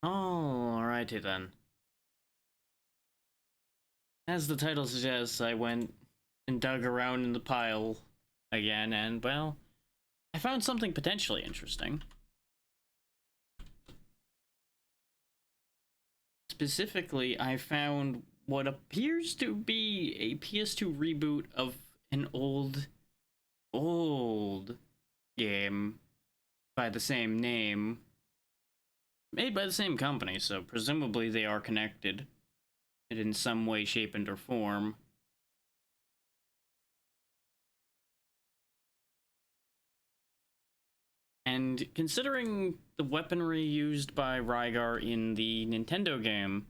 Oh, alrighty then. As the title suggests, I went and dug around in the pile again, and, well, I found something potentially interesting. Specifically, I found what appears to be a PS2 reboot of an old game by the same name, made by the same company, so presumably they are connected in some way, shape, and or form. And considering the weaponry used by Rygar in the Nintendo game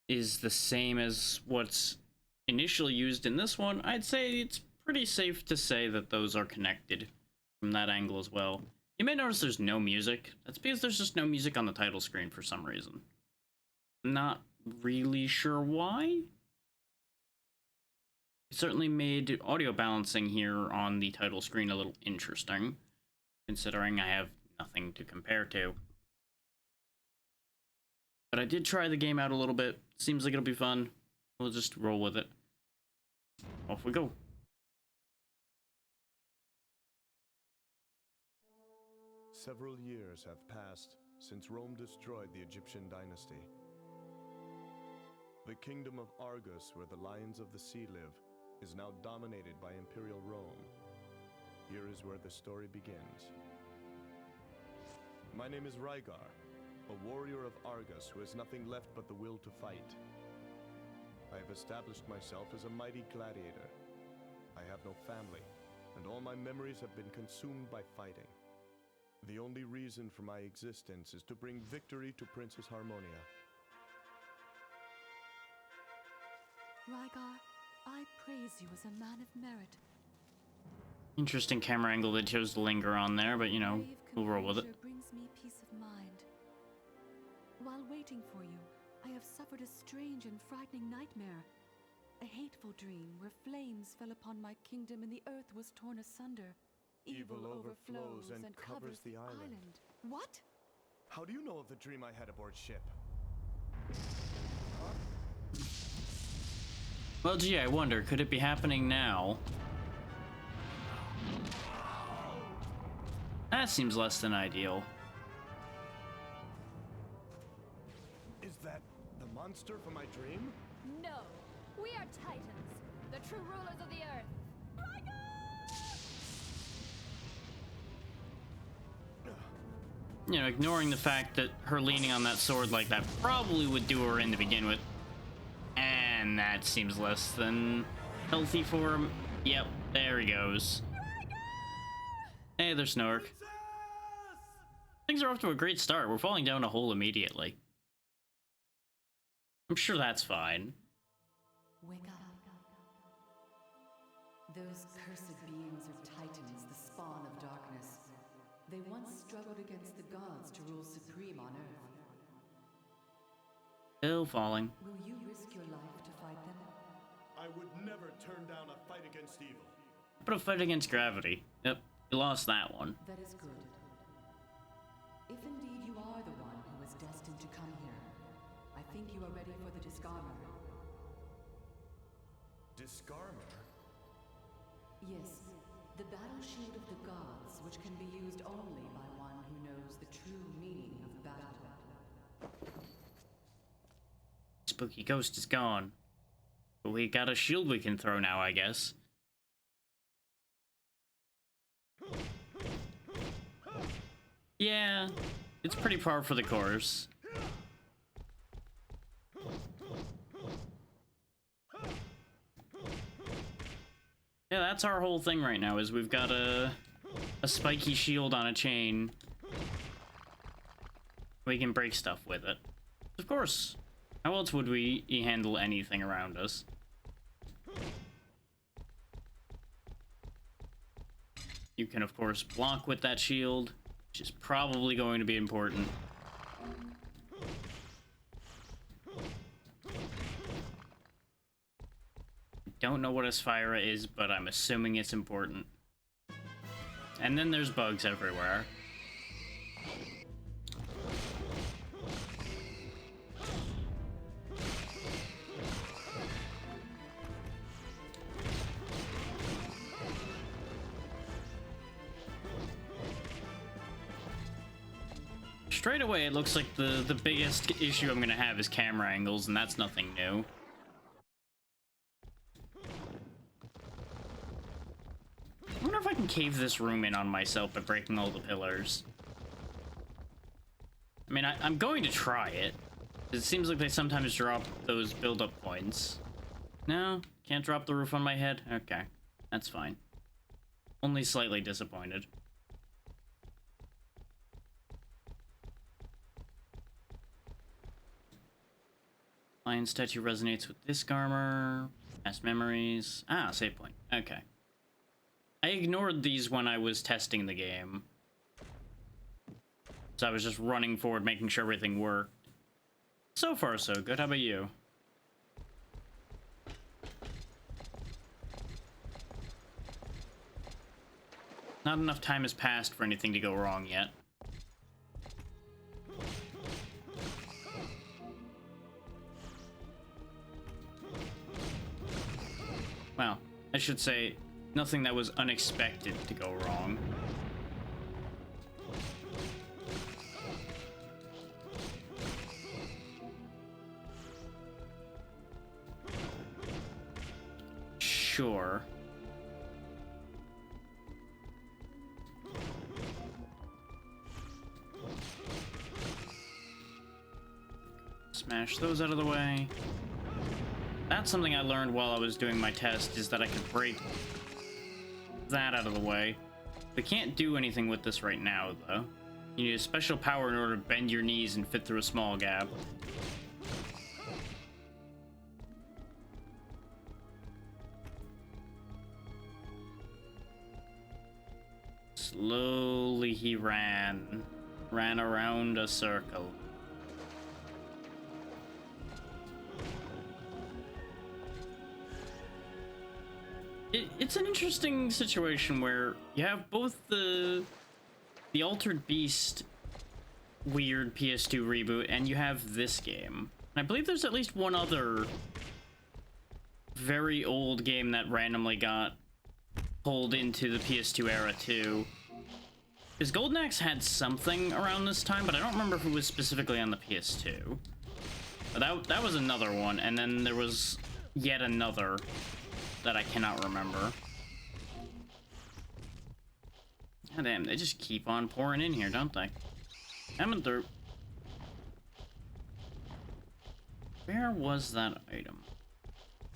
is the same as what's initially used in this one, I'd say it's pretty safe to say that those are connected from that angle as well. You may notice there's no music. That's because there's just no music on the title screen for some reason. Not really sure why. It certainly made audio balancing here on the title screen a little interesting, considering I have nothing to compare to. But I did try the game out a little bit. Seems like it'll be fun. We'll just roll with it. Off we go. Several years have passed since Rome destroyed the Egyptian dynasty. The kingdom of Argus, where the lions of the sea live, is now dominated by Imperial Rome. Here is where the story begins. My name is Rygar, a warrior of Argus who has nothing left but the will to fight. I have established myself as a mighty gladiator. I have no family, and all my memories have been consumed by fighting. The only reason for my existence is to bring victory to Princess Harmonia. Rygar, I praise you as a man of merit. Interesting camera angle they chose to linger on there, but you know, we'll roll with it. Brings me peace of mind. While waiting for you, I have suffered a strange and frightening nightmare. A hateful dream where flames fell upon my kingdom and the earth was torn asunder. Evil overflows and covers the island. What? How do you know of the dream I had aboard ship? Well, gee, I wonder, could it be happening now? That seems less than ideal. Is that the monster from my dream? No, we are Titans, the true rulers of the earth. You know, ignoring the fact that her leaning on that sword like that probably would do her in to begin with. And that seems less than healthy for him. Yep, there he goes. Hey, there's Snork. Things are off to a great start. We're falling down a hole immediately. I'm sure that's fine. Wake up. Those cursed beings are Titans, the spawn of darkness. They once struggled against the gods to rule supreme on Earth. Still falling. Will you risk your life to fight them? I would never turn down a fight against evil. But a fight against gravity. Yep, you lost that one. That is good. If indeed you are the one who is destined to come here, I think you are ready for the disarmor. Disarmor? Yes, the battle shield of the gods, which can be used only by one who knows the true meaning of battle. Spooky ghost is gone. But we got a shield we can throw now, I guess. Yeah, it's pretty par for the course. Yeah, that's our whole thing right now, is we've got a spiky shield on a chain. We can break stuff with it. Of course. How else would we handle anything around us? You can, of course, block with that shield, which is probably going to be important. Don't know what a Sphyra is, but I'm assuming it's important. And then there's bugs everywhere. straight away, it looks like the biggest issue I'm gonna have is camera angles, and that's nothing new. I wonder if I can cave this room in on myself by breaking all the pillars. I mean, I'm going to try it. It seems like they sometimes drop those build-up points. No? Can't drop the roof on my head? Okay. That's fine. Only slightly disappointed. Lion statue resonates with disc armor. Past memories. Ah, save point. Okay. I ignored these when I was testing the game. So I was just running forward, making sure everything worked. So far, so good. How about you? Not enough time has passed for anything to go wrong yet. Well, I should say, nothing that was unexpected to go wrong. Sure. Smash those out of the way. That's something I learned while I was doing my test, is that I could break that out of the way. We can't do anything with this right now, though. You need a special power in order to bend your knees and fit through a small gap. Slowly he ran around a circle. It's an interesting situation where you have both the Altered Beast weird PS2 reboot, and you have this game. And I believe there's at least one other very old game that randomly got pulled into the PS2 era too. Because Golden Axe had something around this time, but I don't remember if it was specifically on the PS2. But that was another one, and then there was yet another that I cannot remember. God damn, they just keep on pouring in here, don't they? Coming through. Where was that item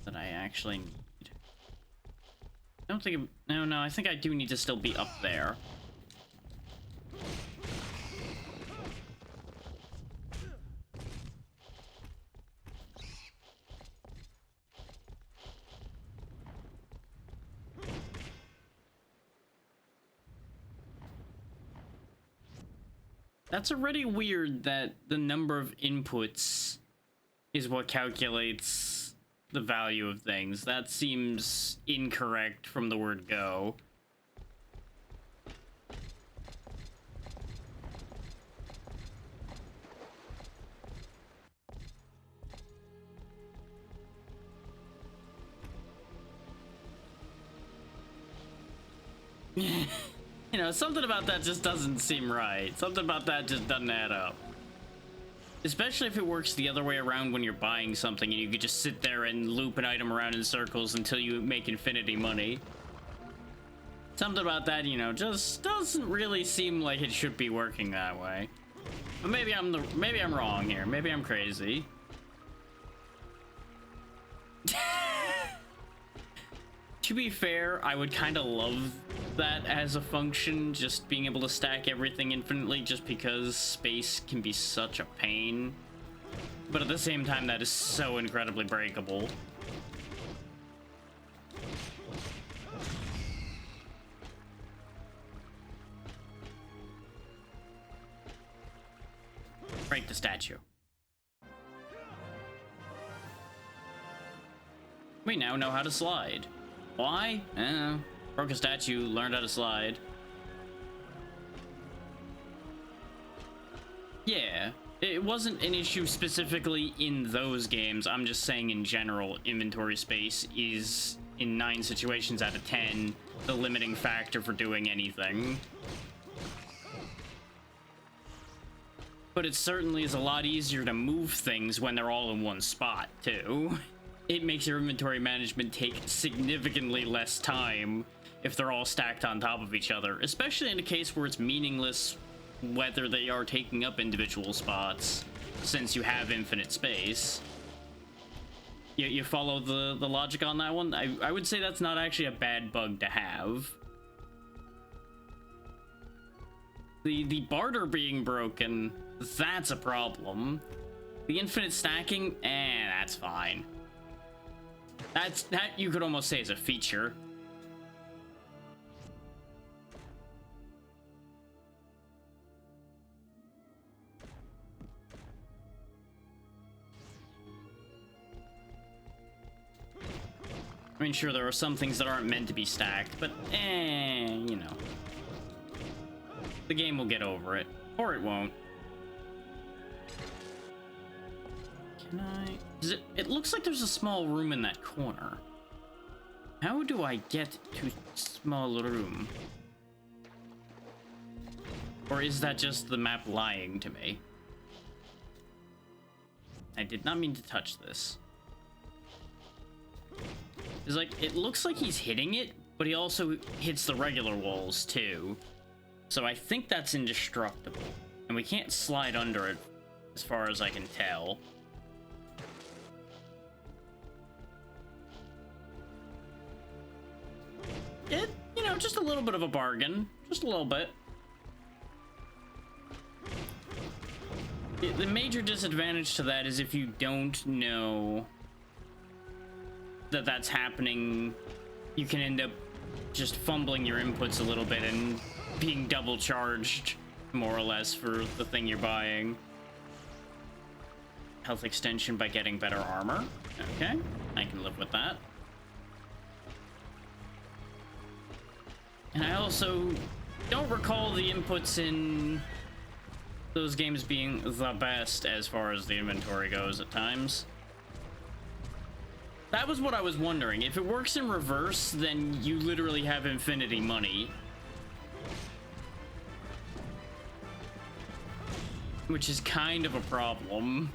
that I actually need? I don't think... No, I think I do need to still be up there. That's already weird that the number of inputs is what calculates the value of things. That seems incorrect from the word go. You know, something about that just doesn't seem right. Something about that just doesn't add up. Especially if it works the other way around when you're buying something and you could just sit there and loop an item around in circles until you make infinity money. Something about that, you know, just doesn't really seem like it should be working that way. But maybe I'm wrong here. Maybe I'm crazy. To be fair, I would kind of love that as a function, just being able to stack everything infinitely, just because space can be such a pain. But at the same time, that is so incredibly breakable. Break the statue. We now know how to slide. Why? Broke a statue, learned how to slide. Yeah, it wasn't an issue specifically in those games. I'm just saying in general, inventory space is, in 9 situations out of 10, the limiting factor for doing anything. But it certainly is a lot easier to move things when they're all in one spot, too. It makes your inventory management take significantly less time if they're all stacked on top of each other, especially in a case where it's meaningless whether they are taking up individual spots, since you have infinite space. You follow the logic on that one? I would say that's not actually a bad bug to have. The barter being broken, that's a problem. The infinite stacking, that's fine. That you could almost say is a feature. I mean, sure, there are some things that aren't meant to be stacked, but you know. The game will get over it. Or it won't. Can I... It looks like there's a small room in that corner. How do I get to small room? Or is that just the map lying to me? I did not mean to touch this. It's like, it looks like he's hitting it, but he also hits the regular walls too. So I think that's indestructible. And we can't slide under it, as far as I can tell. You know, just a little bit of a bargain. Just a little bit. The major disadvantage to that is if you don't know that that's happening, you can end up just fumbling your inputs a little bit and being double charged, more or less, for the thing you're buying. Health extension by getting better armor. Okay, I can live with that. And I also don't recall the inputs in those games being the best as far as the inventory goes at times. That was what I was wondering. If it works in reverse, then you literally have infinity money. Which is kind of a problem.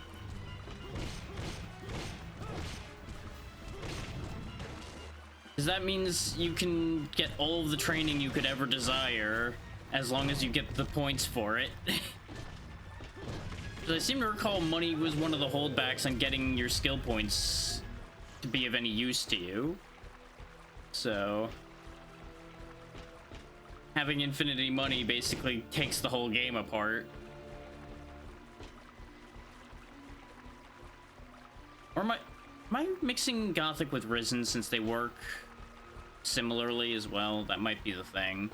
Because that means you can get all of the training you could ever desire, as long as you get the points for it. I seem to recall money was one of the holdbacks on getting your skill points to be of any use to you. So having infinity money basically takes the whole game apart. Or am I mixing Gothic with Risen since they work similarly as well? That might be the thing.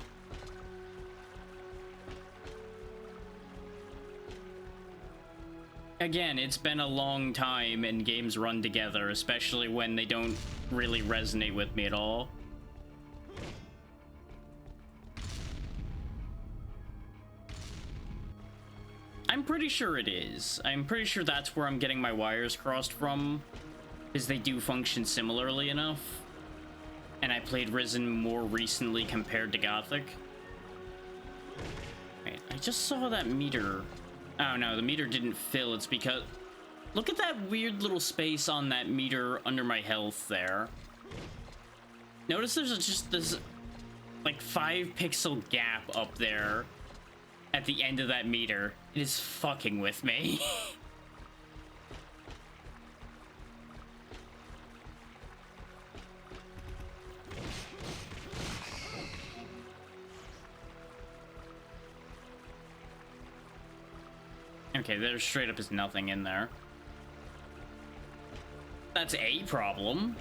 Again, it's been a long time and games run together, especially when they don't really resonate with me at all. I'm pretty sure it is. I'm pretty sure that's where I'm getting my wires crossed from, because they do function similarly enough. And I played Risen more recently compared to Gothic. Wait, I just saw that meter. Oh no, the meter didn't fill. It's because... Look at that weird little space on that meter under my health there. Notice there's just this, like, 5-pixel gap up there at the end of that meter. It is fucking with me. Okay, there straight up is nothing in there. That's a problem.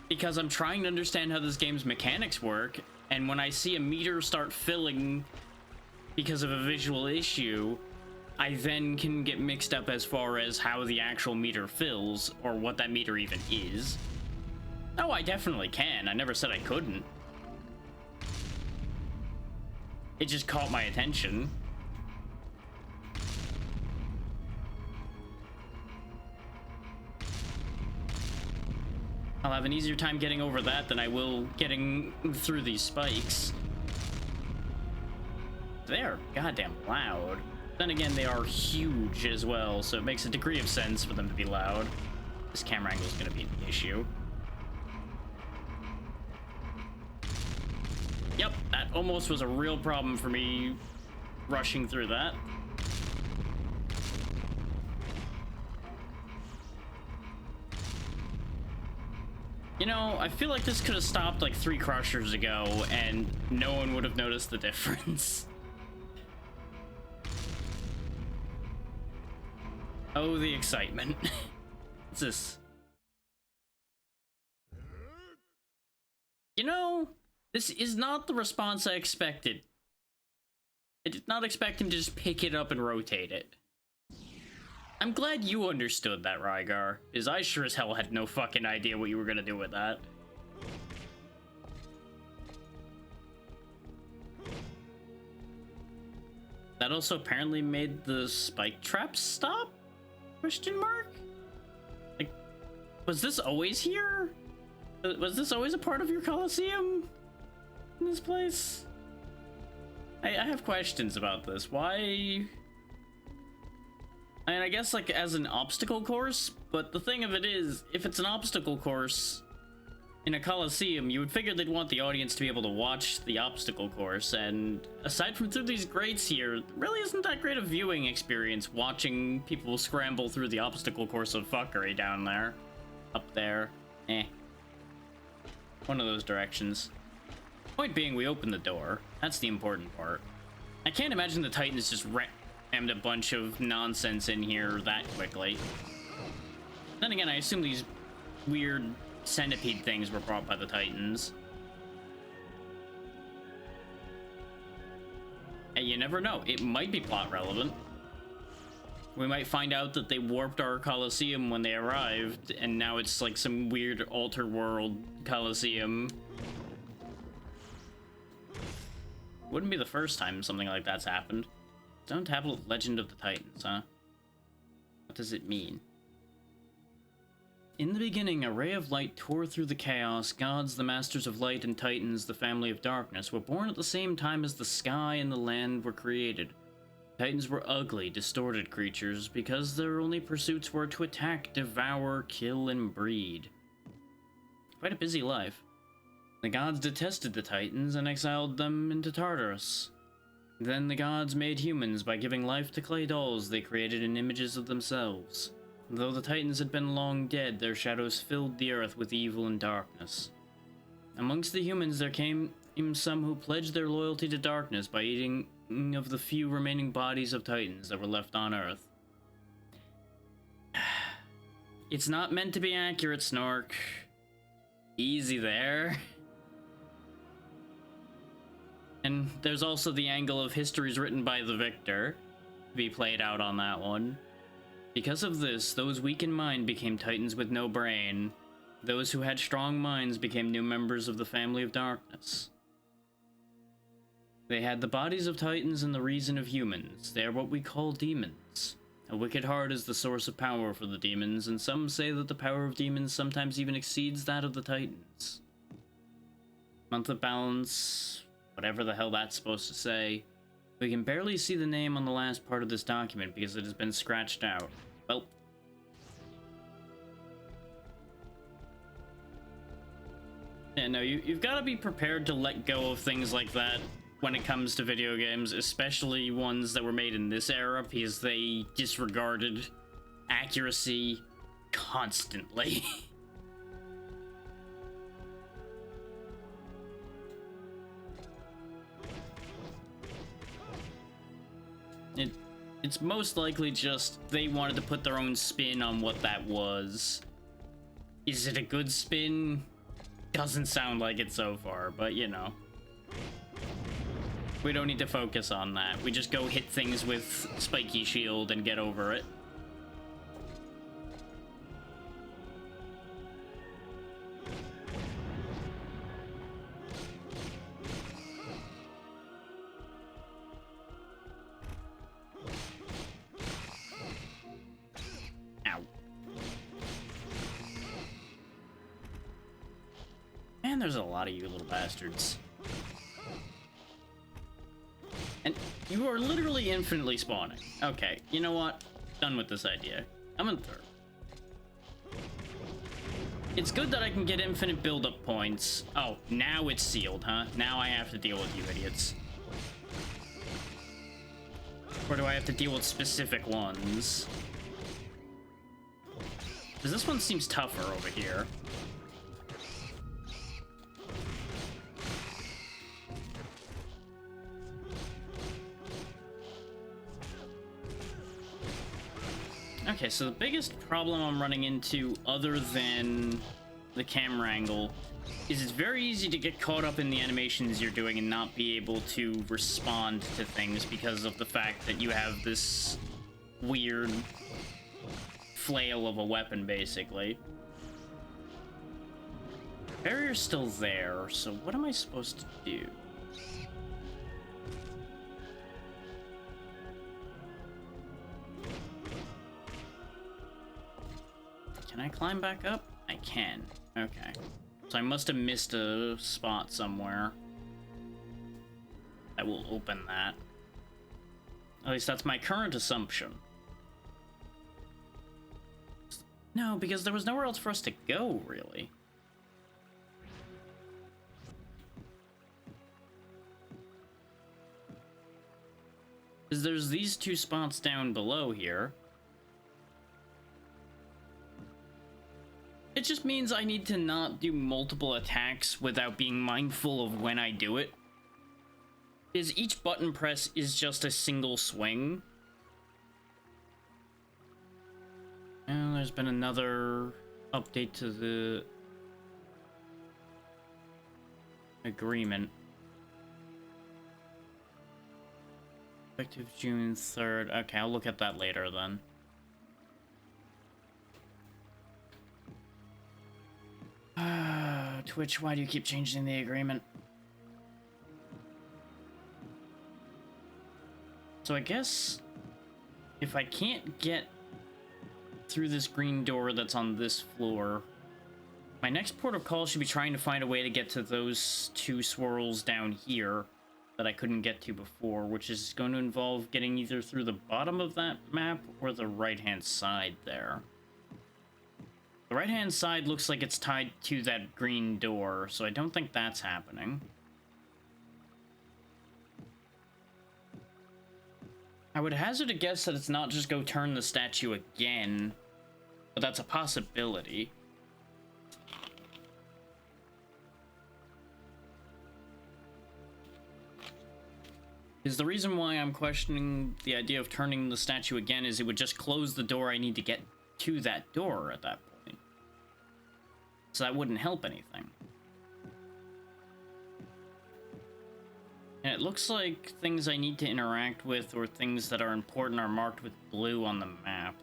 Because I'm trying to understand how this game's mechanics work, and when I see a meter start filling because of a visual issue, I then can get mixed up as far as how the actual meter fills, or what that meter even is. Oh, I definitely can. I never said I couldn't. It just caught my attention. I'll have an easier time getting over that than I will getting through these spikes. they're goddamn loud. Then again, they are huge as well, so it makes a degree of sense for them to be loud. This camera angle is going to be an issue. Yep, that almost was a real problem for me rushing through that. You know, I feel like this could have stopped like 3 crushers ago and no one would have noticed the difference. Oh, the excitement. What's this? You know, this is not the response I expected. I did not expect him to just pick it up and rotate it. I'm glad you understood that, Rygar, because I sure as hell had no fucking idea what you were gonna do with that. That also apparently made the spike traps stop? Question mark? Like, was this always here? Was this always a part of your Coliseum? In this place? I have questions about this. Why? I mean, I guess like as an obstacle course, but the thing of it is, if it's an obstacle course in a Coliseum, you would figure they'd want the audience to be able to watch the obstacle course, and aside from through these grates here, really isn't that great a viewing experience watching people scramble through the obstacle course of fuckery down there. Up there. One of those directions. Point being, we opened the door. That's the important part. I can't imagine the Titans just rammed a bunch of nonsense in here that quickly. Then again, I assume these weird centipede things were brought by the Titans. And you never know, it might be plot relevant. We might find out that they warped our Coliseum when they arrived, and now it's like some weird alter world Coliseum. Wouldn't be the first time something like that's happened. Stone Tablet Legend of the Titans, huh? What does it mean? In the beginning, a ray of light tore through the chaos. Gods, the masters of light, and Titans, the family of darkness, were born at the same time as the sky and the land were created. Titans were ugly, distorted creatures because their only pursuits were to attack, devour, kill, and breed. Quite a busy life. The gods detested the Titans and exiled them into Tartarus. Then the gods made humans by giving life to clay dolls they created in images of themselves. Though the Titans had been long dead, their shadows filled the earth with evil and darkness. Amongst the humans there came some who pledged their loyalty to darkness by eating of the few remaining bodies of Titans that were left on Earth. It's not meant to be accurate, Snork. Easy there. And there's also the angle of histories written by the victor to be played out on that one. Because of this, those weak in mind became Titans with no brain. Those who had strong minds became new members of the family of darkness. They had the bodies of Titans and the reason of humans. They are what we call demons. A wicked heart is the source of power for the demons, and some say that the power of demons sometimes even exceeds that of the Titans. Month of Balance, whatever the hell that's supposed to say. We can barely see the name on the last part of this document because it has been scratched out. Well. Yeah, no, you've got to be prepared to let go of things like that when it comes to video games, especially ones that were made in this era, because they disregarded accuracy constantly. It's most likely just they wanted to put their own spin on what that was. Is it a good spin? Doesn't sound like it so far, but you know. We don't need to focus on that. We just go hit things with Spiky Shield and get over it. Ow. Man, there's a lot of you little bastards. And you are literally infinitely spawning. Okay, you know what? Done with this idea. I'm in third. It's good that I can get infinite build-up points. Oh, now it's sealed, huh? Now I have to deal with you idiots. Or do I have to deal with specific ones? Because this one seems tougher over here. Okay, so the biggest problem I'm running into, other than the camera angle, is it's very easy to get caught up in the animations you're doing and not be able to respond to things because of the fact that you have this weird flail of a weapon, basically. Barrier's still there, so what am I supposed to do? Can I climb back up? I can. Okay. So I must have missed a spot somewhere. I will open that. At least that's my current assumption. No, because there was nowhere else for us to go, really. Because there's these two spots down below here. It just means I need to not do multiple attacks without being mindful of when I do it. Because each button press is just a single swing. And there's been another update to the agreement. Effective June 3rd. Okay, I'll look at that later then. Twitch, why do you keep changing the agreement? So I guess if I can't get through this green door that's on this floor, my next port of call should be trying to find a way to get to those two swirls down here that I couldn't get to before, which is going to involve getting either through the bottom of that map or the right-hand side there. The right-hand side looks like it's tied to that green door, so I don't think that's happening. I would hazard a guess that it's not just go turn the statue again, but that's a possibility. Is the reason why I'm questioning the idea of turning the statue again is it would just close the door I need to get to that door at that point. So that wouldn't help anything. And it looks like things I need to interact with or things that are important are marked with blue on the map.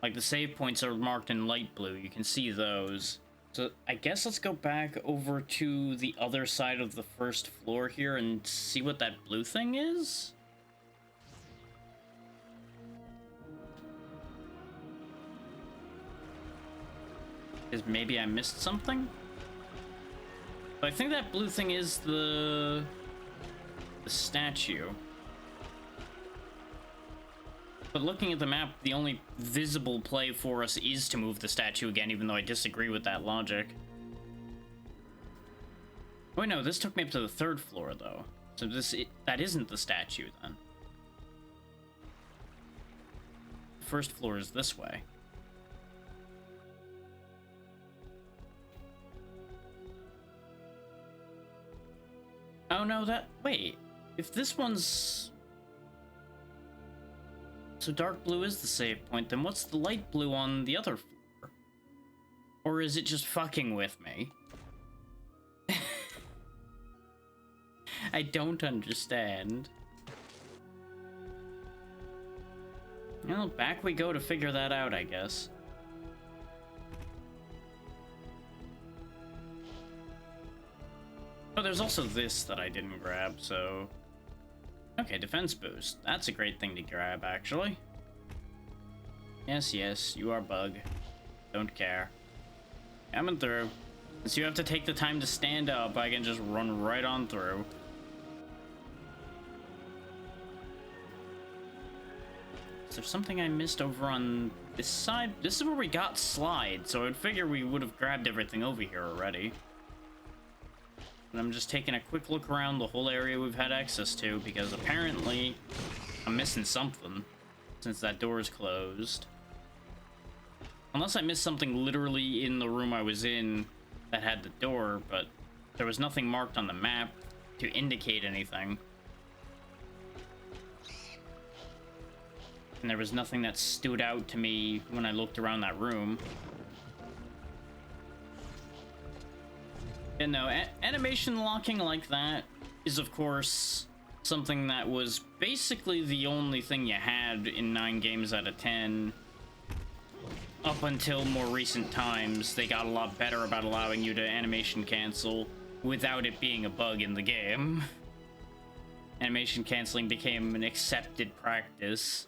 Like the save points are marked in light blue, you can see those. So I guess let's go back over to the other side of the first floor here and see what that blue thing is? Is maybe I missed something? But I think that blue thing is the statue. But looking at the map, the only visible play for us is to move the statue again, even though I disagree with that logic. Wait, no, this took me up to the third floor, though. So that isn't the statue, then. The first floor is this way. Oh no, wait. If this one's... So dark blue is the save point, then what's the light blue on the other floor? Or is it just fucking with me? I don't understand. Well, back we go to figure that out, I guess. Oh, there's also this that I didn't grab, so... Okay, defense boost. That's a great thing to grab, actually. Yes, yes, you are bug. Don't care. Coming through. Since you have to take the time to stand up, I can just run right on through. Is there something I missed over on this side? This is where we got Slide, so I'd figure we would have grabbed everything over here already. But I'm just taking a quick look around the whole area we've had access to, because apparently I'm missing something since that door is closed. Unless I missed something literally in the room I was in that had the door, but there was nothing marked on the map to indicate anything. And there was nothing that stood out to me when I looked around that room. And no, animation locking like that is, of course, something that was basically the only thing you had in 9 games out of 10. Up until more recent times, they got a lot better about allowing you to animation cancel without it being a bug in the game. Animation canceling became an accepted practice.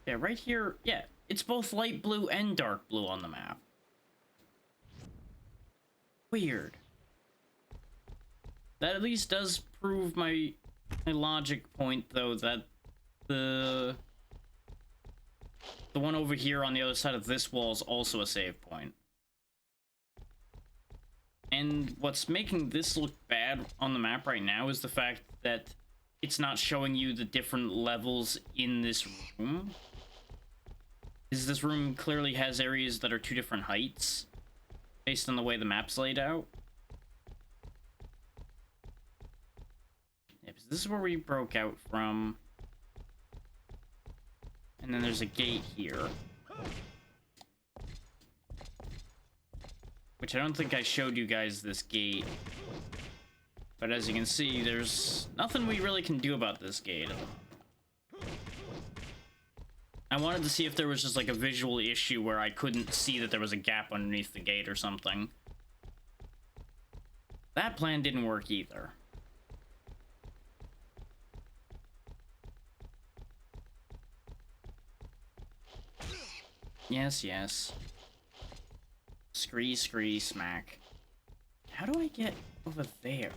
Yeah, right here, yeah, it's both light blue and dark blue on the map. Weird. That at least does prove my logic point, though, that the one over here on the other side of this wall is also a save point. And what's making this look bad on the map right now is the fact that it's not showing you the different levels in this room. This room clearly has areas that are 2 different heights, based on the way the map's laid out. Yeah, this is where we broke out from. And then there's a gate here. Which I don't think I showed you guys this gate. But as you can see, there's nothing we really can do about this gate. I wanted to see if there was just like a visual issue where I couldn't see that there was a gap underneath the gate or something. That plan didn't work either. Yes, yes. Scree, scree, smack. How do I get over there?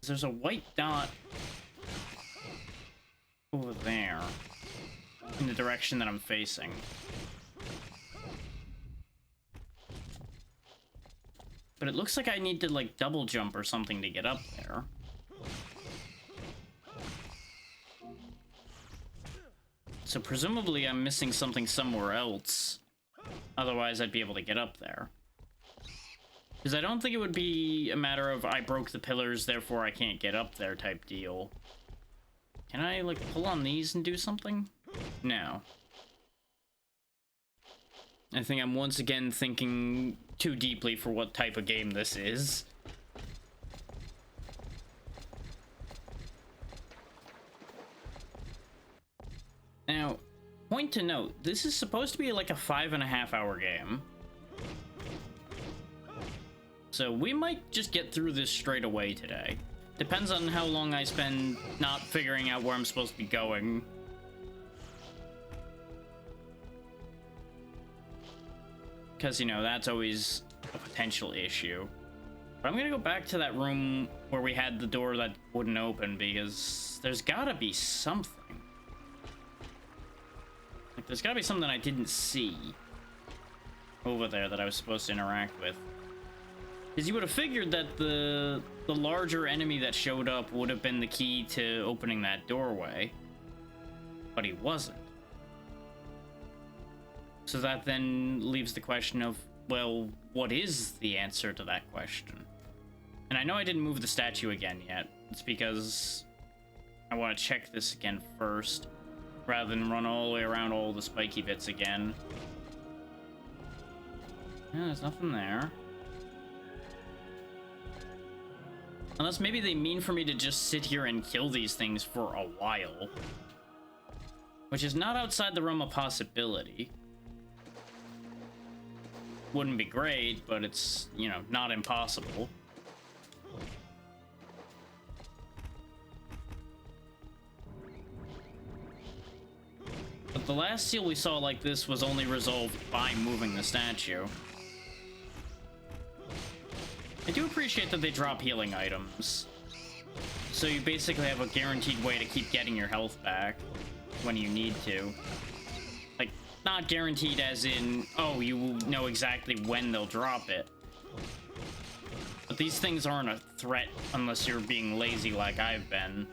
There's a white dot over there in the direction that I'm facing. But it looks like I need to like double jump or something to get up there. So presumably I'm missing something somewhere else. Otherwise I'd be able to get up there. Because I don't think it would be a matter of I broke the pillars, therefore I can't get up there type deal. Can I, like, pull on these and do something? No. I think I'm once again thinking too deeply for what type of game this is. Now, point to note, this is supposed to be like a 5.5-hour game. So we might just get through this straight away today. Depends on how long I spend not figuring out where I'm supposed to be going. Because, you know, that's always a potential issue. But I'm gonna go back to that room where we had the door that wouldn't open, because there's gotta be something. Like, there's gotta be something I didn't see over there that I was supposed to interact with. Because you would have figured that the larger enemy that showed up would have been the key to opening that doorway. But he wasn't. So that then leaves the question of, well, what is the answer to that question? And I know I didn't move the statue again yet. It's because I want to check this again first, rather than run all the way around all the spiky bits again. Yeah, there's nothing there. Unless maybe they mean for me to just sit here and kill these things for a while. Which is not outside the realm of possibility. Wouldn't be great, but it's, you know, not impossible. But the last seal we saw like this was only resolved by moving the statue. I do appreciate that they drop healing items. So you basically have a guaranteed way to keep getting your health back when you need to. Like, not guaranteed as in, oh, you know exactly when they'll drop it. But these things aren't a threat unless you're being lazy like I've been.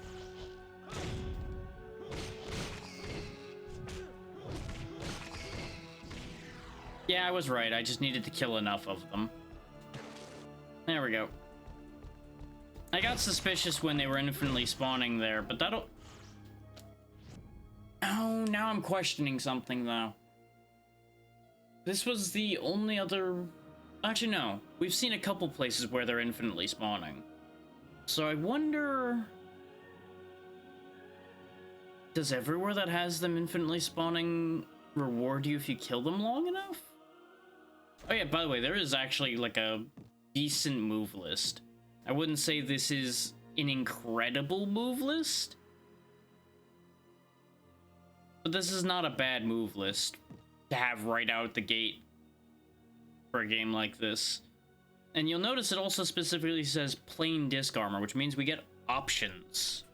Yeah, I was right. I just needed to kill enough of them. There we go. I got suspicious when they were infinitely spawning there, but that'll... Oh, now I'm questioning something, though. This was the only other... Actually, no. We've seen a couple places where they're infinitely spawning. So I wonder... Does everywhere that has them infinitely spawning reward you if you kill them long enough? Oh yeah, by the way, there is actually like a decent move list. I wouldn't say this is an incredible move list, but this is not a bad move list to have right out the gate for a game like this. And you'll notice it also specifically says plain disc armor, which means we get options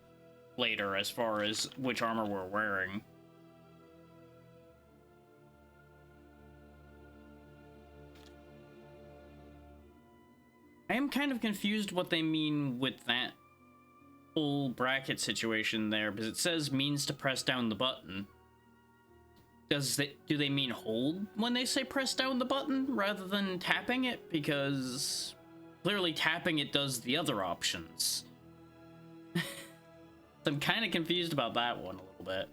later as far as which armor we're wearing. I am kind of confused what they mean with that whole bracket situation there, because it says means to press down the button. Do they mean hold when they say press down the button rather than tapping it? Because clearly tapping it does the other options. So I'm kind of confused about that one a little bit.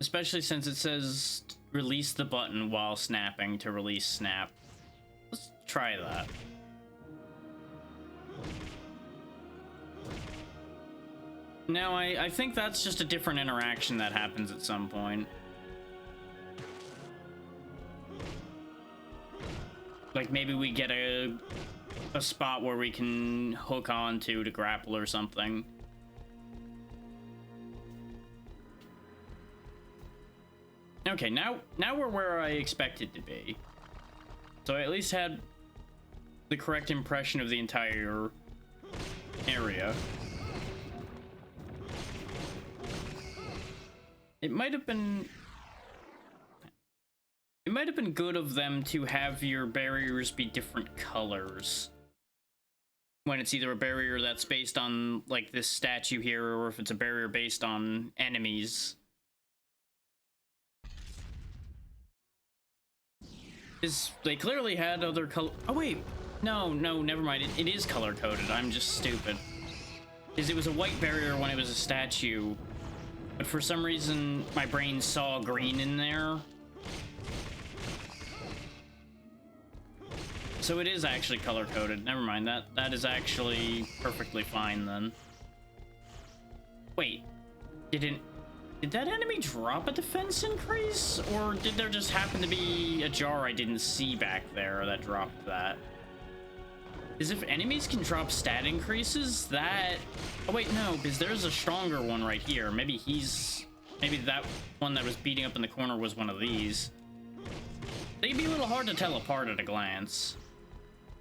Especially since it says release the button while snapping to release snap. Let's try that. No, I think that's just a different interaction that happens at some point. Like maybe we get a spot where we can hook onto to grapple or something. Okay, now we're where I expected to be. So I at least had the correct impression of the entire area. It might have been good of them to have your barriers be different colors. When it's either a barrier that's based on like this statue here, or if it's a barrier based on enemies. They clearly had other color. Oh wait, no, never mind. It is color coded. I'm just stupid. Because it was a white barrier when it was a statue, but for some reason my brain saw green in there. So it is actually color coded. Never mind. That is actually perfectly fine then. Wait, did that enemy drop a defense increase? Or did there just happen to be a jar I didn't see back there that dropped that? Because if enemies can drop stat increases, that... Oh wait, no, because there's a stronger one right here. Maybe that one that was beating up in the corner was one of these. They'd be a little hard to tell apart at a glance.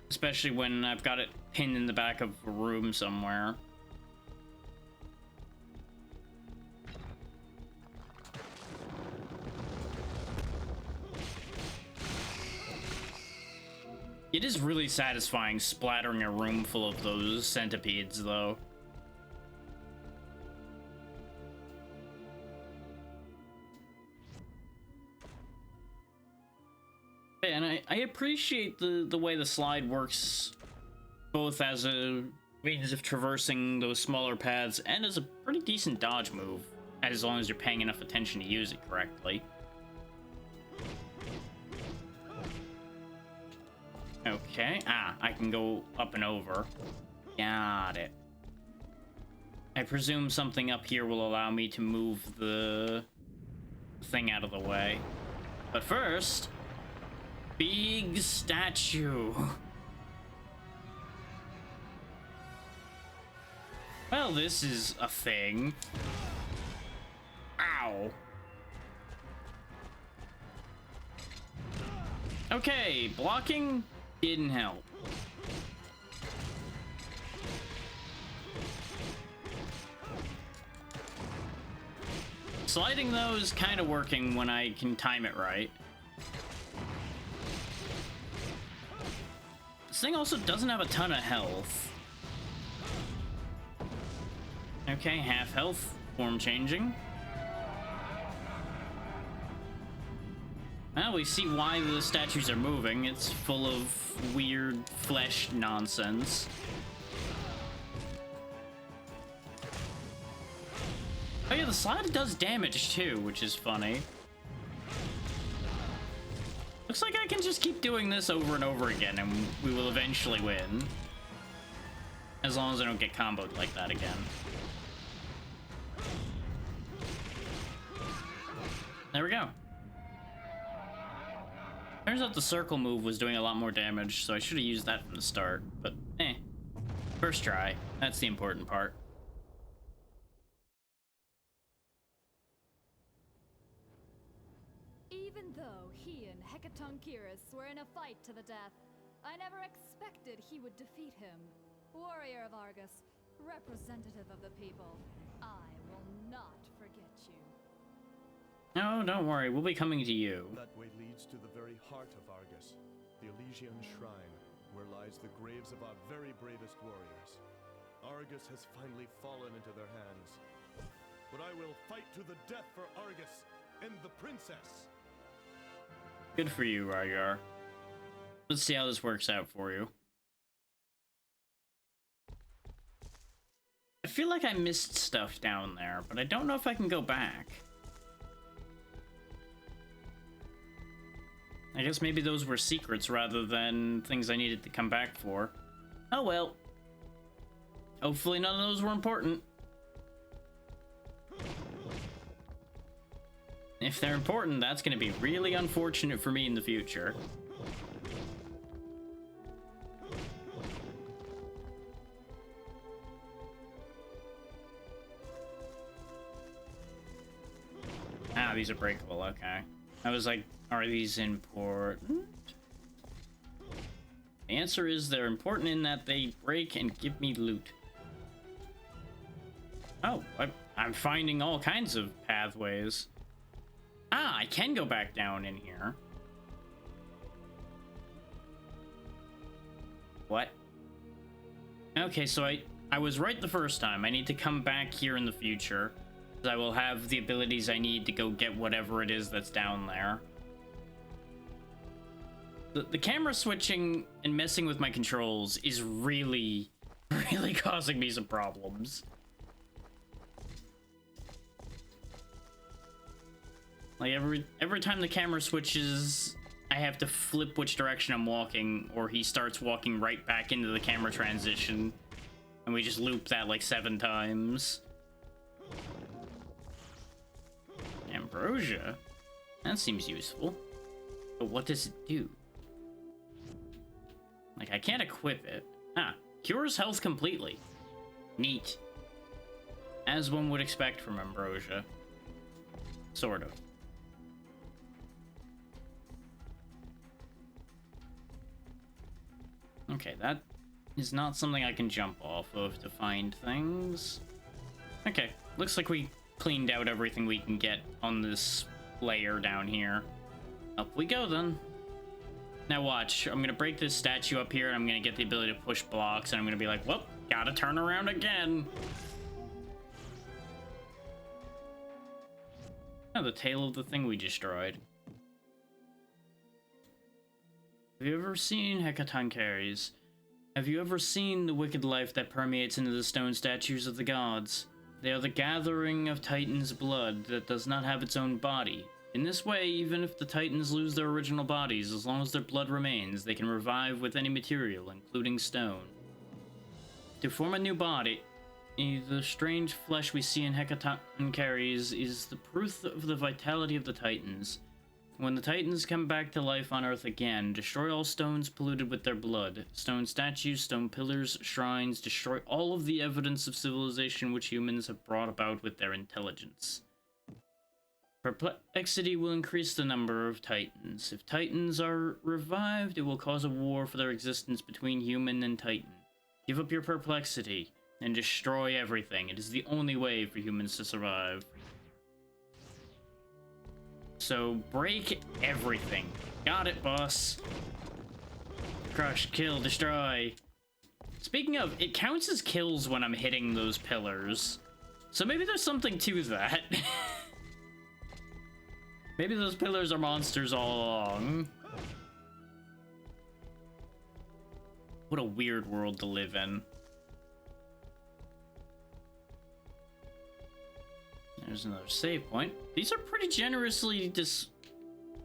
Especially when I've got it pinned in the back of a room somewhere. It is really satisfying splattering a room full of those centipedes, though. And I appreciate the way the slide works, both as a means of traversing those smaller paths and as a pretty decent dodge move, as long as you're paying enough attention to use it correctly. Okay, I can go up and over. Got it. I presume something up here will allow me to move the thing out of the way. But first, big statue. Well, this is a thing. Ow. Okay, blocking didn't help. Sliding though is kind of working when I can time it right. This thing also doesn't have a ton of health. Okay, half health, form changing. Well, we see why the statues are moving. It's full of weird flesh nonsense. Oh yeah, the slide does damage too, which is funny. Looks like I can just keep doing this over and over again and we will eventually win. As long as I don't get comboed like that again. There we go. Turns out the circle move was doing a lot more damage, so I should have used that from the start, but eh. First try, that's the important part. Even though he and Hecatoncheirus were in a fight to the death, I never expected he would defeat him. Warrior of Argus, representative of the people, I will not forget you. No, don't worry, we'll be coming to you. That way leads to the very heart of Argus, the Elysian Shrine, where lies the graves of our very bravest warriors. Argus has finally fallen into their hands. But I will fight to the death for Argus and the princess. Good for you, Rygar. Let's see how this works out for you. I feel like I missed stuff down there, but I don't know if I can go back. I guess maybe those were secrets rather than things I needed to come back for. Oh well. Hopefully none of those were important. If they're important, that's going to be really unfortunate for me in the future. Ah, these are breakable, okay. I was like, are these important? The answer is they're important in that they break and give me loot. Oh, I'm finding all kinds of pathways. Ah, I can go back down in here. What? Okay, so I was right the first time. I need to come back here in the future. I will have the abilities I need to go get whatever it is that's down there. The camera switching and messing with my controls is really causing me some problems. Like every time the camera switches, I have to flip which direction I'm walking, or he starts walking right back into the camera transition, and we just loop that like 7 times. Ambrosia? That seems useful. But what does it do? Like, I can't equip it. Ah, cures health completely. Neat. As one would expect from Ambrosia. Sort of. Okay, that is not something I can jump off of to find things. Okay, looks like we cleaned out everything we can get on this layer down here. Up we go then. Now watch, I'm gonna break this statue up here and I'm gonna get the ability to push blocks and I'm gonna be like, whoop, gotta turn around again. Oh, the tail of the thing we destroyed. Have you ever seen Hecatoncheirus? Have you ever seen the wicked life that permeates into the stone statues of the gods? They are the gathering of Titan's blood that does not have its own body. In this way, even if the Titans lose their original bodies, as long as their blood remains, they can revive with any material, including stone. To form a new body, the strange flesh we see in Hecatoncheirus is the proof of the vitality of the Titans. When the Titans come back to life on Earth again, destroy all stones polluted with their blood. Stone statues, stone pillars, shrines, destroy all of the evidence of civilization which humans have brought about with their intelligence. Perplexity will increase the number of Titans. If Titans are revived, it will cause a war for their existence between human and Titan. Give up your perplexity and destroy everything. It is the only way for humans to survive. So break everything. Got it, boss. Crush, kill, destroy. Speaking of, it counts as kills when I'm hitting those pillars. So maybe there's something to that. Maybe those pillars are monsters all along. What a weird world to live in. There's another save point. These are pretty generously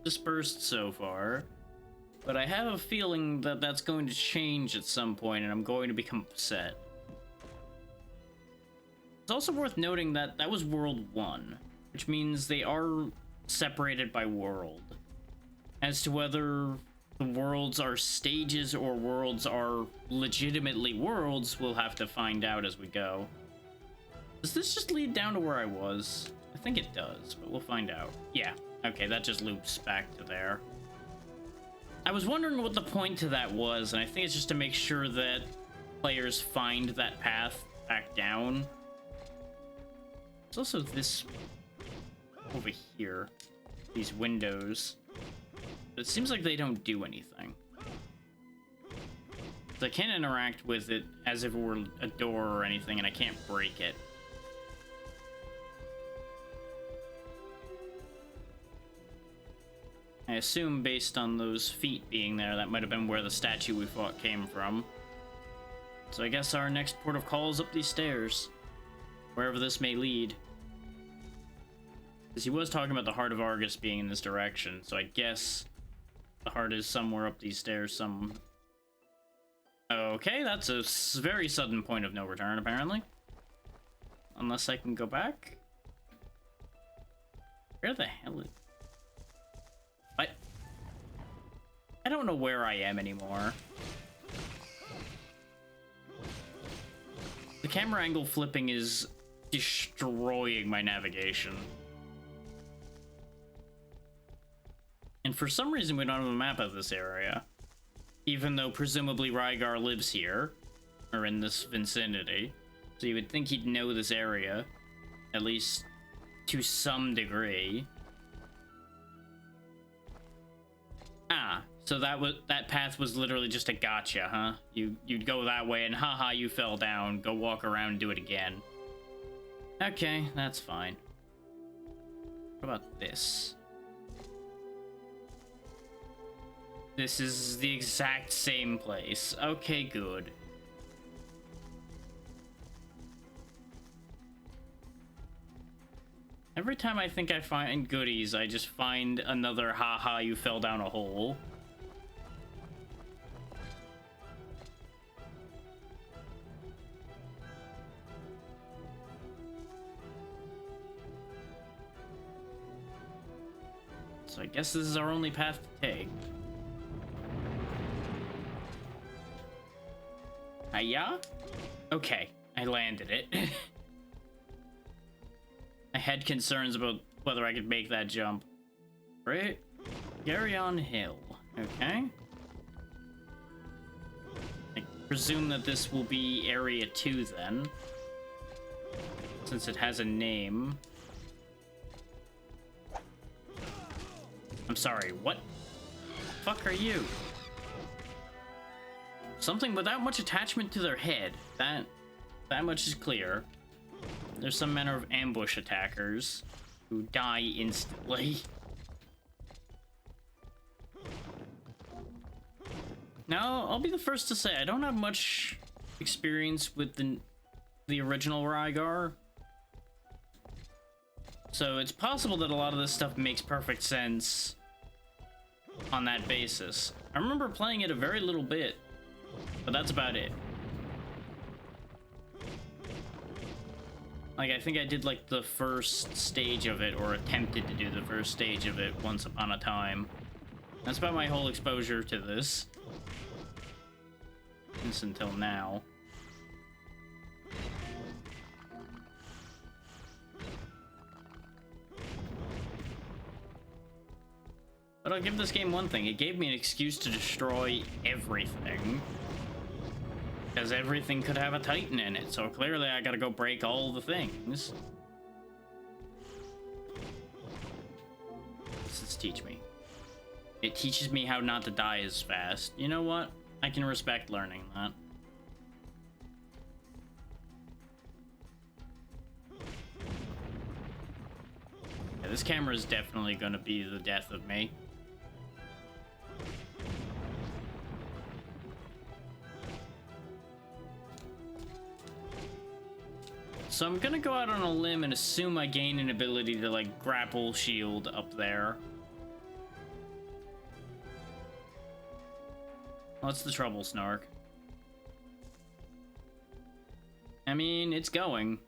dispersed so far. But I have a feeling that that's going to change at some point, and I'm going to become upset. It's also worth noting that that was World 1, which means they are separated by world. As to whether the worlds are stages or worlds are legitimately worlds, we'll have to find out as we go. Does this just lead down to where I was? I think it does, but we'll find out. Yeah, okay, that just loops back to there. I was wondering what the point to that was, and I think it's just to make sure that players find that path back down. There's also this over here, these windows. But it seems like they don't do anything. So I can't interact with it as if it were a door or anything, and I can't break it. I assume based on those feet being there, that might have been where the statue we fought came from. So I guess our next port of call is up these stairs. Wherever this may lead. Because he was talking about the Heart of Argus being in this direction, so I guess the heart is somewhere up these stairs Okay, that's a very sudden point of no return, apparently. Unless I can go back? Where the hell is... What? I don't know where I am anymore. The camera angle flipping is destroying my navigation. And for some reason we don't have a map of this area. Even though presumably Rygar lives here. Or in this vicinity. So you would think he'd know this area. At least to some degree. Ah, so that path was literally just a gotcha, huh? You'd go that way and haha, you fell down. Go walk around and do it again. Okay, that's fine. What about this? This is the exact same place. Okay, good. Every time I think I find goodies, I just find another haha, you fell down a hole. So I guess this is our only path to take. Hiya? Okay, I landed it. I had concerns about whether I could make that jump. Right? Garyon Hill. Okay. I presume that this will be Area 2 then. Since it has a name. I'm sorry, what the fuck are you? Something without much attachment to their head. That much is clear. There's some manner of ambush attackers who die instantly. Now, I'll be the first to say I don't have much experience with the original Rygar. So it's possible that a lot of this stuff makes perfect sense on that basis. I remember playing it a very little bit, but that's about it. Like, I think I did, like, the first stage of it, or attempted to do the first stage of it once upon a time. That's about my whole exposure to this. Since until now. But I'll give this game one thing. It gave me an excuse to destroy everything. Because everything could have a Titan in it, so clearly I gotta go break all the things. What does this teach me? It teaches me how not to die as fast. You know what? I can respect learning that. Yeah, this camera is definitely gonna be the death of me. So I'm gonna go out on a limb and assume I gain an ability to, like, grapple shield up there. What's the trouble, Snark? I mean, it's going.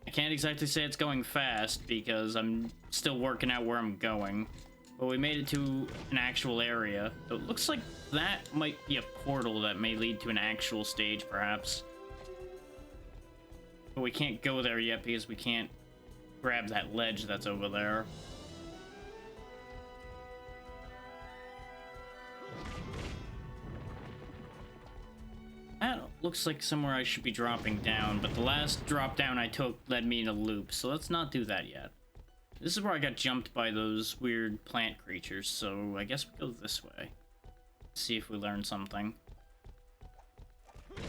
I can't exactly say it's going fast because I'm still working out where I'm going. But we made it to an actual area. So it looks like that might be a portal that may lead to an actual stage, perhaps. But we can't go there yet because we can't grab that ledge that's over there. That looks like somewhere I should be dropping down, but the last drop down I took led me in a loop, so let's not do that yet. This is where I got jumped by those weird plant creatures, so I guess we go this way. See if we learn something.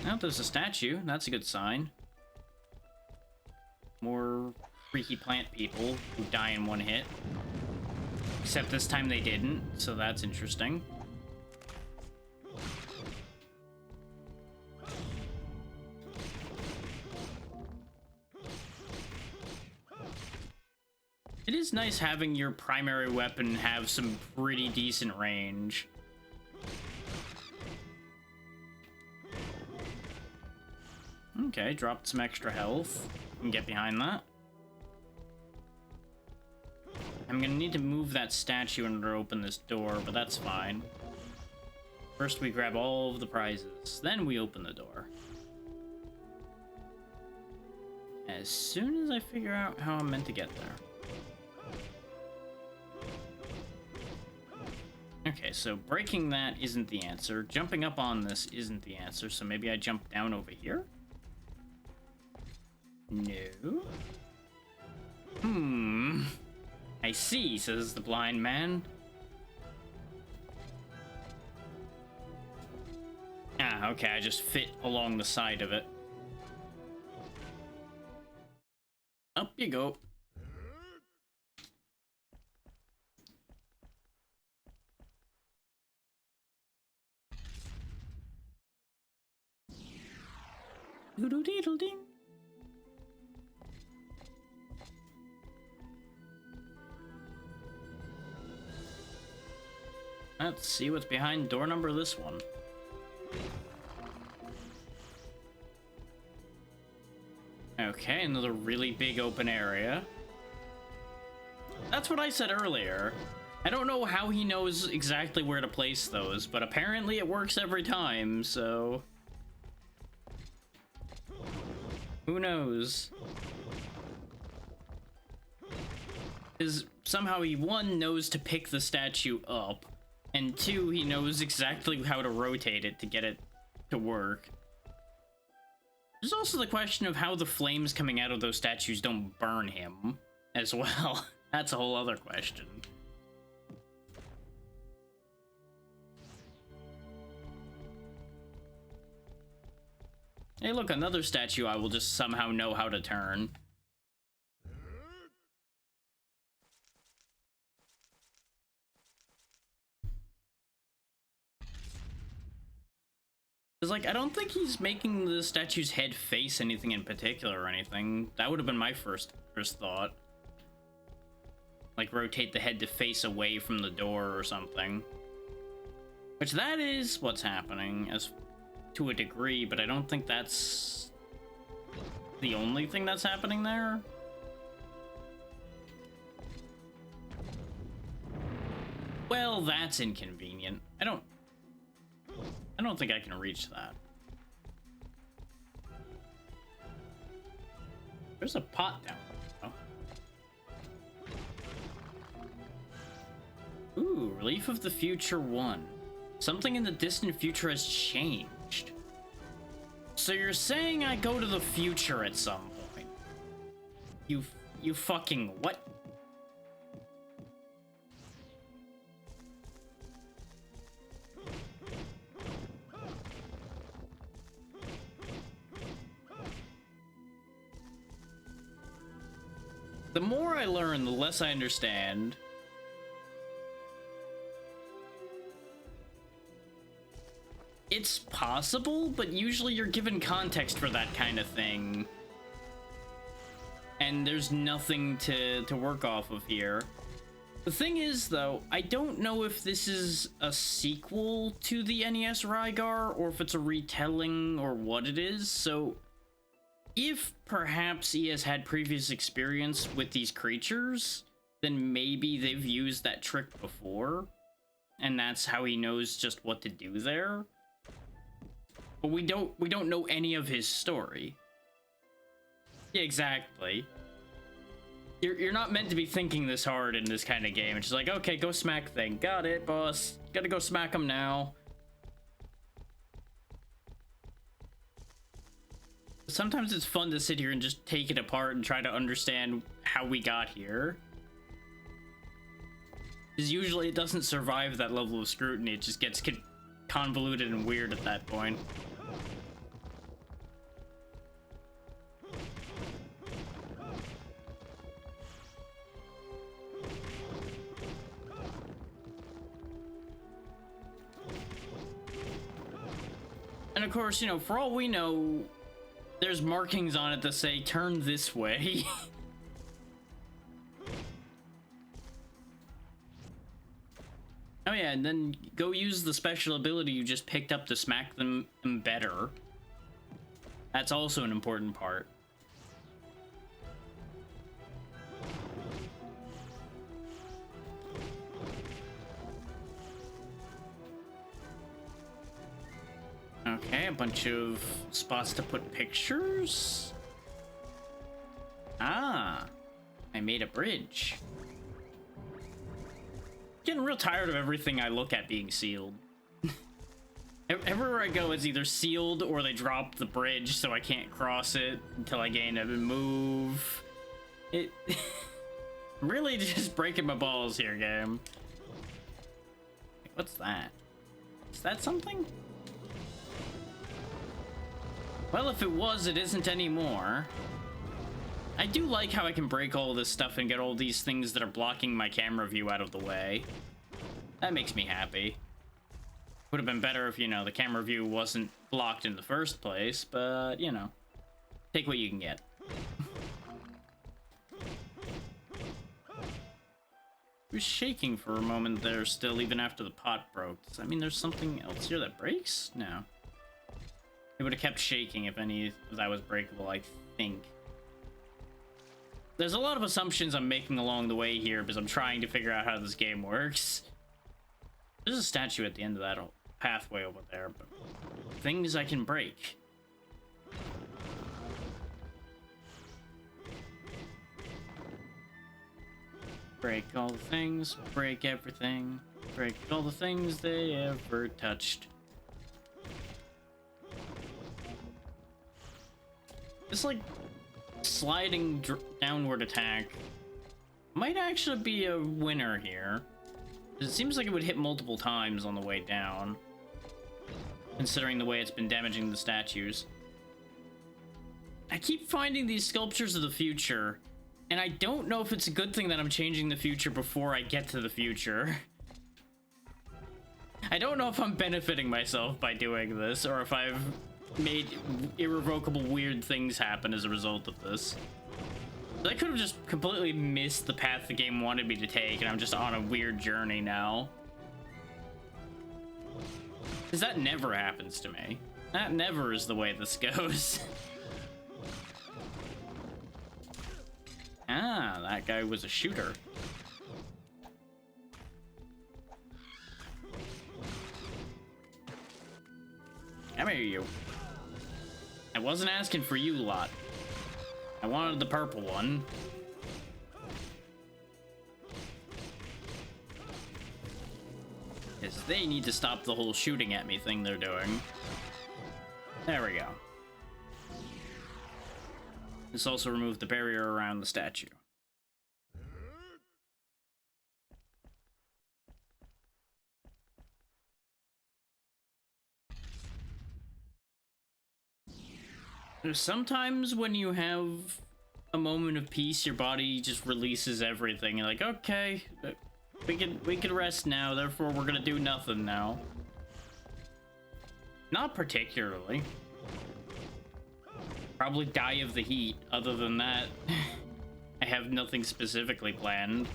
Oh, there's a statue. That's a good sign. More freaky plant people who die in one hit. Except this time they didn't, so that's interesting. It is nice having your primary weapon have some pretty decent range. Okay, dropped some extra health. Can get behind that. I'm gonna need to move that statue in order to open this door, but that's fine. First we grab all of the prizes, then we open the door. As soon as I figure out how I'm meant to get there. Okay, so breaking that isn't the answer. Jumping up on this isn't the answer, so maybe I jump down over here? No. I see, says the blind man. Ah, okay, I just fit along the side of it. Up you go. Doodle-deedle-ding. Let's see what's behind door number this one. Okay, another really big open area. That's what I said earlier. I don't know how he knows exactly where to place those, but apparently it works every time, so... who knows? Because somehow he, one, knows to pick the statue up, and two, he knows exactly how to rotate it to get it to work. There's also the question of how the flames coming out of those statues don't burn him, as well. That's a whole other question. Hey, look, another statue I will just somehow know how to turn. Because, like, I don't think he's making the statue's head face anything in particular or anything. That would have been my first thought. Like, rotate the head to face away from the door or something. Which that is what's happening, as to a degree, but I don't think that's the only thing that's happening there. Well, that's inconvenient. I don't think I can reach that. There's a pot down there, though. Ooh, Relief of the Future 1. Something in the distant future has changed. So you're saying I go to the future at some point? You fucking what? The more I learn, the less I understand. It's possible, but usually you're given context for that kind of thing. And there's nothing to work off of here. The thing is, though, I don't know if this is a sequel to the NES Rygar, or if it's a retelling, or what it is, so... If perhaps he has had previous experience with these creatures, then maybe they've used that trick before, and that's how he knows just what to do there. But we don't know any of his story. Yeah, exactly. You're not meant to be thinking this hard in this kind of game. It's just like, okay, go smack thing. Got it, boss. Gotta go smack him now. Sometimes it's fun to sit here and just take it apart and try to understand how we got here. Because usually it doesn't survive that level of scrutiny. It just gets convoluted and weird at that point. And of course, you know, for all we know, there's markings on it that say, turn this way. Oh yeah, and then go use the special ability you just picked up to smack them better. That's also an important part. Okay, a bunch of spots to put pictures. Ah, I made a bridge. Getting real tired of everything I look at being sealed. Everywhere I go, it's either sealed or they drop the bridge so I can't cross it until I gain a move. It I'm really just breaking my balls here, game. What's that? Is that something? Well, if it was, it isn't anymore. I do like how I can break all this stuff and get all these things that are blocking my camera view out of the way. That makes me happy. Would have been better if, you know, the camera view wasn't blocked in the first place, but, you know, take what you can get. He was shaking for a moment there still, even after the pot broke. Does that mean there's something else here that breaks? No. It would have kept shaking if any of that was breakable, I think. There's a lot of assumptions I'm making along the way here because I'm trying to figure out how this game works. There's a statue at the end of that pathway over there, but things I can break. Break all the things, break everything, break all the things they ever touched. This, like, sliding downward attack might actually be a winner here. It seems like it would hit multiple times on the way down, considering the way it's been damaging the statues. I keep finding these sculptures of the future, and I don't know if it's a good thing that I'm changing the future before I get to the future. I don't know if I'm benefiting myself by doing this, or if I've made irrevocable weird things happen as a result of this. I could have just completely missed the path the game wanted me to take, and I'm just on a weird journey now. Because that never happens to me. That never is the way this goes. Ah, that guy was a shooter. Come here, you. I wasn't asking for you lot. I wanted the purple one. Because they need to stop the whole shooting at me thing they're doing. There we go. This also removed the barrier around the statue. Sometimes when you have a moment of peace, your body just releases everything. You're like, okay, we can rest now, therefore we're gonna do nothing now. Not particularly. Probably die of the heat. Other than that, I have nothing specifically planned.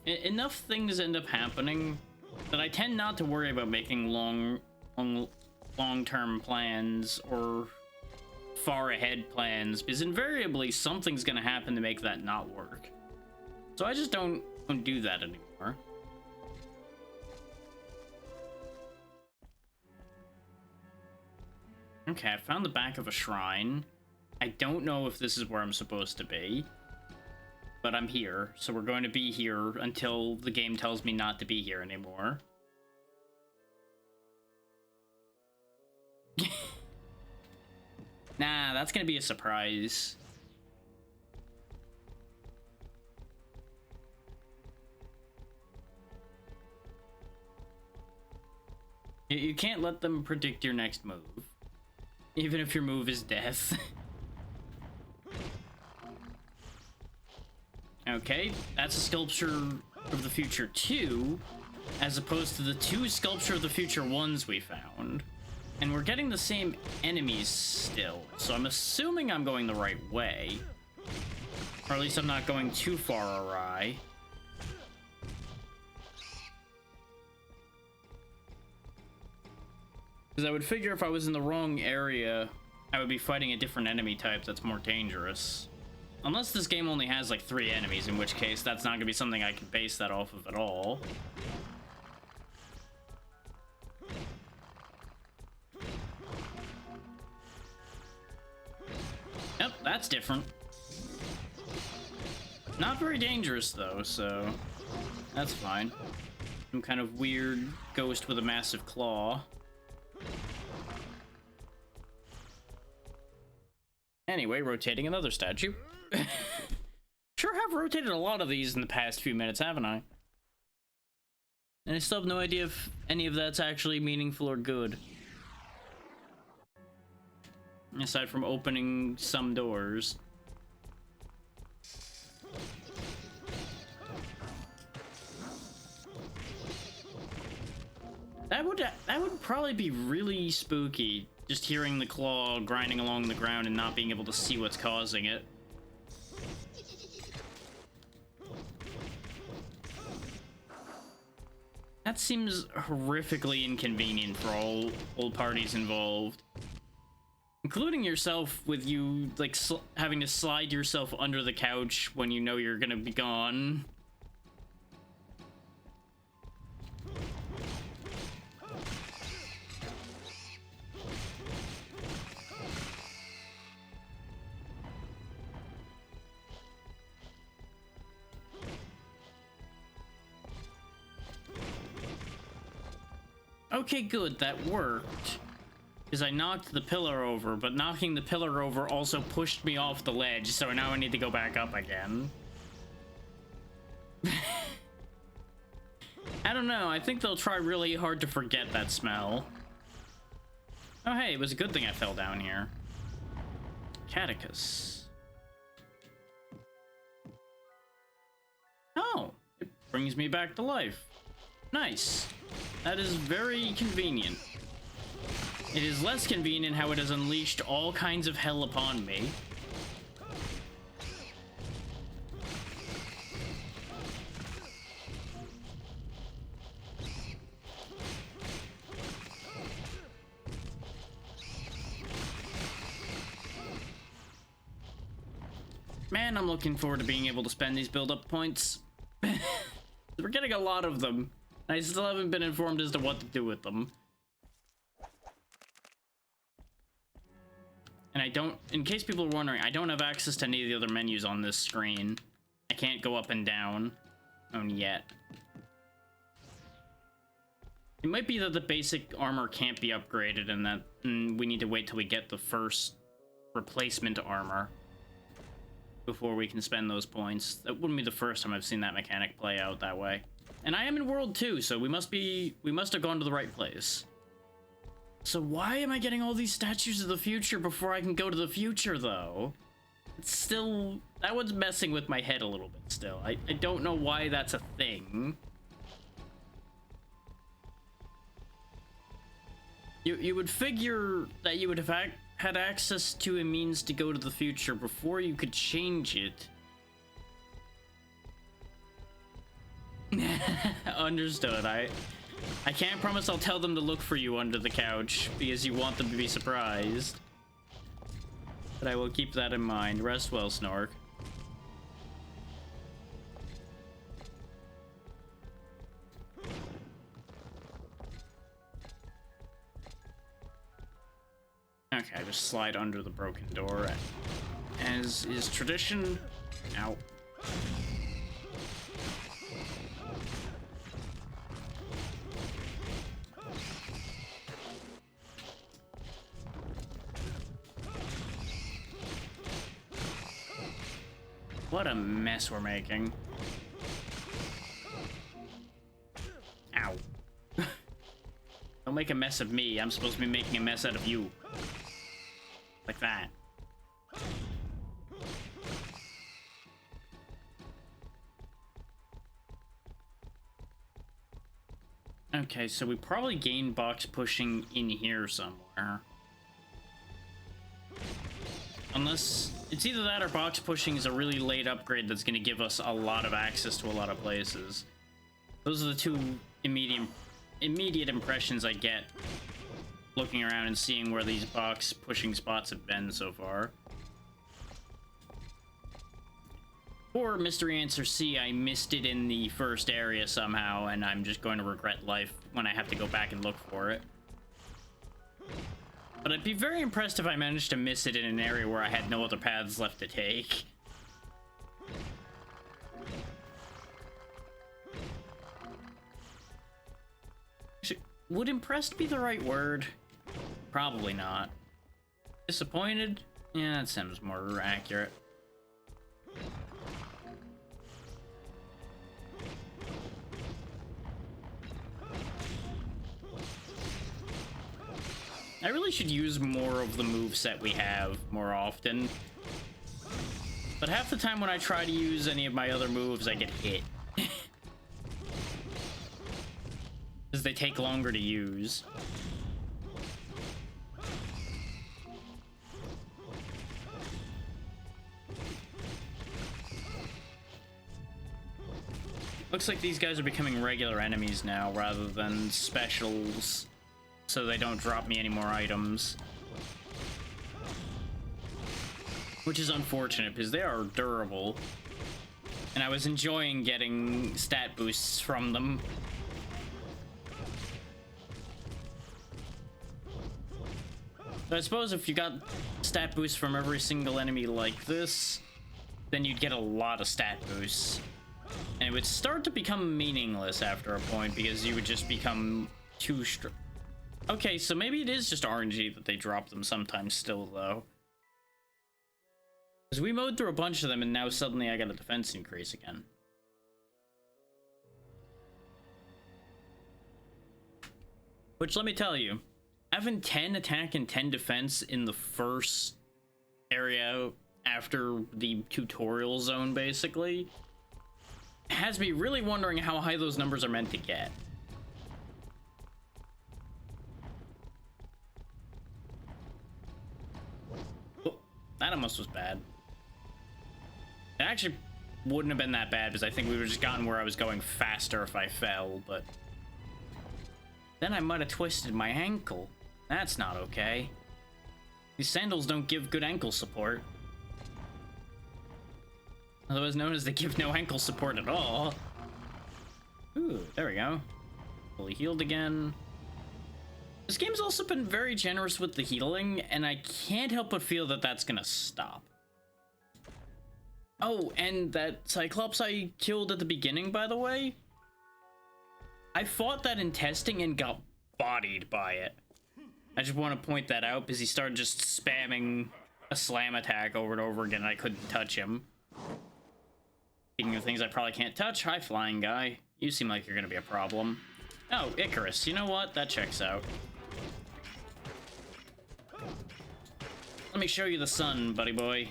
Enough things end up happening that I tend not to worry about making long-term plans or far ahead plans, because invariably something's gonna happen to make that not work. So I just don't do that anymore. Okay, I found the back of a shrine. I don't know if this is where I'm supposed to be, but I'm here, so we're going to be here until the game tells me not to be here anymore. Nah, that's gonna be a surprise. You can't let them predict your next move, even if your move is death. Okay, that's a Sculpture of the Future 2, as opposed to the 2 Sculpture of the Future 1s we found. And we're getting the same enemies still, so I'm assuming I'm going the right way. Or at least I'm not going too far awry. Because I would figure if I was in the wrong area, I would be fighting a different enemy type that's more dangerous. Unless this game only has like 3 enemies, in which case that's not going to be something I can base that off of at all. Yep, that's different. Not very dangerous though, so that's fine. Some kind of weird ghost with a massive claw. Anyway, rotating another statue. Sure have rotated a lot of these in the past few minutes, haven't I? And I still have no idea if any of that's actually meaningful or good. Aside from opening some doors. That would probably be really spooky, just hearing the claw grinding along the ground and not being able to see what's causing it. That seems horrifically inconvenient for all parties involved. Including yourself, with you, like, having to slide yourself under the couch when you know you're gonna be gone. Okay, good, that worked. Because I knocked the pillar over, but knocking the pillar over also pushed me off the ledge, so now I need to go back up again. I don't know, I think they'll try really hard to forget that smell. Oh hey, it was a good thing I fell down here. Catechus. Oh, it brings me back to life. Nice. That is very convenient. It is less convenient how it has unleashed all kinds of hell upon me. Man, I'm looking forward to being able to spend these build-up points. We're getting a lot of them. I still haven't been informed as to what to do with them. And I don't, in case people are wondering, I don't have access to any of the other menus on this screen. I can't go up and down. Yet. It might be that the basic armor can't be upgraded and that we need to wait till we get the first replacement armor before we can spend those points. That wouldn't be the first time I've seen that mechanic play out that way. And I am in World 2, so we must have gone to the right place. So why am I getting all these statues of the future before I can go to the future, though? It's still... that one's messing with my head a little bit still. I don't know why that's a thing. You would figure that you would have had access to a means to go to the future before you could change it. Understood. I can't promise I'll tell them to look for you under the couch because you want them to be surprised. But I will keep that in mind. Rest well, Snork. Okay, I just slide under the broken door. As is tradition. Ow. What a mess we're making. Ow. Don't make a mess of me. I'm supposed to be making a mess out of you. Like that. Okay, so we probably gain box pushing in here somewhere. Unless it's either that or box pushing is a really late upgrade that's going to give us a lot of access to a lot of places. Those are the two immediate impressions I get looking around and seeing where these box pushing spots have been so far. Or Mystery Answer C, I missed it in the first area somehow, and I'm just going to regret life when I have to go back and look for it. But I'd be very impressed if I managed to miss it in an area where I had no other paths left to take. Would impressed be the right word? Probably not. Disappointed? Yeah, that sounds more accurate. I really should use more of the moveset we have more often. But half the time when I try to use any of my other moves, I get hit. Because they take longer to use. Looks like these guys are becoming regular enemies now rather than specials, so they don't drop me any more items. Which is unfortunate, because they are durable. And I was enjoying getting stat boosts from them. So I suppose if you got stat boosts from every single enemy like this, then you'd get a lot of stat boosts. And it would start to become meaningless after a point, because you would just become too strong. Okay, so maybe it is just RNG that they drop them sometimes still, though. Because we mowed through a bunch of them, and now suddenly I got a defense increase again. Which, let me tell you, having 10 attack and 10 defense in the first area after the tutorial zone, basically, has me really wondering how high those numbers are meant to get. Oh, that almost was bad. It actually wouldn't have been that bad, because I think we would have just gotten where I was going faster if I fell, but then I might have twisted my ankle. That's not okay. These sandals don't give good ankle support. Otherwise known as they give no ankle support at all. Ooh, there we go. Fully healed again. This game's also been very generous with the healing, and I can't help but feel that that's gonna stop. Oh, and that Cyclops I killed at the beginning, by the way, I fought that in testing and got bodied by it. I just want to point that out because he started just spamming a slam attack over and over again and I couldn't touch him. Speaking of things I probably can't touch, hi flying guy. You seem like you're gonna be a problem. Oh, Icarus, you know what? That checks out. Let me show you the sun, buddy boy.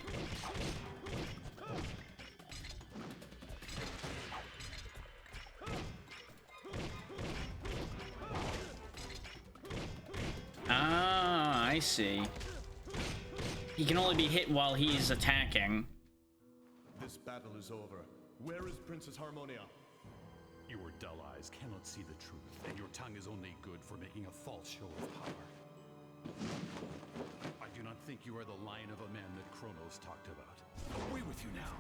Ah, I see. He can only be hit while he's attacking. This battle is over. Where is Princess Harmonia? Your dull eyes cannot see the truth, and your tongue is only good for making a false show of power. I do not think you are the lion of a man that Kronos talked about. Away with you now.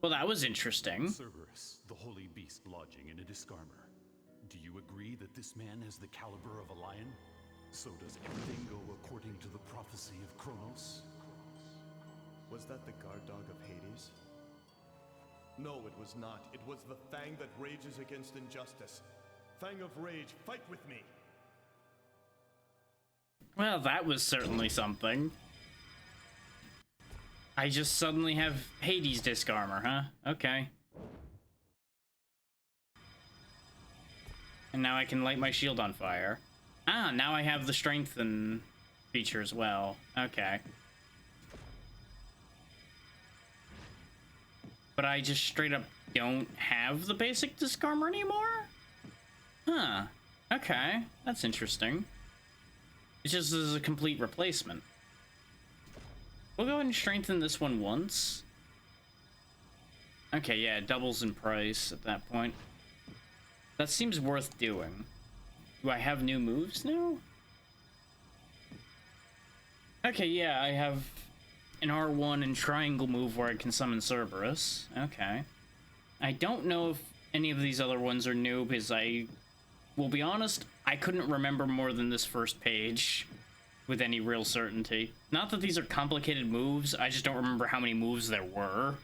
Well, that was interesting. Cerberus, the holy beast lodging in a disc armor. Do you agree that this man has the caliber of a lion? So does everything go according to the prophecy of Kronos? Was that the guard dog of Hades? No, it was not. It was the Fang that rages against injustice. Fang of rage, fight with me! Well, that was certainly something. I just suddenly have Hades disc armor, huh? Okay. And now I can light my shield on fire. Ah, now I have the strengthen feature as well. Okay. But I just straight up don't have the basic disc armor anymore? Huh. Okay, that's interesting. It's just as a complete replacement. We'll go ahead and strengthen this one once. Okay, yeah, it doubles in price at that point. That seems worth doing. Do I have new moves now? Okay, yeah, I have an R1 and triangle move where I can summon Cerberus. Okay. I don't know if any of these other ones are new because I will be honest, I couldn't remember more than this first page with any real certainty. Not that these are complicated moves, I just don't remember how many moves there were.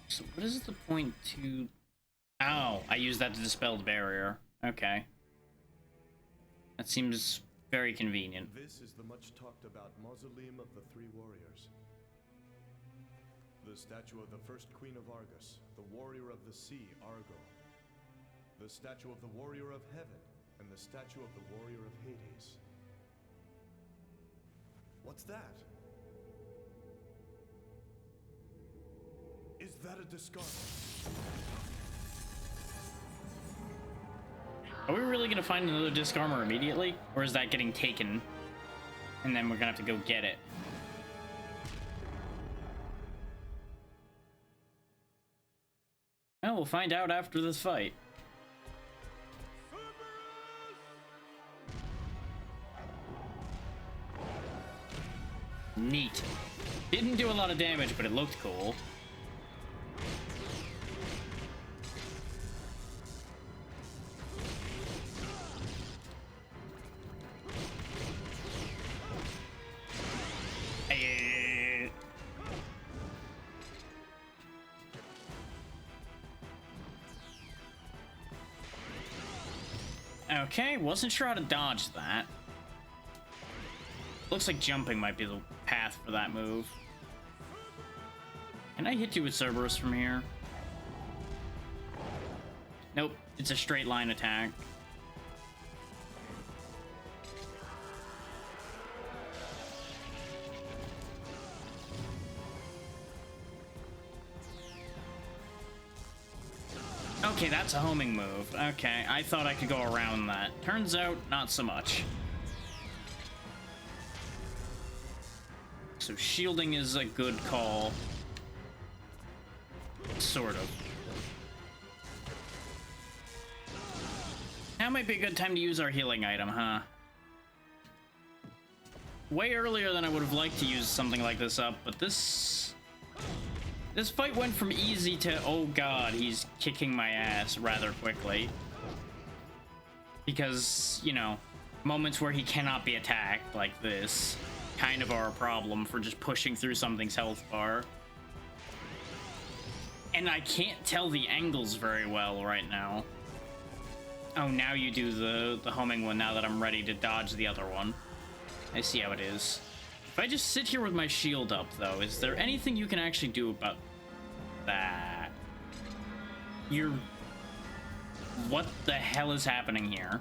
So what is the point to... Oh, I used that to dispel the barrier. Okay. That seems very convenient. This is the much talked about mausoleum of the three warriors. The statue of the first queen of Argus, the warrior of the sea, Argo. The statue of the warrior of heaven, and the statue of the warrior of Hades. What's that? Is that a discard? Are we really gonna find another disc armor immediately? Or is that getting taken? And then we're gonna have to go get it. Well, we'll find out after this fight. Neat. Didn't do a lot of damage, but it looked cool. Okay, wasn't sure how to dodge that. Looks like jumping might be the path for that move. Can I hit you with Cerberus from here? Nope, it's a straight line attack. Okay, that's a homing move. Okay, I thought I could go around that. Turns out, not so much. So shielding is a good call. Sort of. Now might be a good time to use our healing item, huh? way earlier than I would have liked to use something like this up, but this fight went from easy to, oh god, he's kicking my ass rather quickly. Because, you know, moments where he cannot be attacked like this kind of are a problem for just pushing through something's health bar. And I can't tell the angles very well right now. Oh, now you do the homing one now that I'm ready to dodge the other one. I see how it is. If I just sit here with my shield up, though, is there anything you can actually do about that? What the hell is happening here?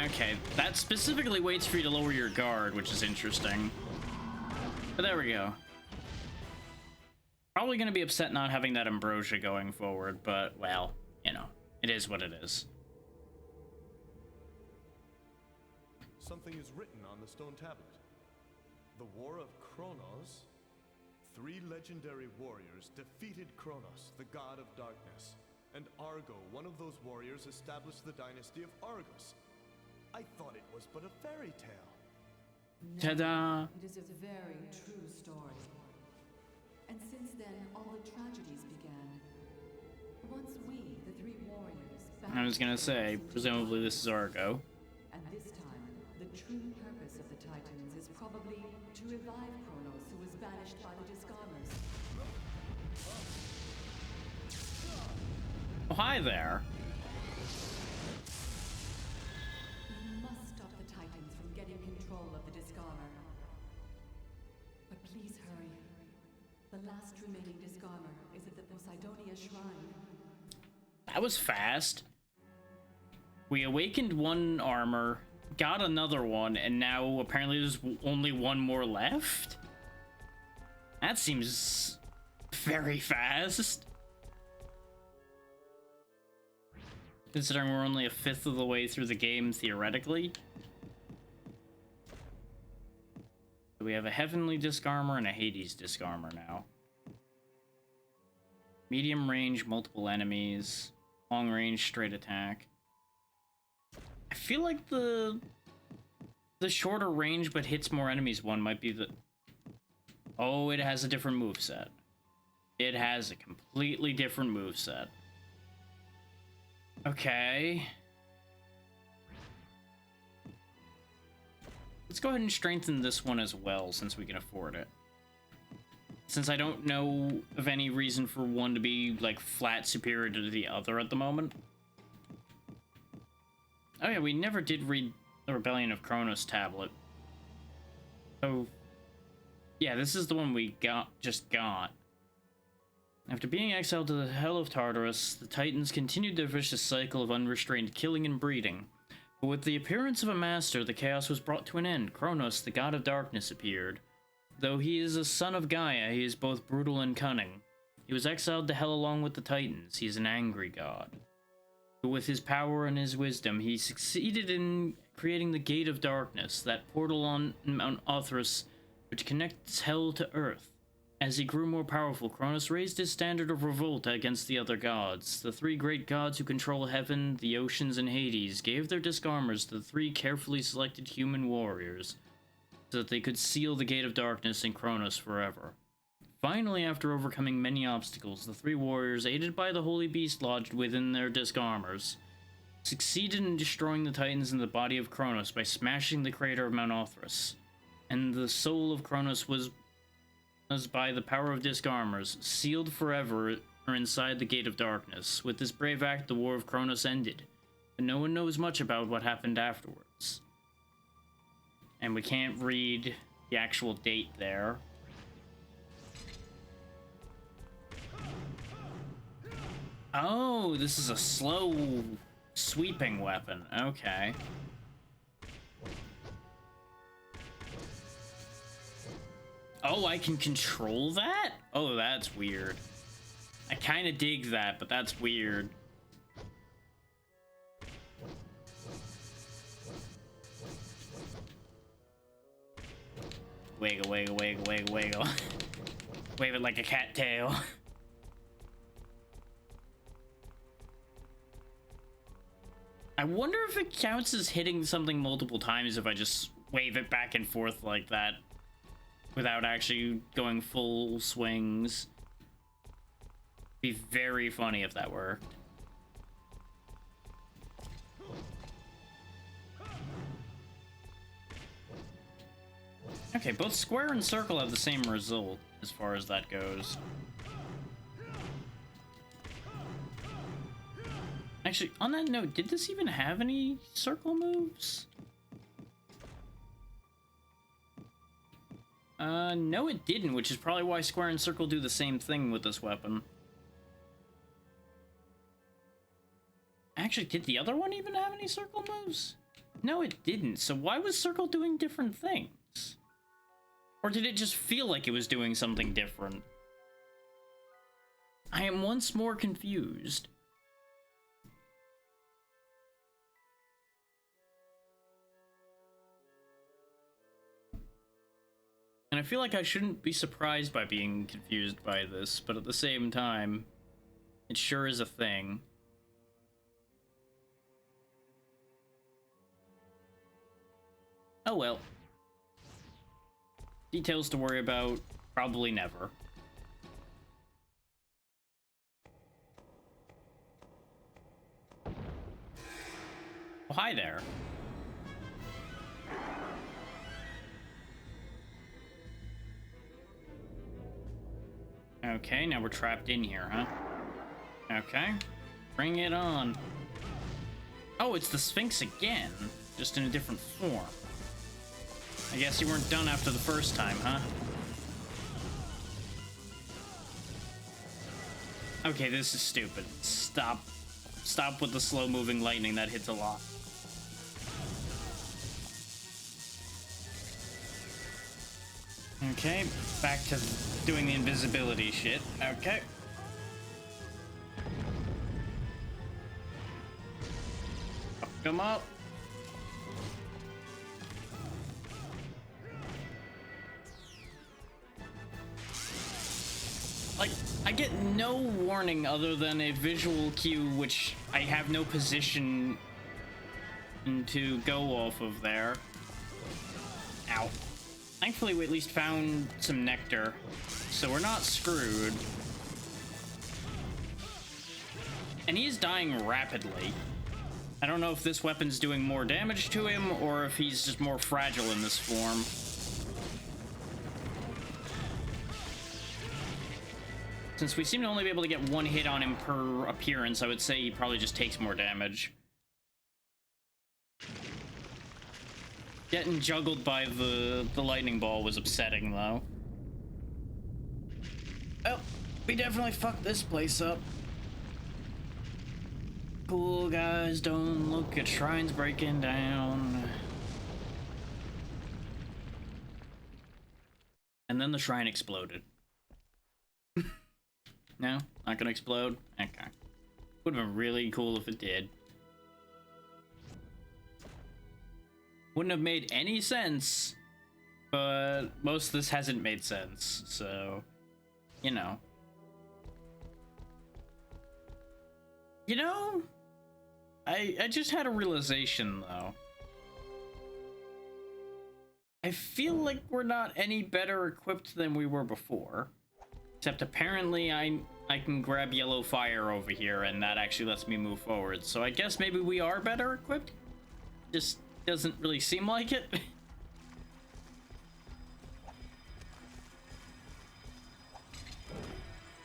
Okay, that specifically waits for you to lower your guard, which is interesting. But there we go. Probably going to be upset not having that ambrosia going forward, but, well, you know, it is what it is. Something is written on the stone tablet. The War of Kronos. 3 legendary warriors defeated Kronos, the god of darkness. And Argo, one of those warriors, established the dynasty of Argos. I thought it was but a fairy tale. Ta-da! It is a very true story. And since then, all the tragedies began. Once we, the 3 warriors, I was gonna say, presumably this is Argo. and this time, the true purpose of the Titans is probably to revive Kronos, who was banished by the Disarmers. Oh, hi there. We must stop the Titans from getting control of the Disarmer. But please hurry. The last remaining Disarmer is at the Poseidonia Shrine. That was fast. We awakened one armor, got another one, and now apparently there's only one more left? That seems very fast. Considering we're only a 5th of the way through the game, theoretically. We have a Heavenly Disc Armor and a Hades Disc Armor now. Medium range, multiple enemies. Long range, straight attack. I feel like the shorter range but hits more enemies one might be the... Oh, it has a different moveset. It has a completely different moveset. Okay. Let's go ahead and strengthen this one as well, since we can afford it. Since I don't know of any reason for one to be, like, flat superior to the other at the moment. Oh yeah, we never did read the Rebellion of Kronos tablet. So, yeah, this is the one we just got. After being exiled to the Hell of Tartarus, the Titans continued their vicious cycle of unrestrained killing and breeding. But with the appearance of a master, the chaos was brought to an end. Kronos, the god of darkness, appeared. Though he is a son of Gaia, he is both brutal and cunning. He was exiled to Hell along with the Titans. He is an angry god. But with his power and his wisdom, he succeeded in creating the Gate of Darkness, that portal on Mount Othrys which connects Hell to Earth. As he grew more powerful, Kronos raised his standard of revolt against the other gods. The 3 great gods who control heaven, the oceans, and Hades gave their disc armors to the 3 carefully selected human warriors, so that they could seal the Gate of Darkness in Kronos forever. Finally, after overcoming many obstacles, the 3 warriors, aided by the Holy Beast lodged within their disc armors, succeeded in destroying the Titans in the body of Kronos by smashing the crater of Mount Othrys. And the soul of Kronos was by the power of disc armors, sealed forever or inside the Gate of Darkness. With this brave act, the War of Kronos ended, but no one knows much about what happened afterwards. And we can't read the actual date there. Oh, this is a slow sweeping weapon. Okay. Oh, I can control that? Oh, that's weird. I kind of dig that, but that's weird. Wiggle, wiggle, wiggle, wiggle, wiggle. Wave it like a cattail. I wonder if it counts as hitting something multiple times if I just wave it back and forth like that without actually going full swings. Be very funny if that worked. Okay, both square and circle have the same result as far as that goes. Actually, on that note, did this even have any circle moves? No it didn't, which is probably why square and circle do the same thing with this weapon. Actually, did the other one even have any circle moves? No, it didn't, so why was circle doing different things? Or did it just feel like it was doing something different? I am once more confused. And I feel like I shouldn't be surprised by being confused by this, but at the same time, it sure is a thing. Oh well. Details to worry about, probably never. Oh, hi there. Okay, now we're trapped in here, huh? Okay. Bring it on. Oh, it's the Sphinx again, just in a different form. I guess you weren't done after the first time, huh? Okay, this is stupid. Stop. Stop with the slow-moving lightning, that hits a lot. Okay, back to doing the invisibility shit. Okay. Come up. Like, I get no warning other than a visual cue, which I have no position to go off of there. Ow. Thankfully, we at least found some nectar, so we're not screwed. And he is dying rapidly. I don't know if this weapon's doing more damage to him, or if he's just more fragile in this form. Since we seem to only be able to get one hit on him per appearance, I would say he probably just takes more damage. Getting juggled by the lightning ball was upsetting, though. Well, we definitely fucked this place up. Cool guys don't look at shrines breaking down. And then the shrine exploded. No? Not gonna explode? Okay. Would've been really cool if it did. Wouldn't have made any sense, but most of this hasn't made sense, so, you know. You know, I just had a realization, though. I feel like we're not any better equipped than we were before. Except apparently I can grab yellow fire over here, and that actually lets me move forward. So I guess maybe we are better equipped? Just doesn't really seem like it.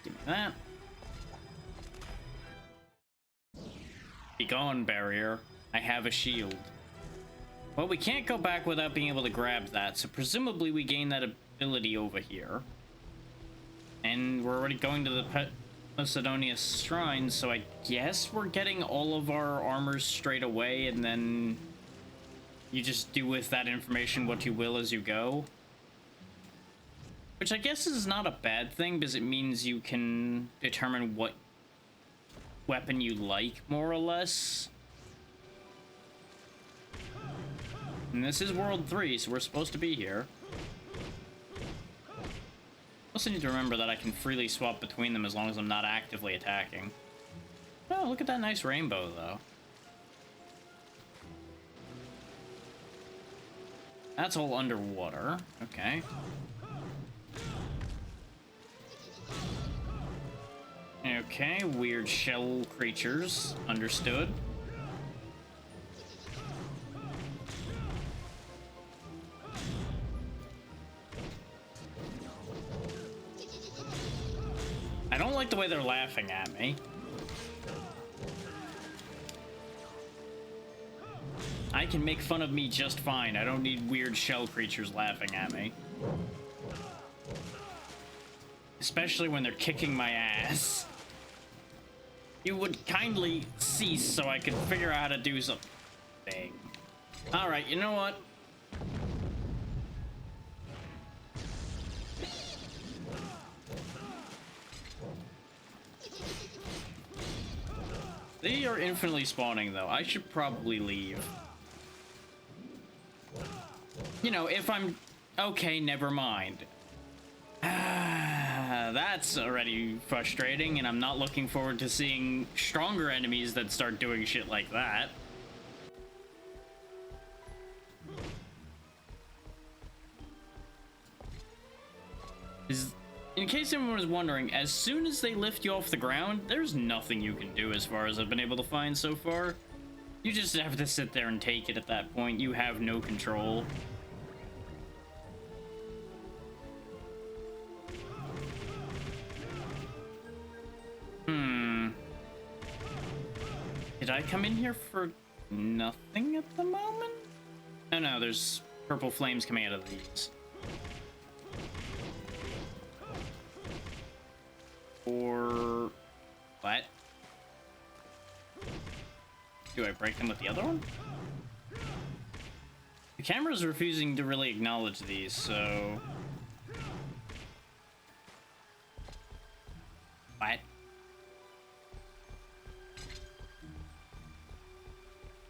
Give me that. Be gone, barrier. I have a shield. Well, we can't go back without being able to grab that, so presumably we gain that ability over here. And we're already going to the Macedonia Shrine, so I guess we're getting all of our armors straight away, and then you just do with that information what you will as you go. Which I guess is not a bad thing, because it means you can determine what weapon you like, more or less. And this is World 3, so we're supposed to be here. Also need to remember that I can freely swap between them as long as I'm not actively attacking. Oh, look at that nice rainbow, though. That's all underwater. Okay. Okay, weird shell creatures. Understood. I don't like the way they're laughing at me. I can make fun of me just fine. I don't need weird shell creatures laughing at me. Especially when they're kicking my ass. You would kindly cease so I could figure out how to do something. Alright, you know what? They are infinitely spawning, though. I should probably leave. You know, if I'm... Okay, never mind. That's already frustrating, and I'm not looking forward to seeing stronger enemies that start doing shit like that. In case anyone was wondering, as soon as they lift you off the ground, there's nothing you can do as far as I've been able to find so far. You just have to sit there and take it at that point. You have no control. Did I come in here for nothing at the moment? Oh no, there's purple flames coming out of these. Or... what? Do I break them with the other one? The camera's refusing to really acknowledge these, so... what?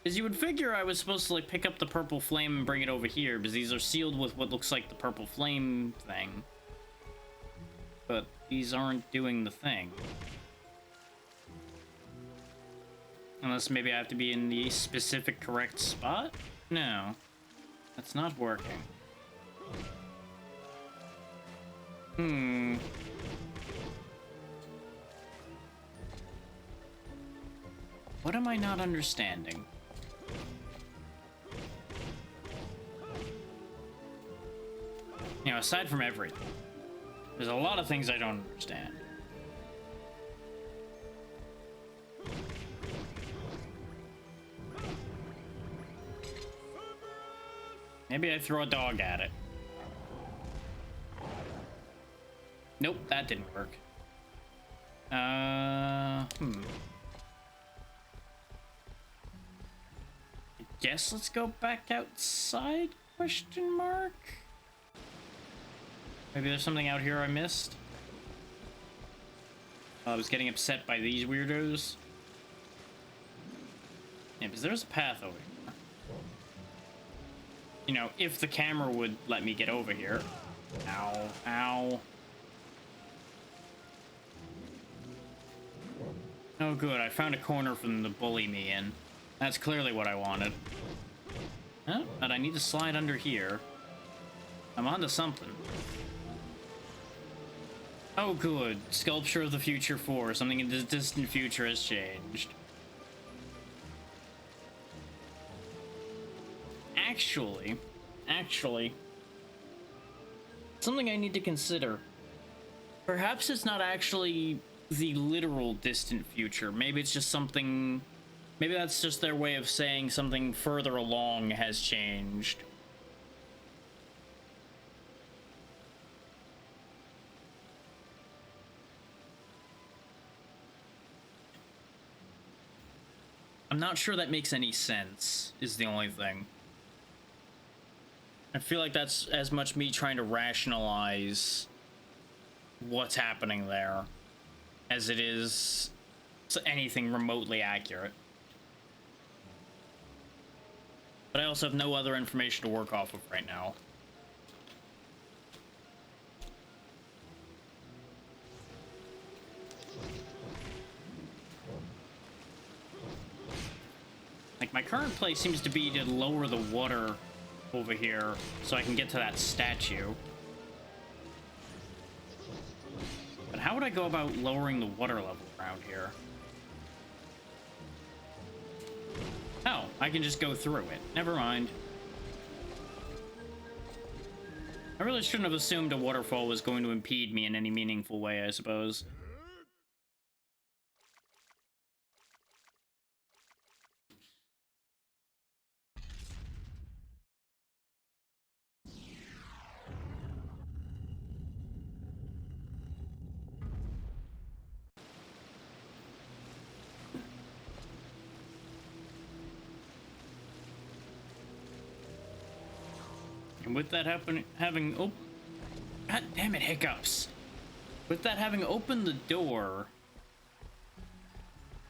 Because you would figure I was supposed to, like, pick up the purple flame and bring it over here, because these are sealed with what looks like the purple flame thing. But these aren't doing the thing. Unless maybe I have to be in the specific correct spot? No. That's not working. What am I not understanding? You know, aside from everything, there's a lot of things I don't understand. Maybe I throw a dog at it. Nope, that didn't work. I guess let's go back outside, question mark? Maybe there's something out here I missed? I was getting upset by these weirdos. Yeah, because there's a path over here. You know, if the camera would let me get over here. Ow, ow. Oh good, I found a corner for them to bully me in. That's clearly what I wanted. Huh? But I need to slide under here. I'm onto something. Oh good, Sculpture of the Future 4. Something in the distant future has changed. Actually, something I need to consider. Perhaps it's not actually the literal distant future. Maybe it's just something... maybe that's just their way of saying something further along has changed. I'm not sure that makes any sense, is the only thing. I feel like that's as much me trying to rationalize what's happening there as it is anything remotely accurate. But I also have no other information to work off of right now. Like, my current play seems to be to lower the water over here so I can get to that statue. But how would I go about lowering the water level around here? Oh, I can just go through it. Never mind. I really shouldn't have assumed a waterfall was going to impede me in any meaningful way, I suppose. And with that having oh, god damn it, hiccups. With that having opened the door,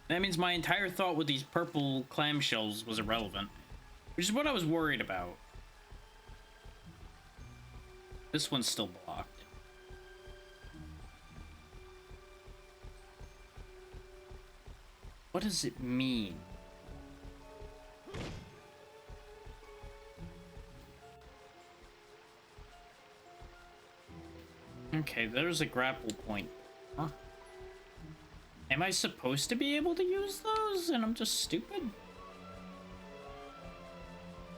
that means my entire thought with these purple clamshells was irrelevant, which is what I was worried about. This one's still blocked. What does it mean? Okay, there's a grapple point. Huh? Am I supposed to be able to use those and I'm just stupid?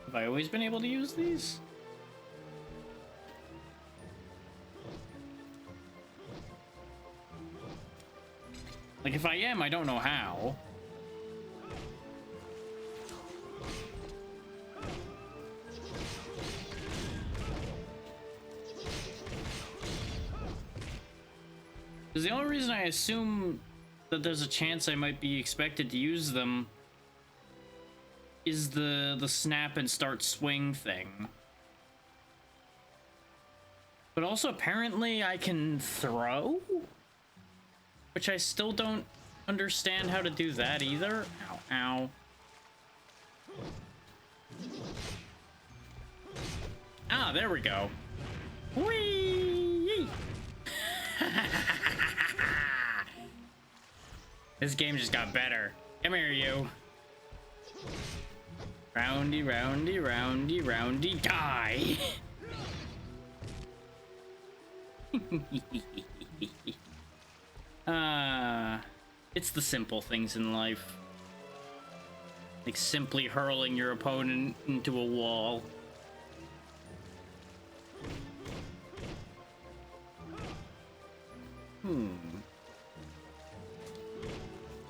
Have I always been able to use these? Like, if I am, I don't know how. Because the only reason I assume that there's a chance I might be expected to use them is the snap and start swing thing. But also apparently I can throw? Which I still don't understand how to do that either. Ow, ow. Ah, there we go. Whee! This game just got better. Come here, you. Roundy, roundy, roundy, roundy, die! It's the simple things in life. Like simply hurling your opponent into a wall.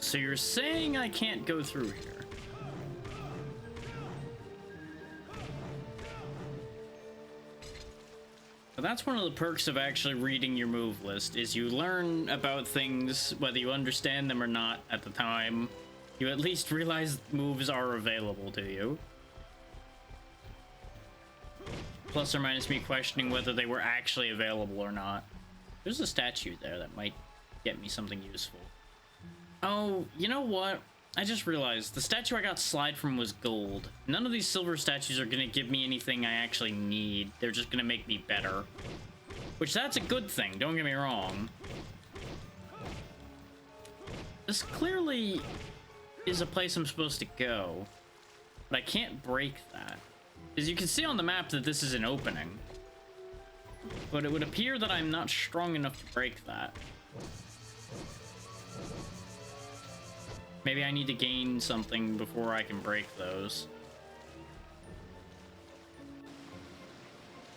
So you're saying I can't go through here? But that's one of the perks of actually reading your move list, is you learn about things whether you understand them or not at the time. You at least realize moves are available to you. Plus or minus me questioning whether they were actually available or not. There's a statue there that might get me something useful. Oh, you know what? I just realized the statue I got slide from was gold. None of these silver statues are gonna give me anything I actually need. They're just gonna make me better. Which, that's a good thing, don't get me wrong. This clearly is a place I'm supposed to go. But I can't break that. As you can see on the map that this is an opening. But it would appear that I'm not strong enough to break that. Maybe I need to gain something before I can break those.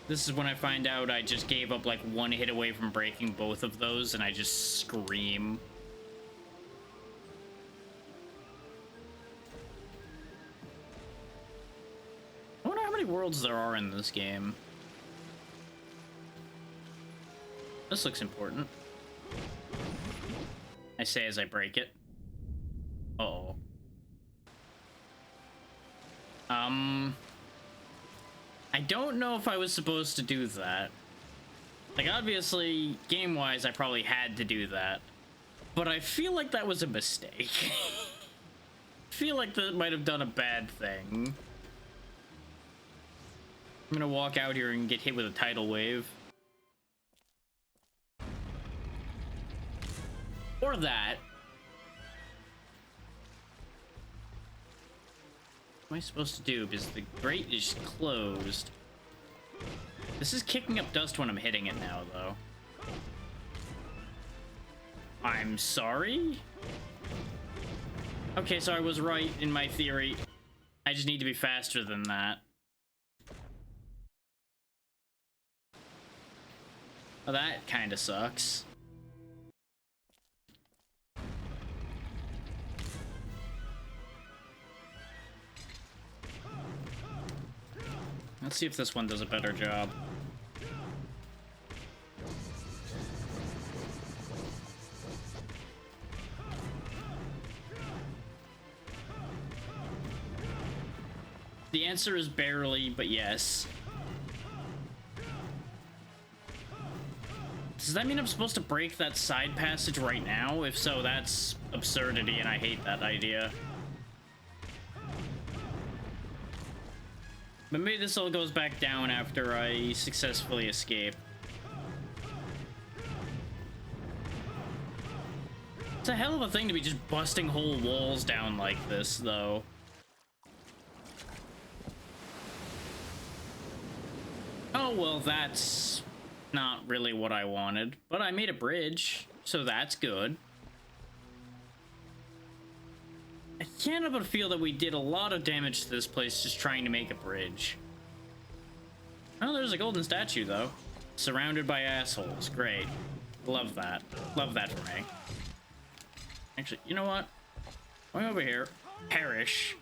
This is when I find out I just gave up like one hit away from breaking both of those and I just scream. I wonder how many worlds there are in this game. This looks important. I say as I break it. Uh-oh. I don't know if I was supposed to do that. Like, obviously, game-wise, I probably had to do that. But I feel like that was a mistake. I feel like that might have done a bad thing. I'm gonna walk out here and get hit with a tidal wave. Or that. am I supposed to do? Because the grate is closed. This is kicking up dust when I'm hitting it now, though. I'm sorry? Okay, so I was right in my theory. I just need to be faster than that. Well, that kind of sucks. Let's see if this one does a better job. The answer is barely, but yes. Does that mean I'm supposed to break that side passage right now? If so, that's absurdity, and I hate that idea. But maybe this all goes back down after I successfully escape. It's a hell of a thing to be just busting whole walls down like this, though. Oh, well, that's not really what I wanted. But I made a bridge, so that's good. I can't help but feel that we did a lot of damage to this place just trying to make a bridge. Oh, there's a golden statue, though. Surrounded by assholes. Great. Love that. Love that for me. Actually, you know what? Going over here. Perish.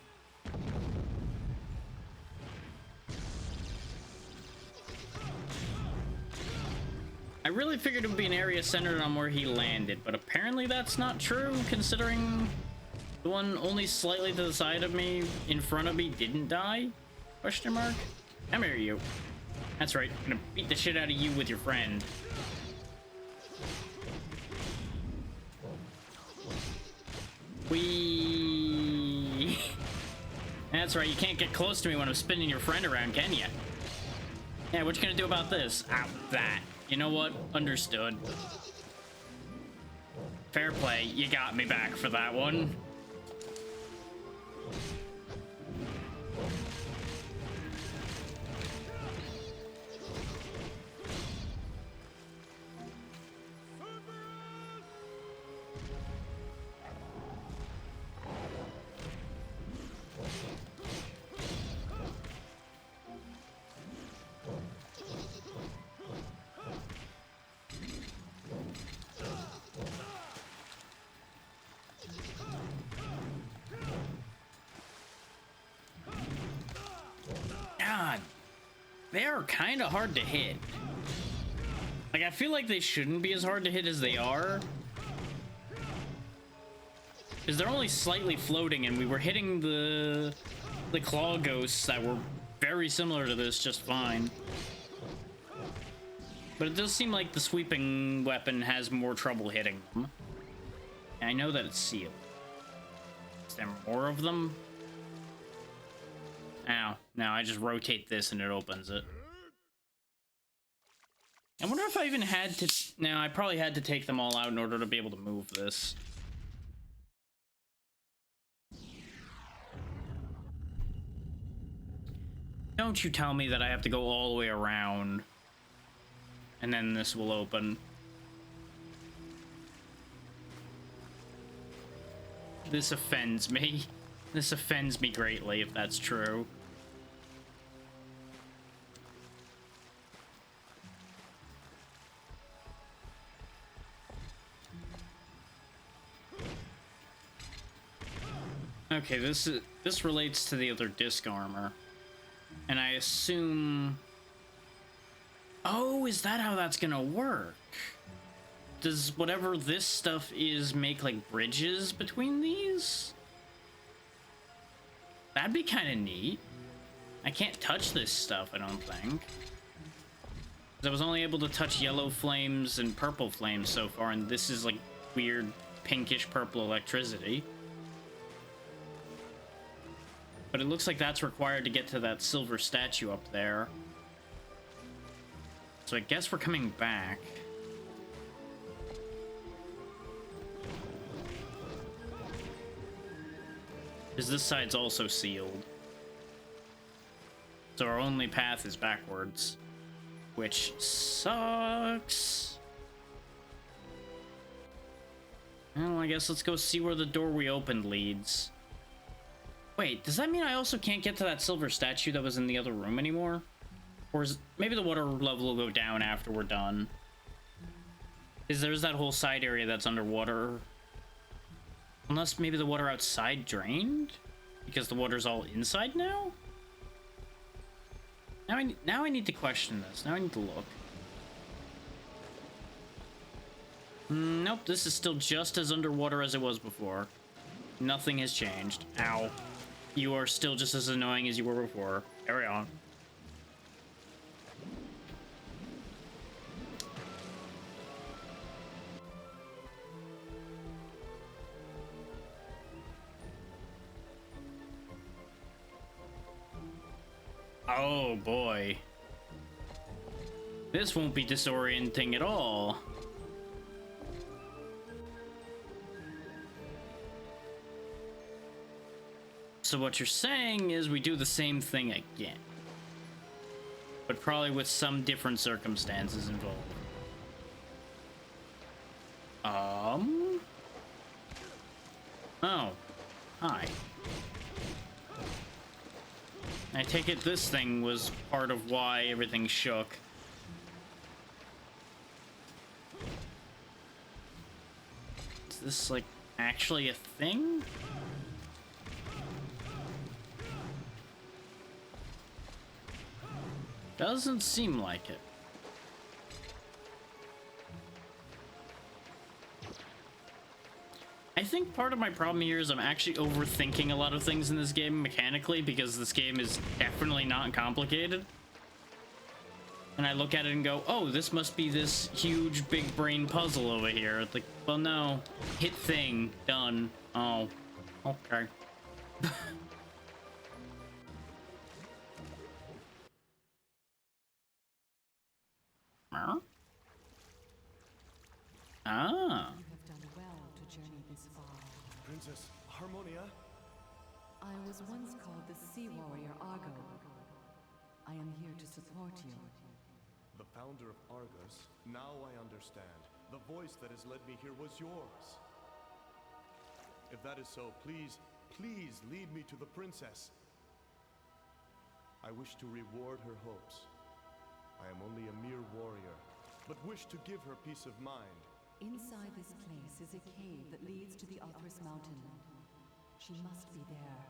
I really figured it would be an area centered on where he landed, but apparently that's not true, considering the one only slightly to the side of me, in front of me, didn't die? Question mark? Come here, you. That's right, I'm gonna beat the shit out of you with your friend. Whee! That's right, you can't get close to me when I'm spinning your friend around, can ya? Yeah, what you gonna do about this? Ow, that. You know what? Understood. Fair play, you got me back for that one. God, they are kind of hard to hit. Like, I feel like they shouldn't be as hard to hit as they are, because they're only slightly floating, and we were hitting the claw ghosts that were very similar to this just fine. But it does seem like the sweeping weapon has more trouble hitting them. And I know that it's sealed. Is there more of them? Ow. Now I just rotate this and it opens it. I wonder if I even had to... No, I probably had to take them all out in order to be able to move this. Don't you tell me that I have to go all the way around. And then this will open. This offends me. This offends me greatly, if that's true. Okay, this relates to the other disc armor. And I assume... Oh, is that how that's gonna work? Does whatever this stuff is make, like, bridges between these? That'd be kind of neat. I can't touch this stuff, I don't think. 'Cause I was only able to touch yellow flames and purple flames so far, and this is, like, weird pinkish purple electricity. But it looks like that's required to get to that silver statue up there. So I guess we're coming back. Because this side's also sealed. So our only path is backwards, which sucks. Well, I guess let's go see where the door we opened leads. Wait, does that mean I also can't get to that silver statue that was in the other room anymore? Or is maybe the water level will go down after we're done? There's that whole side area that's underwater. Unless maybe the water outside drained? Because the water's all inside now? Now I need to question this. Now I need to look. Nope, this is still just as underwater as it was before. Nothing has changed. Ow. You are still just as annoying as you were before. Carry on. Oh boy. This won't be disorienting at all. So what you're saying is we do the same thing again, but probably with some different circumstances involved. Oh. Hi. I take it this thing was part of why everything shook. Is this, like, actually a thing? Doesn't seem like it. I think part of my problem here is I'm actually overthinking a lot of things in this game mechanically, because this game is definitely not complicated. And I look at it and go, oh, this must be this huge big brain puzzle over here. It's like, well, no. Hit thing. Done. Oh. Okay. Huh? Ah. You have done well to journey this far. Princess Harmonia? I was once called the Sea Warrior Argo. I am here to support you. The founder of Argus? Now I understand. The voice that has led me here was yours. If that is so, please, please lead me to the princess. I wish to reward her hopes. I am only a mere warrior, but wish to give her peace of mind. Inside this place is a cave that leads to the Othrys Mountain. She must be there.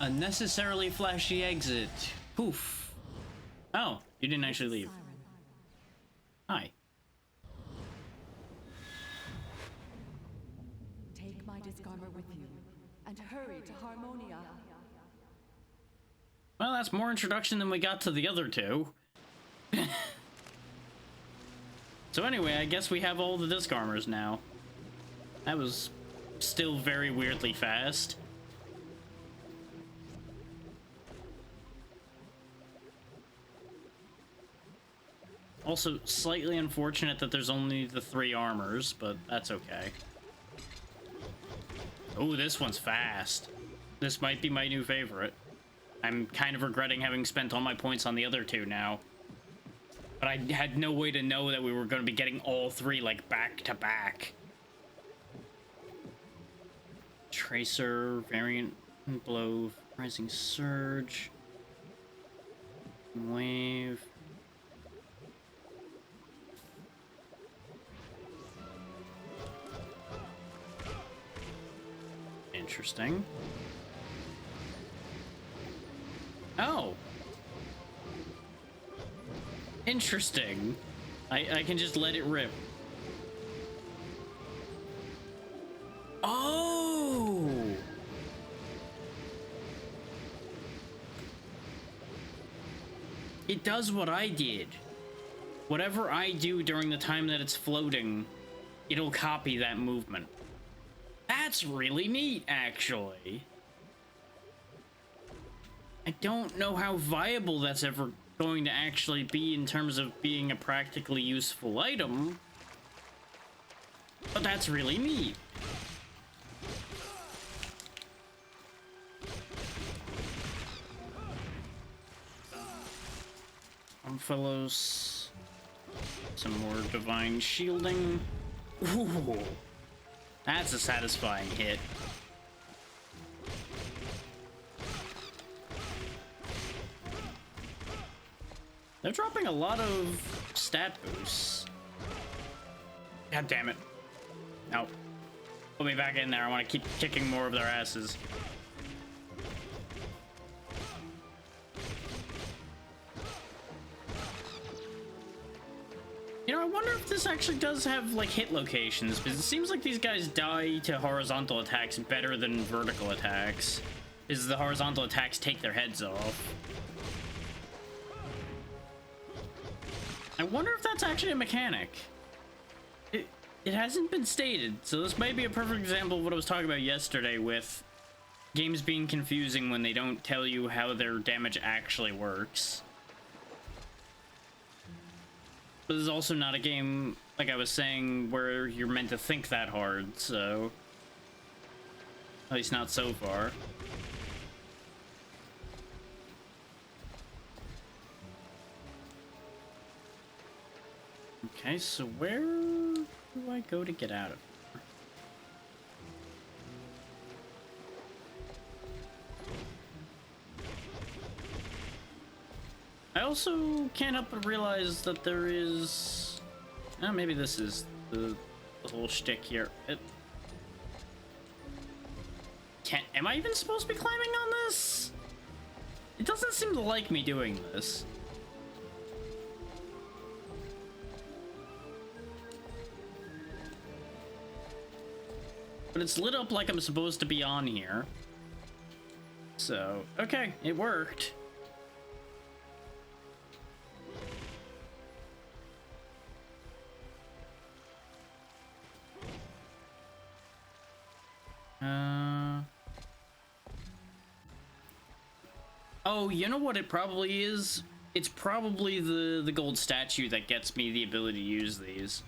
Unnecessarily flashy exit. Poof. Oh, you didn't actually leave. Siren. Hi. Take my disc armor with you, and hurry to Harmonia. Well, that's more introduction than we got to the other two. So anyway, I guess we have all the disc armors now. That was still very weirdly fast. Also, slightly unfortunate that there's only the 3 armors, but that's okay. Oh, this one's fast. This might be my new favorite. I'm kind of regretting having spent all my points on the other 2 now. But I had no way to know that we were going to be getting all 3, like, back to back. Tracer, Variant Blow, Rising Surge, Wave. Interesting. Oh. Interesting. I can just let it rip. Oh! It does what I did. Whatever I do during the time that it's floating, it'll copy that movement. That's really neat, actually. I don't know how viable that's ever going to actually be in terms of being a practically useful item, but that's really neat. Fellows. Some more divine shielding. Ooh, that's a satisfying hit. They're dropping a lot of stat boosts. God damn it. No. Put me back in there. I want to keep kicking more of their asses. You know, I wonder if this actually does have, like, hit locations, because it seems like these guys die to horizontal attacks better than vertical attacks. Is the horizontal attacks take their heads off. I wonder if that's actually a mechanic. It hasn't been stated, so this might be a perfect example of what I was talking about yesterday with games being confusing when they don't tell you how their damage actually works. But this is also not a game, like I was saying, where you're meant to think that hard, so... At least not so far. Okay, so where do I go to get out of here? I also can't help but realize that there is... maybe this is the whole shtick here. Am I even supposed to be climbing on this? It doesn't seem to like me doing this. But it's lit up like I'm supposed to be on here. So, okay, it worked. Oh, you know what it probably is? It's probably the gold statue that gets me the ability to use these.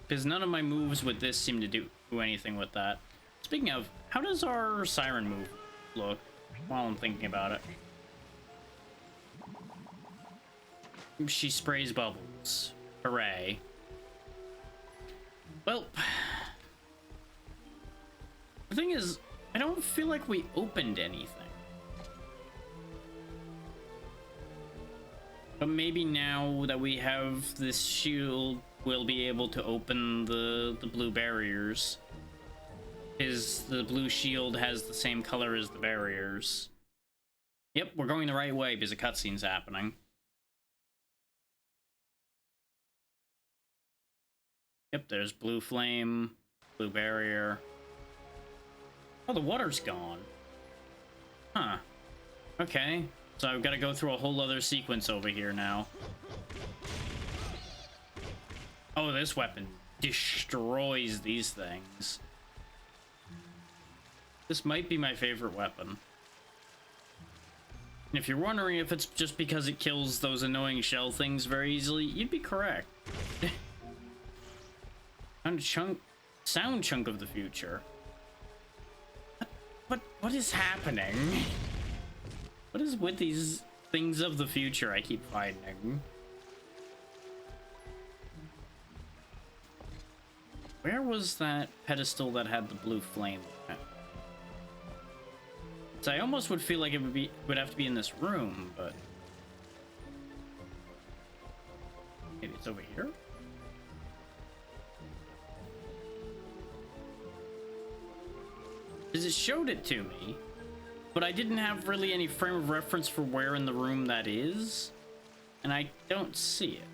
Because none of my moves with this seem to do anything with that. Speaking of, how does our siren move look while I'm thinking about it? She sprays bubbles. Hooray. Well, the thing is, I don't feel like we opened anything. But maybe now that we have this shield, we'll be able to open the blue barriers. Because the blue shield has the same color as the barriers. Yep, we're going the right way because a cutscene's happening. Yep, there's blue flame, blue barrier. Oh, the water's gone. Huh. Okay, so I've got to go through a whole other sequence over here now. Oh, this weapon destroys these things. This might be my favorite weapon. And if you're wondering if it's just because it kills those annoying shell things very easily, you'd be correct. Sound chunk of the future. What is happening? What is with these things of the future I keep finding? Where was that pedestal that had the blue flame at? So I almost would feel like it would have to be in this room, but maybe it's over here? Because it showed it to me, but I didn't have really any frame of reference for where in the room that is, and I don't see it.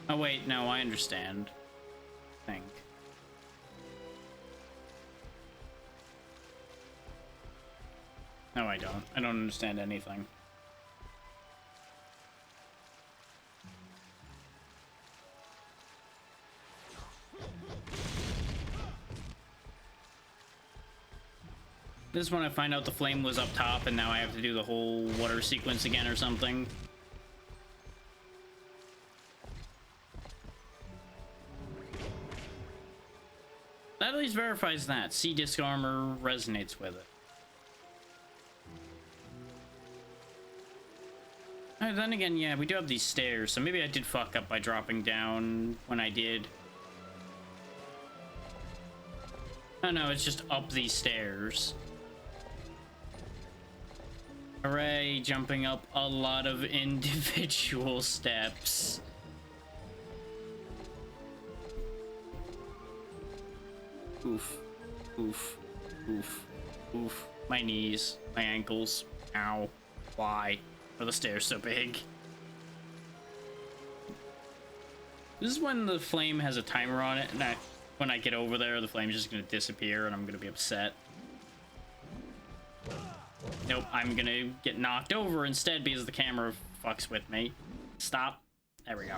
Oh wait, no, I understand. I think. No, I don't. I don't understand anything. This is when I find out the flame was up top and now I have to do the whole water sequence again or something. That at least verifies that. Sea disc armor resonates with it. Then again, yeah, we do have these stairs, so maybe I did fuck up by dropping down when I did. Oh no, it's just up these stairs. Hooray, jumping up a lot of individual steps. Oof, oof, oof, oof. My knees, my ankles. Ow. Why are the stairs so big? This is when the flame has a timer on it, and when I get over there, the flame's just gonna disappear, and I'm gonna be upset. Nope, I'm gonna get knocked over instead because the camera fucks with me. Stop. There we go.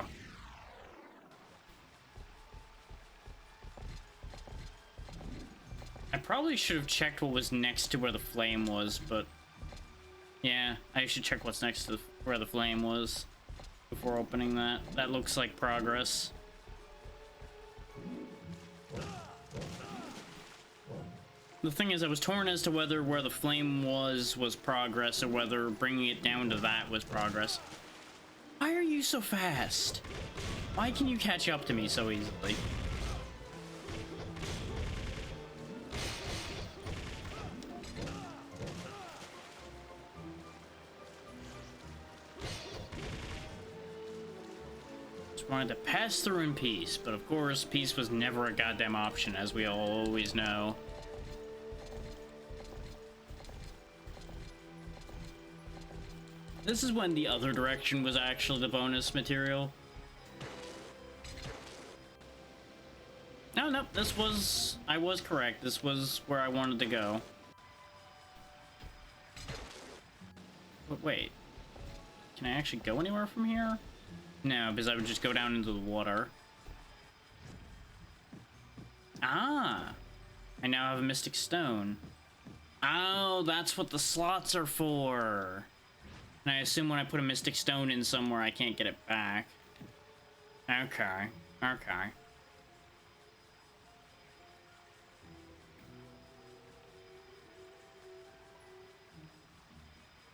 I probably should have checked what was next to where the flame was, but yeah, I should check what's next to where the flame was before opening that. That looks like progress. The thing is, I was torn as to whether where the flame was progress or whether bringing it down to that was progress. Why are you so fast? Why can you catch up to me so easily? Just wanted to pass through in peace, but of course, peace was never a goddamn option, as we all always know. This is when the other direction was actually the bonus material. No, nope, this was... I was correct. This was where I wanted to go. But wait. Can I actually go anywhere from here? No, because I would just go down into the water. Ah! I now have a Mystic Stone. Oh, that's what the slots are for. And I assume when I put a Mystic Stone in somewhere, I can't get it back. Okay. Okay.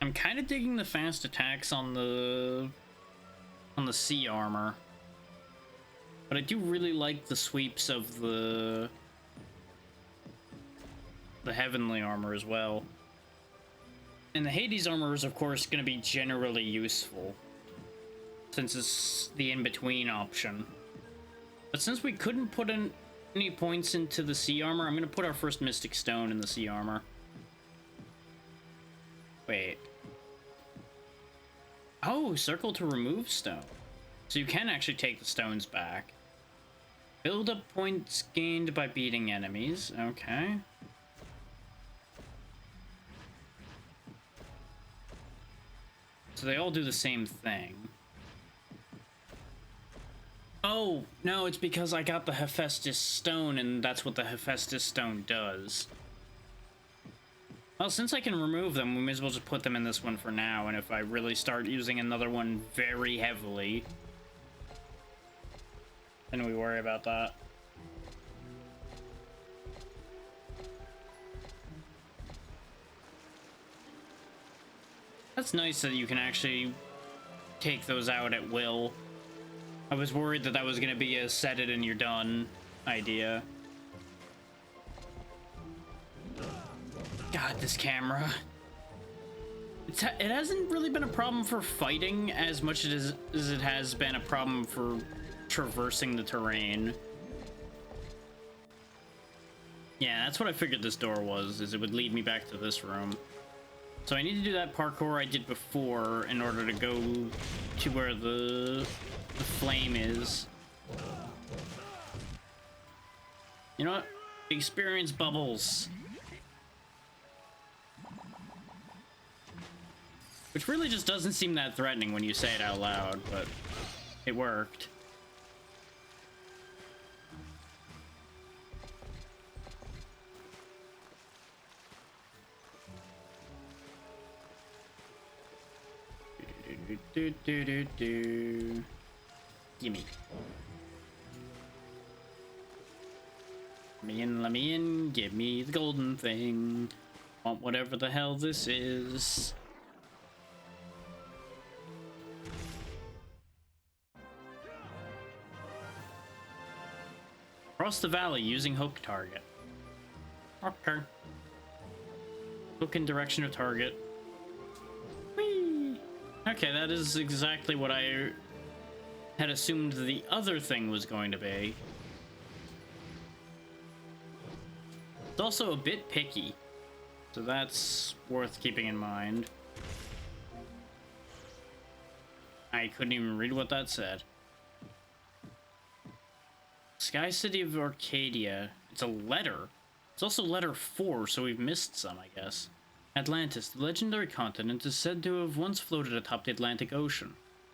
I'm kind of digging the fast attacks on the sea armor. But I do really like the sweeps of the heavenly armor as well. And the Hades armor is, of course, going to be generally useful, since it's the in-between option. But since we couldn't put in any points into the sea armor, I'm going to put our first Mystic Stone in the sea armor. Wait. Oh, circle to remove stone. So you can actually take the stones back. Build up points gained by beating enemies. Okay. So they all do the same thing. Oh, no, it's because I got the Hephaestus Stone, and that's what the Hephaestus Stone does. Well, since I can remove them, we may as well just put them in this one for now, and if I really start using another one very heavily, then we worry about that. That's nice that you can actually take those out at will. I was worried that that was going to be a set it and you're done idea. God, this camera. It hasn't really been a problem for fighting as much as it has been a problem for traversing the terrain. Yeah, that's what I figured this door was, is it would lead me back to this room. So I need to do that parkour I did before in order to go to where the flame is. You know what? Experience bubbles. Which really just doesn't seem that threatening when you say it out loud, but it worked. Gimme. Let me in, give me the golden thing. Want whatever the hell this is. Cross the valley using hook target. Okay. Hook in direction of target. Whee! Okay, that is exactly what I had assumed the other thing was going to be. It's also a bit picky, so that's worth keeping in mind. I couldn't even read what that said. Sky City of Arcadia. It's a letter. It's also letter 4, so we've missed some, I guess. Atlantis, the legendary continent, is said to have once floated atop the Atlantic Ocean.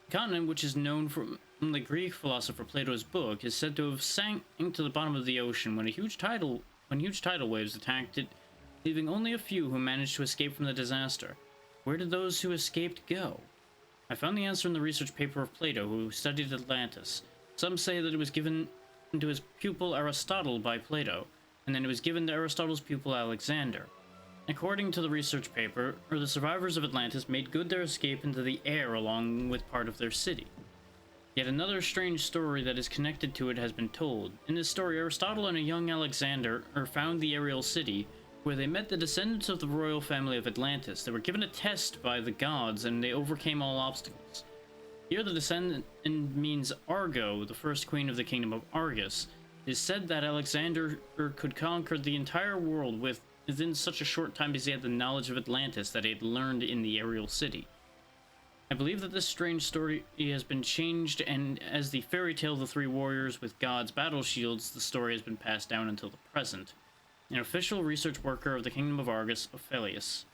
The continent, which is known from the Greek philosopher Plato's book, is said to have sank to the bottom of the ocean when huge tidal waves attacked it, leaving only a few who managed to escape from the disaster. Where did those who escaped go? I found the answer in the research paper of Plato, who studied Atlantis. Some say that it was given to his pupil Aristotle by Plato, and then it was given to Aristotle's pupil Alexander. According to the research paper, the survivors of Atlantis made good their escape into the air along with part of their city. Yet another strange story that is connected to it has been told. In this story, Aristotle and a young Alexander found the aerial city, where they met the descendants of the royal family of Atlantis. They were given a test by the gods, and they overcame all obstacles. Here the descendant means Argo, the first queen of the kingdom of Argus. It is said that Alexander could conquer the entire world within such a short time as he had the knowledge of Atlantis that he had learned in the aerial city. I believe that this strange story has been changed, and as the fairy tale of the three warriors with gods' battle shields, the story has been passed down until the present. An official research worker of the kingdom of Argus, Ophelius.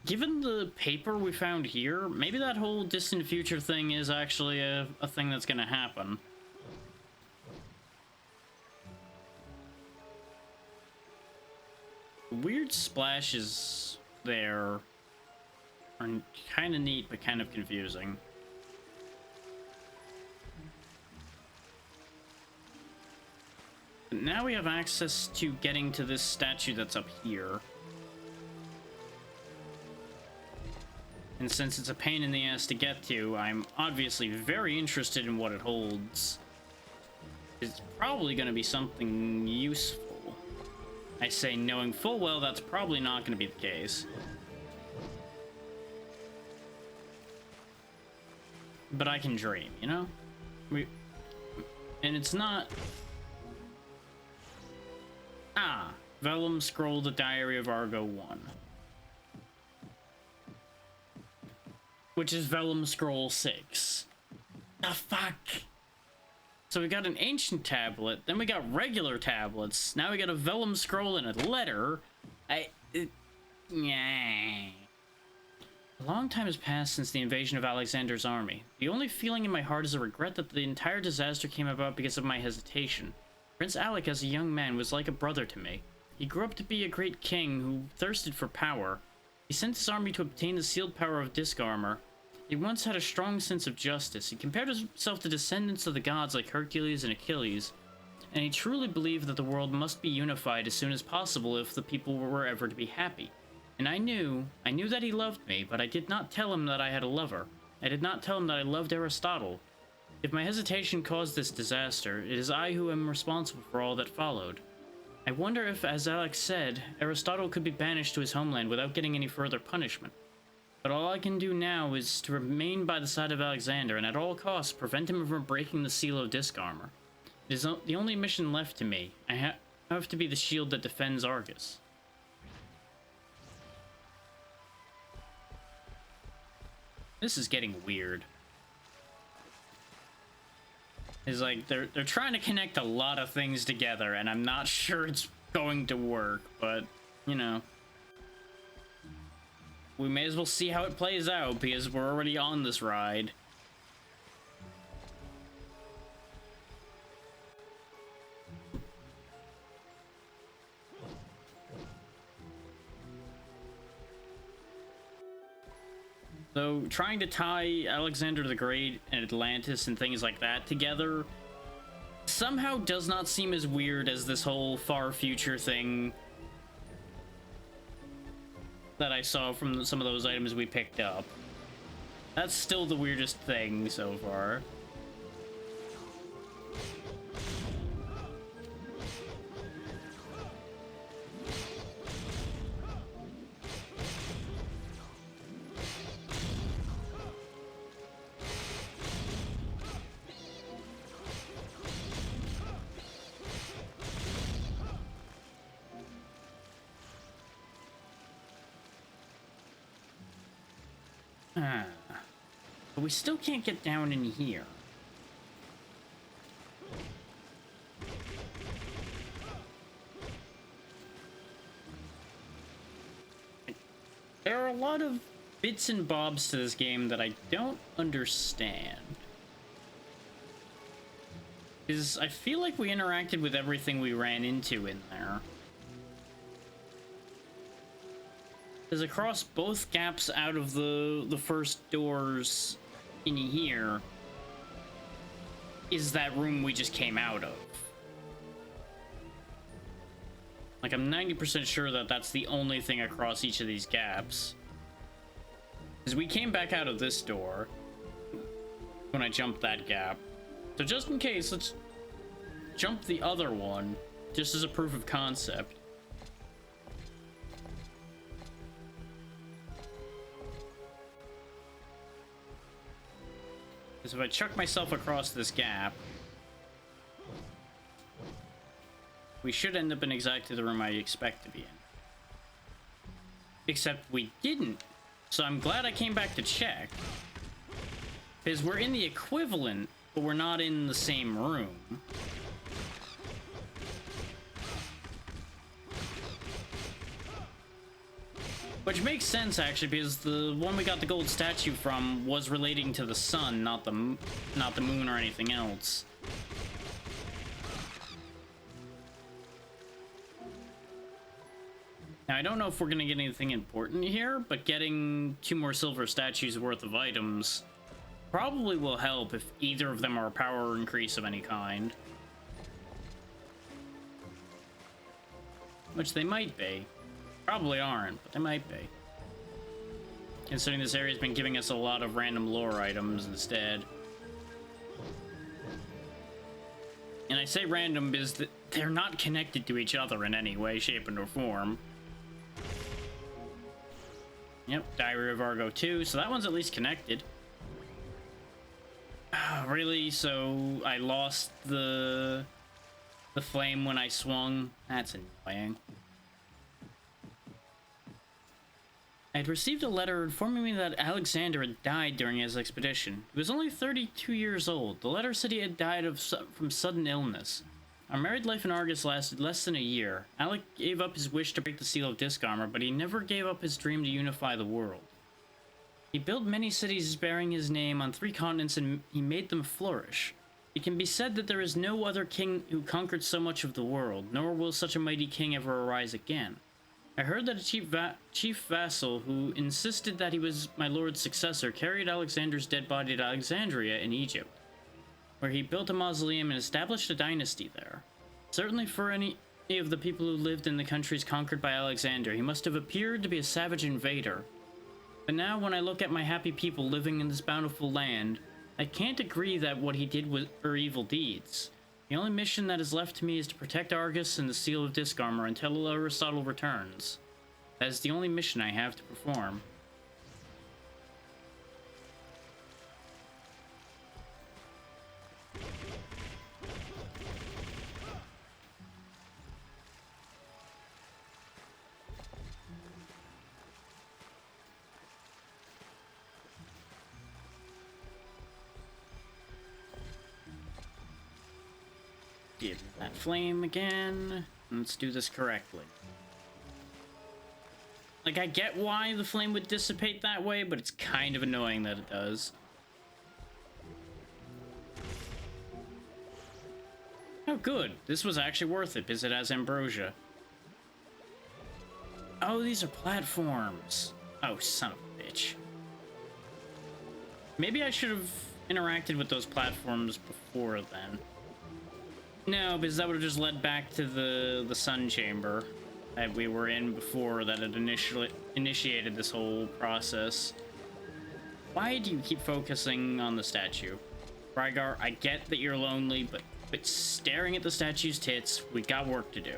Given the paper we found here, maybe that whole distant future thing is actually a thing that's gonna happen. Weird splashes there are kind of neat, but kind of confusing. But now we have access to getting to this statue that's up here. And since it's a pain in the ass to get to, I'm obviously very interested in what it holds. It's probably going to be something useful. I say knowing full well that's probably not going to be the case. But I can dream, you know? And it's not... Ah, Vellum Scroll, the Diary of Argo 1. Which is Vellum Scroll 6. The fuck? So we got an ancient tablet, then we got regular tablets, now we got a Vellum Scroll and a letter. Yeah. A long time has passed since the invasion of Alexander's army. The only feeling in my heart is a regret that the entire disaster came about because of my hesitation. Prince Alec, as a young man, was like a brother to me. He grew up to be a great king who thirsted for power. He sent his army to obtain the sealed power of disc armor. He once had a strong sense of justice. He compared himself to descendants of the gods like Hercules and Achilles, and he truly believed that the world must be unified as soon as possible if the people were ever to be happy. And I knew that he loved me, but I did not tell him that I had a lover. I did not tell him that I loved Aristotle. If my hesitation caused this disaster, it is I who am responsible for all that followed. I wonder if, as Alex said, Aristotle could be banished to his homeland without getting any further punishment. But all I can do now is to remain by the side of Alexander and at all costs prevent him from breaking the seal of disc armor. It is the only mission left to me. I have to be the shield that defends Argus. This is getting weird. It's like they're trying to connect a lot of things together, and I'm not sure it's going to work, but you know, we may as well see how it plays out because we're already on this ride. So, trying to tie Alexander the Great and Atlantis and things like that together somehow does not seem as weird as this whole far future thing that I saw from some of those items we picked up. That's still the weirdest thing so far. But we still can't get down in here. There are a lot of bits and bobs to this game that I don't understand. Because I feel like we interacted with everything we ran into in there. Because across both gaps out of the first doors in here is that room we just came out of. Like, I'm 90% sure that that's the only thing across each of these gaps. Because we came back out of this door when I jumped that gap. So just in case, let's jump the other one, just as a proof of concept. Because if I chuck myself across this gap, we should end up in exactly the room I expect to be in. Except we didn't. So I'm glad I came back to check. Because we're in the equivalent, but we're not in the same room. Which makes sense, actually, because the one we got the gold statue from was relating to the sun, not the moon or anything else. Now, I don't know if we're going to get anything important here, but getting 2 more silver statues worth of items probably will help if either of them are a power increase of any kind. Which they might be. Probably aren't, but they might be. Considering this area's been giving us a lot of random lore items instead. And I say random because they're not connected to each other in any way, shape, or form. Yep, Diary of Argo 2, so that one's at least connected. Really? So I lost the flame when I swung? That's annoying. I had received a letter informing me that Alexander had died during his expedition. He was only 32 years old. The letter said he had died from sudden illness. Our married life in Argus lasted less than a year. Alec gave up his wish to break the seal of Disc Armor, but he never gave up his dream to unify the world. He built many cities bearing his name on 3 continents, and he made them flourish. It can be said that there is no other king who conquered so much of the world, nor will such a mighty king ever arise again. I heard that a chief vassal who insisted that he was my lord's successor carried Alexander's dead body to Alexandria in Egypt, where he built a mausoleum and established a dynasty there. Certainly for any of the people who lived in the countries conquered by Alexander, he must have appeared to be a savage invader. But now when I look at my happy people living in this bountiful land, I can't agree that what he did were evil deeds. The only mission that is left to me is to protect Argus and the Seal of Disc Armor until Aristotle returns. That is the only mission I have to perform. Give that flame again. Let's do this correctly. Like, I get why the flame would dissipate that way, but it's kind of annoying that it does. Oh, good. This was actually worth it, because it has ambrosia. Oh, these are platforms. Oh, son of a bitch. Maybe I should have interacted with those platforms before then. No, because that would have just led back to the sun chamber that we were in before that had initiated this whole process. Why do you keep focusing on the statue? Rygar, I get that you're lonely, but staring at the statue's tits, we got work to do.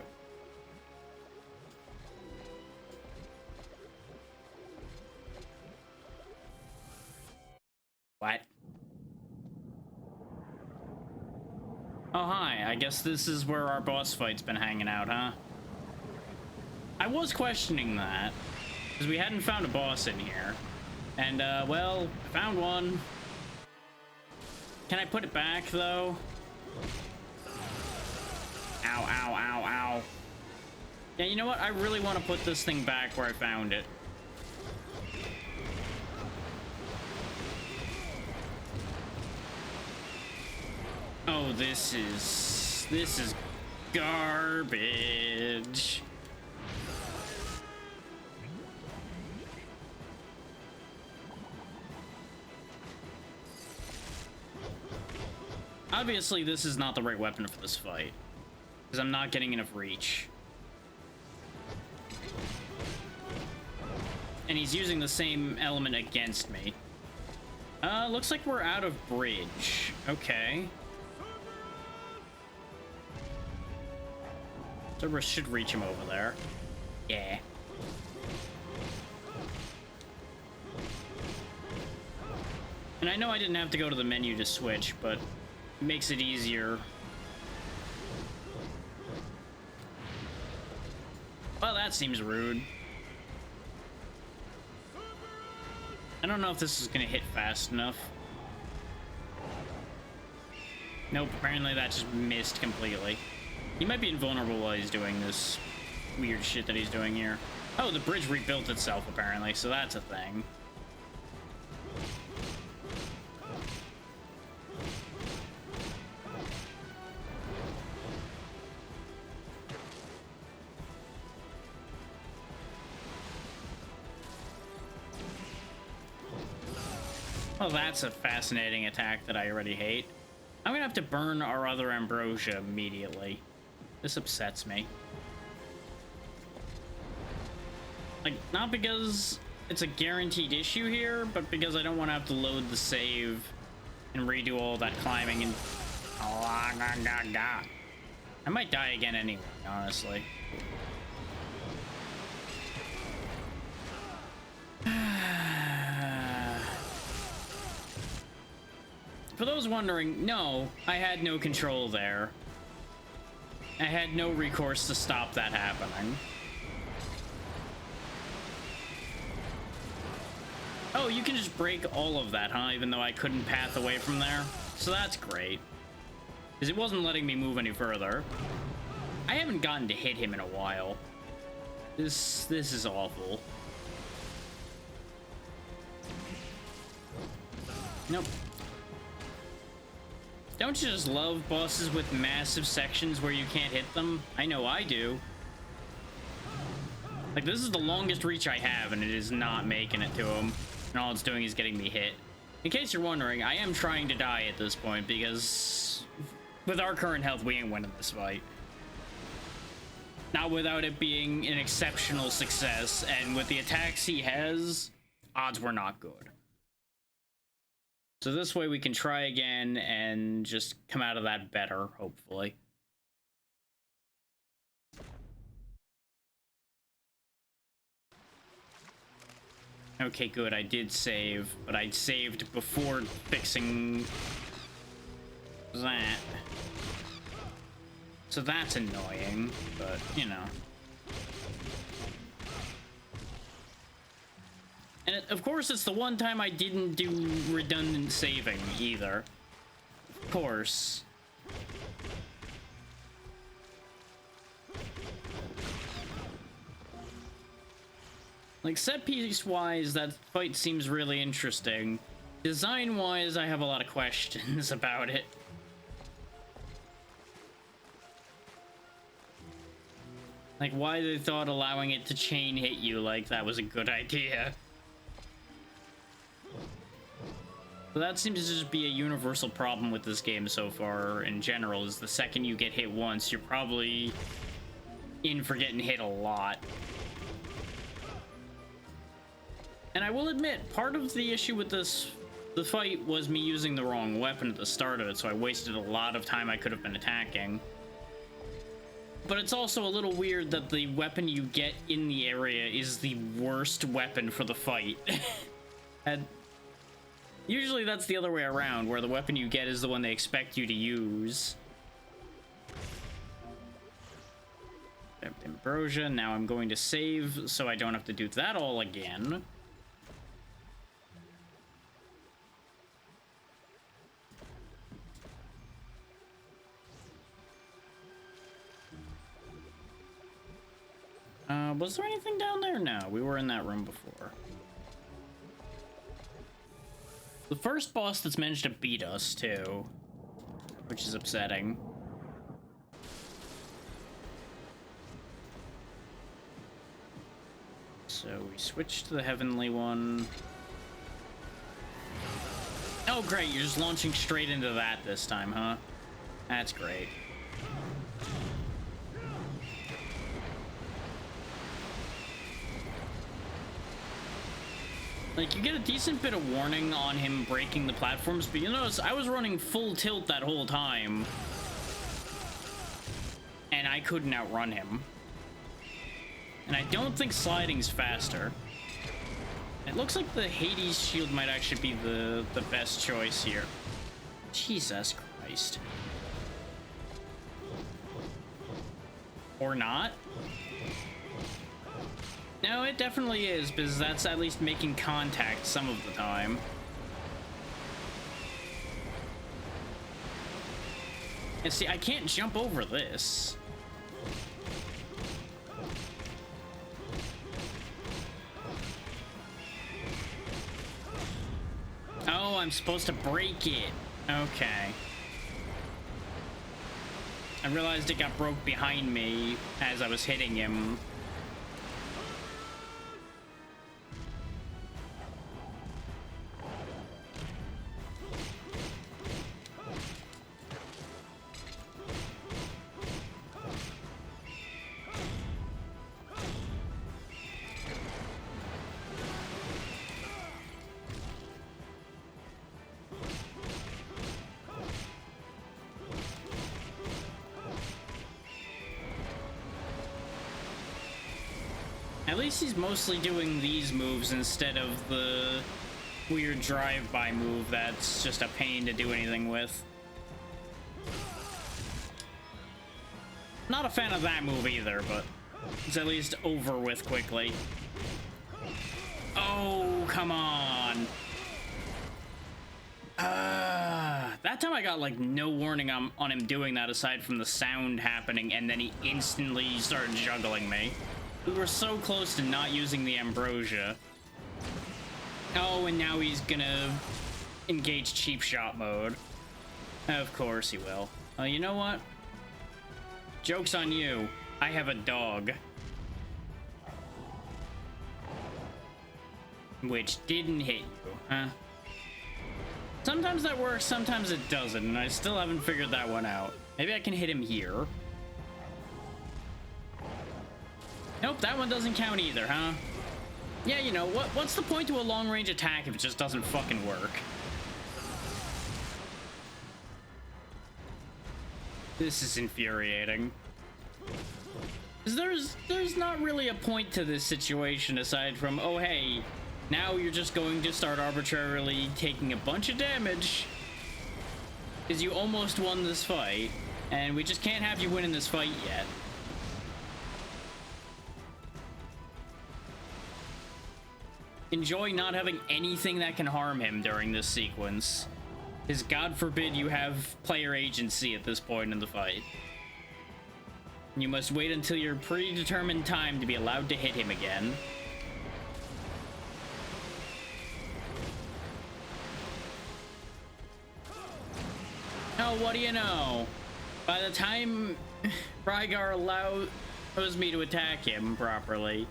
What? Oh, hi. I guess this is where our boss fight's been hanging out, huh? I was questioning that, because we hadn't found a boss in here. And, well, I found one. Can I put it back, though? Ow, ow, ow, ow. Yeah, you know what? I really want to put this thing back where I found it. Oh, this is garbage. Obviously, this is not the right weapon for this fight, because I'm not getting enough reach. And he's using the same element against me. Looks like we're out of bridge. Okay. Cerberus should reach him over there. Yeah. And I know I didn't have to go to the menu to switch, but it makes it easier. Well, that seems rude. I don't know if this is gonna hit fast enough. Nope, apparently that just missed completely. He might be invulnerable while he's doing this weird shit that he's doing here. Oh, the bridge rebuilt itself, apparently, so that's a thing. Well, that's a fascinating attack that I already hate. I'm gonna have to burn our other ambrosia immediately. This upsets me. Like, not because it's a guaranteed issue here, but because I don't want to have to load the save and redo all that climbing and... I might die again anyway, honestly. For those wondering, no, I had no control there. I had no recourse to stop that happening. Oh, you can just break all of that, huh? Even though I couldn't path away from there? So that's great. Because it wasn't letting me move any further. I haven't gotten to hit him in a while. This is awful. Nope. Don't you just love bosses with massive sections where you can't hit them? I know I do. Like, this is the longest reach I have, and it is not making it to him. And all it's doing is getting me hit. In case you're wondering, I am trying to die at this point, because with our current health, we ain't winning this fight. Not without it being an exceptional success, and with the attacks he has, odds were not good. So this way we can try again and just come out of that better, hopefully. Okay, good, I did save, but I saved before fixing that. So that's annoying, but, you know. And of course, it's the one time I didn't do redundant saving, either. Of course. Like, set-piece-wise, that fight seems really interesting. Design-wise, I have a lot of questions about it. Like, why they thought allowing it to chain hit you like that was a good idea. So that seems to just be a universal problem with this game so far in general, is the second you get hit once, you're probably in for getting hit a lot. And I will admit, part of the issue with the fight was me using the wrong weapon at the start of it, so I wasted a lot of time I could have been attacking. But it's also a little weird that the weapon you get in the area is the worst weapon for the fight. And usually that's the other way around, where the weapon you get is the one they expect you to use. Ambrosia, now I'm going to save so I don't have to do that all again. Was there anything down there? No, we were in that room before. The first boss that's managed to beat us, too. Which is upsetting. So we switch to the heavenly one. Oh, great, you're just launching straight into that this time, huh? That's great. Like, you get a decent bit of warning on him breaking the platforms, but you notice I was running full tilt that whole time. And I couldn't outrun him. And I don't think sliding's faster. It looks like the Hades shield might actually be the best choice here. Jesus Christ. Or not? No, it definitely is, because that's at least making contact some of the time. And see, I can't jump over this. Oh, I'm supposed to break it. Okay. I realized it got broke behind me as I was hitting him. At least he's mostly doing these moves instead of the weird drive-by move that's just a pain to do anything with. Not a fan of that move either, but it's at least over with quickly. Oh, come on. That time I got like no warning on him doing that aside from the sound happening, and then he instantly started juggling me. We were so close to not using the ambrosia. Oh, and now he's gonna engage cheap shot mode. Of course he will. You know what? Joke's on you. I have a dog. Which didn't hit you, huh? Sometimes that works, sometimes it doesn't, and I still haven't figured that one out. Maybe I can hit him here. Nope, that one doesn't count either, huh? Yeah, you know, what's the point to a long-range attack if it just doesn't fucking work? This is infuriating. 'Cause there's not really a point to this situation aside from, oh hey, now you're just going to start arbitrarily taking a bunch of damage because you almost won this fight, and we just can't have you winning this fight yet. Enjoy not having anything that can harm him during this sequence. Because God forbid you have player agency at this point in the fight. You must wait until your predetermined time to be allowed to hit him again. Oh, what do you know? By the time Rygar allows me to attack him properly,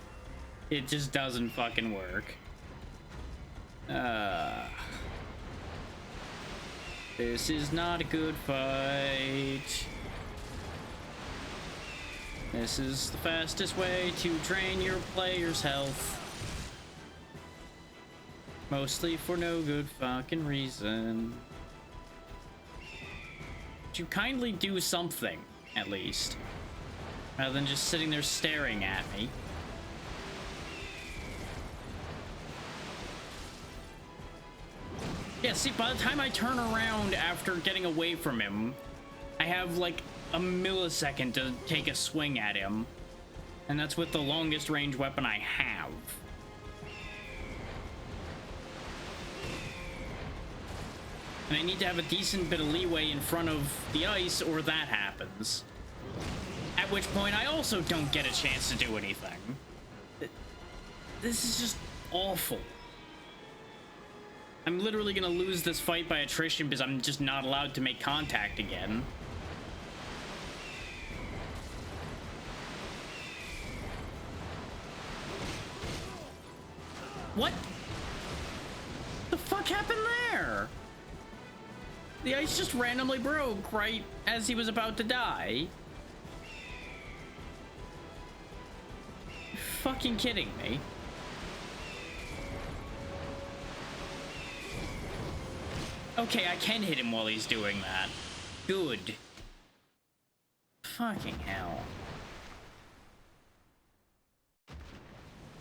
it just doesn't fucking work. This is not a good fight. This is the fastest way to drain your player's health. Mostly for no good fucking reason. Would you kindly do something, at least? Rather than just sitting there staring at me. Yeah, see, by the time I turn around after getting away from him, I have like a millisecond to take a swing at him. And that's with the longest range weapon I have. And I need to have a decent bit of leeway in front of the ice or that happens. At At which point, I also don't get a chance to do anything. This is just awful. I'm literally gonna lose this fight by attrition because I'm just not allowed to make contact again. What? The fuck happened there? The ice just randomly broke right as he was about to die. You're fucking kidding me. Okay, I can hit him while he's doing that. Good. Fucking hell.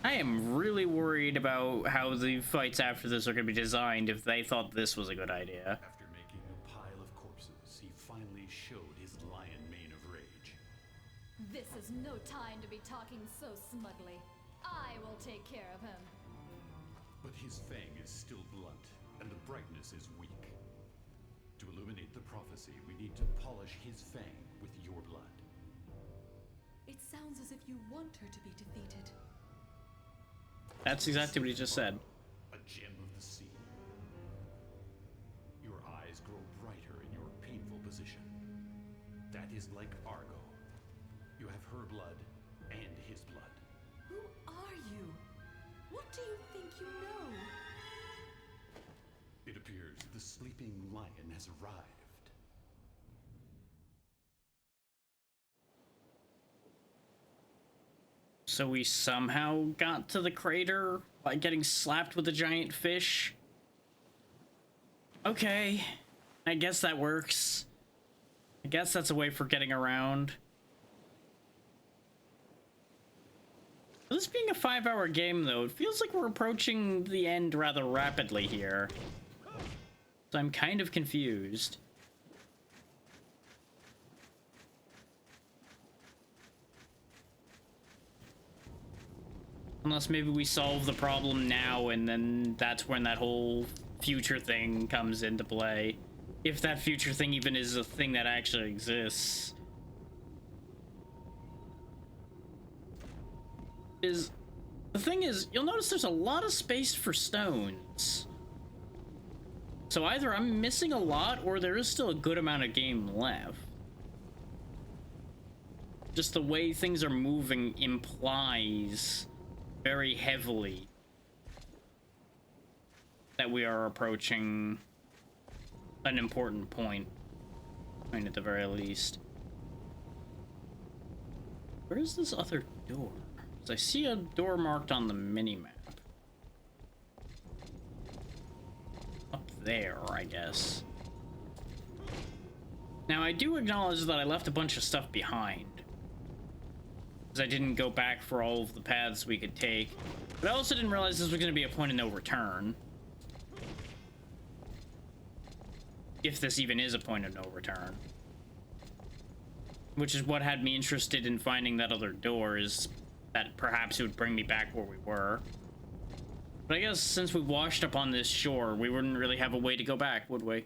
I am really worried about how the fights after this are going to be designed if they thought this was a good idea. After making a pile of corpses, he finally showed his lion mane of rage. This is no time to be talking so smugly. I will take care of him. But his fang is still blunt, and the brightness is weak. To illuminate the prophecy, we need to polish his fang with your blood. It sounds as if you want her to be defeated. That's exactly what he just said. A gem of the sea. Your eyes grow brighter in your painful position. That is like Argo. You have her blood and his blood. Who are you? What do you think you know? It appears the sleeping lion has arrived. So we somehow got to the crater by getting slapped with a giant fish. Okay, I guess that works. I guess that's a way for getting around. This being a 5-hour game, though, it feels like we're approaching the end rather rapidly here. So I'm kind of confused. Unless maybe we solve the problem now and then that's when that whole future thing comes into play. If that future thing even is a thing that actually exists. The thing is, you'll notice there's a lot of space for stones. So either I'm missing a lot or there is still a good amount of game left. Just the way things are moving implies very heavily that we are approaching an important point. I mean, at the very least. Where is this other door? Because I see a door marked on the mini-map. Up there, I guess. Now, I do acknowledge that I left a bunch of stuff behind. Because I didn't go back for all of the paths we could take. But I also didn't realize this was going to be a point of no return. If this even is a point of no return. Which is what had me interested in finding that other door, is that perhaps it would bring me back where we were. But I guess since we washed up on this shore, we wouldn't really have a way to go back, would we?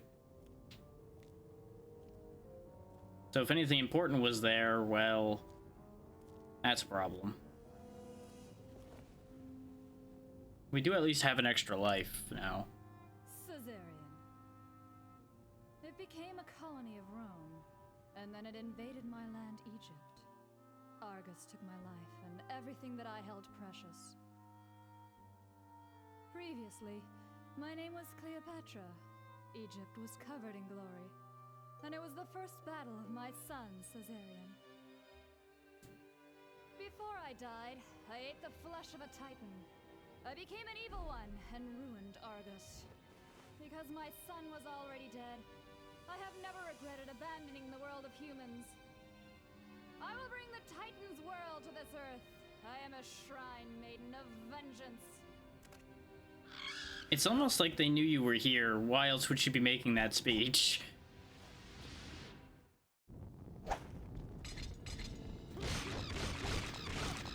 So if anything important was there, well, that's a problem. We do at least have an extra life now. Caesarion. It became a colony of Rome, and then it invaded my land, Egypt. Argus took my life and everything that I held precious. Previously, my name was Cleopatra. Egypt was covered in glory, and it was the first battle of my son, Caesarion. Before I died, I ate the flesh of a titan. I became an evil one and ruined Argus. Because my son was already dead, I have never regretted abandoning the world of humans. I will bring the Titan's world to this earth. I am a shrine maiden of vengeance. It's almost like they knew you were here. Why else would she be making that speech?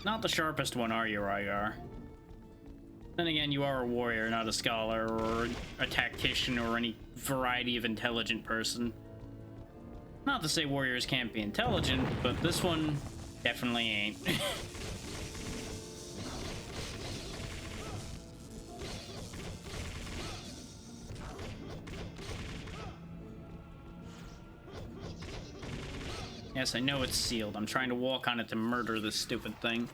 Not the sharpest one, are you, Rygar? Then again, you are a warrior, not a scholar, or a tactician, or any variety of intelligent person. Not to say warriors can't be intelligent, but this one Definitely ain't. Yes, I know it's sealed. I'm trying to walk on it to murder this stupid thing.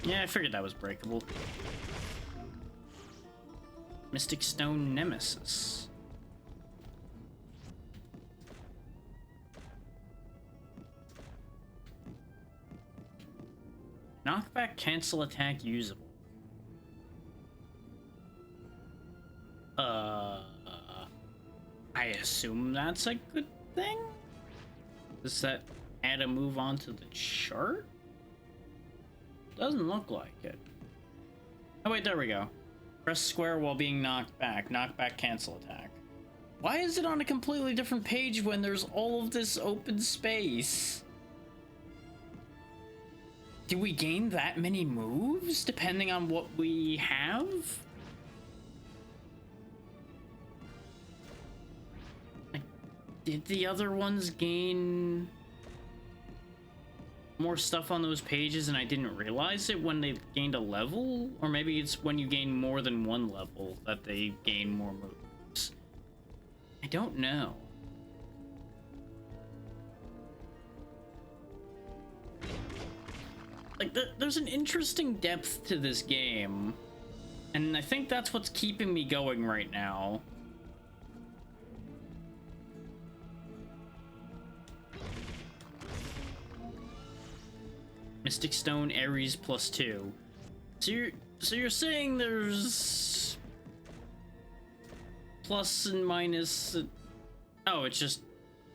Yeah, I figured that was breakable. Mystic Stone Nemesis. Knockback, cancel attack, usable. I assume that's a good thing? Does that add a move onto the chart? Doesn't look like it. Oh wait, there we go. Press square while being knocked back. Knockback, cancel attack. Why is it on a completely different page when there's all of this open space? Do we gain that many moves depending on what we have? Like, did the other ones gain more stuff on those pages and I didn't realize it when they gained a level? Or maybe it's when you gain more than one level that they gain more moves. I don't know. Like, there's an interesting depth to this game, and I think that's what's keeping me going right now. Mystic Stone Ares +2. So you're saying there's plus and minus. Oh, it's just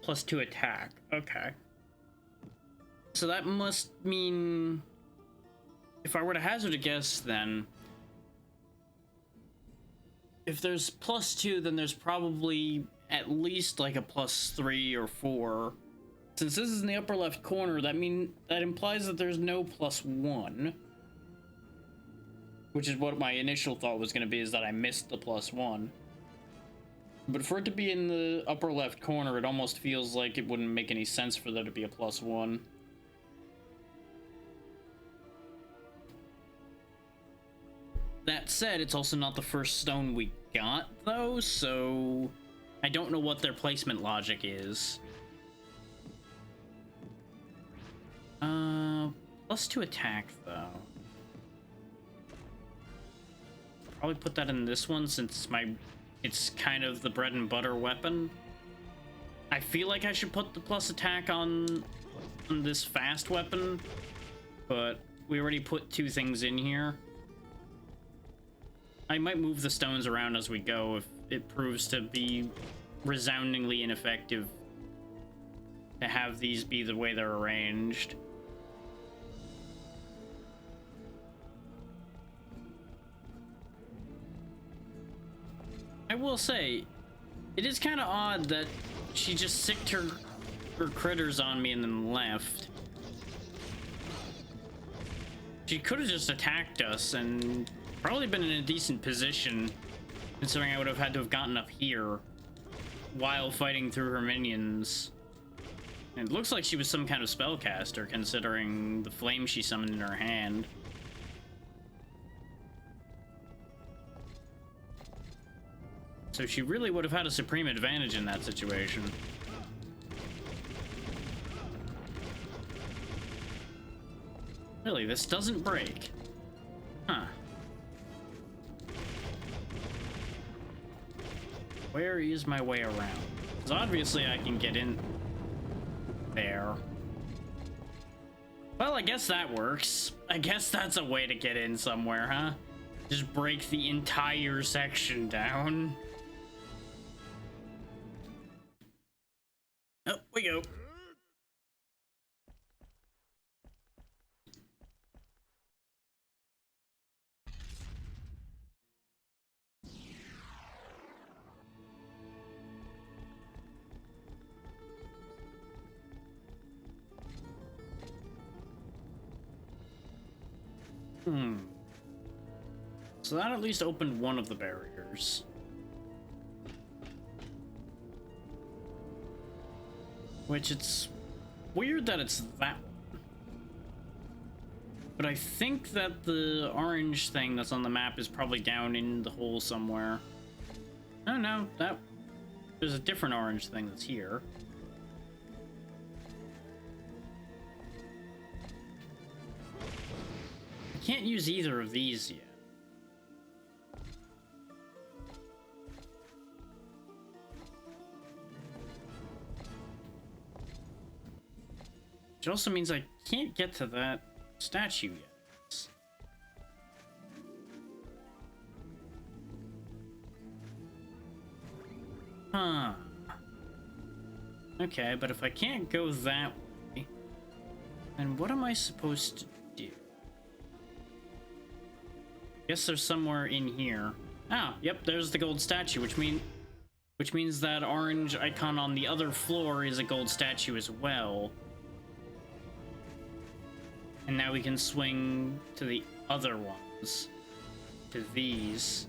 +2 attack. Okay. So that must mean, if I were to hazard a guess, then if there's +2, then there's probably at least like a +3 or 4. Since this is in the upper left corner, that implies that there's no +1, which is what my initial thought was going to be, is that I missed the +1. But for it to be in the upper left corner, it almost feels like it wouldn't make any sense for there to be a +1. That said, it's also not the first stone we got, though, so I don't know what their placement logic is. +2 attack, though. Probably put that in this one since it's kind of the bread and butter weapon. I feel like I should put the plus attack on this fast weapon, but we already put 2 things in here. I might move the stones around as we go if it proves to be resoundingly ineffective to have these be the way they're arranged. I will say, it is kind of odd that she just sicked her critters on me and then left. She could have just attacked us and probably been in a decent position, considering I would have had to have gotten up here while fighting through her minions. And it looks like she was some kind of spellcaster, considering the flame she summoned in her hand. So she really would have had a supreme advantage in that situation. Really, this doesn't break. Huh. Where is my way around? Because obviously I can get in there. Well, I guess that works. I guess that's a way to get in somewhere, huh? Just break the entire section down. Up we go. so that at least opened one of the barriers. Which it's weird that it's that one. But I think that the orange thing that's on the map is probably down in the hole somewhere. Oh no, there's a different orange thing that's here. I can't use either of these yet. Which also means I can't get to that statue yet. Huh. Okay, but if I can't go that way, then what am I supposed to do? Guess there's somewhere in here. Ah, yep, there's the gold statue, which means that orange icon on the other floor is a gold statue as well. And now we can swing to the other ones. To these.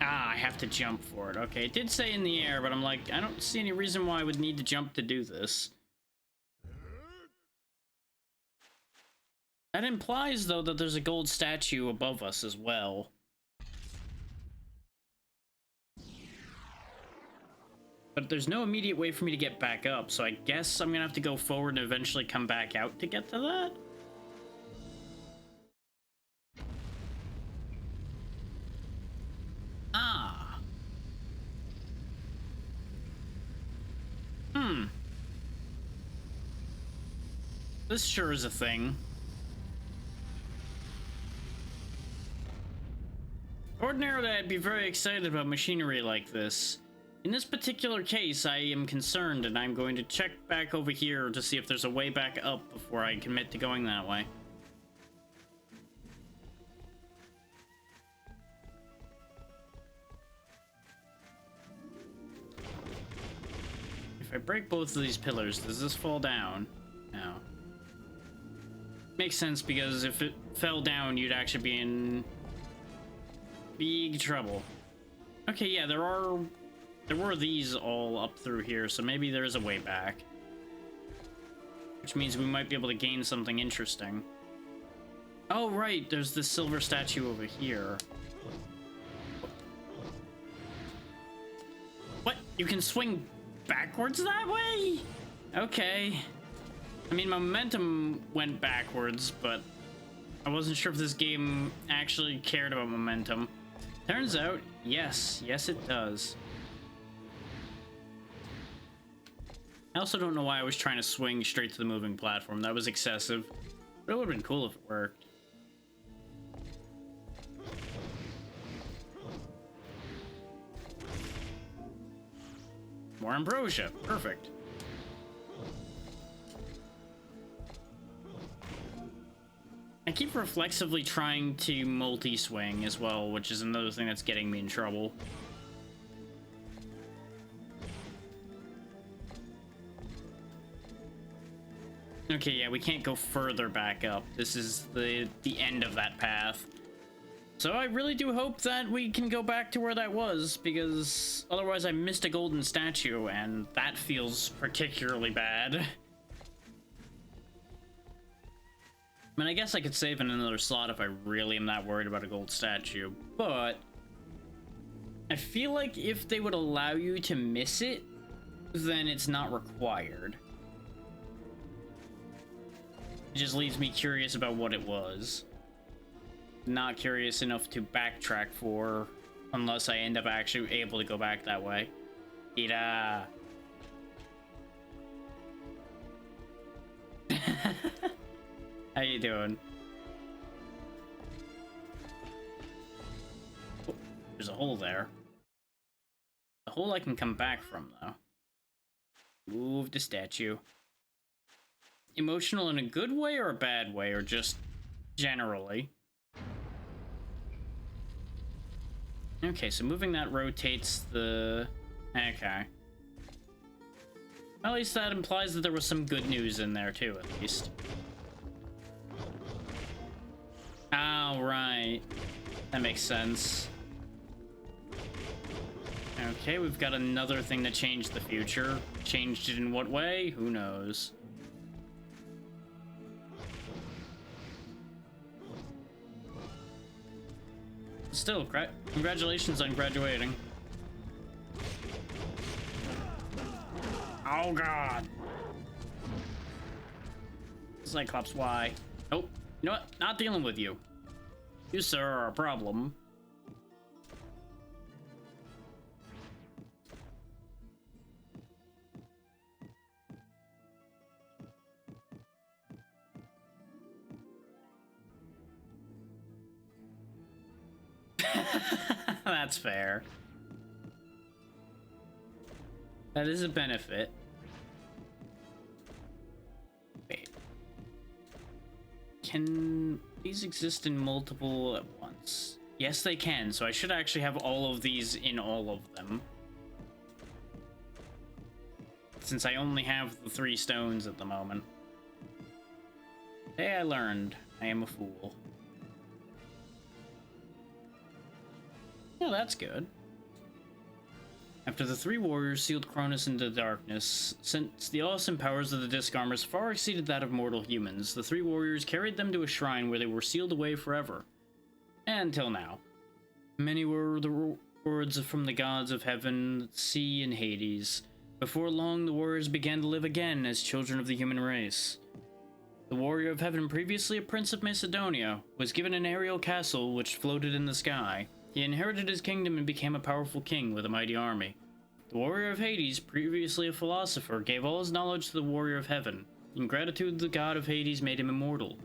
Ah, I have to jump for it. Okay, it did say in the air, but I'm like, I don't see any reason why I would need to jump to do this. That implies, though, that there's a gold statue above us as well. But there's no immediate way for me to get back up, so I guess I'm gonna have to go forward and eventually come back out to get to that? Ah. This sure is a thing. Ordinarily, I'd be very excited about machinery like this. In this particular case, I am concerned, and I'm going to check back over here to see if there's a way back up before I commit to going that way. If I break both of these pillars, does this fall down? No. Makes sense, because if it fell down, you'd actually be in big trouble. Okay, yeah, there were these all up through here, so maybe there is a way back. Which means we might be able to gain something interesting. Oh, right, there's this silver statue over here. What? You can swing backwards that way? Okay. I mean, my momentum went backwards, but I wasn't sure if this game actually cared about momentum. Turns out, yes it does. I also don't know why I was trying to swing straight to the moving platform. That was excessive. But it would have been cool if it worked. More ambrosia. Perfect. I keep reflexively trying to multi-swing as well, which is another thing that's getting me in trouble. Okay, yeah, we can't go further back up. This is the end of that path. So I really do hope that we can go back to where that was, because otherwise I missed a golden statue, and that feels particularly bad. I mean, I guess I could save in another slot if I really am that worried about a gold statue, but I feel like if they would allow you to miss it, then it's not required. It just leaves me curious about what it was. Not curious enough to backtrack for, unless I end up actually able to go back that way. Ida. How you doing? Oh, there's a hole there. The hole I can come back from, though. Move the statue. Emotional in a good way or a bad way, or just generally? Okay, so moving that rotates the... Okay. At least that implies that there was some good news in there too, at least. Oh, right. That makes sense. Okay, we've got another thing that changed the future. Changed it in what way? Who knows? Still, congratulations on graduating. Oh god. Cyclops, why? Oh, you know what? Not dealing with you. You, sir, are a problem. That's fair. That is a benefit. Wait. Can these exist in multiple at once? Yes, they can, so I should actually have all of these in all of them. Since I only have the 3 stones at the moment. Today I learned I am a fool. Oh, that's good. After the 3 warriors sealed Cronus into darkness, since the awesome powers of the Disc Armors far exceeded that of mortal humans, the 3 warriors carried them to a shrine where they were sealed away forever. Until now. Many were the words from the gods of heaven, sea, and Hades. Before long, the warriors began to live again as children of the human race. The warrior of heaven, previously a prince of Macedonia, was given an aerial castle which floated in the sky. He inherited his kingdom and became a powerful king with a mighty army. The warrior of Hades, previously a philosopher, gave all his knowledge to the warrior of heaven. In gratitude, the god of Hades made him immortal,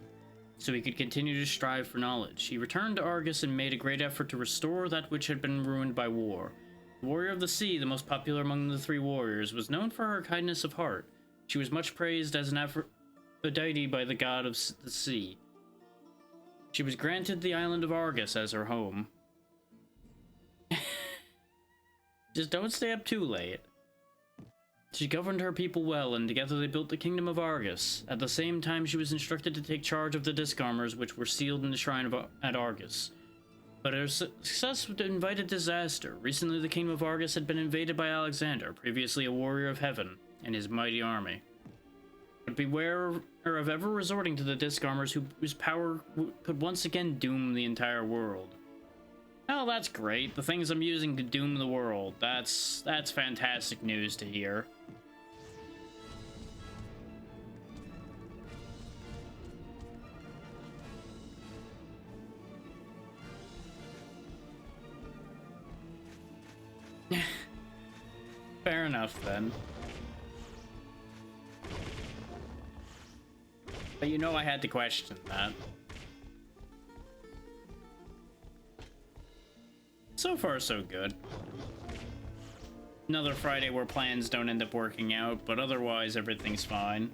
so he could continue to strive for knowledge. He returned to Argus and made a great effort to restore that which had been ruined by war. The warrior of the sea, the most popular among the 3 warriors, was known for her kindness of heart. She was much praised as an Aphrodite by the god of the sea. She was granted the island of Argus as her home. Just don't stay up too late. She governed her people well, and together they built the kingdom of Argus. At the same time, she was instructed to take charge of the Disc Armors, which were sealed in the shrine at Argus. But her success invited disaster. Recently, the kingdom of Argus had been invaded by Alexander, previously a warrior of heaven, and his mighty army. But beware of ever resorting to the Disc Armors, whose power could once again doom the entire world. Oh, that's great. The things I'm using to doom the world. That's fantastic news to hear. Fair enough, then. But you know I had to question that. So far, so good. Another Friday where plans don't end up working out, but otherwise everything's fine.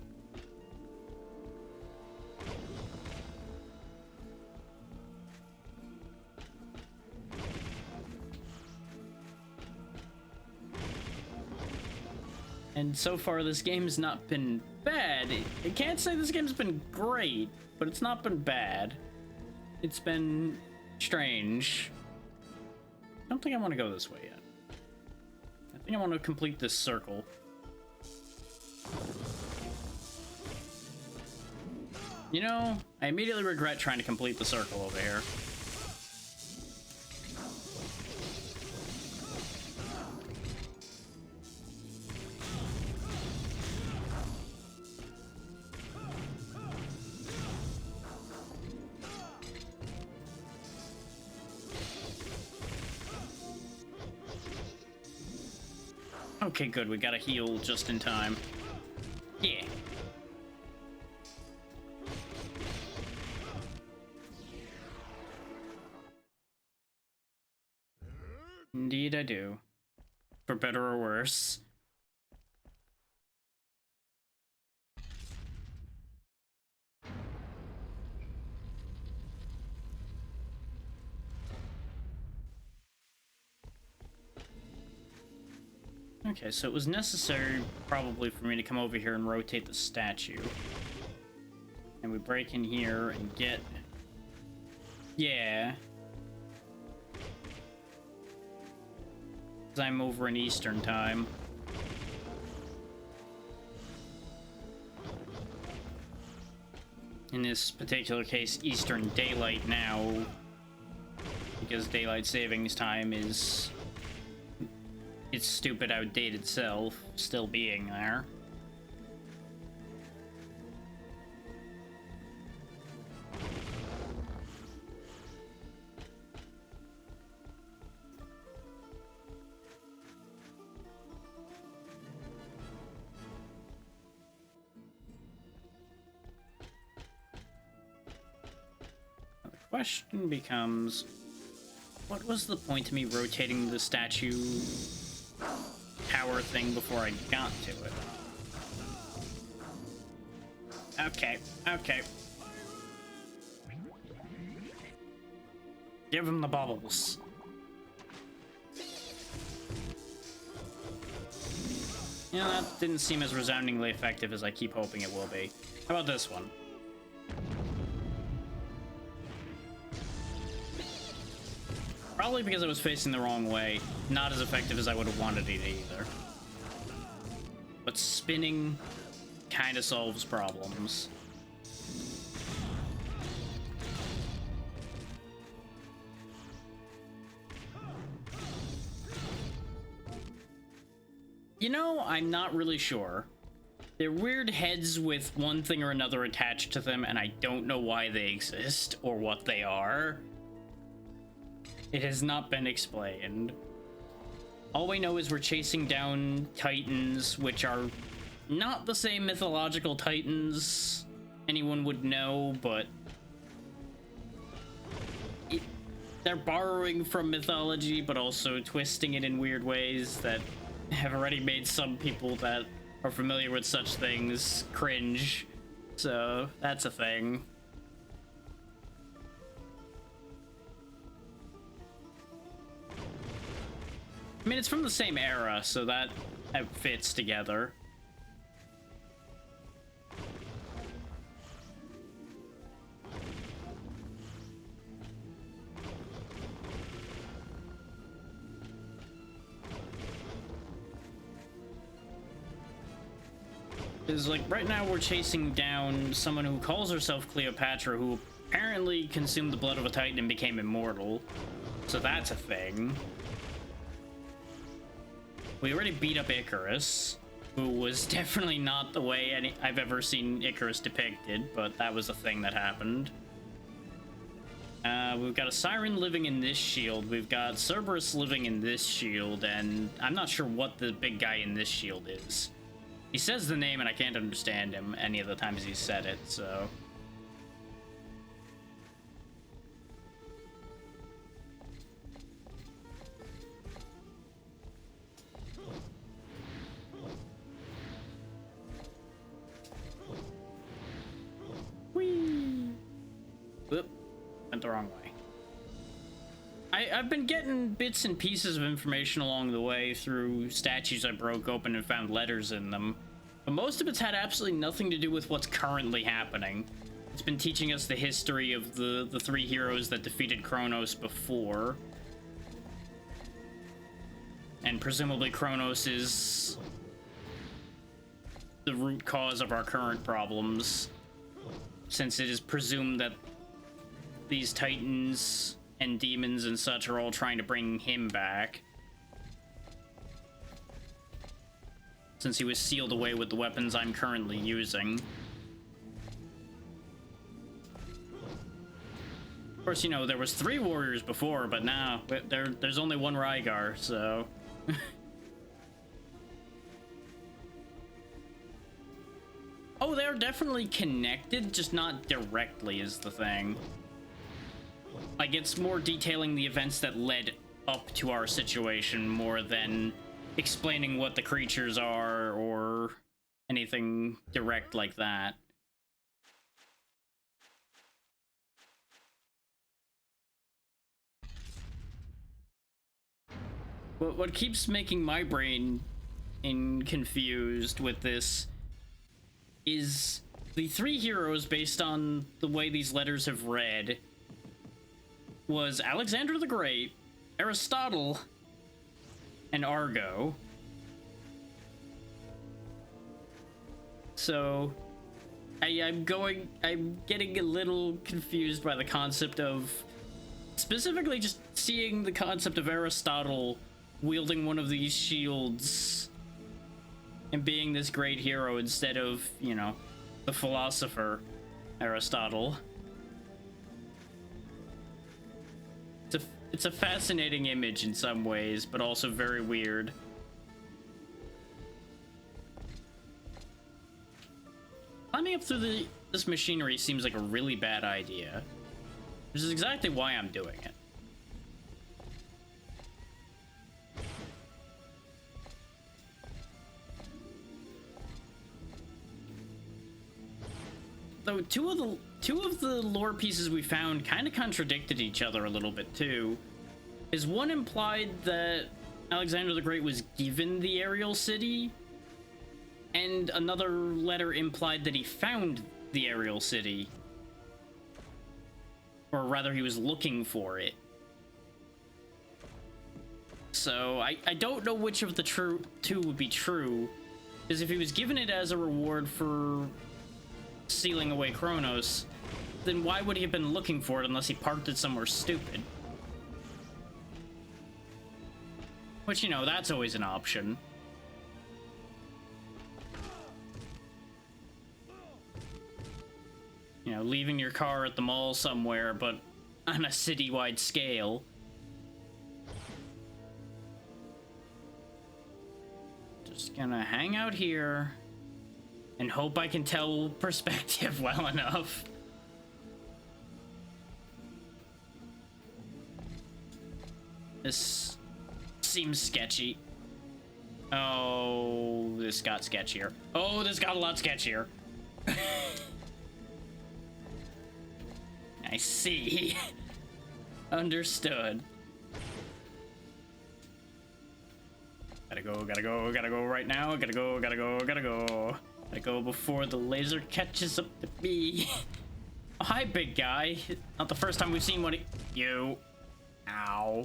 And so far, this game's not been bad. I can't say this game's been great, but it's not been bad. It's been strange. I don't think I want to go this way yet. I think I want to complete this circle. You know, I immediately regret trying to complete the circle over here. Okay, good. We got a heal just in time. Yeah. Indeed I do. For better or worse. Okay, so it was necessary probably for me to come over here and rotate the statue. And we break in here and get... Yeah. 'Cause I'm over in Eastern time. In this particular case, Eastern Daylight now, because Daylight Savings Time is its stupid, outdated self still being there. Question becomes, what was the point of me rotating the statue tower thing before I got to it? Okay, okay. Give him the bubbles. You know, that didn't seem as resoundingly effective as I keep hoping it will be. How about this one? Probably because I was facing the wrong way. Not as effective as I would have wanted it either. But spinning kind of solves problems. You know, I'm not really sure. They're weird heads with one thing or another attached to them, and I don't know why they exist or what they are. It has not been explained. All we know is we're chasing down titans, which are not the same mythological titans anyone would know, but they're borrowing from mythology, but also twisting it in weird ways that have already made some people that are familiar with such things cringe. So that's a thing. I mean, it's from the same era, so that fits together. Because, like, right now we're chasing down someone who calls herself Cleopatra, who apparently consumed the blood of a titan and became immortal. So that's a thing. We already beat up Icarus, who was definitely not the way I've ever seen Icarus depicted, but that was a thing that happened. We've got a Siren living in this shield, we've got Cerberus living in this shield, and I'm not sure what the big guy in this shield is. He says the name and I can't understand him any of the times he's said it, so... Whee! Whoop. Went the wrong way. I've been getting bits and pieces of information along the way through statues I broke open and found letters in them. But most of it's had absolutely nothing to do with what's currently happening. It's been teaching us the history of the three heroes that defeated Kronos before. And presumably Kronos is the root cause of our current problems, since it is presumed that these titans and demons and such are all trying to bring him back, since he was sealed away with the weapons I'm currently using. Of course, you know, there was 3 warriors before, but now there's only one Rygar, so... Oh, they're definitely connected, just not directly is the thing. Like, it's more detailing the events that led up to our situation more than explaining what the creatures are or anything direct like that. What keeps making my brain and confused with this is the three heroes, based on the way these letters have read, was Alexander the Great, Aristotle, and Argo. So I'm getting a little confused by the concept of, specifically just seeing the concept of Aristotle wielding one of these shields and being this great hero instead of, you know, the philosopher Aristotle. It's a fascinating image in some ways, but also very weird. Climbing up through this machinery seems like a really bad idea, which is exactly why I'm doing it. Though two of the lore pieces we found kind of contradicted each other a little bit too. Is one implied that Alexander the Great was given the aerial city, and another letter implied that he found the aerial city, or rather he was looking for it. So I don't know which of the two would be true, because if he was given it as a reward for sealing away Kronos, then why would he have been looking for it unless he parked it somewhere stupid? Which, you know, that's always an option. You know, leaving your car at the mall somewhere, but on a citywide scale. Just gonna hang out here and hope I can tell perspective well enough. This seems sketchy. Oh, this got sketchier. Oh, this got a lot sketchier. I see. Understood. Gotta go right now. Gotta go. Gotta go before the laser catches up to me. Oh, hi, big guy. Not the first time we've seen one. You. Ow.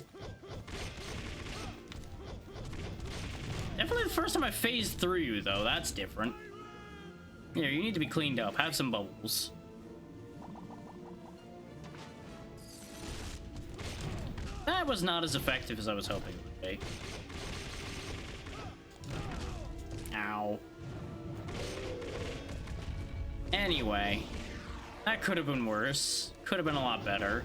Definitely the first time I phased through you, though. That's different. Here, you need to be cleaned up. Have some bubbles. That was not as effective as I was hoping it would be. Ow. Anyway, that could have been worse. Could have been a lot better.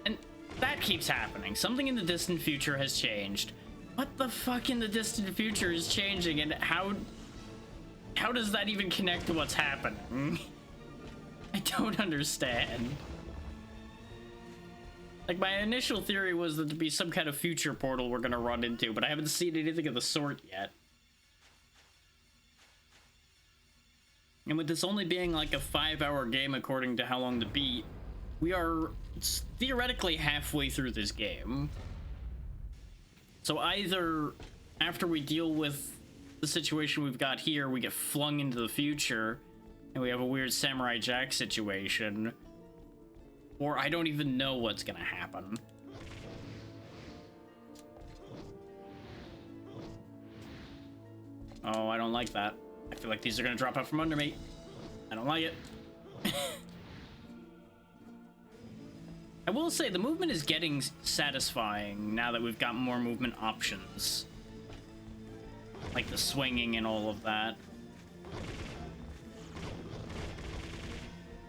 And that keeps happening. Something in the distant future has changed. What the fuck in the distant future is changing, and how does that even connect to what's happening? I don't understand. Like, my initial theory was that there'd be some kind of future portal we're gonna run into, but I haven't seen anything of the sort yet. And with this only being like a 5-hour game according to how long to beat, we are theoretically halfway through this game. So either after we deal with the situation we've got here, we get flung into the future, and we have a weird Samurai Jack situation, or I don't even know what's gonna happen. Oh, I don't like that. I feel like these are gonna drop out from under me. I don't like it. I will say, the movement is getting satisfying now that we've got more movement options. Like the swinging and all of that.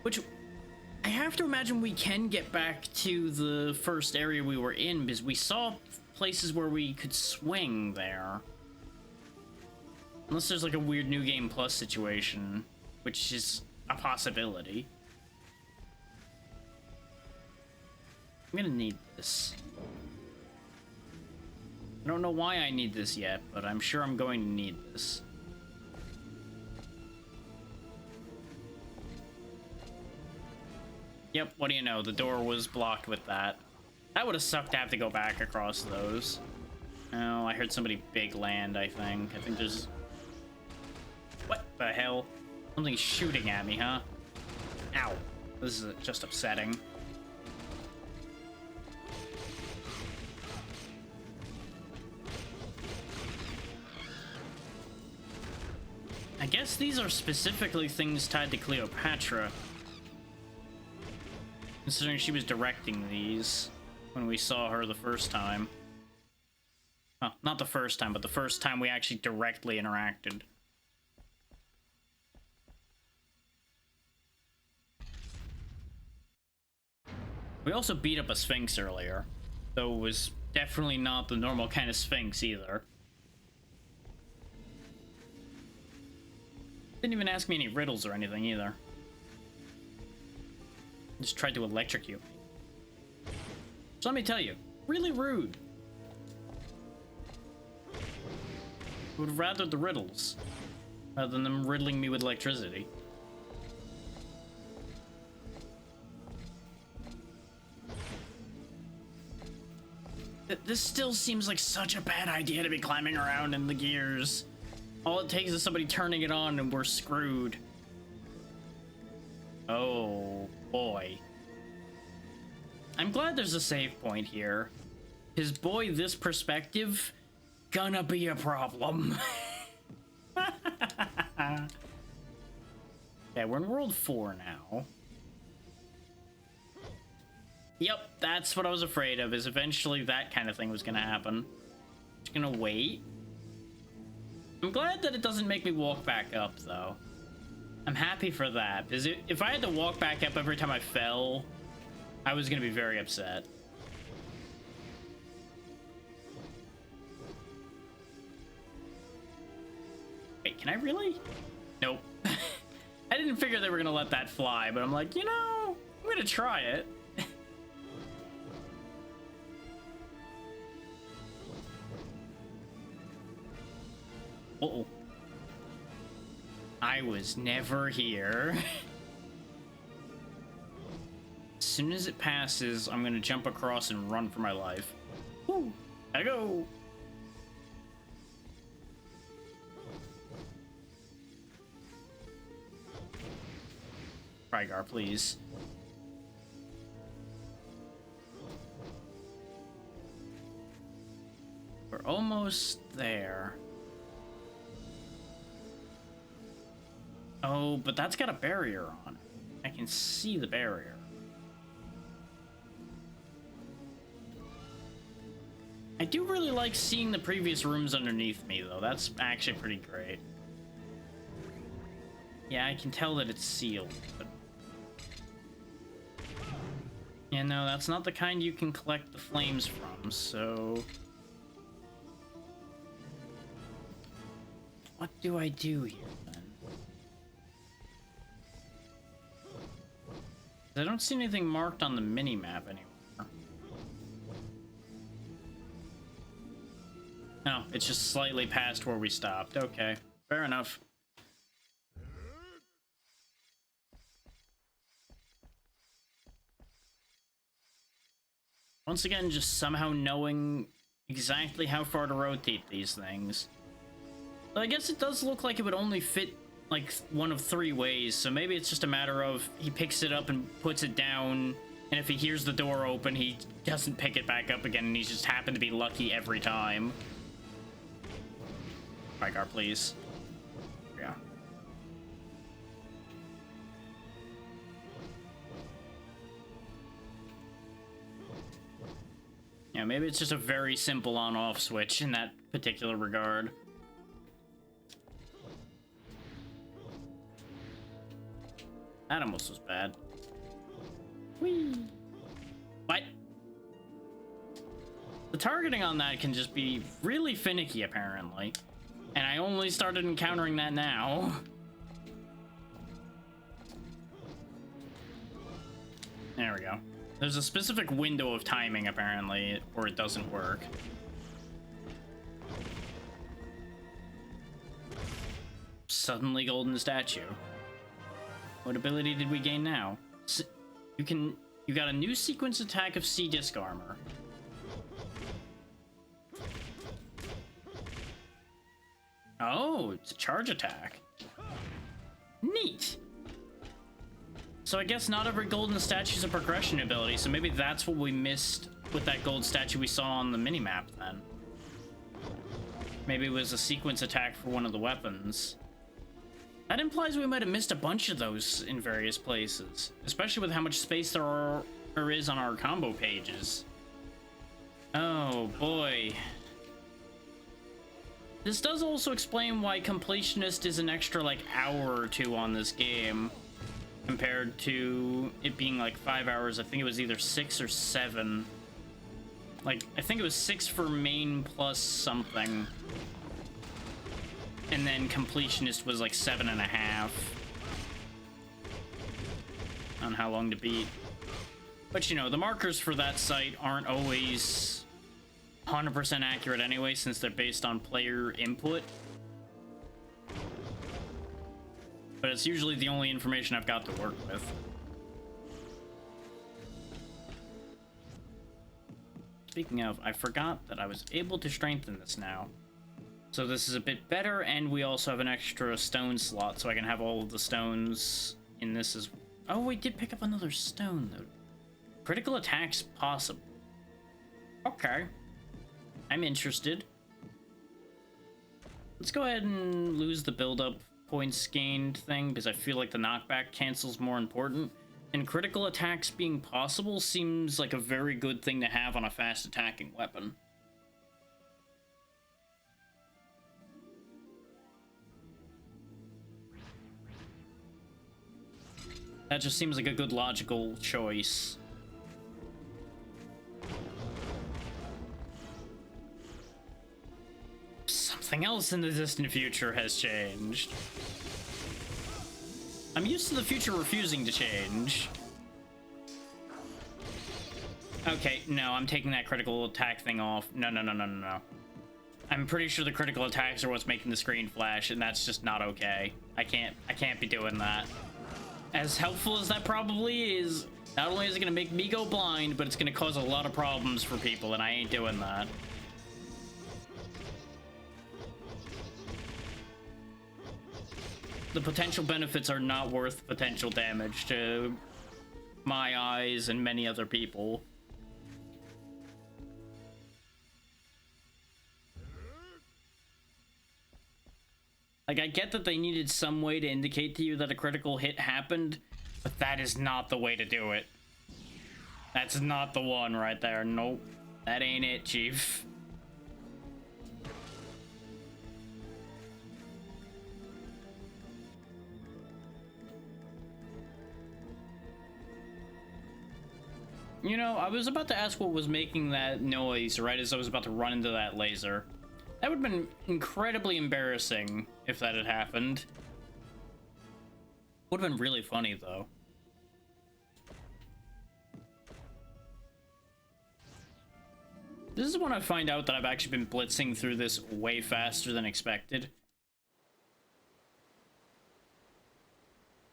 Which, I have to imagine we can get back to the first area we were in, because we saw places where we could swing there. Unless there's like a weird New Game Plus situation, which is a possibility. I'm gonna need this. I don't know why I need this yet, but I'm sure I'm going to need this. Yep, what do you know? The door was blocked with that. That would have sucked to have to go back across those. Oh, I heard somebody big land, I think. I think there's... What the hell? Something's shooting at me, huh? Ow. This is just upsetting. I guess these are specifically things tied to Cleopatra, considering she was directing these when we saw her the first time. Well, not the first time, but the first time we actually directly interacted. We also beat up a Sphinx earlier, though it was definitely not the normal kind of Sphinx either. Didn't even ask me any riddles or anything either. Just tried to electrocute me. So let me tell you, really rude. Would have rather the riddles, rather than them riddling me with electricity. This still seems like such a bad idea to be climbing around in the gears. All it takes is somebody turning it on and we're screwed. Oh, boy. I'm glad there's a save point here. His boy, this perspective, gonna be a problem. Okay, we're in World 4 now. Yep, that's what I was afraid of, is eventually that kind of thing was gonna happen. Just gonna wait. I'm glad that it doesn't make me walk back up, though. I'm happy for that, because if I had to walk back up every time I fell, I was gonna be very upset. Wait, can I really? Nope. I didn't figure they were gonna let that fly, but I'm like, you know, I'm gonna try it. Uh-oh. I was never here. As soon as it passes, I'm gonna jump across and run for my life. Woo! Gotta go! Rygar, please. We're almost there. Oh, but that's got a barrier on it. I can see the barrier. I do really like seeing the previous rooms underneath me, though. That's actually pretty great. Yeah, I can tell that it's sealed, but... Yeah, no, that's not the kind you can collect the flames from, so... What do I do here, then? I don't see anything marked on the mini-map anymore. No, it's just slightly past where we stopped. Okay, fair enough. Once again, just somehow knowing exactly how far to rotate these things. But I guess it does look like it would only fit like one of 3 ways, so maybe it's just a matter of he picks it up and puts it down, and if he hears the door open, he doesn't pick it back up again, and he's just happened to be lucky every time. Rygar, please. Yeah. Yeah, maybe it's just a very simple on-off switch in that particular regard. That almost was bad. Whee! What? The targeting on that can just be really finicky, apparently. And I only started encountering that now. There we go. There's a specific window of timing, apparently, or it doesn't work. Suddenly golden statue. What ability did we gain now? You got a new sequence attack of sea disc armor. Oh, it's a charge attack. Neat. So I guess not every golden statue is a progression ability, so maybe that's what we missed with that gold statue we saw on the minimap then. Maybe it was a sequence attack for one of the weapons. That implies we might have missed a bunch of those in various places, especially with how much space there is on our combo pages. Oh boy. This does also explain why Completionist is an extra like hour or two on this game compared to it being like 5 hours. I think it was either 6 or 7. Like, I think it was 6 for main plus something. And then Completionist was like 7.5 on how long to beat. But you know, the markers for that site aren't always 100% accurate anyway, since they're based on player input. But it's usually the only information I've got to work with. Speaking of, I forgot that I was able to strengthen this now. So this is a bit better, and we also have an extra stone slot, so I can have all of the stones in this as... Oh, we did pick up another stone, though. Critical attacks possible. Okay. I'm interested. Let's go ahead and lose the build-up points gained thing, because I feel like the knockback cancel's more important. And critical attacks being possible seems like a very good thing to have on a fast-attacking weapon. That just seems like a good logical choice. Something else in the distant future has changed. I'm used to the future refusing to change. Okay, no, I'm taking that critical attack thing off. No. I'm pretty sure the critical attacks are what's making the screen flash, and that's just not okay. I can't be doing that. As helpful as that probably is, not only is it gonna make me go blind, but it's gonna cause a lot of problems for people, and I ain't doing that. The potential benefits are not worth potential damage to my eyes and many other people. Like, I get that they needed some way to indicate to you that a critical hit happened, but that is not the way to do it. That's not the one right there. Nope. That ain't it, Chief. You know, I was about to ask what was making that noise right as I was about to run into that laser. That would have been incredibly embarrassing if that had happened. Would have been really funny, though. This is when I find out that I've actually been blitzing through this way faster than expected.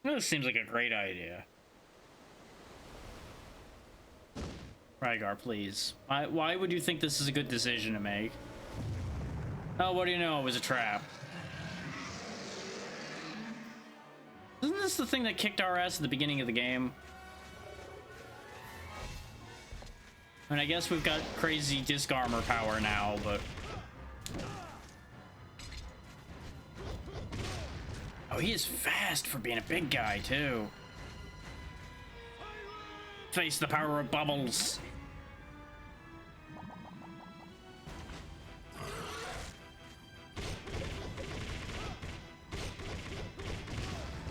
This seems like a great idea. Rygar, please. Why would you think this is a good decision to make? Oh, what do you know? It was a trap. Isn't this the thing that kicked our ass at the beginning of the game? I mean, I guess we've got crazy disc armor power now, but... Oh, he is fast for being a big guy, too. Face the power of bubbles.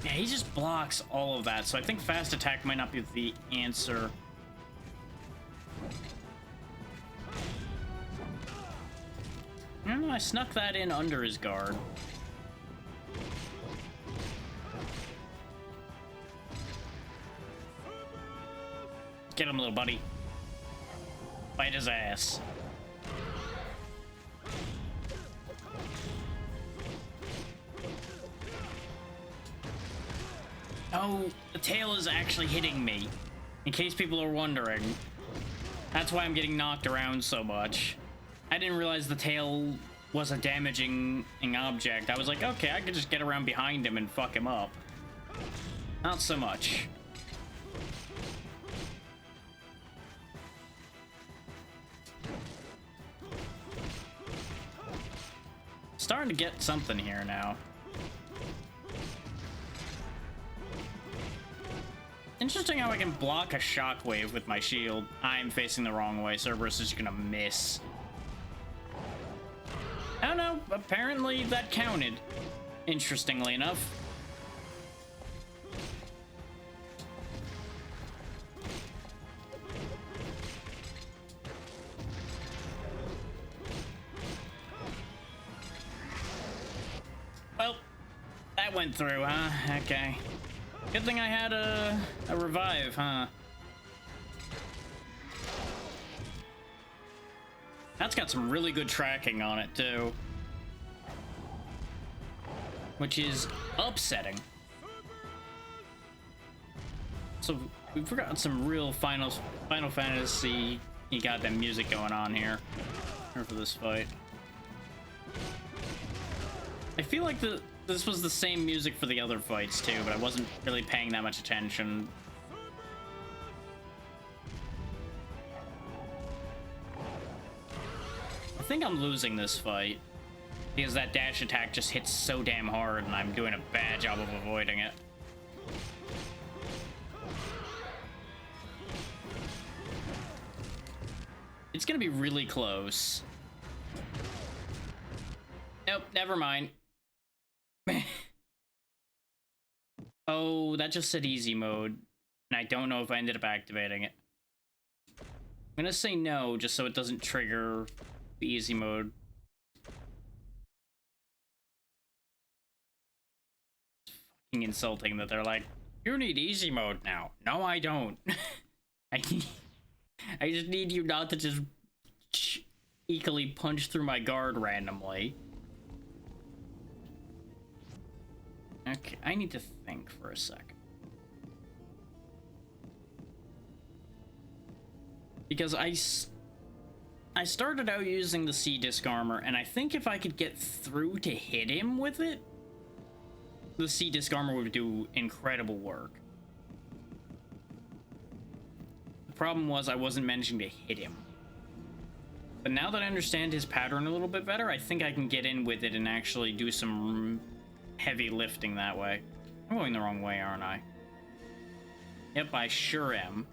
Yeah, he just blocks all of that, so I think fast attack might not be the answer. I don't know, I snuck that in under his guard. Get him, little buddy. Bite his ass. Oh, the tail is actually hitting me. In case people are wondering. That's why I'm getting knocked around so much. I didn't realize the tail was a damaging object, I was like, okay, I could just get around behind him and fuck him up. Not so much. Starting to get something here now. Interesting how I can block a shockwave with my shield. I'm facing the wrong way. Cerberus is gonna miss. I don't know. Apparently that counted. Interestingly enough. Well, that went through, huh? Okay. Good thing I had a revive, huh? That's got some really good tracking on it, too. Which is upsetting. So, we've got some real Final Fantasy, you got that music going on here for this fight. I feel like this was the same music for the other fights too, but I wasn't really paying that much attention. I think I'm losing this fight because that dash attack just hits so damn hard and I'm doing a bad job of avoiding it. It's gonna be really close. Nope, never mind. Oh, that just said easy mode, and I don't know if I ended up activating it. I'm gonna say no, just so it doesn't trigger the easy mode. It's fucking insulting that they're like, you need easy mode now. No, I don't. I just need you not to just equally punch through my guard randomly. Okay, I need to think for a sec. Because I started out using the sea disc armor, and I think if I could get through to hit him with it, the sea disc armor would do incredible work. The problem was I wasn't managing to hit him. But now that I understand his pattern a little bit better, I think I can get in with it and actually do some heavy lifting that way. I'm going the wrong way, aren't I? Yep, I sure am.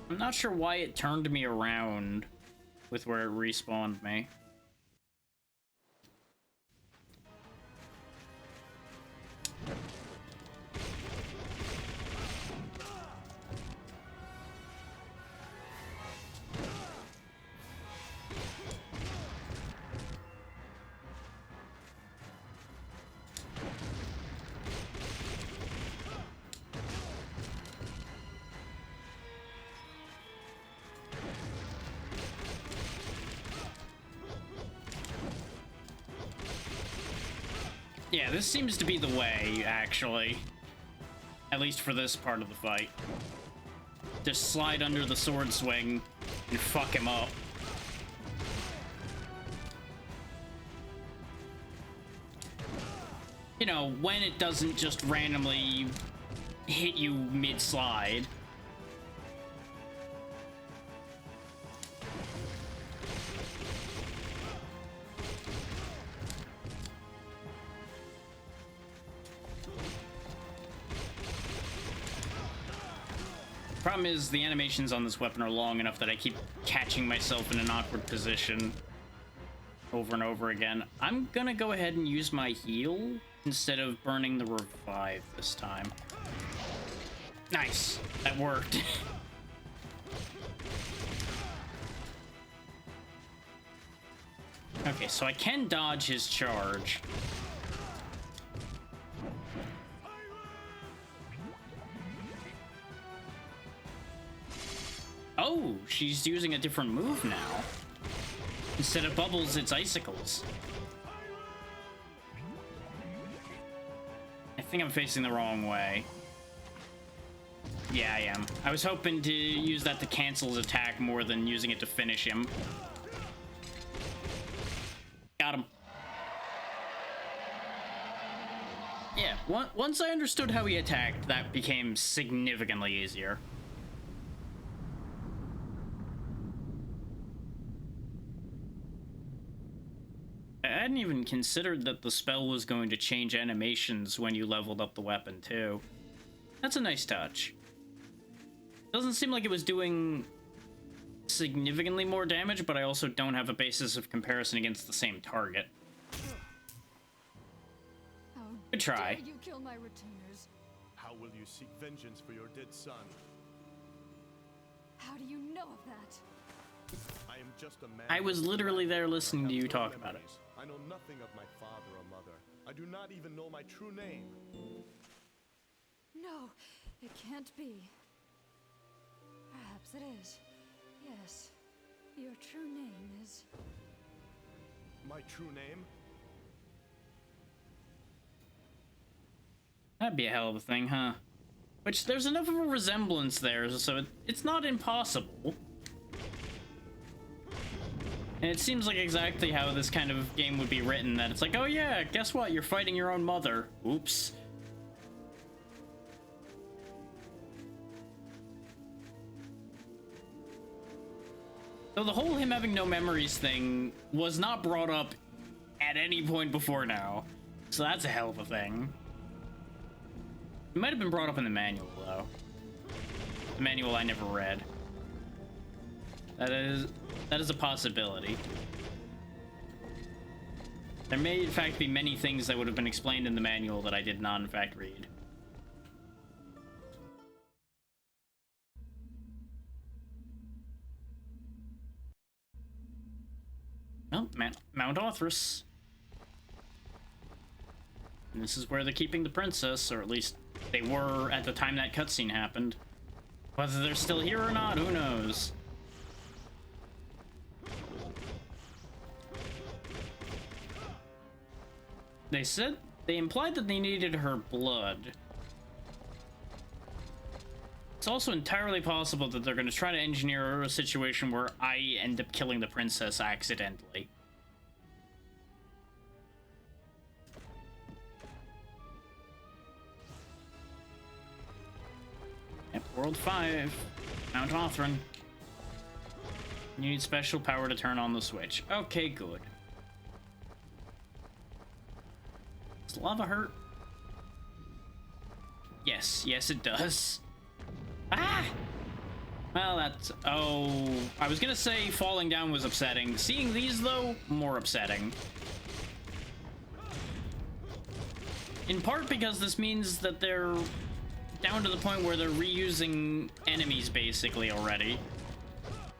I'm not sure why it turned me around with where it respawned me. Yeah, this seems to be the way, actually. At least for this part of the fight. Just slide under the sword swing and fuck him up. You know, when it doesn't just randomly hit you mid-slide. Problem is, the animations on this weapon are long enough that I keep catching myself in an awkward position over and over again. I'm gonna go ahead and use my heal instead of burning the revive this time. Nice, that worked. Okay, so I can dodge his charge. Oh, she's using a different move now. Instead of bubbles, it's icicles. I think I'm facing the wrong way. Yeah, I am. I was hoping to use that to cancel his attack more than using it to finish him. Got him. Yeah, once I understood how he attacked, that became significantly easier. I hadn't even considered that the spell was going to change animations when you leveled up the weapon, too. That's a nice touch. Doesn't seem like it was doing significantly more damage, but I also don't have a basis of comparison against the same target. How Good try. dare you kill my retainers? How will you seek vengeance for your dead son? How do you know of that? I am just a man. I was literally there listening I to have you no talk about it. memories. I know nothing of my father or mother. I do not even know my true name. No, it can't be. Perhaps it is. Yes. Your true name is... My true name? That'd be a hell of a thing, huh? Which, there's enough of a resemblance there, so it's not impossible. And it seems like exactly how this kind of game would be written, that it's like, oh yeah, guess what? You're fighting your own mother. Oops. So the whole him having no memories thing was not brought up at any point before now. So that's a hell of a thing. It might have been brought up in the manual, though. The manual I never read. That is a possibility. There may, in fact, be many things that would have been explained in the manual that I did not, in fact, read. Well, Mount Orthrus. And this is where they're keeping the princess, or at least they were at the time that cutscene happened. Whether they're still here or not, who knows? They implied that they needed her blood. It's also entirely possible that they're going to try to engineer a situation where I end up killing the princess accidentally. Yep, World 5. Mount Othran. You need special power to turn on the switch. Okay, good. Does lava hurt? Yes, yes it does. Ah! Well, that's... Oh, I was gonna say falling down was upsetting. Seeing these, though, more upsetting. In part because this means that they're down to the point where they're reusing enemies, basically, already.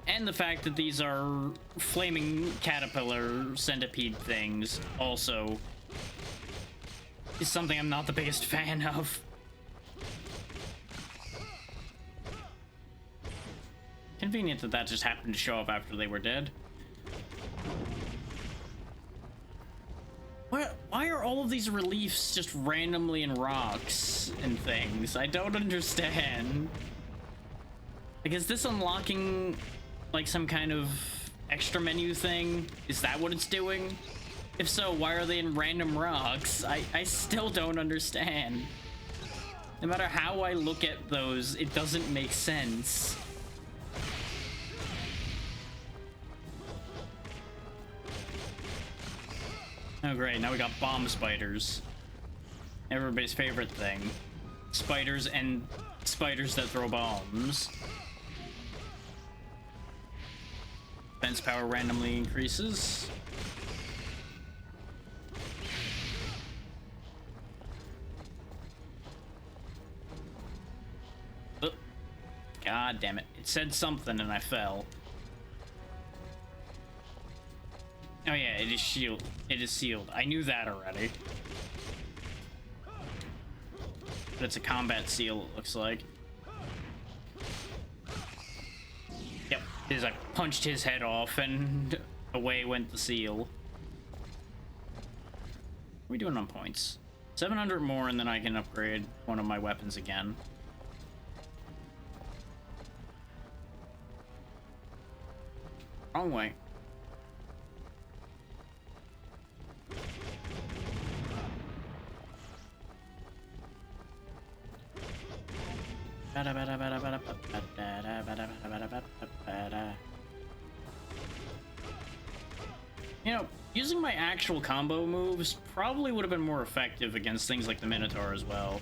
And the fact that these are flaming caterpillar centipede things, also, is something I'm not the biggest fan of. Convenient that that just happened to show up after they were dead. Why are all of these reliefs just randomly in rocks and things? I don't understand. Like, is this unlocking, like, some kind of extra menu thing? Is that what it's doing? If so, why are they in random rocks? I still don't understand. No matter how I look at those, it doesn't make sense. Oh great, now we got bomb spiders. Everybody's favorite thing. Spiders and spiders that throw bombs. Defense power randomly increases. Oh, God damn it. It said something and I fell. Oh yeah, it is shield. It is sealed. I knew that already. But it's a combat seal, it looks like. Yep, as I punched his head off and away went the seal. What are we doing on points? 700 more and then I can upgrade one of my weapons again. Wrong way. You know, using my actual combo moves probably would have been more effective against things like the Minotaur as well.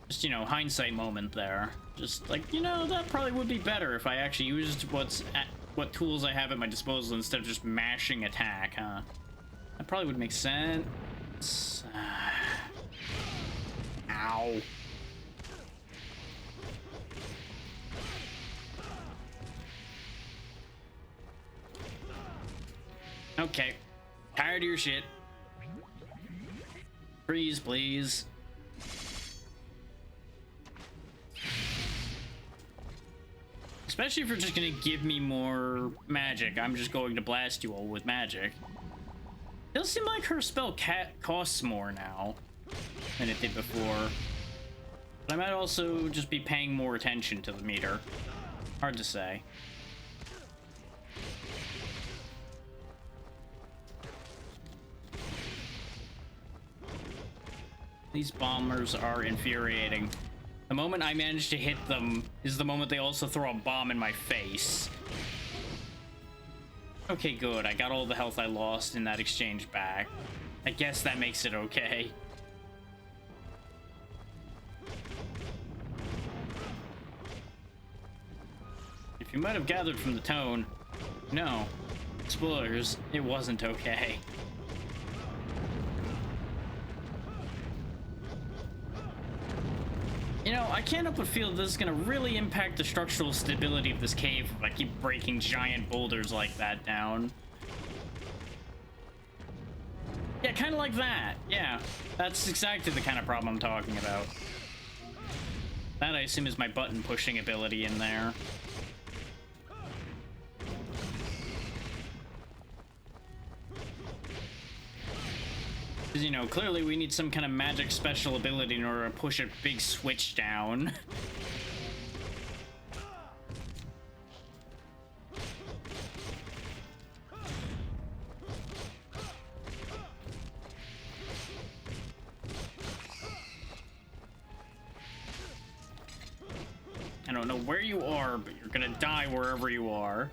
Just, you know, hindsight moment there. Just like, you know, that probably would be better if I actually used what tools I have at my disposal instead of just mashing attack, huh? That probably would make sense. Ow. Okay. Tired of your shit. Freeze, please. Especially if you're just gonna give me more magic. I'm just going to blast you all with magic. It does seem like her spell costs more now than it did before. But I might also just be paying more attention to the meter. Hard to say. These bombers are infuriating. The moment I manage to hit them is the moment they also throw a bomb in my face. Okay, good. I got all the health I lost in that exchange back. I guess that makes it okay. If you might have gathered from the tone, no. Spoilers, it wasn't okay. You know, I can't help but feel this is gonna really impact the structural stability of this cave if I keep breaking giant boulders like that down. Yeah, kind of like that. Yeah, that's exactly the kind of problem I'm talking about. That, I assume, is my button pushing ability in there. Because, you know, clearly we need some kind of magic special ability in order to push a big switch down. I don't know where you are, but you're gonna die wherever you are.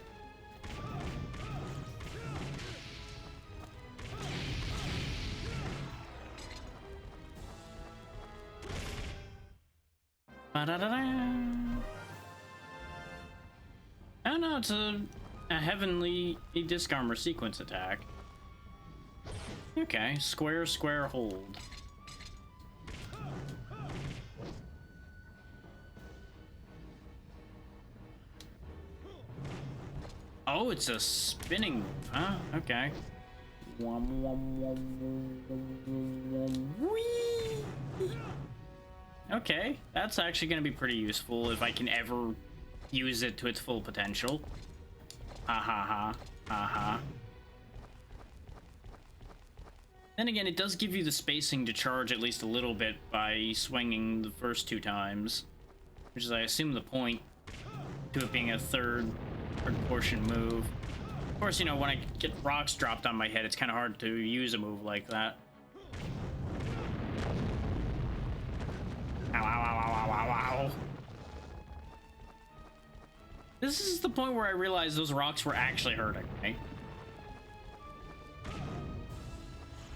Oh no, it's a heavenly disc armor sequence attack. Okay, square, square, hold. Oh, it's a spinning move, huh? Okay. Whee! Okay, that's actually going to be pretty useful if I can ever use it to its full potential. Ha ha ha. Ha ha. Then again, it does give you the spacing to charge at least a little bit by swinging the first two times. Which is, I assume, the point to it being a third portion move. Of course, you know, when I get rocks dropped on my head, it's kind of hard to use a move like that. Ow, ow, ow, ow, ow, ow, ow. This is the point where I realized those rocks were actually hurting me.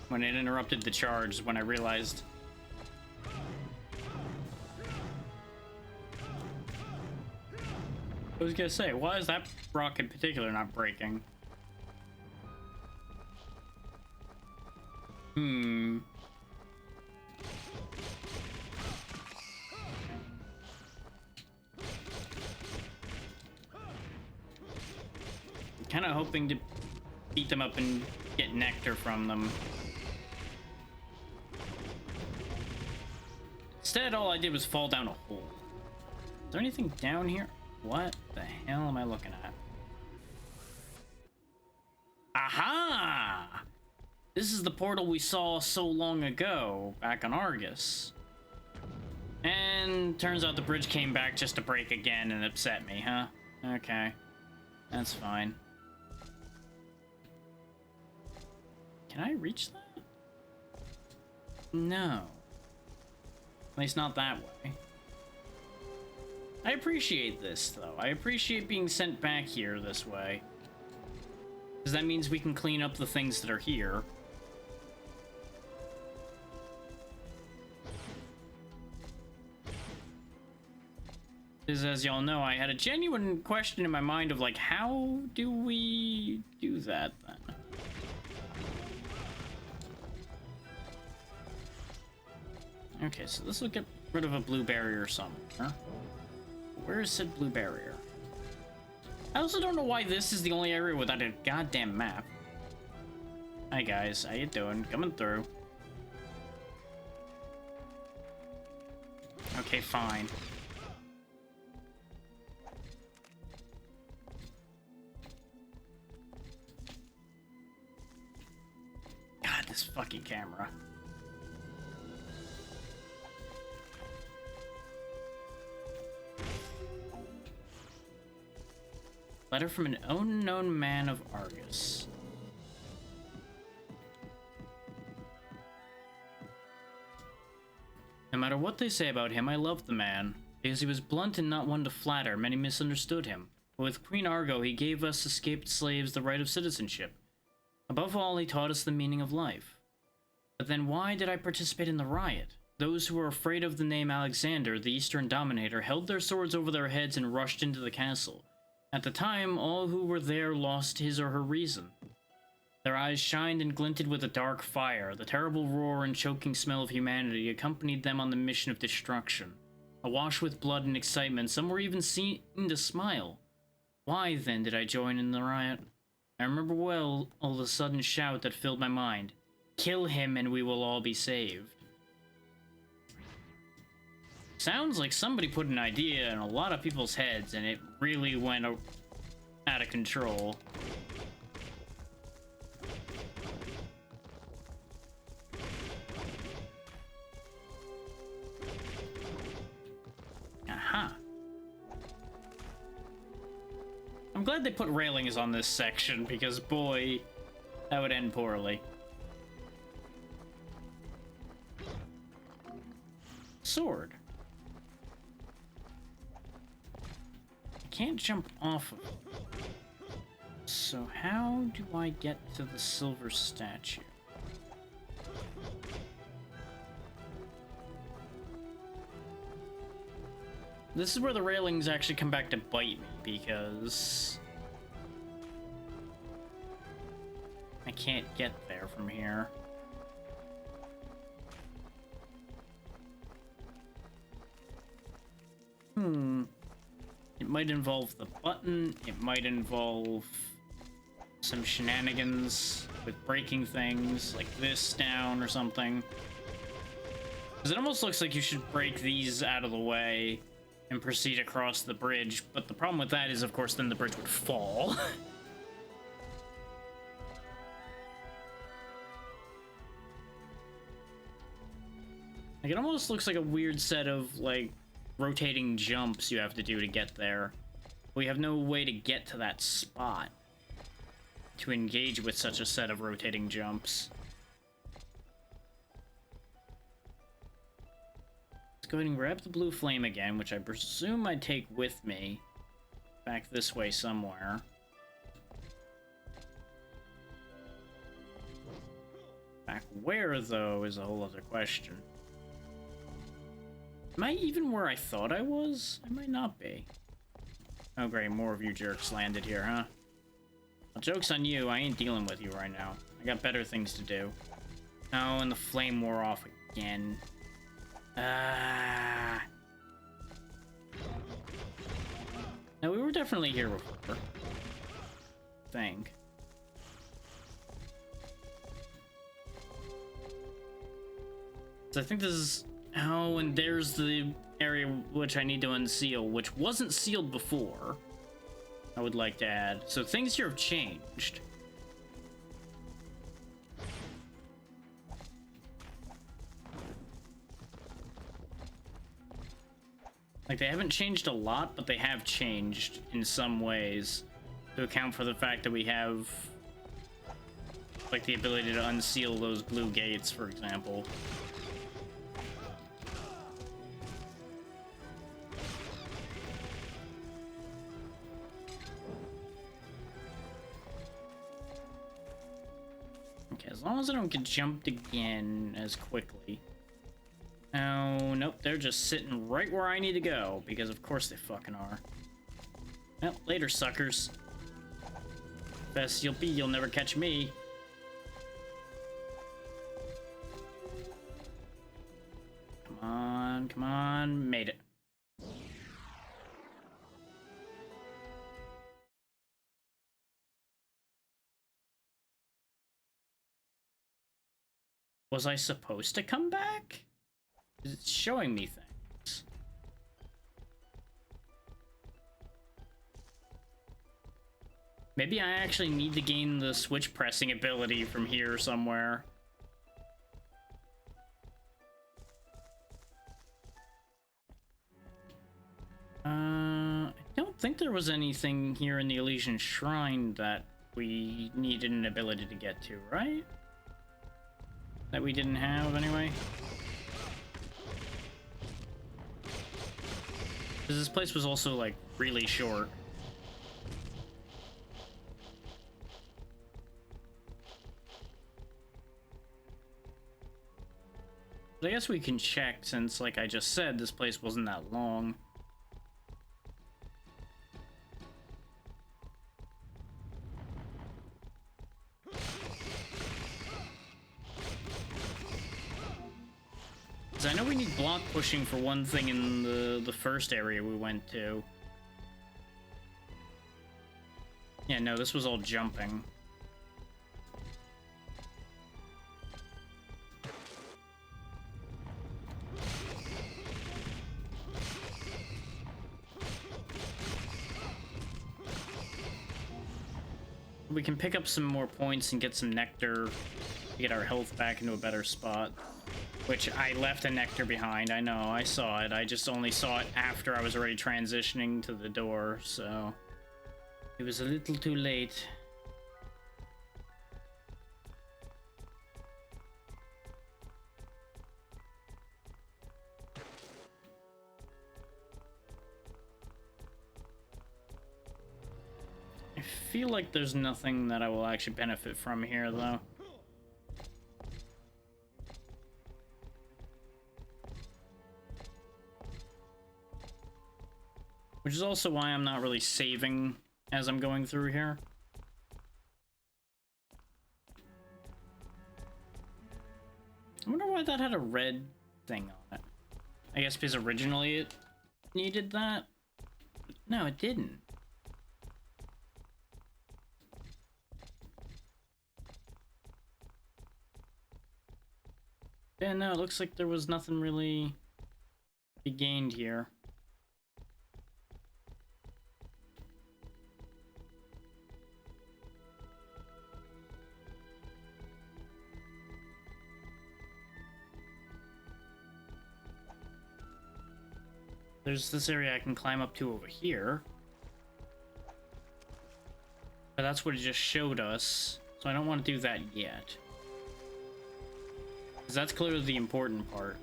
When it interrupted the charge, when I realized... I was gonna say, why is that rock in particular not breaking? Kind of hoping to beat them up and get nectar from them. Instead, all I did was fall down a hole. Is there anything down here? What the hell am I looking at? Aha! This is the portal we saw so long ago, back on Argus. And turns out the bridge came back just to break again and upset me, huh? Okay. That's fine. Can I reach that? No. At least not that way. I appreciate this, though. I appreciate being sent back here this way. Because that means we can clean up the things that are here. Because as y'all know, I had a genuine question in my mind of, like, how do we do that, then? Okay, so this will get rid of a blue barrier somewhere. Where is said blue barrier? I also don't know why this is the only area without a goddamn map. Hi guys, how you doing? Coming through. Okay, fine. God, this fucking camera. Letter from an unknown man of Argus. No matter what they say about him, I love the man. Because he was blunt and not one to flatter, many misunderstood him. But with Queen Argo, he gave us escaped slaves the right of citizenship. Above all, he taught us the meaning of life. But then why did I participate in the riot? Those who were afraid of the name Alexander, the Eastern Dominator, held their swords over their heads and rushed into the castle. At the time, all who were there lost his or her reason. Their eyes shined and glinted with a dark fire. The terrible roar and choking smell of humanity accompanied them on the mission of destruction. Awash with blood and excitement, some were even seen to smile. Why, then, did I join in the riot? I remember well the sudden shout that filled my mind. Kill him and we will all be saved. Sounds like somebody put an idea in a lot of people's heads and it really went out of control. Aha. I'm glad they put railings on this section because, boy, that would end poorly. Sword. Can't jump off of it. So how do I get to the silver statue? This is where the railings actually come back to bite me, because I can't get there from here. It might involve the button, it might involve some shenanigans with breaking things, like this down or something. Because it almost looks like you should break these out of the way and proceed across the bridge, but the problem with that is, of course, then the bridge would fall. Like, it almost looks like a weird set of, like, rotating jumps you have to do to get there. We have no way to get to that spot to engage with such a set of rotating jumps. Let's go ahead and grab the blue flame again, which I presume I take with me back this way somewhere. Back where, though, is a whole other question. Am I even where I thought I was? I might not be. Oh great, more of you jerks landed here, huh? Well, joke's on you, I ain't dealing with you right now. I got better things to do. Oh, and the flame wore off again. Ah. No, we were definitely here before. Think. So I think this is... Oh, and there's the area which I need to unseal, which wasn't sealed before, I would like to add. So things here have changed. Like, they haven't changed a lot, but they have changed in some ways to account for the fact that we have Like the ability to unseal those blue gates, for example. Okay, as long as I don't get jumped again as quickly. Oh, nope, they're just sitting right where I need to go, because of course they fucking are. Well, later, suckers. Best you'll be, you'll never catch me. Come on, made it. Was I supposed to come back? It's showing me things. Maybe I actually need to gain the switch pressing ability from here somewhere. I don't think there was anything here in the Elysian Shrine that we needed an ability to get to, right? That we didn't have, anyway? Because this place was also, like, really short. But I guess we can check, since, like I just said, this place wasn't that long. I know we need block pushing for one thing in the first area we went to. Yeah, no, this was all jumping. We can pick up some more points and get some nectar to get our health back into a better spot. Which I left a nectar behind. I know, I saw it. I just only saw it after I was already transitioning to the door, so it was a little too late. I feel like there's nothing that I will actually benefit from here, though. Which is also why I'm not really saving as I'm going through here. I wonder why that had a red thing on it. I guess because originally it needed that? No, it didn't. Yeah, no, it looks like there was nothing really to be gained here. There's this area I can climb up to over here. But that's what it just showed us, so I don't want to do that yet. Because that's clearly the important part.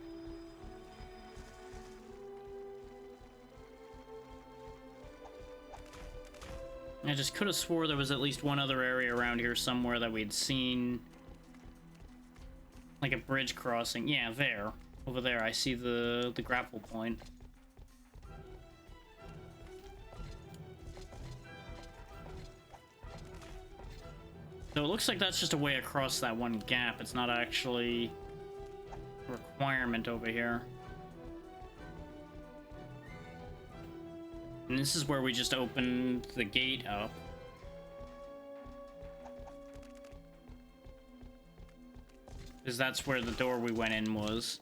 I just could have swore there was at least one other area around here somewhere that we'd seen. Like a bridge crossing. Yeah, there. Over there, I see the grapple point. So it looks like that's just a way across that one gap. It's not actually a requirement over here. And this is where we just opened the gate up. Because that's where the door we went in was.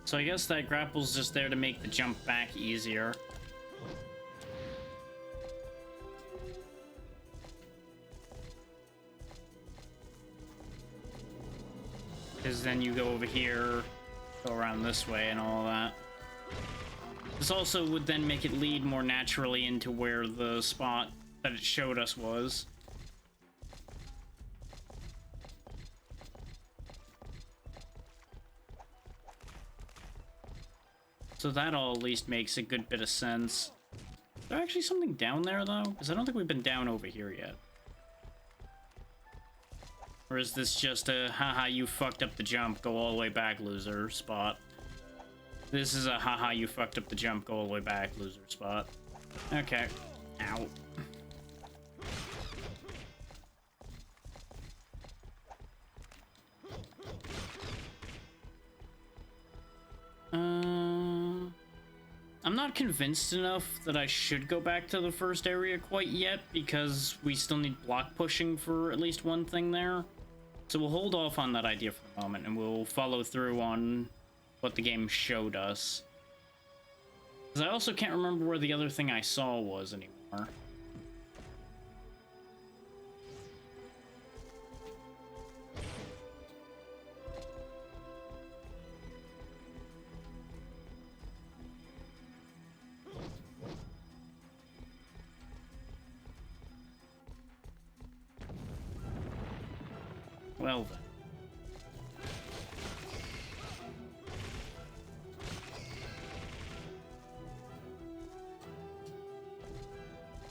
So I guess that grapple's just there to make the jump back easier. Because then you go over here, go around this way and all that. This also would then make it lead more naturally into where the spot that it showed us was. So that all at least makes a good bit of sense. Is there actually something down there, though? Because I don't think we've been down over here yet. Or is this just a, haha, you fucked up the jump, go all the way back, loser, spot? This is a, haha, you fucked up the jump, go all the way back, loser, spot. Okay. Ow. I'm not convinced enough that I should go back to the first area quite yet, because we still need block pushing for at least one thing there. So we'll hold off on that idea for the moment, and we'll follow through on what the game showed us. Because I also can't remember where the other thing I saw was anymore. Well then.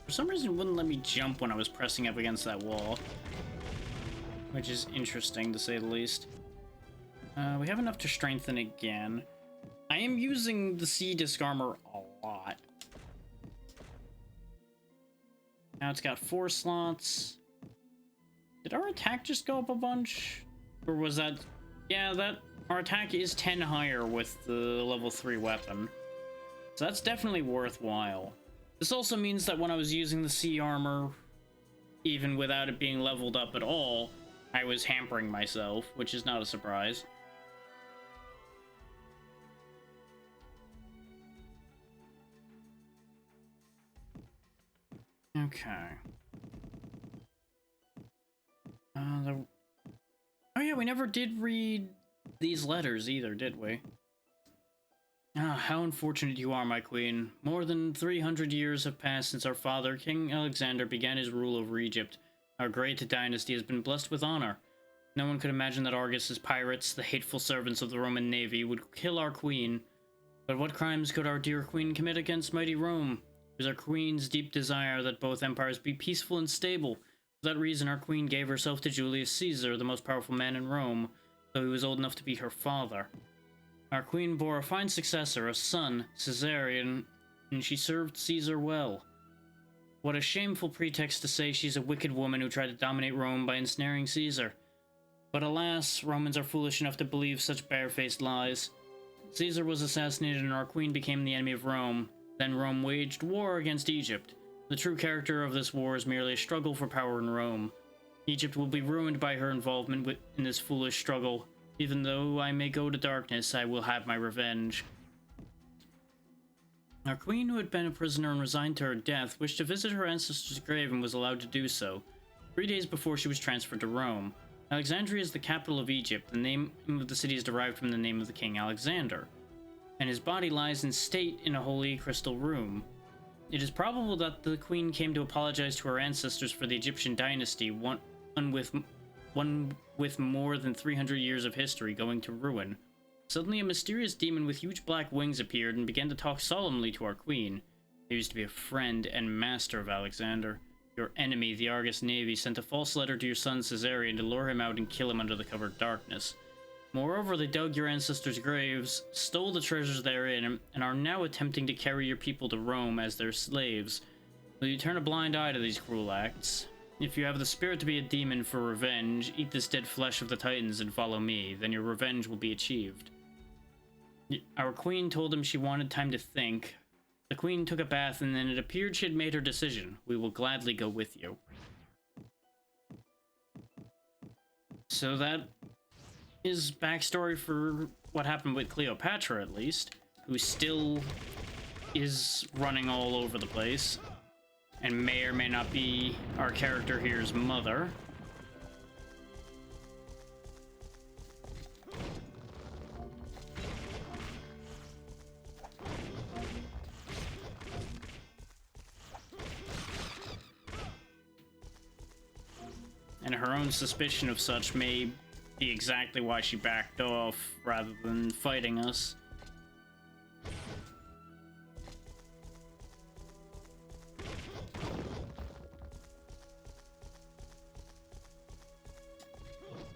For some reason it wouldn't let me jump when I was pressing up against that wall. Which is interesting, to say the least. We have enough to strengthen again. I am using the Sea Disc Armor a lot. Now it's got 4 slots. Did our attack just go up a bunch? Or was that... Yeah, our attack is 10 higher with the level 3 weapon. So that's definitely worthwhile. This also means that when I was using the sea armor, even without it being leveled up at all, I was hampering myself, which is not a surprise. Okay. Oh yeah, we never did read these letters either, did we? Ah, how unfortunate you are, my queen. More than 300 years have passed since our father, King Alexander, began his rule over Egypt. Our great dynasty has been blessed with honor. No one could imagine that Argus's pirates, the hateful servants of the Roman navy, would kill our queen. But what crimes could our dear queen commit against mighty Rome? It was our queen's deep desire that both empires be peaceful and stable. For that reason, our queen gave herself to Julius Caesar, the most powerful man in Rome, though he was old enough to be her father. Our queen bore a fine successor, a son, Caesarion, and she served Caesar well. What a shameful pretext to say she's a wicked woman who tried to dominate Rome by ensnaring Caesar. But alas, Romans are foolish enough to believe such barefaced lies. Caesar was assassinated and our queen became the enemy of Rome. Then Rome waged war against Egypt. The true character of this war is merely a struggle for power in Rome. Egypt will be ruined by her involvement in this foolish struggle. Even though I may go to darkness, I will have my revenge. Our queen, who had been a prisoner and resigned to her death, wished to visit her ancestor's grave and was allowed to do so. 3 days before she was transferred to Rome. Alexandria is the capital of Egypt. The name of the city is derived from the name of the king Alexander, and his body lies in state in a holy crystal room. It is probable that the queen came to apologize to her ancestors for the Egyptian dynasty, one with more than 300 years of history going to ruin. Suddenly a mysterious demon with huge black wings appeared and began to talk solemnly to our queen. He used to be a friend and master of Alexander. Your enemy, the Argus Navy, sent a false letter to your son Caesarion to lure him out and kill him under the cover of darkness. Moreover, they dug your ancestors' graves, stole the treasures therein, and are now attempting to carry your people to Rome as their slaves. Will you turn a blind eye to these cruel acts? If you have the spirit to be a demon for revenge, eat this dead flesh of the Titans and follow me, then your revenge will be achieved. Our queen told him she wanted time to think. The queen took a bath, and then it appeared she had made her decision. We will gladly go with you. So that is backstory for what happened with Cleopatra, at least, who still is running all over the place, and may or may not be our character here's mother. And her own suspicion of such may be exactly why she backed off rather than fighting us.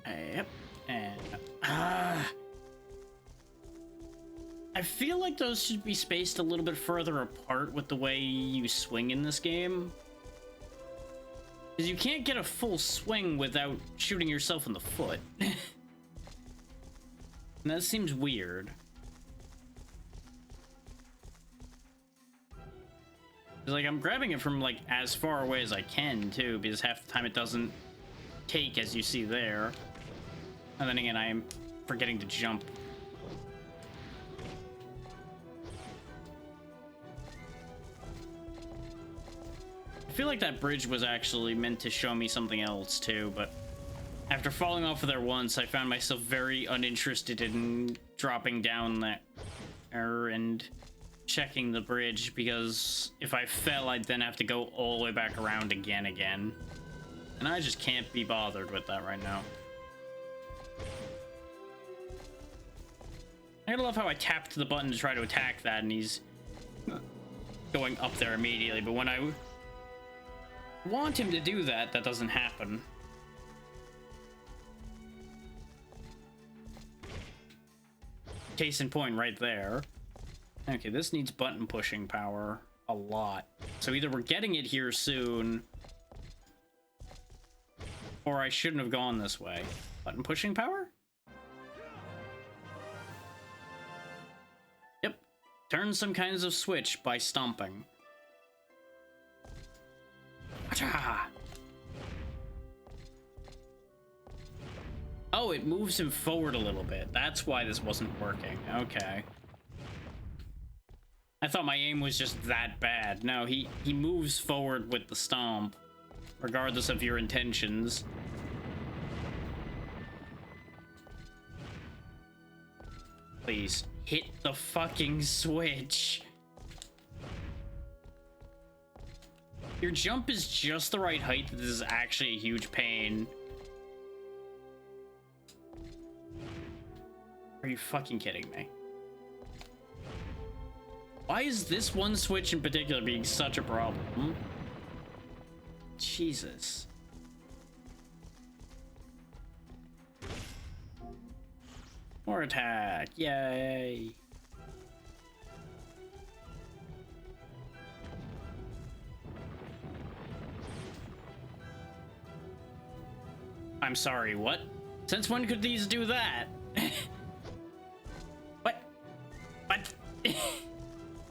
Yep. And I feel like those should be spaced a little bit further apart with the way you swing in this game. Because you can't get a full swing without shooting yourself in the foot. And that seems weird. Like, I'm grabbing it from, like, as far away as I can, too, because half the time it doesn't take, as you see there. And then again, I am forgetting to jump. I feel like that bridge was actually meant to show me something else, too, but after falling off of there once, I found myself very uninterested in dropping down there and checking the bridge, because if I fell, I'd then have to go all the way back around again. And I just can't be bothered with that right now. I gotta love how I tapped the button to try to attack that, and he's going up there immediately, but when I want him to do that, that doesn't happen. Case in point right there. Okay, this needs button pushing power a lot. So either we're getting it here soon, or I shouldn't have gone this way. Button pushing power? Yep. Turn some kinds of switch by stomping. Achha! Oh, it moves him forward a little bit. That's why this wasn't working. Okay. I thought my aim was just that bad. No, he moves forward with the stomp, regardless of your intentions. Please, hit the fucking switch. Your jump is just the right height that this is actually a huge pain. Are you fucking kidding me? Why is this one switch in particular being such a problem? Jesus. More attack. Yay. I'm sorry, what? Since when could these do that? What?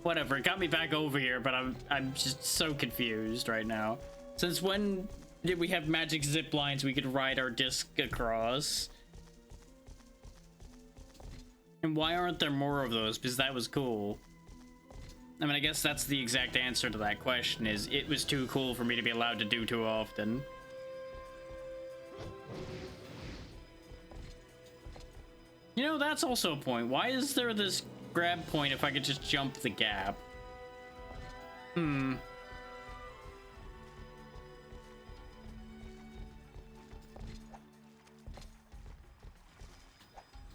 Whatever, it got me back over here, but I'm just so confused right now. Since when did we have magic zip lines we could ride our disc across? And why aren't there more of those? Because that was cool. I mean, I guess that's the exact answer to that question, is it was too cool for me to be allowed to do too often. You know, that's also a point. Why is there this grab point if I could just jump the gap?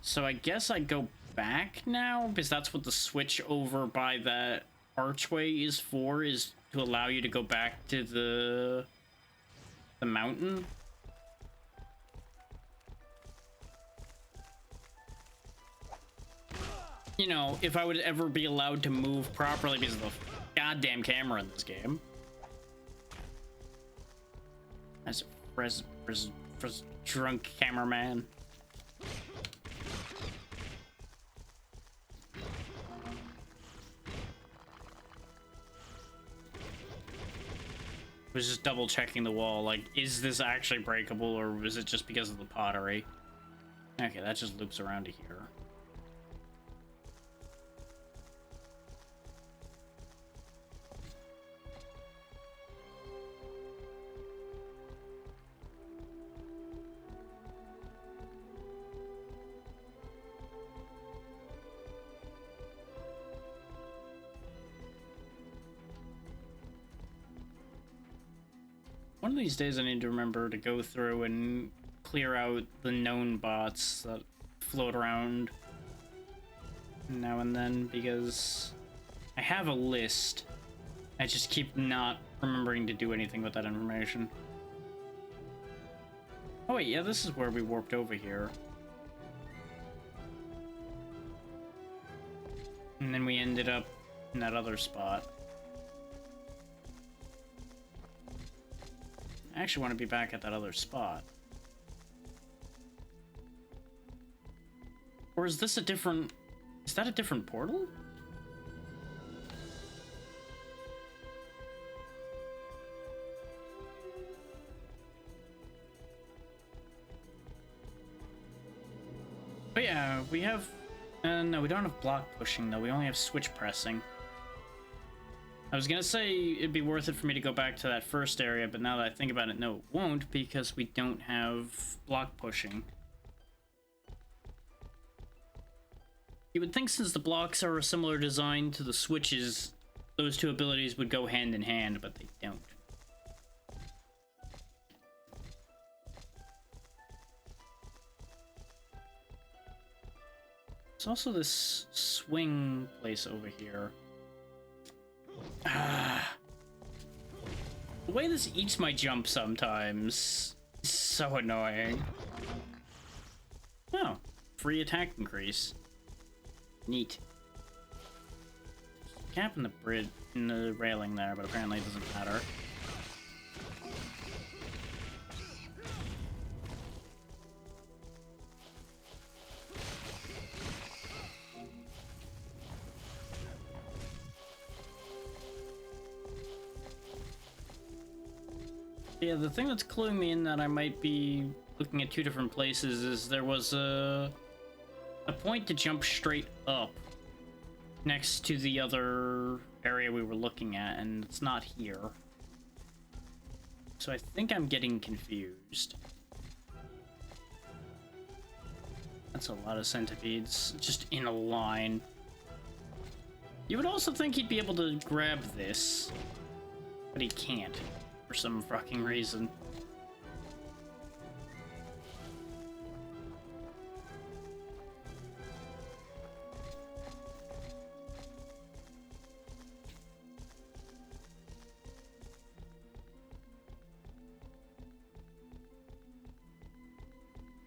So I guess I go back now, because that's what the switch over by that archway is for, is to allow you to go back to the mountain. You know, if I would ever be allowed to move properly because of the goddamn camera in this game. As a drunk cameraman. Was just double checking the wall, like, is this actually breakable, or was it just because of the pottery? Okay, that just loops around to here. One of these days I need to remember to go through and clear out the known bots that float around now and then, because I have a list. I just keep not remembering to do anything with that information. Oh wait, yeah, this is where we warped over here. And then we ended up in that other spot. I actually want to be back at that other spot. Or is this a different... Is that a different portal? But yeah, we have... no, we don't have block pushing, though. We only have switch pressing. I was gonna say it'd be worth it for me to go back to that first area, but now that I think about it, no, it won't, because we don't have block pushing. You would think since the blocks are a similar design to the switches, those two abilities would go hand in hand, but they don't. There's also this swing place over here. The way this eats my jump sometimes is so annoying. Oh, free attack increase. Neat. Gap in the bridge, in the railing there, but apparently it doesn't matter. Yeah, the thing that's cluing me in that I might be looking at two different places is there was a point to jump straight up next to the other area we were looking at, and it's not here. So I think I'm getting confused. That's a lot of centipedes just in a line. You would also think he'd be able to grab this, but he can't. For some fucking reason.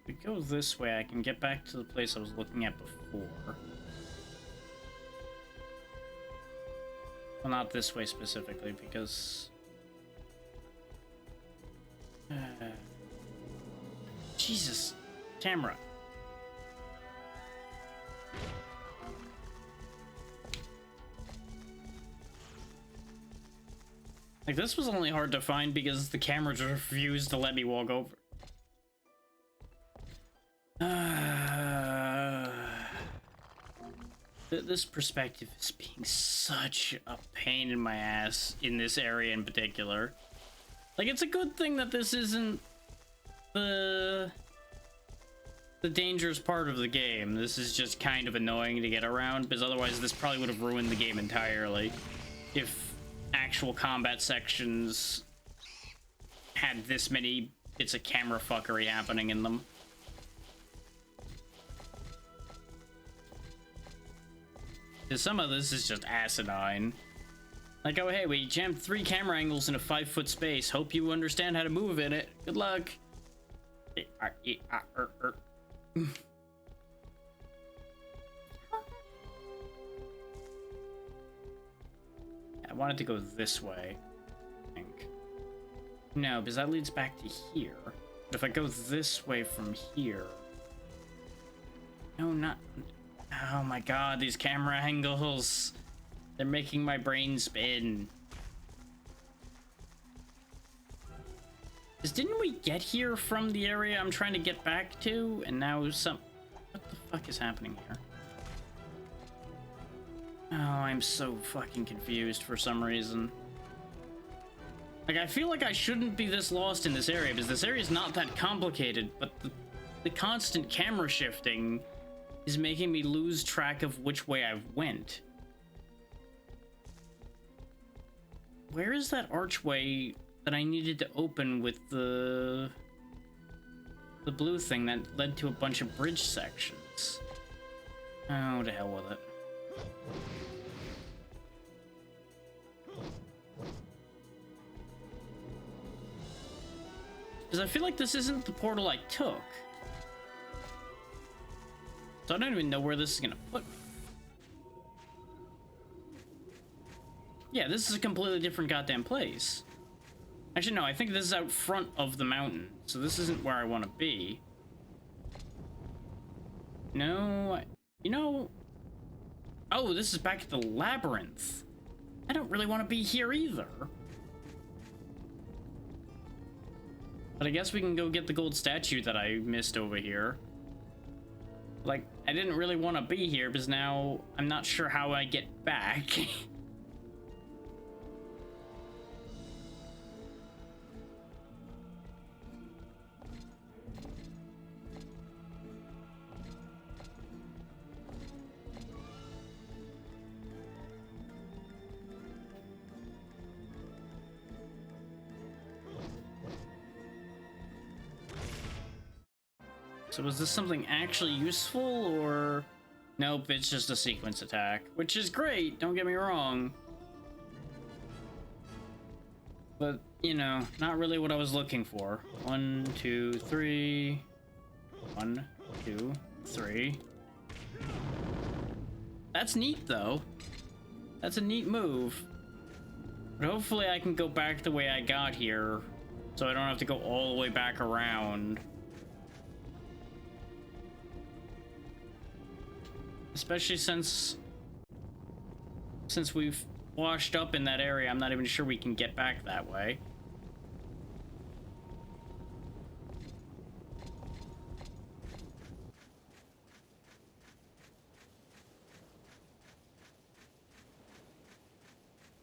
If we go this way, I can get back to the place I was looking at before. Well, not this way specifically, because... Jesus, camera. Like, this was only hard to find because the camera just refused to let me walk over. This perspective is being such a pain in my ass in this area in particular. Like, it's a good thing that this isn't the dangerous part of the game. This is just kind of annoying to get around, because otherwise this probably would have ruined the game entirely if actual combat sections had this many bits of camera fuckery happening in them. Because some of this is just asinine. Like, oh hey, we jammed 3 camera angles in a 5-foot space. Hope you understand how to move in it. Good luck. I wanted to go this way, I think. No, because that leads back to here. But if I go this way from here... No, not... Oh my god, these camera angles. They're making my brain spin. Because didn't we get here from the area I'm trying to get back to? And now some... What the fuck is happening here? Oh, I'm so fucking confused for some reason. Like, I feel like I shouldn't be this lost in this area, because this area is not that complicated, but the constant camera shifting is making me lose track of which way I went. Where is that archway that I needed to open with the blue thing that led to a bunch of bridge sections. Oh, to hell with it. Because I feel like this isn't the portal I took. So I don't even know where this is gonna put me. Yeah, this is a completely different goddamn place. Actually, no, I think this is out front of the mountain. So this isn't where I want to be. No, you know... Oh, this is back at the labyrinth. I don't really want to be here either. But I guess we can go get the gold statue that I missed over here. Like, I didn't really want to be here because now I'm not sure how I get back. So was this something actually useful, or... Nope, it's just a sequence attack. Which is great, don't get me wrong. But, you know, not really what I was looking for. 1, 2, 3... 1, 2, 3... That's neat, though. That's a neat move. But hopefully I can go back the way I got here, so I don't have to go all the way back around. Especially since we've washed up in that area, I'm not even sure we can get back that way.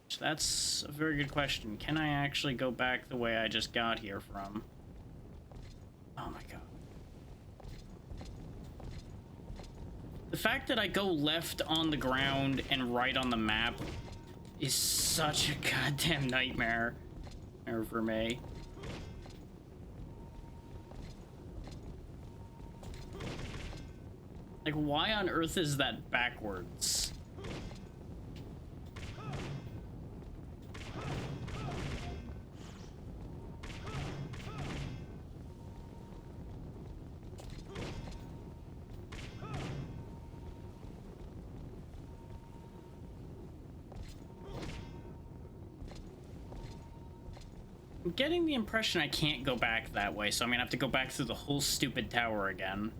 So that's a very good question. Can I actually go back the way I just got here from? Oh my god. The fact that I go left on the ground and right on the map is such a goddamn nightmare for me. Like, why on earth is that backwards? I'm getting the impression I can't go back that way, so I'm gonna have to go back through the whole stupid tower again.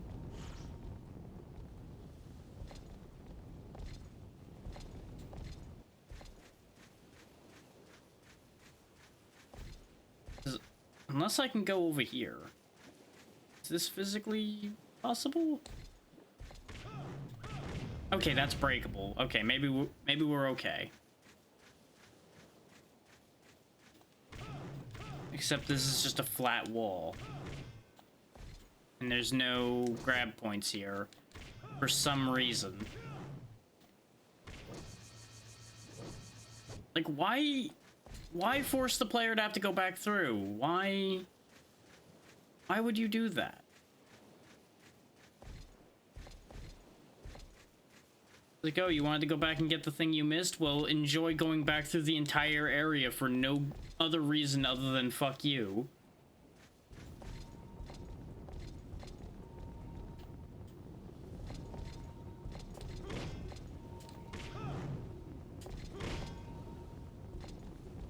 Unless I can go over here. Is this physically possible? Okay, that's breakable. Okay, maybe we're okay. Except this is just a flat wall. And there's no grab points here. For some reason. Like, why force the player to have to go back through? Why would you do that? Like, oh, you wanted to go back and get the thing you missed? Well, enjoy going back through the entire area for no other reason other than fuck you.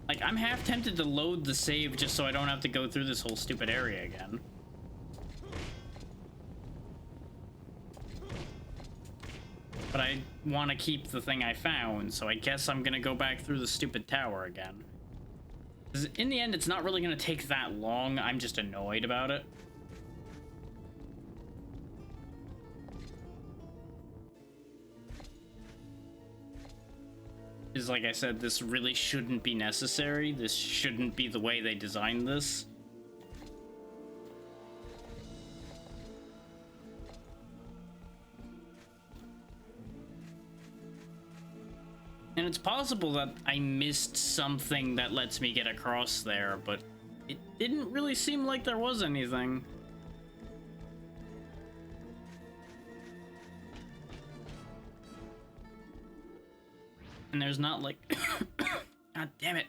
Like, I'm half tempted to load the save just so I don't have to go through this whole stupid area again. But I want to keep the thing I found, so I guess I'm gonna go back through the stupid tower again. 'Cause in the end, it's not really gonna take that long, I'm just annoyed about it. Is like I said, this really shouldn't be necessary. This shouldn't be the way they designed this. And it's possible that I missed something that lets me get across there, but it didn't really seem like there was anything. And there's not like... God damn it.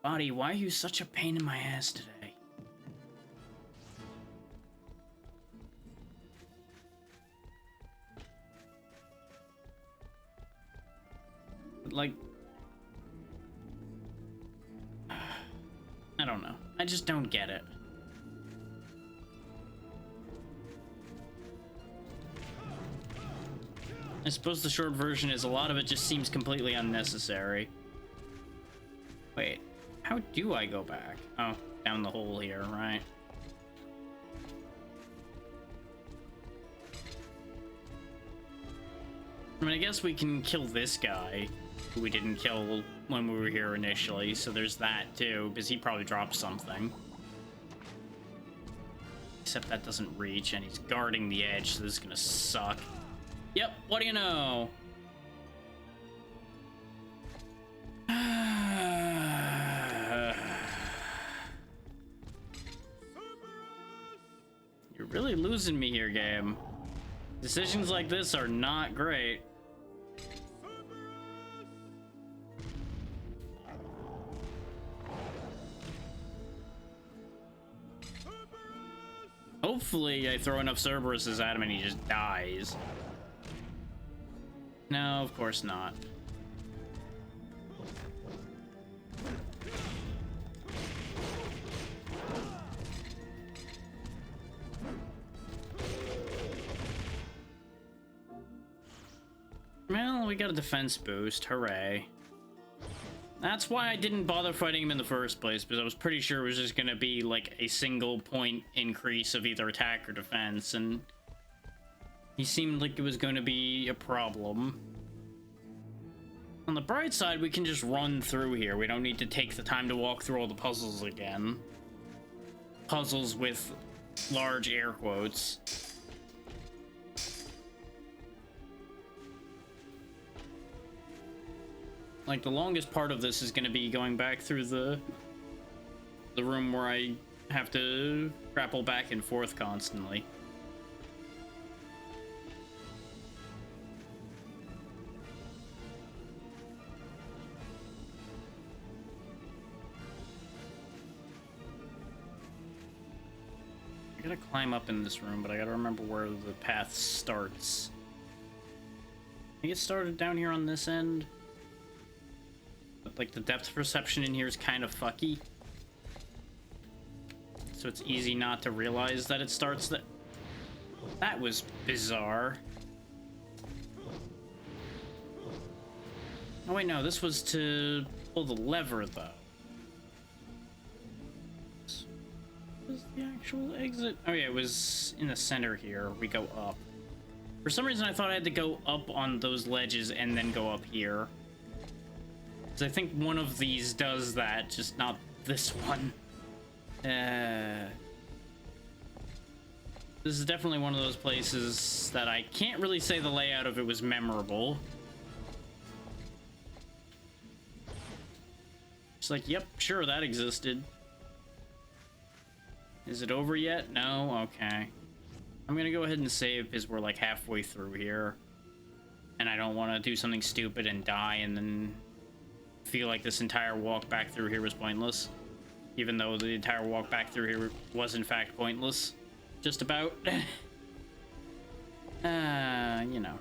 Body, why are you such a pain in my ass today? Like... I don't know. I just don't get it. I suppose the short version is a lot of it just seems completely unnecessary. Wait, how do I go back? Oh, down the hole here, right? I mean, I guess we can kill this guy, who we didn't kill when we were here initially, so there's that too, because he probably dropped something. Except that doesn't reach, and he's guarding the edge, so this is gonna suck. Yep, what do you know? You're really losing me here, game. Decisions like this are not great. Hopefully I throw enough Cerberuses at him and he just dies. No, of course not. Well, we got a defense boost, hooray. That's why I didn't bother fighting him in the first place, because I was pretty sure it was just gonna be like a single point increase of either attack or defense, and he seemed like it was going to be a problem. On the bright side, we can just run through here. We don't need to take the time to walk through all the puzzles again. Puzzles with large air quotes. Like, the longest part of this is going to be going back through the room where I have to grapple back and forth constantly. I gotta climb up in this room, but I gotta remember where the path starts. I get started down here on this end. But, like, the depth perception in here is kind of fucky. So it's easy not to realize that it starts that. That was bizarre. Oh wait, no, this was to pull the lever, though. Was the actual exit? Oh yeah, it was in the center here. We go up. For some reason, I thought I had to go up on those ledges and then go up here. Because I think one of these does that, just not this one. This is definitely one of those places that I can't really say the layout of it was memorable. It's like, yep, sure, that existed. Is it over yet? No? Okay. I'm gonna go ahead and save because we're like halfway through here. And I don't want to do something stupid and die and then feel like this entire walk back through here was pointless. Even though the entire walk back through here was in fact pointless. Just about. You know.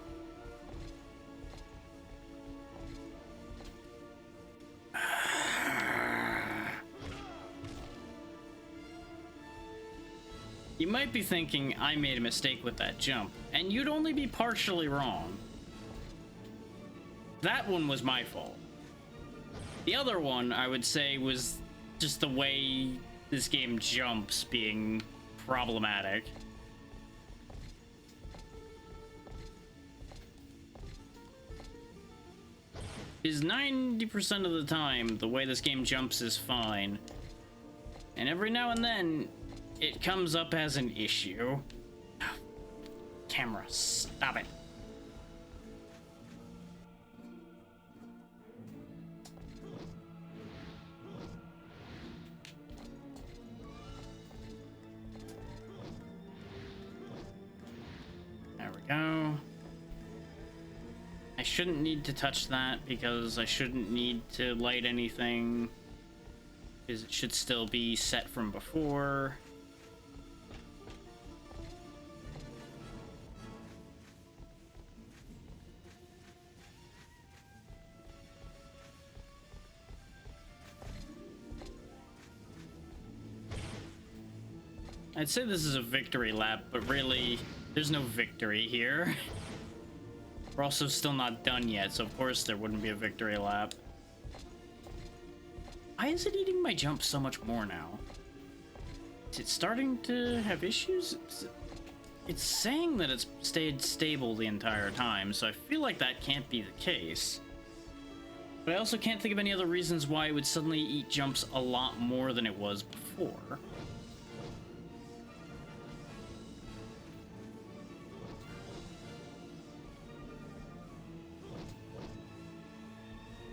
You might be thinking I made a mistake with that jump, and you'd only be partially wrong. That one was my fault. The other one, I would say, was just the way this game jumps being problematic. Is 90% of the time, the way this game jumps is fine. And every now and then, it comes up as an issue. Camera, stop it. go. I shouldn't need to touch that because I shouldn't need to light anything, because it should still be set from before. I'd say this is a victory lap, but really, there's no victory here. We're also still not done yet, so of course there wouldn't be a victory lap. Why is it eating my jump so much more now? Is it starting to have issues? It's saying that it's stayed stable the entire time, so I feel like that can't be the case. But I also can't think of any other reasons why it would suddenly eat jumps a lot more than it was before.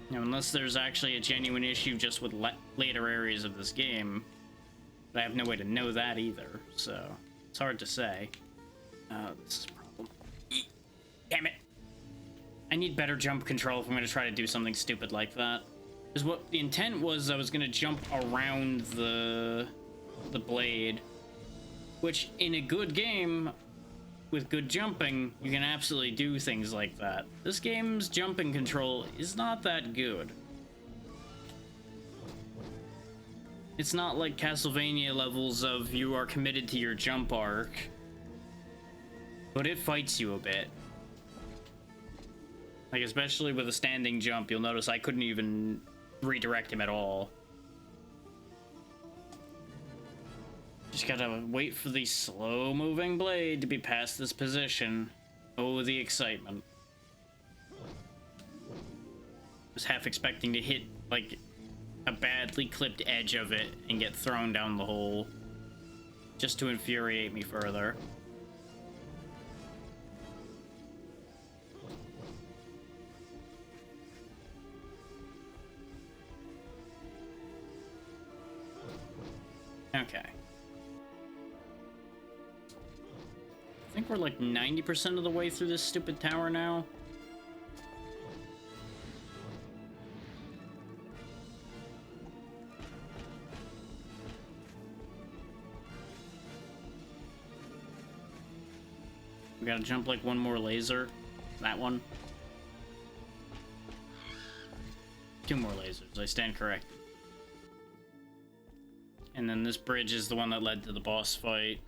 You know, unless there's actually a genuine issue just with later areas of this game. But I have no way to know that either, so it's hard to say. This is a problem. Damn it! I need better jump control if I'm going to try to do something stupid like that. Because what the intent was, I was going to jump around the blade, which in a good game with good jumping, you can absolutely do things like that. This game's jumping control is not that good. It's not like Castlevania levels of you are committed to your jump arc, but it fights you a bit. Like, especially with a standing jump, you'll notice I couldn't even redirect him at all. Just gotta wait for the slow-moving blade to be past this position. Oh, the excitement. I was half expecting to hit, like, a badly clipped edge of it and get thrown down the hole, just to infuriate me further. Okay. I think we're like 90% of the way through this stupid tower now. We gotta jump like one more laser. That one. 2 more lasers, I stand corrected. And then this bridge is the one that led to the boss fight.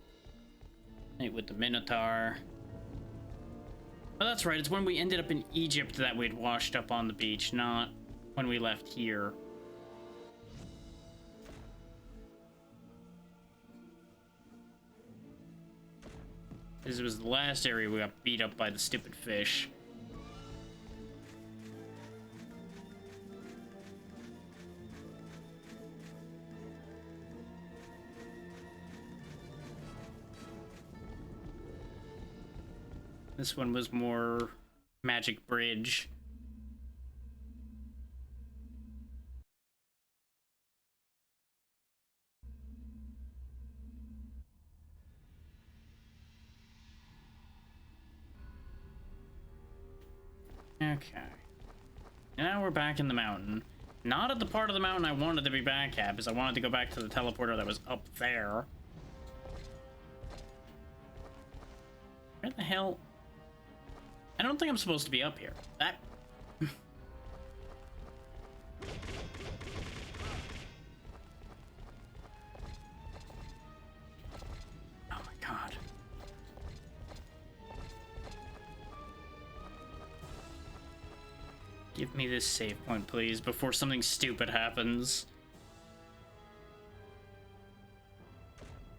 With the Minotaur. Oh, that's right, it's when we ended up in Egypt that we'd washed up on the beach, not when we left here. This was the last area we got beat up by the stupid fish. This one was more Magic Bridge. Okay. Now we're back in the mountain. Not at the part of the mountain I wanted to be back at, because I wanted to go back to the teleporter that was up there. Where the hell? I don't think I'm supposed to be up here. That... Oh my god. Give me this save point, please, before something stupid happens.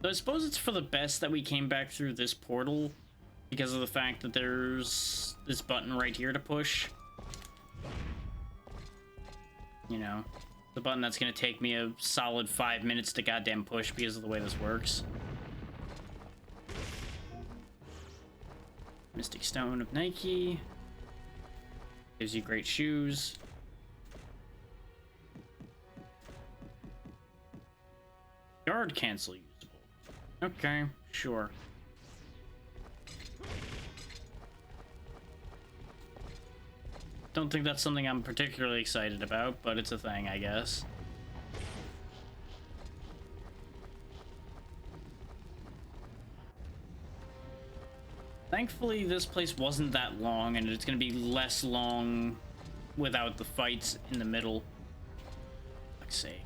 So I suppose it's for the best that we came back through this portal, because of the fact that there's this button right here to push. You know, the button that's gonna take me a solid 5 minutes to goddamn push because of the way this works. Mystic Stone of Nike. Gives you great shoes. Guard cancel usable. Okay, sure. Don't think that's something I'm particularly excited about, but it's a thing, I guess. Thankfully, this place wasn't that long, and it's going to be less long without the fights in the middle. For fuck's sake.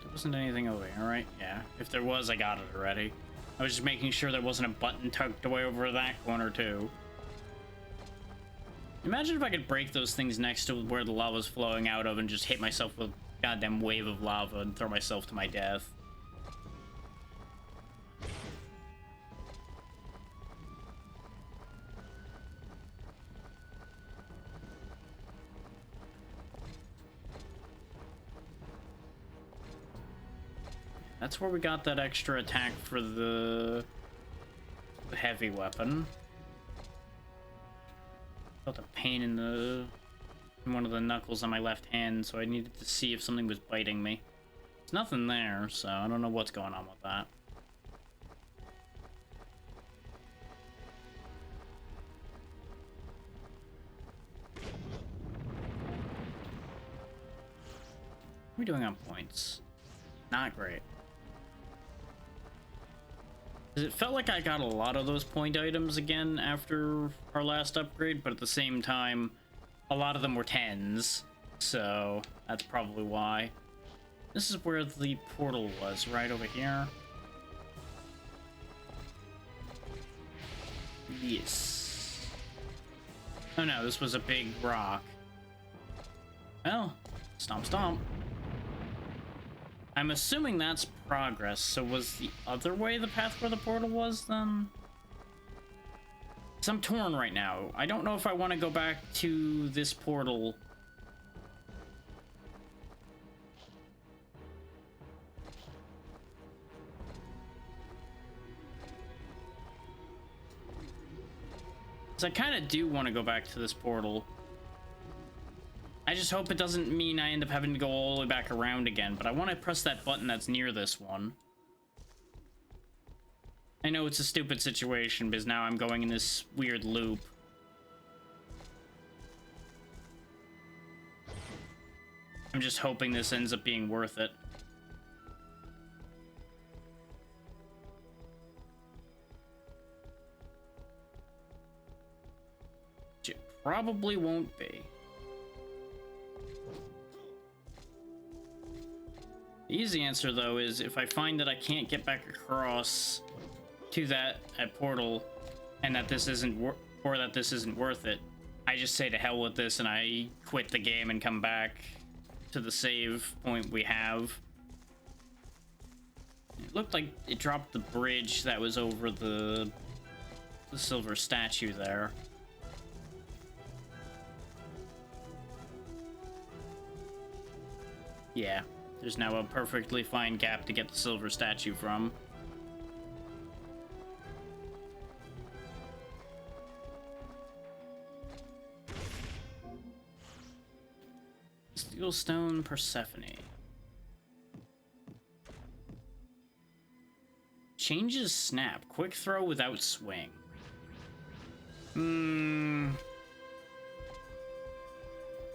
There wasn't anything over here, right? Yeah. If there was, I got it already. I was just making sure there wasn't a button tucked away over that corner, too. Imagine if I could break those things next to where the lava's flowing out of and just hit myself with a goddamn wave of lava and throw myself to my death. That's where we got that extra attack for the heavy weapon. Felt a pain in one of the knuckles on my left hand, so I needed to see if something was biting me. There's nothing there, so I don't know what's going on with that. What are we doing on points? Not great. It felt like I got a lot of those point items again after our last upgrade, but at the same time, a lot of them were 10s, so that's probably why. This is where the portal was, right over here. Yes. Oh no, this was a big rock. Well, stomp stomp. I'm assuming that's progress, so was the other way the path where the portal was, then? 'Cause I'm torn right now. I don't know if I want to go back to this portal. Because I kind of do want to go back to this portal. I just hope it doesn't mean I end up having to go all the way back around again, but I want to press that button that's near this one. I know it's a stupid situation, because now I'm going in this weird loop. I'm just hoping this ends up being worth it. Which it probably won't be. The easy answer, though, is if I find that I can't get back across to that portal, and that this isn't worth it, I just say to hell with this and I quit the game and come back to the save point we have. It looked like it dropped the bridge that was over the silver statue there. Yeah. There's now a perfectly fine gap to get the silver statue from. Steelstone Persephone. Changes snap. Quick throw without swing.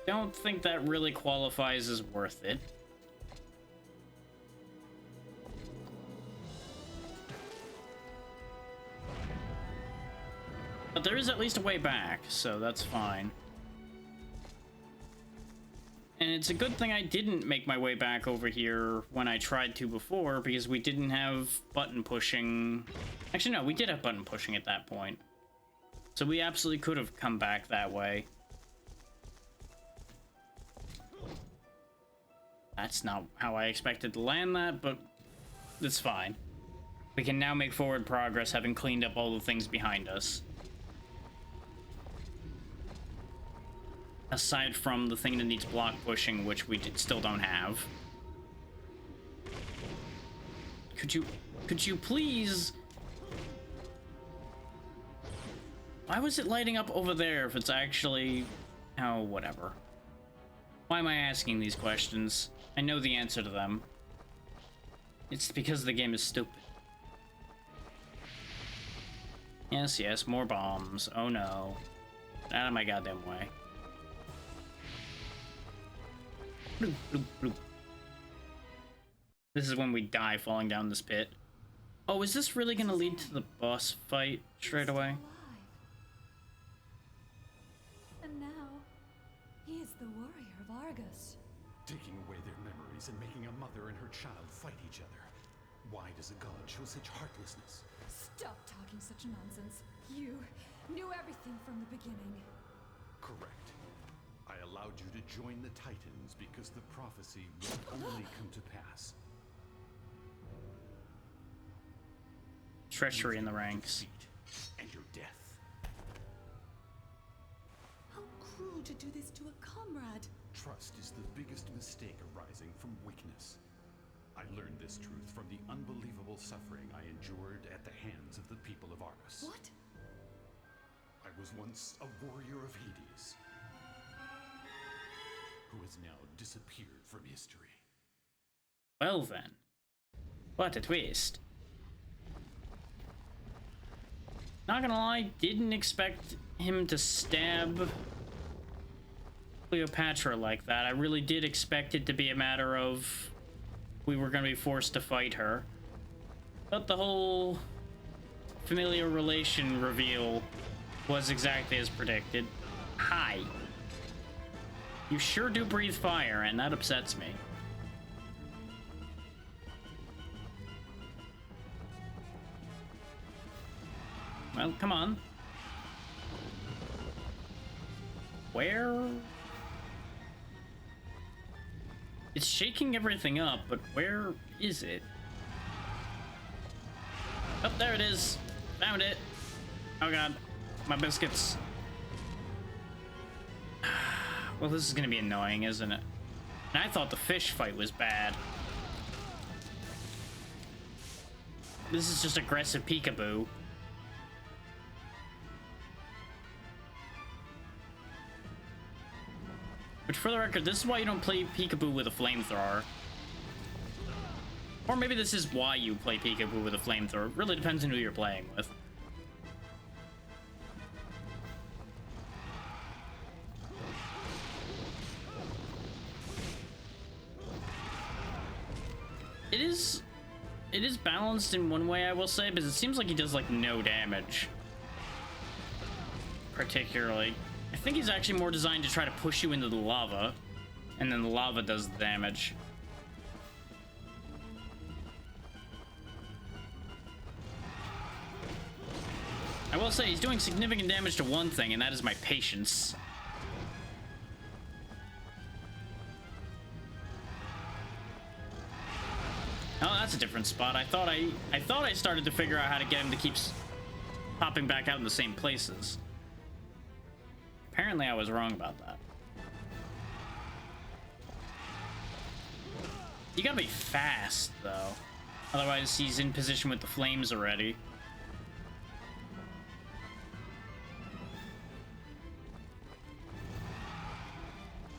Don't think that really qualifies as worth it. But there is at least a way back, so that's fine. And it's a good thing I didn't make my way back over here when I tried to before, because we didn't have button pushing. Actually, no, we did have button pushing at that point. So we absolutely could have come back that way. That's not how I expected to land that, but it's fine. We can now make forward progress, having cleaned up all the things behind us. Aside from the thing that needs block pushing, which we still don't have. Could you please? Why was it lighting up over there if it's actually... Oh, whatever. Why am I asking these questions? I know the answer to them. It's because the game is stupid. Yes, yes, more bombs. Oh no. Out of my goddamn way. Bloop, bloop, bloop. This is when we die falling down this pit. Oh, is this really gonna lead to the boss fight straight away? And now, he is the warrior of Argus. Taking away their memories and making a mother and her child fight each other. Why does a god show such heartlessness? Stop talking such nonsense. You knew everything from the beginning. Correct. I allowed you to join the Titans because the prophecy will only come to pass. Treachery in the ranks. Defeat and your death. How cruel to do this to a comrade. Trust is the biggest mistake arising from weakness. I learned this truth from the unbelievable suffering I endured at the hands of the people of Argus. What? I was once a warrior of Hades, who has now disappeared from history. Well then. What a twist. Not gonna lie, didn't expect him to stab Cleopatra like that. I really did expect it to be a matter of we were gonna be forced to fight her. But the whole familial relation reveal was exactly as predicted. Hi. You sure do breathe fire, and that upsets me. Well, come on. Where? It's shaking everything up, but where is it? Oh, there it is. Found it. Oh god. My biscuits. Well, this is gonna be annoying, isn't it? And I thought the fish fight was bad. This is just aggressive peekaboo. Which, for the record, this is why you don't play peekaboo with a flamethrower. Or maybe this is why you play peekaboo with a flamethrower. It really depends on who you're playing with. It is balanced in one way, I will say, because it seems like he does like no damage. Particularly. I think he's actually more designed to try to push you into the lava, and then the lava does the damage. I will say he's doing significant damage to one thing, and that is my patience. Oh, that's a different spot. I thought I started to figure out how to get him to keep popping back out in the same places. Apparently I was wrong about that. You gotta be fast, though. Otherwise, he's in position with the flames already.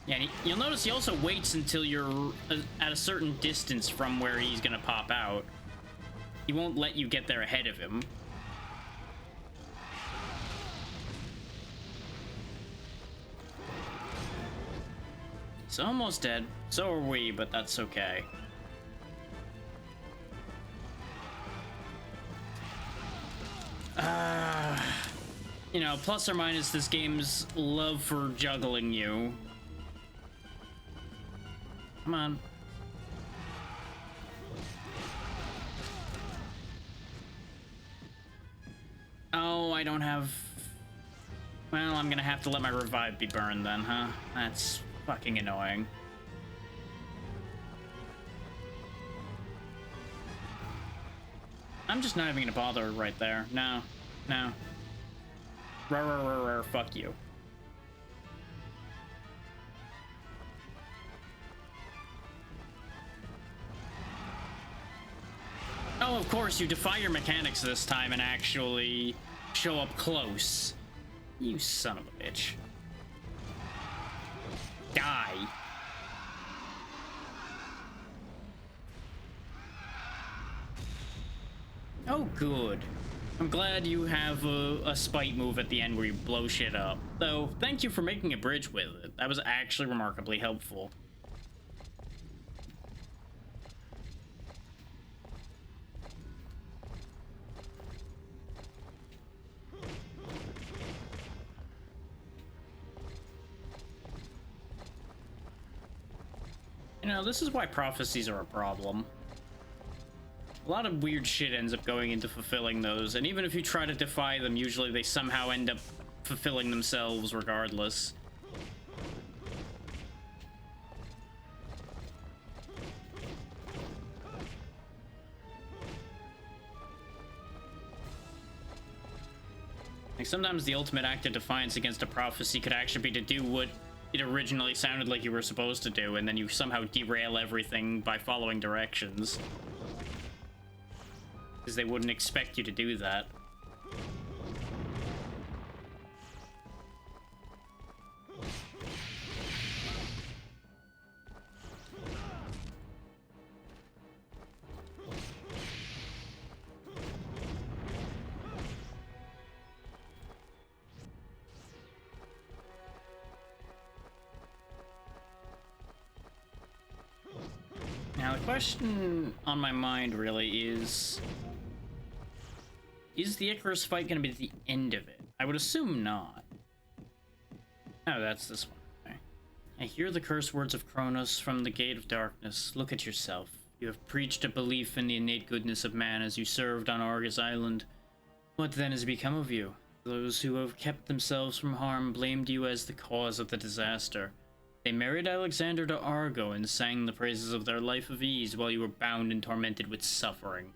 Yeah, and you'll notice he also waits until you're at a certain distance from where he's gonna pop out. He won't let you get there ahead of him. He's almost dead. So are we, but that's okay. You know, plus or minus this game's love for juggling you. Come on. Oh, I don't have... Well, I'm gonna have to let my revive be burned then, huh? That's fucking annoying. I'm just not even gonna bother right there. No. No. Fuck you. Oh, of course, you defy your mechanics this time and actually show up close. You son of a bitch. Die. Oh, good. I'm glad you have a spite move at the end where you blow shit up. Though, thank you for making a bridge with it. That was actually remarkably helpful. You know, this is why prophecies are a problem. A lot of weird shit ends up going into fulfilling those, and even if you try to defy them, usually they somehow end up fulfilling themselves regardless. Like, sometimes the ultimate act of defiance against a prophecy could actually be to do what it originally sounded like you were supposed to do, and then you somehow derail everything by following directions. Because they wouldn't expect you to do that. Now, the question on my mind really is the Icarus fight going to be the end of it? I would assume not. Oh, that's this one. Okay. I hear the curse words of Kronos from the Gate of Darkness. Look at yourself. You have preached a belief in the innate goodness of man as you served on Argus Island. What then has become of you? Those who have kept themselves from harm blamed you as the cause of the disaster. They married Alexander to Argo and sang the praises of their life of ease while you were bound and tormented with suffering.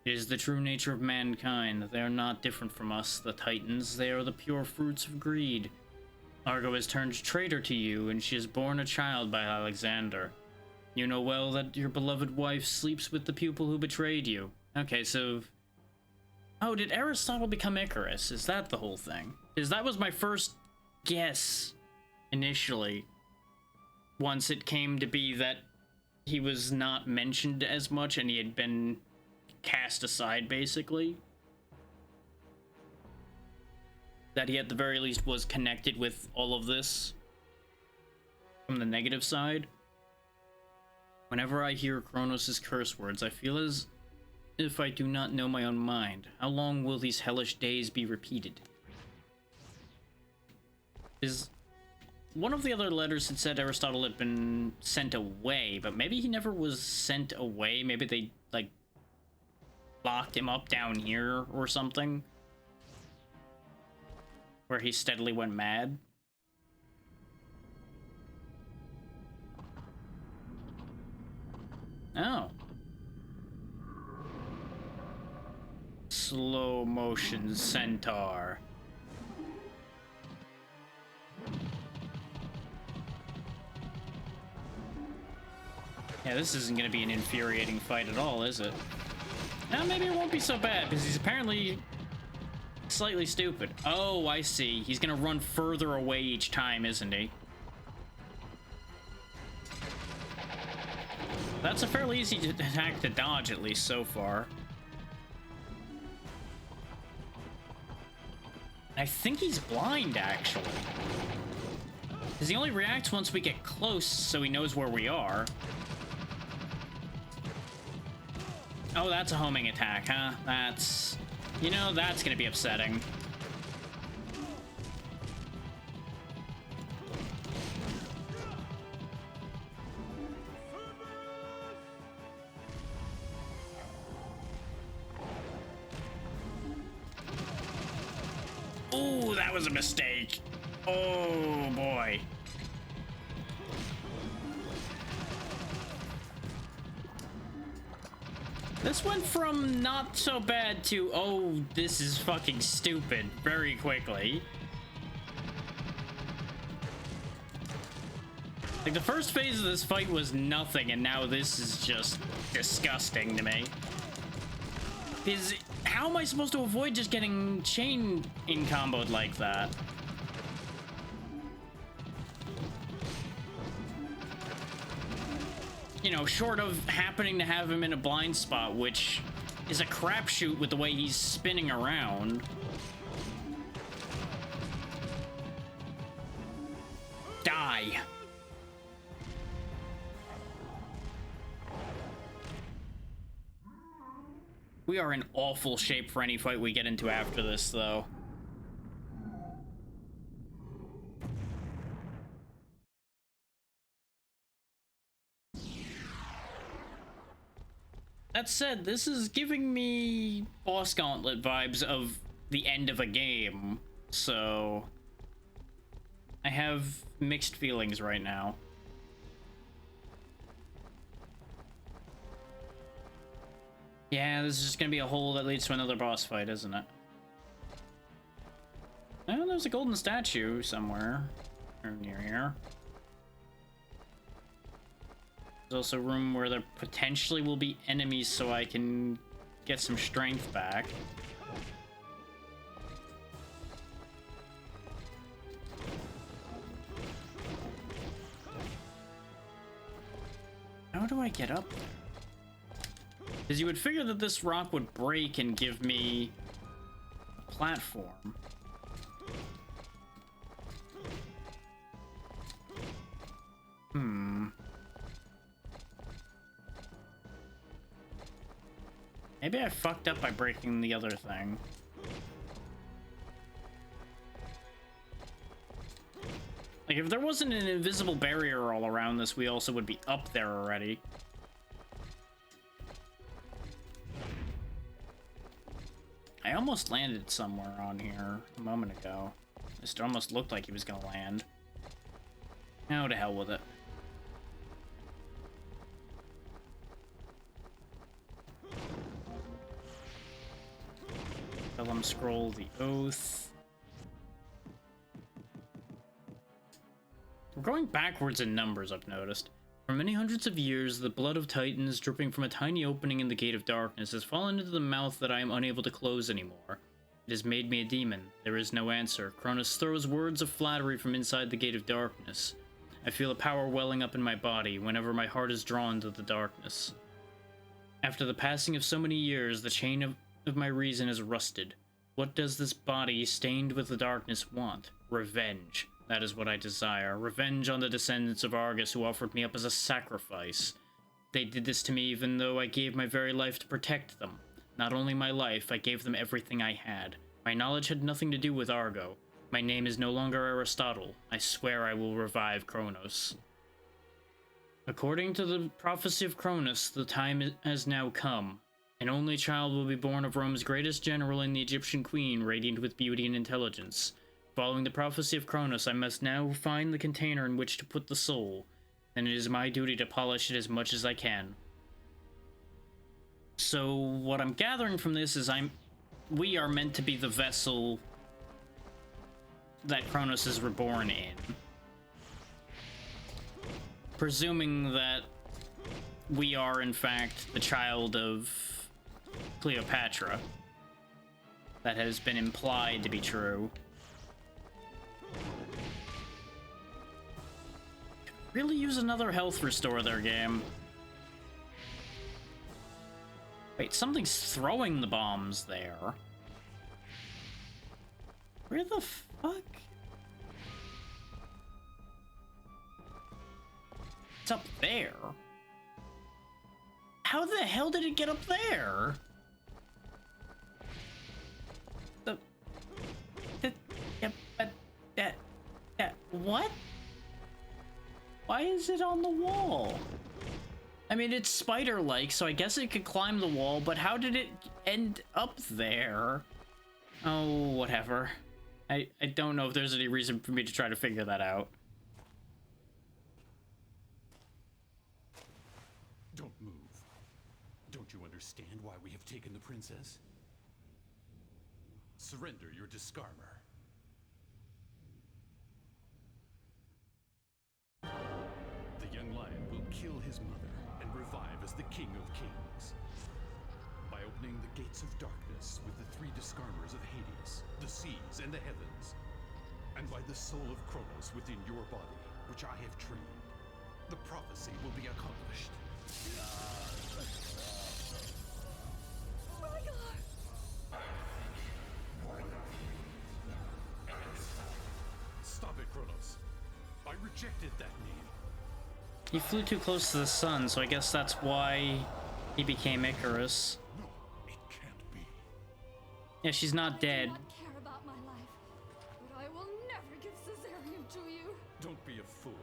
It is the true nature of mankind. They are not different from us, the Titans. They are the pure fruits of greed. Argo has turned traitor to you, and she has borne a child by Alexander. You know well that your beloved wife sleeps with the pupil who betrayed you. Okay, so... Oh, did Aristotle become Icarus? Is that the whole thing? Because that was my first guess, initially. Once it came to be that he was not mentioned as much, and he had been cast aside, basically. That he at the very least was connected with all of this from the negative side. Whenever I hear Kronos' curse words, I feel as if I do not know my own mind. How long will these hellish days be repeated? Is one of the other letters had said Aristotle had been sent away, but maybe he never was sent away. Maybe they, like, locked him up down here or something, where he steadily went mad. Oh. Slow motion centaur. Yeah, this isn't going to be an infuriating fight at all, is it? Maybe it won't be so bad, because he's apparently slightly stupid. Oh, I see. He's going to run further away each time, isn't he? That's a fairly easy attack to dodge, at least so far. I think he's blind, actually. Because he only reacts once we get close, so he knows where we are. Oh, that's a homing attack, huh? That's... You know, that's gonna be upsetting. Ooh, that was a mistake. Oh, boy. This went from not so bad to, oh, this is fucking stupid, very quickly. Like, the first phase of this fight was nothing, and now this is just disgusting to me. Because how am I supposed to avoid just getting chain in comboed like that? You know, short of happening to have him in a blind spot, which is a crapshoot with the way he's spinning around. Die. We are in awful shape for any fight we get into after this, though. That said, this is giving me boss gauntlet vibes of the end of a game, so I have mixed feelings right now. Yeah, this is just gonna be a hole that leads to another boss fight, isn't it? Oh, there's a golden statue somewhere near here. There's also room where there potentially will be enemies so I can get some strength back. How do I get up there? Because you would figure that this rock would break and give me a platform. Maybe I fucked up by breaking the other thing. Like, if there wasn't an invisible barrier all around this, we also would be up there already. I almost landed somewhere on here a moment ago. It almost looked like he was gonna land. Oh, to hell with it. Vellum Scroll, the Oath. We're going backwards in numbers, I've noticed. For many hundreds of years, the blood of Titans, dripping from a tiny opening in the Gate of Darkness, has fallen into the mouth that I am unable to close anymore. It has made me a demon. There is no answer. Cronus throws words of flattery from inside the Gate of Darkness. I feel a power welling up in my body whenever my heart is drawn to the darkness. After the passing of so many years, the chain of my reason is rusted. What does this body, stained with the darkness, want? Revenge. That is what I desire. Revenge on the descendants of Argus who offered me up as a sacrifice. They did this to me even though I gave my very life to protect them. Not only my life, I gave them everything I had. My knowledge had nothing to do with Argo. My name is no longer Aristotle. I swear I will revive Kronos. According to the prophecy of Cronus, the time has now come. An only child will be born of Rome's greatest general and the Egyptian queen, radiant with beauty and intelligence. Following the prophecy of Cronus, I must now find the container in which to put the soul, and it is my duty to polish it as much as I can. So, what I'm gathering from this is we are meant to be the vessel that Cronus is reborn in. Presuming that we are, in fact, the child of Cleopatra. That has been implied to be true. Really use another health restore there, game. Wait, something's throwing the bombs there. Where the fuck? It's up there. How the hell did it get up there? What? Why is it on the wall? I mean, it's spider-like, so I guess it could climb the wall, but how did it end up there? Oh, whatever. I don't know if there's any reason for me to try to figure that out. Don't move. Don't you understand why we have taken the princess? Surrender your disarmor. The young lion will kill his mother and revive as the king of kings. By opening the gates of darkness with the three disarmors of Hades, the seas, and the heavens. And by the soul of Kronos within your body, which I have trained, the prophecy will be accomplished. He flew too close to the sun, so I guess that's why he became Icarus. No, it can't be. Yeah, she's not dead. I do not care about my life, but I will never give Caesarium to you. Don't be a fool.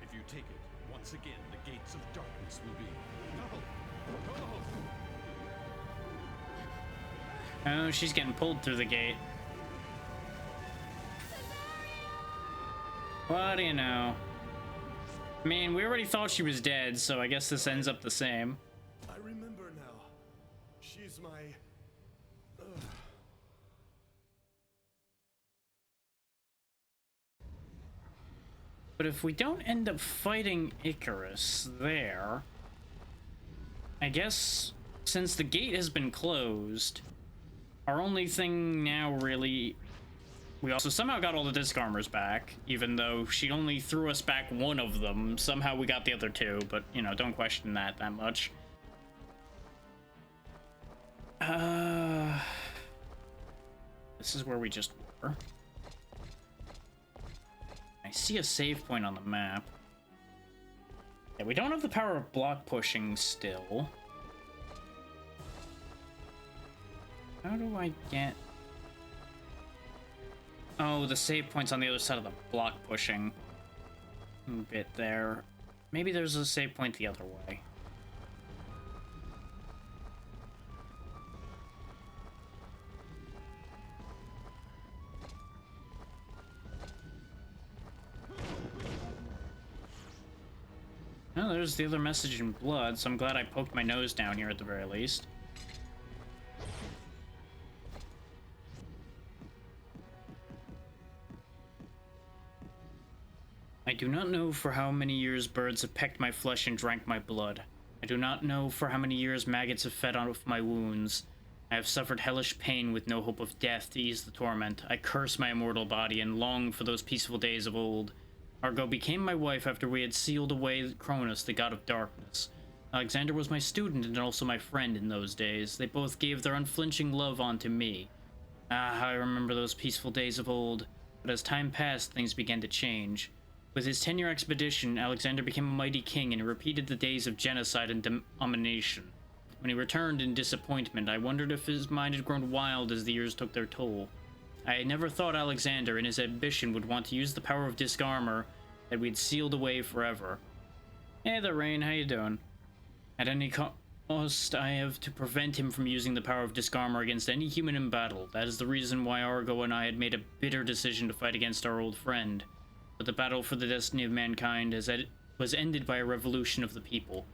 If you take it, once again, the gates of darkness will be... No! No! Oh, she's getting pulled through the gate. What do you know? I mean, we already thought she was dead, so I guess this ends up the same. I remember now. She's my... But if we don't end up fighting Icarus there, I guess since the gate has been closed, our only thing now really... We also somehow got all the disc armors back, even though she only threw us back one of them. Somehow we got the other two, but, you know, don't question that much. This is where we just were. I see a save point on the map. Yeah, we don't have the power of block pushing still. How do I get... Oh, the save point's on the other side of the block pushing bit there. Maybe there's a save point the other way. Oh, there's the other message in blood, so I'm glad I poked my nose down here at the very least. I do not know for how many years birds have pecked my flesh and drank my blood. I do not know for how many years maggots have fed off my wounds. I have suffered hellish pain with no hope of death to ease the torment. I curse my immortal body and long for those peaceful days of old. Argo became my wife after we had sealed away Cronus, the god of darkness. Alexander was my student and also my friend in those days. They both gave their unflinching love onto me. Ah, how I remember those peaceful days of old. But as time passed, things began to change. With his 10-year expedition, Alexander became a mighty king and repeated the days of genocide and domination. When he returned in disappointment, I wondered if his mind had grown wild as the years took their toll. I had never thought Alexander, in his ambition, would want to use the power of disc armor that we had sealed away forever. Hey there, Rain, how you doing? At any cost, I have to prevent him from using the power of disc armor against any human in battle. That is the reason why Argo and I had made a bitter decision to fight against our old friend. But the battle for the destiny of mankind was ended by a revolution of the people.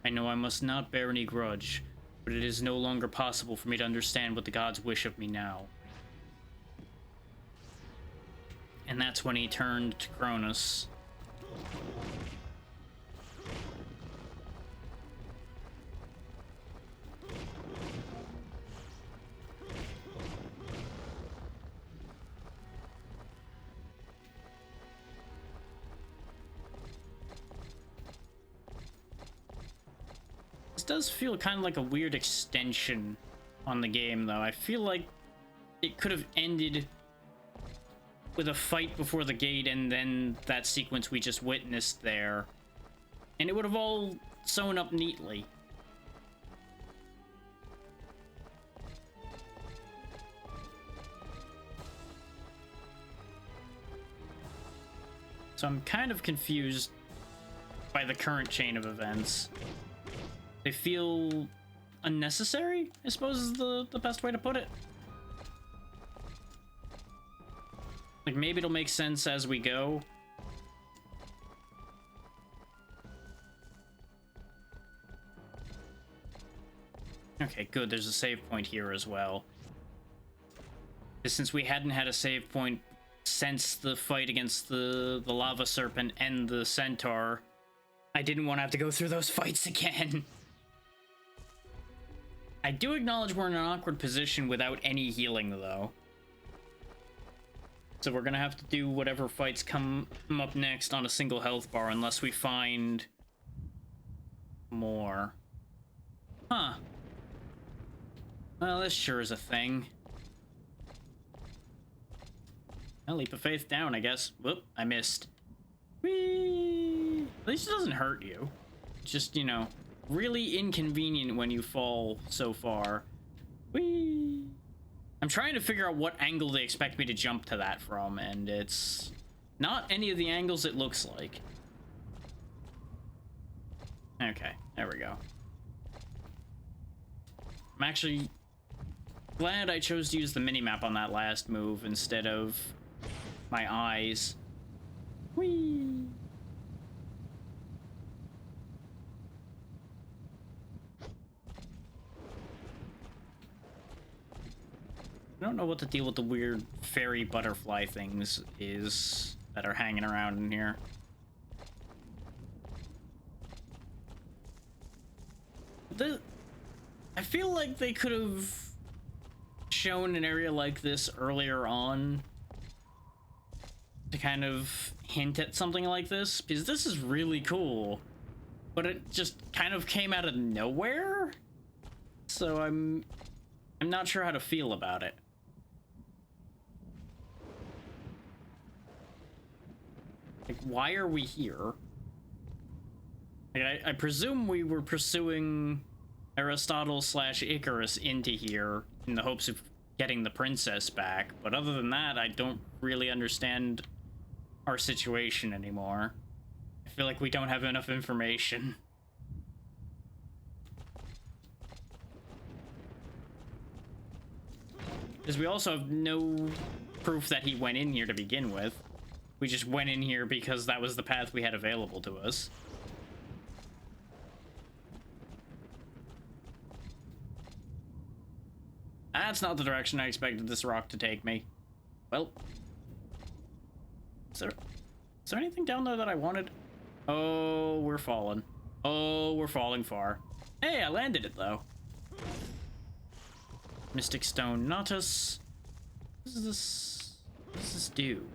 I know I must not bear any grudge, but it is no longer possible for me to understand what the gods wish of me now. And that's when he turned to Cronus. This does feel kind of like a weird extension on the game, though. I feel like it could have ended with a fight before the gate and then that sequence we just witnessed there. And it would have all sewn up neatly. So I'm kind of confused by the current chain of events. They feel unnecessary, I suppose is the best way to put it. Like, maybe it'll make sense as we go. Okay, good, there's a save point here as well. Since we hadn't had a save point since the fight against the lava serpent and the centaur, I didn't want to have to go through those fights again. I do acknowledge we're in an awkward position without any healing, though. So we're gonna have to do whatever fights come up next on a single health bar unless we find more. Huh. Well, this sure is a thing. A leap of faith down, I guess. Whoop, I missed. Whee! At least it doesn't hurt you. It's just, you know, really inconvenient when you fall so far. Whee! I'm trying to figure out what angle they expect me to jump to that from, and it's not any of the angles it looks like. Okay, there we go. I'm actually glad I chose to use the minimap on that last move instead of my eyes. Whee! I don't know what the deal with the weird fairy butterfly things is that are hanging around in here. I feel like they could have shown an area like this earlier on to kind of hint at something like this, because this is really cool, but it just kind of came out of nowhere, so I'm not sure how to feel about it. Like, why are we here? Like, I presume we were pursuing Aristotle / Icarus into here in the hopes of getting the princess back, but other than that, I don't really understand our situation anymore. I feel like we don't have enough information. Because we also have no proof that he went in here to begin with. We just went in here because that was the path we had available to us. That's not the direction I expected this rock to take me. Well, is there anything down there that I wanted? Oh, we're falling. Oh, we're falling far. Hey, I landed it, though. Mystic Stone Nautus. What does this do?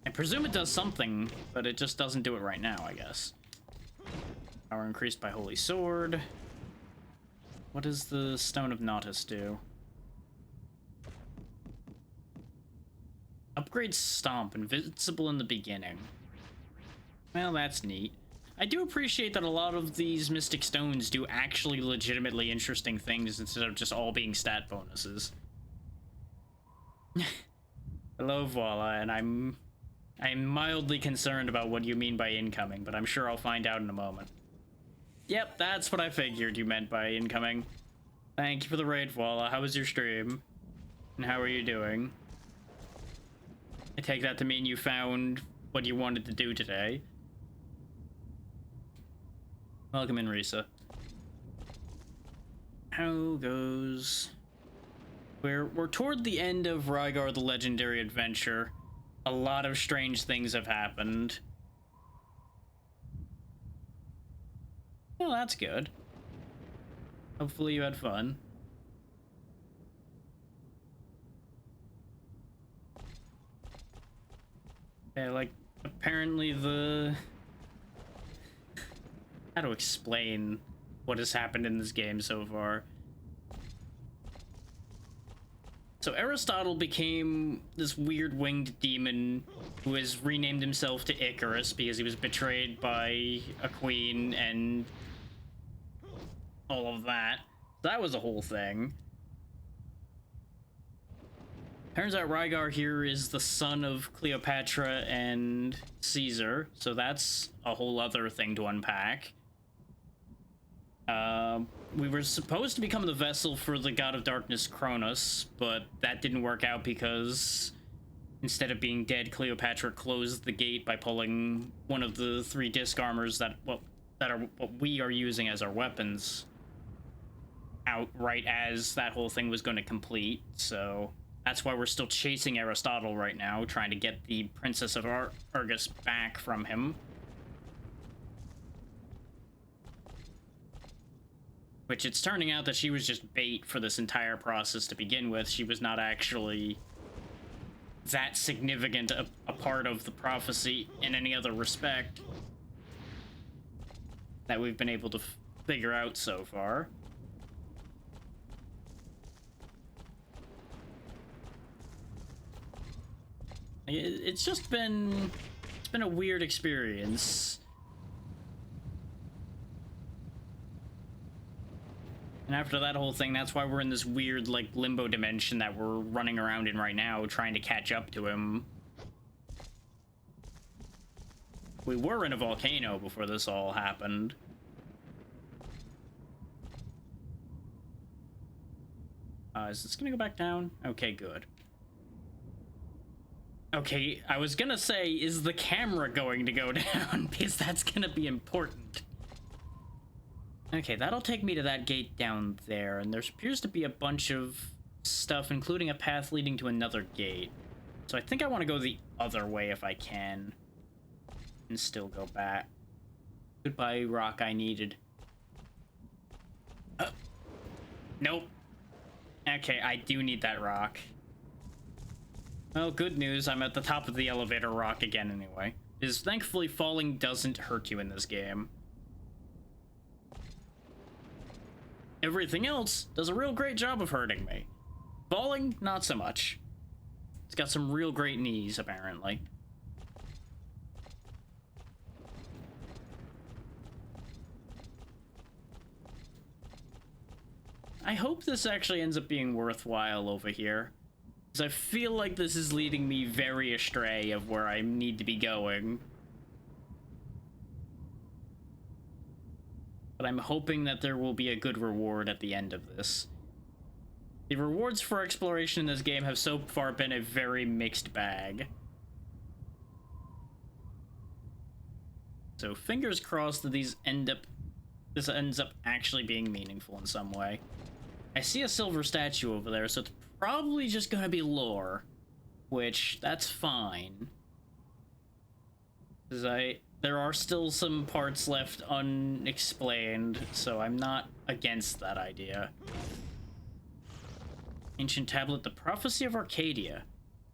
I presume it does something, but it just doesn't do it right now, I guess. Power increased by Holy Sword. What does the Stone of Nautus do? Upgrade Stomp, invincible in the beginning. Well, that's neat. I do appreciate that a lot of these Mystic Stones do actually legitimately interesting things instead of just all being stat bonuses. Hello, Voila, and I'm mildly concerned about what you mean by incoming, but I'm sure I'll find out in a moment. Yep, that's what I figured you meant by incoming. Thank you for the raid, Voila. How was your stream? And how are you doing? I take that to mean you found what you wanted to do today. Welcome in, Risa. How goes... We're toward the end of Rygar The Legendary Adventure. A lot of strange things have happened. Well, that's good. Hopefully you had fun. Yeah, like, apparently the... How to explain what has happened in this game so far. So Aristotle became this weird winged demon who has renamed himself to Icarus because he was betrayed by a queen and all of that. That was a whole thing. Turns out Rygar here is the son of Cleopatra and Caesar, so that's a whole other thing to unpack. We were supposed to become the vessel for the god of darkness, Kronos, but that didn't work out because instead of being dead, Cleopatra closed the gate by pulling one of the 3 disc armors that are what we are using as our weapons out right as that whole thing was going to complete. So that's why we're still chasing Aristotle right now, trying to get the Princess of Argus back from him. Which it's turning out that she was just bait for this entire process to begin with. She was not actually that significant a part of the prophecy in any other respect that we've been able to figure out so far. It's just been... It's been a weird experience. And after that whole thing, that's why we're in this weird, like, limbo dimension that we're running around in right now, trying to catch up to him. We were in a volcano before this all happened. Is this gonna go back down? Okay, good. Okay, I was gonna say, is the camera going to go down? Because that's gonna be important. Okay, that'll take me to that gate down there, and there appears to be a bunch of stuff, including a path leading to another gate. So I think I want to go the other way if I can. And still go back. Goodbye, rock I needed. Nope. Okay, I do need that rock. Well, good news, I'm at the top of the elevator rock again anyway. Because thankfully falling doesn't hurt you in this game. Everything else does a real great job of hurting me. Falling, not so much. It's got some real great knees, apparently. I hope this actually ends up being worthwhile over here. Because I feel like this is leading me very astray of where I need to be going. But I'm hoping that there will be a good reward at the end of this. The rewards for exploration in this game have so far been a very mixed bag. So fingers crossed that this ends up actually being meaningful in some way. I see a silver statue over there, so it's probably just gonna be lore. Which, that's fine. Because there are still some parts left unexplained, so I'm not against that idea. Ancient tablet, the prophecy of Arcadia.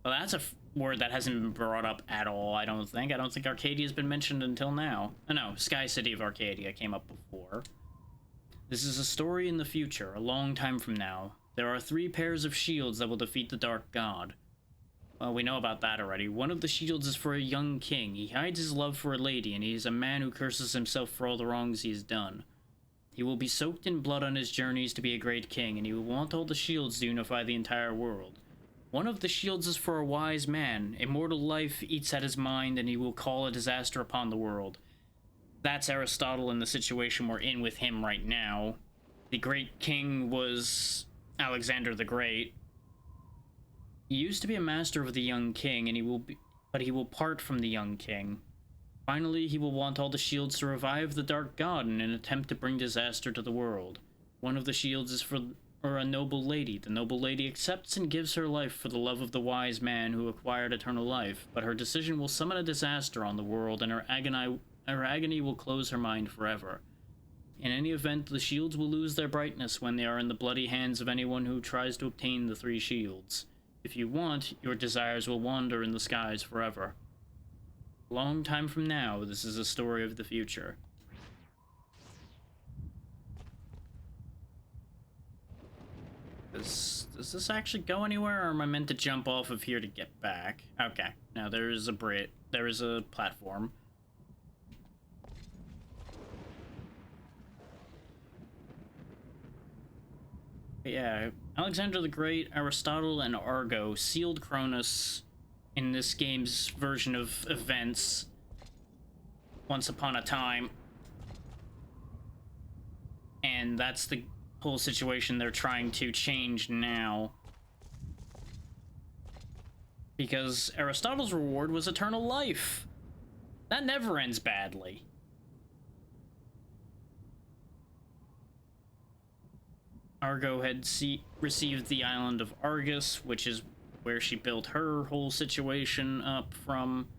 Well, that's a word that hasn't been brought up at all, I don't think. I don't think Arcadia has been mentioned until now. Oh no, Sky City of Arcadia came up before. This is a story in the future, a long time from now. There are 3 pairs of shields that will defeat the Dark God. Well, we know about that already. One of the shields is for a young king. He hides his love for a lady, and he is a man who curses himself for all the wrongs he has done. He will be soaked in blood on his journeys to be a great king, and he will want all the shields to unify the entire world. One of the shields is for a wise man. Immortal life eats at his mind, and he will call a disaster upon the world. That's Aristotle in the situation we're in with him right now. The great king was Alexander the Great. He used to be a master of the young king, and but he will part from the young king. Finally, he will want all the shields to revive the Dark God in an attempt to bring disaster to the world. One of the shields is for a noble lady. The noble lady accepts and gives her life for the love of the wise man who acquired eternal life, but her decision will summon a disaster on the world, and her agony will close her mind forever. In any event, the shields will lose their brightness when they are in the bloody hands of anyone who tries to obtain the 3 shields. If you want, your desires will wander in the skies forever. A long time from now, this is a story of the future. Does this actually go anywhere, or am I meant to jump off of here to get back? Okay, now there is a platform. Yeah, Alexander the Great, Aristotle, and Argo sealed Cronus in this game's version of events once upon a time. And that's the whole situation they're trying to change now. Because Aristotle's reward was eternal life. That never ends badly. Argo had received the island of Argus, which is where she built her whole situation up from.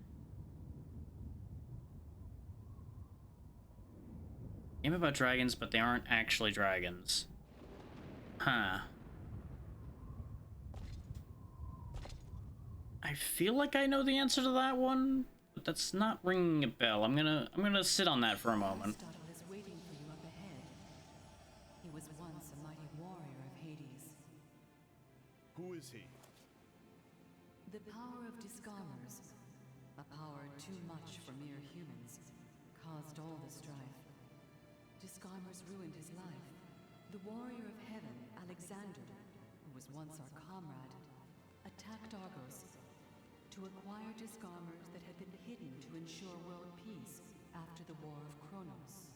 Game about dragons, but they aren't actually dragons. Huh. I feel like I know the answer to that one, but that's not ringing a bell. I'm gonna sit on that for a moment. Aristotle is waiting for you up ahead. He was once a mighty warrior of Hades. Who is he? The power of Discommerce too much for mere humans, caused all the strife. Disgarmers ruined his life. The warrior of heaven, Alexander, who was once our comrade, attacked Argos to acquire Disgarmers that had been hidden to ensure world peace after the War of Kronos.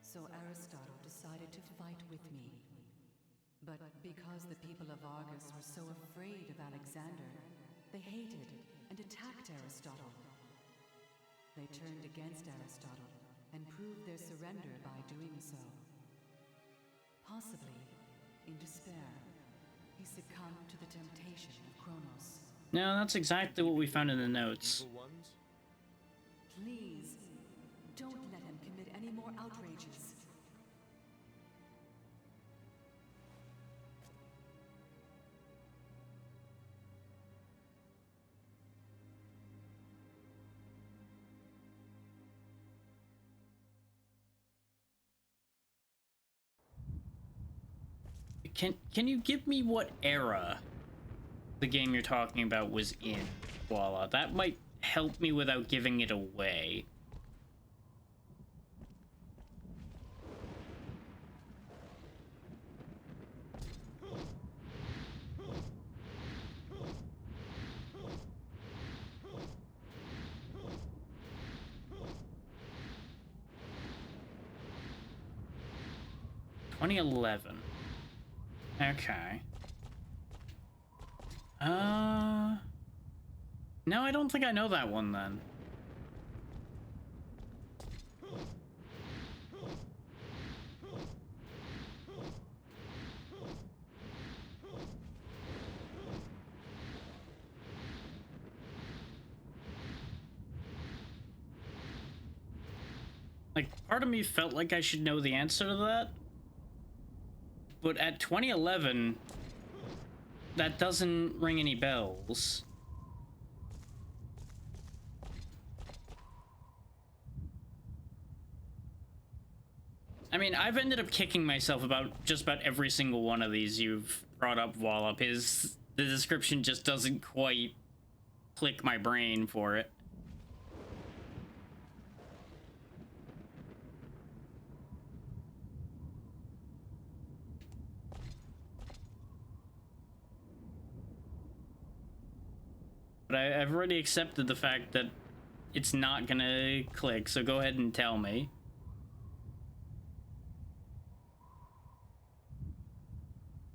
So Aristotle decided to fight with me. But because the people of Argus were so afraid of Alexander, they hated and attacked Aristotle. They turned against Aristotle and proved their surrender by doing so. Possibly, in despair, he succumbed to the temptation of Kronos. No, that's exactly what we found in the notes. Evil ones? Please, don't let him commit any more outrages. Can you give me what era the game you're talking about was in, Voila? That might help me without giving it away. (2011). Okay. No, I don't think I know that one then. Like, part of me felt like I should know the answer to that. But at 2011, that doesn't ring any bells. I mean, I've ended up kicking myself about just about every single one of these you've brought up, Wallop. The description just doesn't quite click my brain for it. But I've already accepted the fact that it's not gonna click, so go ahead and tell me.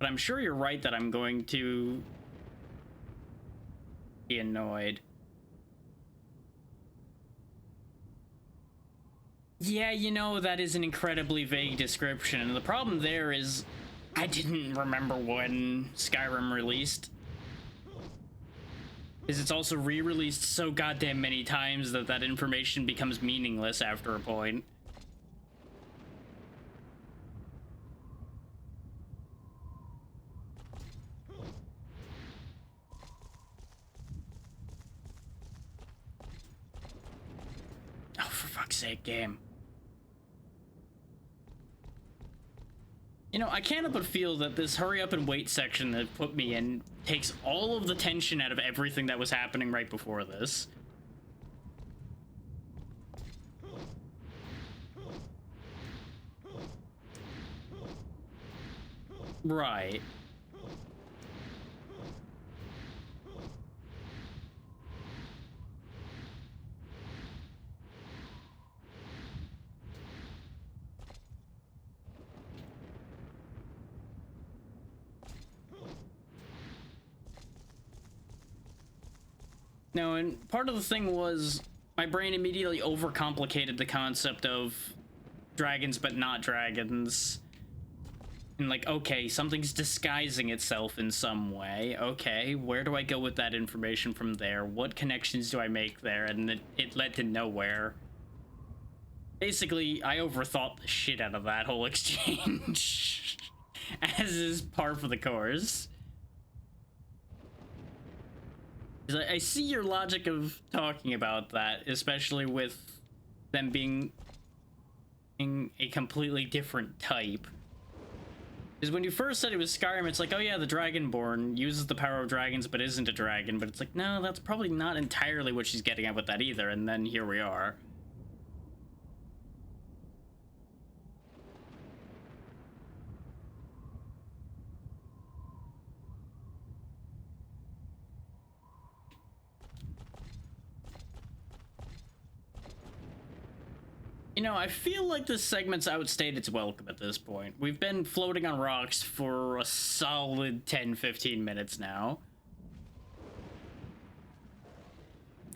But I'm sure you're right that I'm going to be annoyed. Yeah, you know, that is an incredibly vague description, and the problem there is I didn't remember when Skyrim released. Is it's also re-released so goddamn many times that that information becomes meaningless after a point. Oh, for fuck's sake, game. You know, I can't help but feel that this hurry up and wait section that put me in takes all of the tension out of everything that was happening right before this. Right. No, and part of the thing was my brain immediately overcomplicated the concept of dragons but not dragons. And like, okay, something's disguising itself in some way. Okay, where do I go with that information from there? What connections do I make there? And it led to nowhere. Basically, I overthought the shit out of that whole exchange. As is par for the course. I see your logic of talking about that, especially with them being a completely different type. Is when you first said it was Skyrim, it's like, oh yeah, the Dragonborn uses the power of dragons but isn't a dragon, but it's like, no, that's probably not entirely what she's getting at with that either, and then here we are. You know, I feel like this segment's outstayed its welcome at this point. We've been floating on rocks for a solid 10-15 minutes now.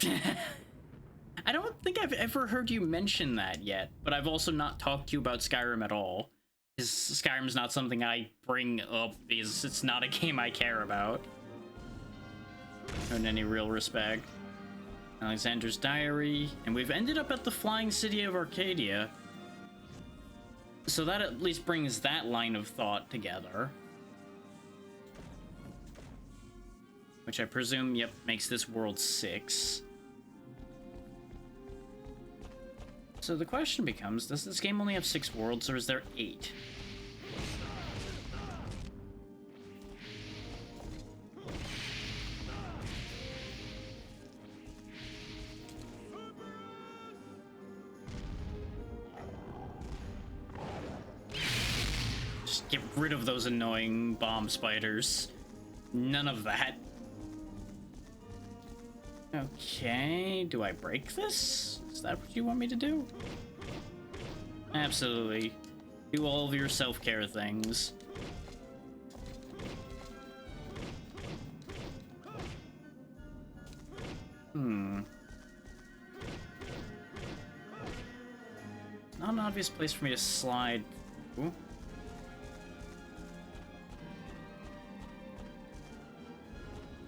I don't think I've ever heard you mention that yet, but I've also not talked to you about Skyrim at all. Because Skyrim's not something I bring up because it's not a game I care about. In any real respect. Alexander's Diary, and we've ended up at the flying city of Arcadia. So that at least brings that line of thought together. Which I presume, yep, makes this world 6. So the question becomes, does this game only have 6 worlds, or is there 8? Just get rid of those annoying bomb spiders. None of that. Okay, do I break this? Is that what you want me to do? Absolutely. Do all of your self-care things. Not an obvious place for me to slide. Ooh.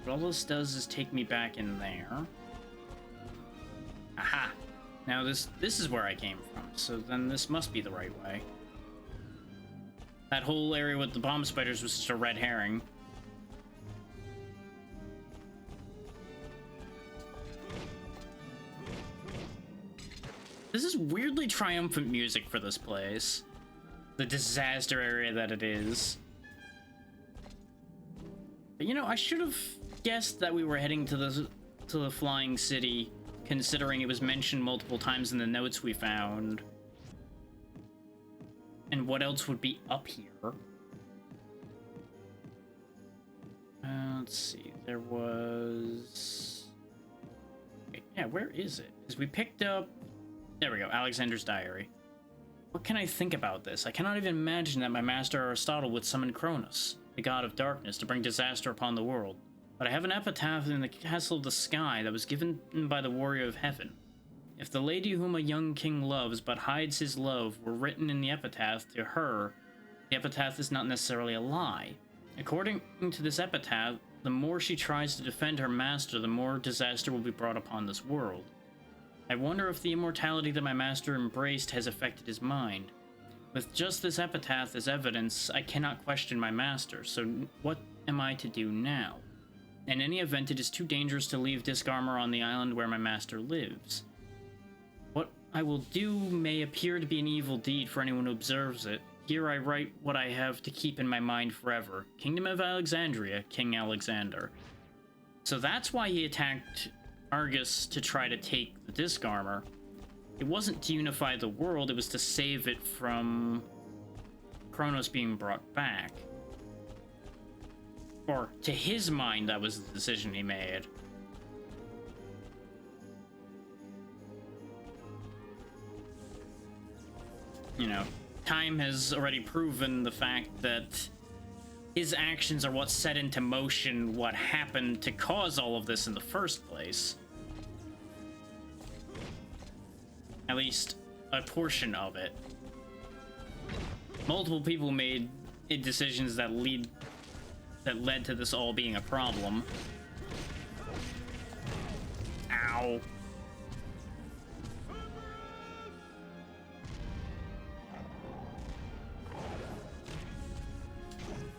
But all this does is take me back in there. Aha! Now this is where I came from, so then this must be the right way. That whole area with the bomb spiders was just a red herring. This is weirdly triumphant music for this place. The disaster area that it is. But you know, I should have guessed that we were heading to the flying city, considering it was mentioned multiple times in the notes we found. And what else would be up here? Let's see, there was... Wait, yeah, where is it? Because we picked up... There we go, Alexander's Diary. What can I think about this? I cannot even imagine that my master Aristotle would summon Cronus, the god of darkness, to bring disaster upon the world. But I have an epitaph in the castle of the sky that was given by the warrior of heaven. If the lady whom a young king loves but hides his love were written in the epitaph to her, the epitaph is not necessarily a lie. According to this epitaph, the more she tries to defend her master, the more disaster will be brought upon this world. I wonder if the immortality that my master embraced has affected his mind. With just this epitaph as evidence, I cannot question my master, so what am I to do now? In any event, it is too dangerous to leave disc armor on the island where my master lives. What I will do may appear to be an evil deed for anyone who observes it. Here I write what I have to keep in my mind forever. Kingdom of Alexandria, King Alexander. So that's why he attacked Argus to try to take the disc armor. It wasn't to unify the world, it was to save it from Kronos being brought back. Or, to his mind, that was the decision he made. You know, time has already proven the fact that his actions are what set into motion what happened to cause all of this in the first place. At least a portion of it. Multiple people made decisions that led to this all being a problem. Ow.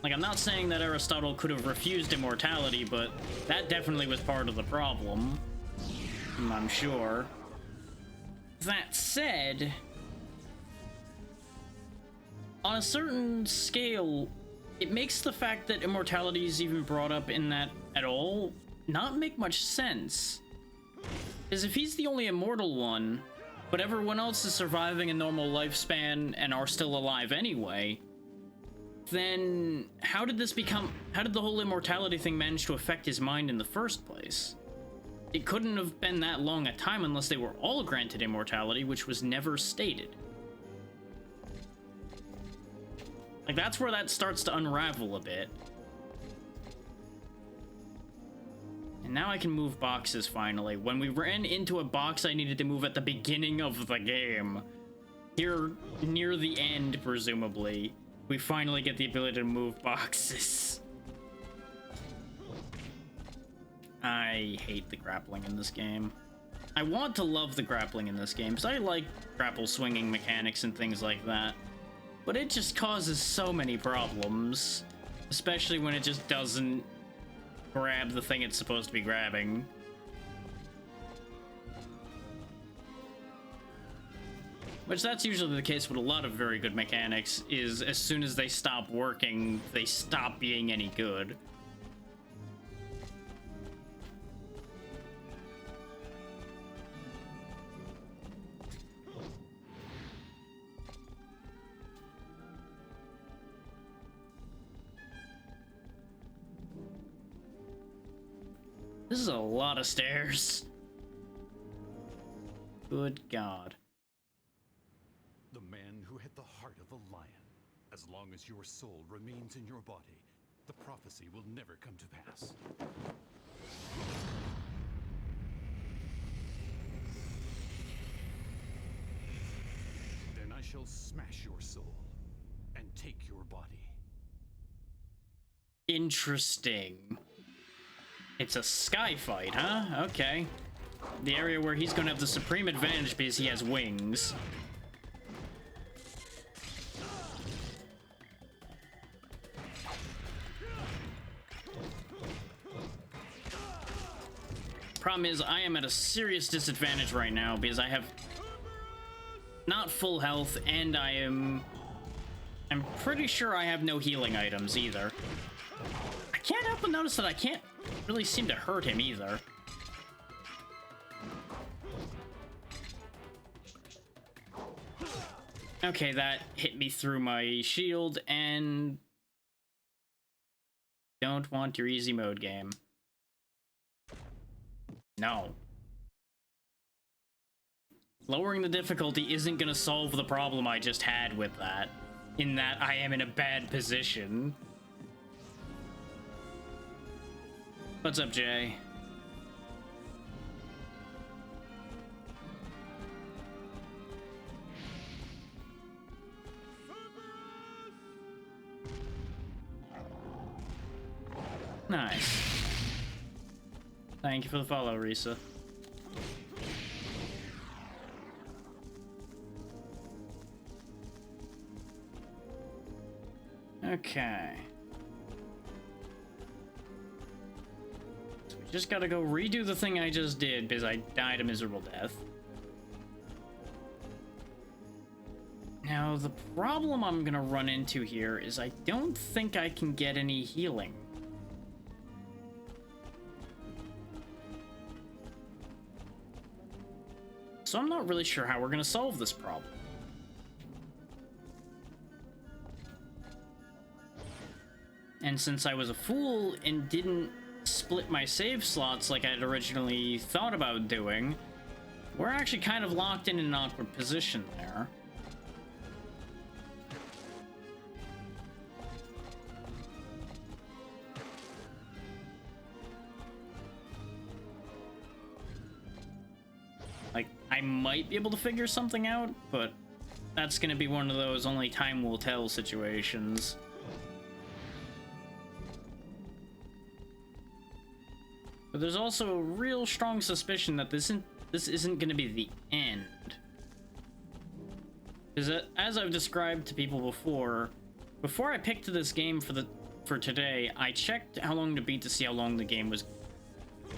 Like, I'm not saying that Aristotle could have refused immortality, but that definitely was part of the problem. I'm sure. That said, on a certain scale, it makes the fact that immortality is even brought up in that at all not make much sense. Because if he's the only immortal one, but everyone else is surviving a normal lifespan and are still alive anyway, then how did the whole immortality thing manage to affect his mind in the first place? It couldn't have been that long a time unless they were all granted immortality, which was never stated. Like, that's where that starts to unravel a bit. And now I can move boxes, finally. When we ran into a box I needed to move at the beginning of the game, here, near the end, presumably, we finally get the ability to move boxes. I hate the grappling in this game. I want to love the grappling in this game, because I like grapple swinging mechanics and things like that. But it just causes so many problems, especially when it just doesn't grab the thing it's supposed to be grabbing. Which that's usually the case with a lot of very good mechanics, is as soon as they stop working, they stop being any good. This is a lot of stairs. Good God. The man who had the heart of a lion. As long as your soul remains in your body, the prophecy will never come to pass. Then I shall smash your soul and take your body. Interesting. It's a sky fight, huh? Okay. The area where he's gonna have the supreme advantage because he has wings. Problem is, I am at a serious disadvantage right now because I have not full health, and I'm pretty sure I have no healing items either. I can't help but notice that I can't really seem to hurt him either. Okay, that hit me through my shield, and don't want your easy mode game. No. Lowering the difficulty isn't gonna solve the problem I just had with that, in that I am in a bad position. What's up, Jay? Nice. Thank you for the follow, Risa. Okay. So we just gotta go redo the thing I just did because I died a miserable death. Now, the problem I'm gonna run into here is I don't think I can get any healing. So I'm not really sure how we're gonna solve this problem. And since I was a fool and didn't split my save slots like I had originally thought about doing, we're actually kind of locked in an awkward position there. Like, I might be able to figure something out, but that's gonna be one of those only time will tell situations. But there's also a real strong suspicion that this isn't gonna be the end. Because as I've described to people before I picked this game for today, I checked how long to beat to see how long the game was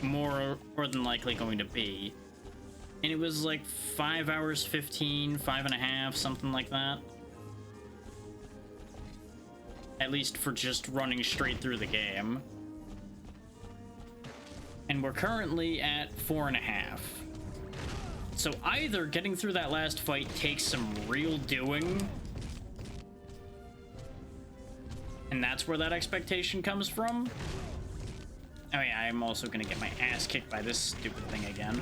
more than likely going to be. And it was like 5 hours 15, 5.5, something like that. At least for just running straight through the game. And we're currently at 4.5. So either getting through that last fight takes some real doing, and that's where that expectation comes from. Oh yeah, I'm also gonna get my ass kicked by this stupid thing again.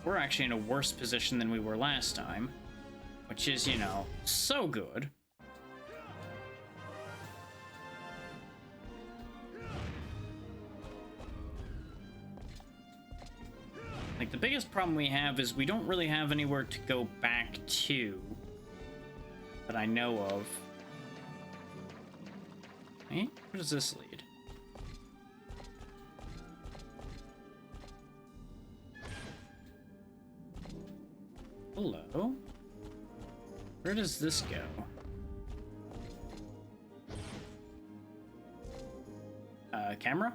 We're actually in a worse position than we were last time, which is, you know, so good. Like, the biggest problem we have is we don't really have anywhere to go back to that I know of. Hey, where does this lead? Hello? Where does this go? Camera?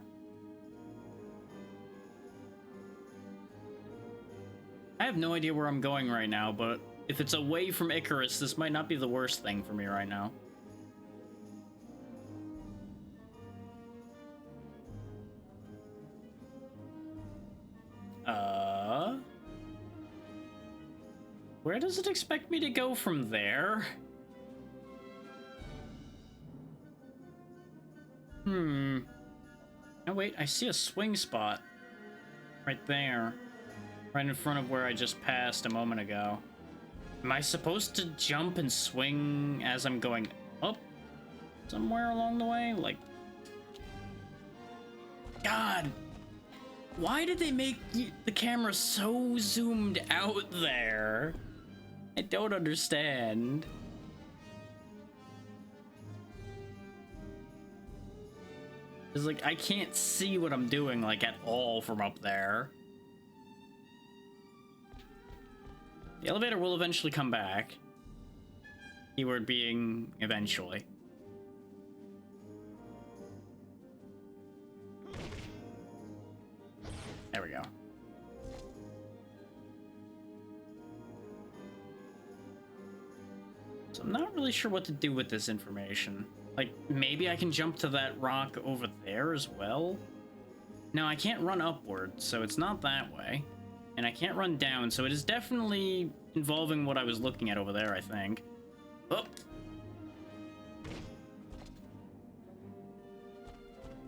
I have no idea where I'm going right now, but if it's away from Icarus, this might not be the worst thing for me right now. Where does it expect me to go from there? Oh wait, I see a swing spot. Right there. Right in front of where I just passed a moment ago. Am I supposed to jump and swing as I'm going up somewhere along the way? Like... God! Why did they make the camera so zoomed out there? I don't understand. It's like, I can't see what I'm doing, like, at all from up there. The elevator will eventually come back. Keyword being eventually. There we go. So I'm not really sure what to do with this information. Like, maybe I can jump to that rock over there as well? No, I can't run upward, so it's not that way. And I can't run down, so it is definitely involving what I was looking at over there, I think. Oh!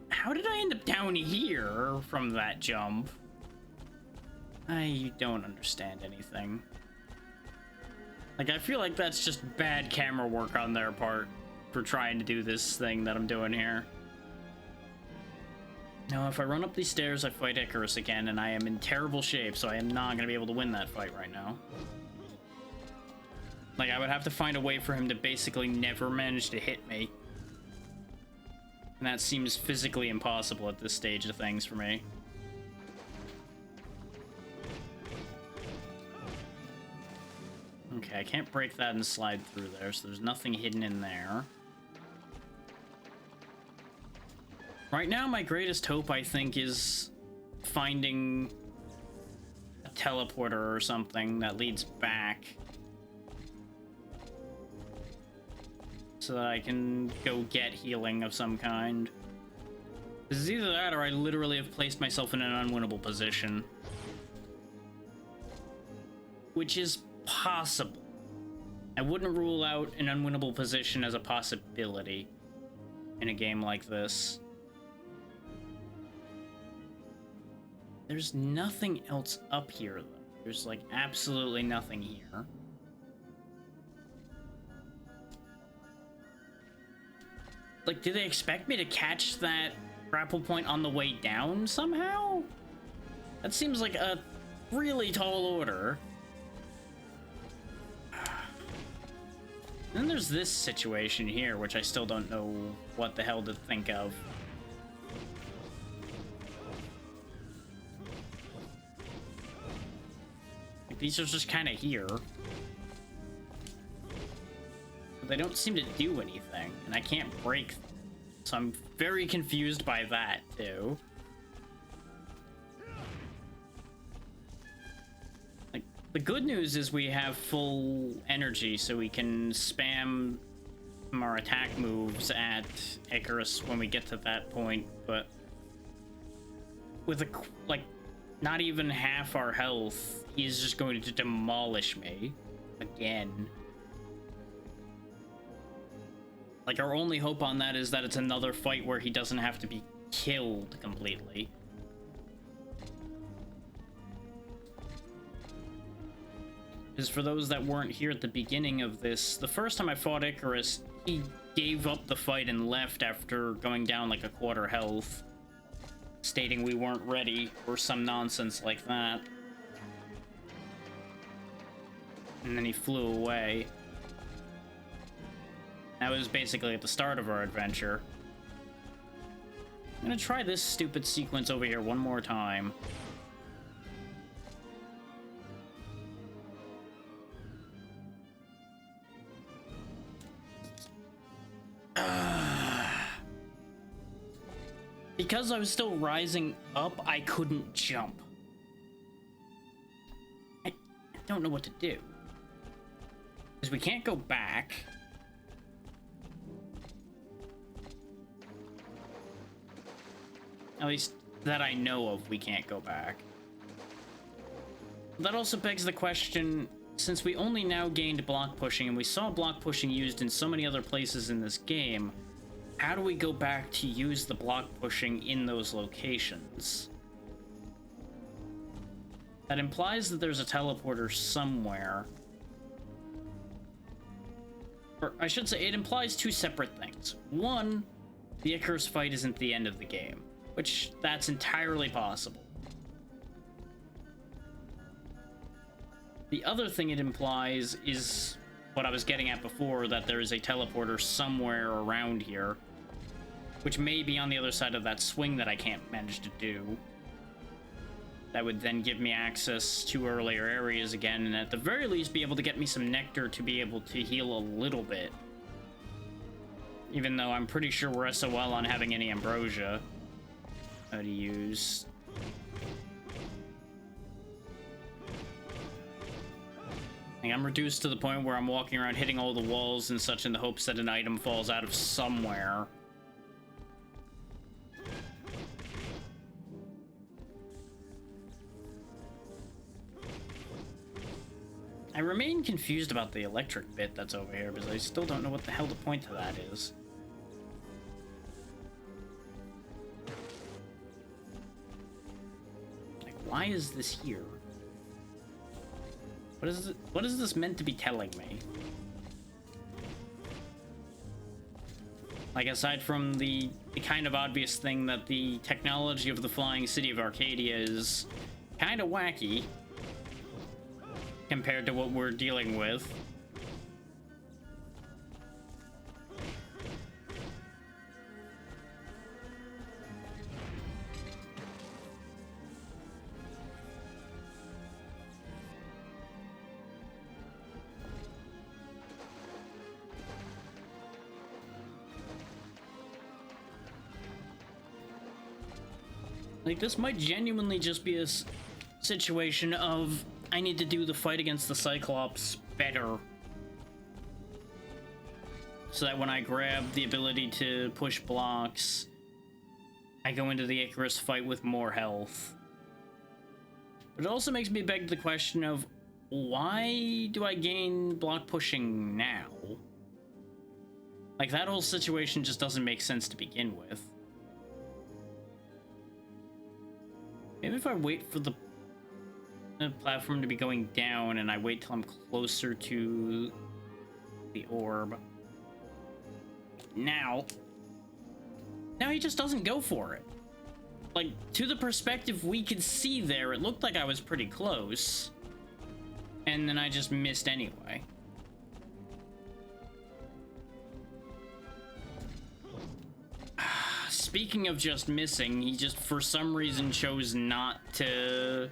How did I end up down here from that jump? I don't understand anything. Like, I feel like that's just bad camera work on their part for trying to do this thing that I'm doing here. Now, if I run up these stairs, I fight Icarus again, and I am in terrible shape, so I am not going to be able to win that fight right now. Like, I would have to find a way for him to basically never manage to hit me. And that seems physically impossible at this stage of things for me. Okay, I can't break that and slide through there, so there's nothing hidden in there. Right now, my greatest hope, I think, is finding a teleporter or something that leads back. So that I can go get healing of some kind. This is either that or I literally have placed myself in an unwinnable position. Which is possible. I wouldn't rule out an unwinnable position as a possibility in a game like this. There's nothing else up here, though. There's, like, absolutely nothing here. Like, do they expect me to catch that grapple point on the way down somehow? That seems like a really tall order. Then there's this situation here, which I still don't know what the hell to think of. Like, these are just kind of here. But they don't seem to do anything, and I can't break them. So I'm very confused by that, too. The good news is we have full energy, so we can spam our attack moves at Icarus when we get to that point, but with like not even half our health, he's just going to demolish me again. Like, our only hope on that is that it's another fight where he doesn't have to be killed completely. Because for those that weren't here at the beginning of this, the first time I fought Icarus, he gave up the fight and left after going down like a quarter health, stating we weren't ready or some nonsense like that. And then he flew away. That was basically at the start of our adventure. I'm gonna try this stupid sequence over here one more time. Because I was still rising up, I couldn't jump. I don't know what to do. Because we can't go back. At least that I know of, we can't go back. That also begs the question, since we only now gained block pushing, and we saw block pushing used in so many other places in this game, how do we go back to use the block pushing in those locations? That implies that there's a teleporter somewhere. Or I should say, it implies two separate things. One, the Icarus fight isn't the end of the game, which that's entirely possible. The other thing it implies is what I was getting at before, that there is a teleporter somewhere around here, which may be on the other side of that swing that I can't manage to do. That would then give me access to earlier areas again, and at the very least be able to get me some nectar to be able to heal a little bit. Even though I'm pretty sure we're SOL on having any ambrosia to use. Like, I'm reduced to the point where I'm walking around hitting all the walls and such in the hopes that an item falls out of somewhere. I remain confused about the electric bit that's over here, because I still don't know what the hell the point to that is. Like, why is this here? What is this meant to be telling me? Like, aside from the kind of obvious thing that the technology of the flying city of Arcadia is kind of wacky compared to what we're dealing with. Like, this might genuinely just be a situation of I need to do the fight against the Cyclops better, so that when I grab the ability to push blocks, I go into the Icarus fight with more health. But it also makes me beg the question of, why do I gain block pushing now? Like, that whole situation just doesn't make sense to begin with. Maybe if I wait for the platform to be going down and I wait till I'm closer to the orb. Now he just doesn't go for it. Like, to the perspective we could see there, it looked like I was pretty close, and then I just missed anyway. Speaking of just missing, he just for some reason chose not to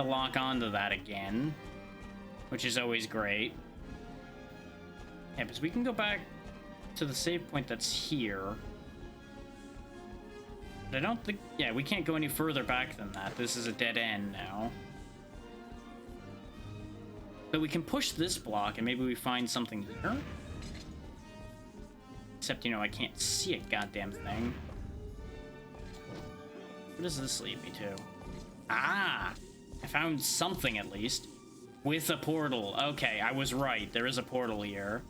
lock onto that again, which is always great. Yeah, because we can go back to the save point that's here. But I don't think... Yeah, we can't go any further back than that. This is a dead end now. But we can push this block and maybe we find something here. Except, you know, I can't see a goddamn thing. Where does this lead me to? Ah! I found something at least. With a portal. Okay, I was right. There is a portal here.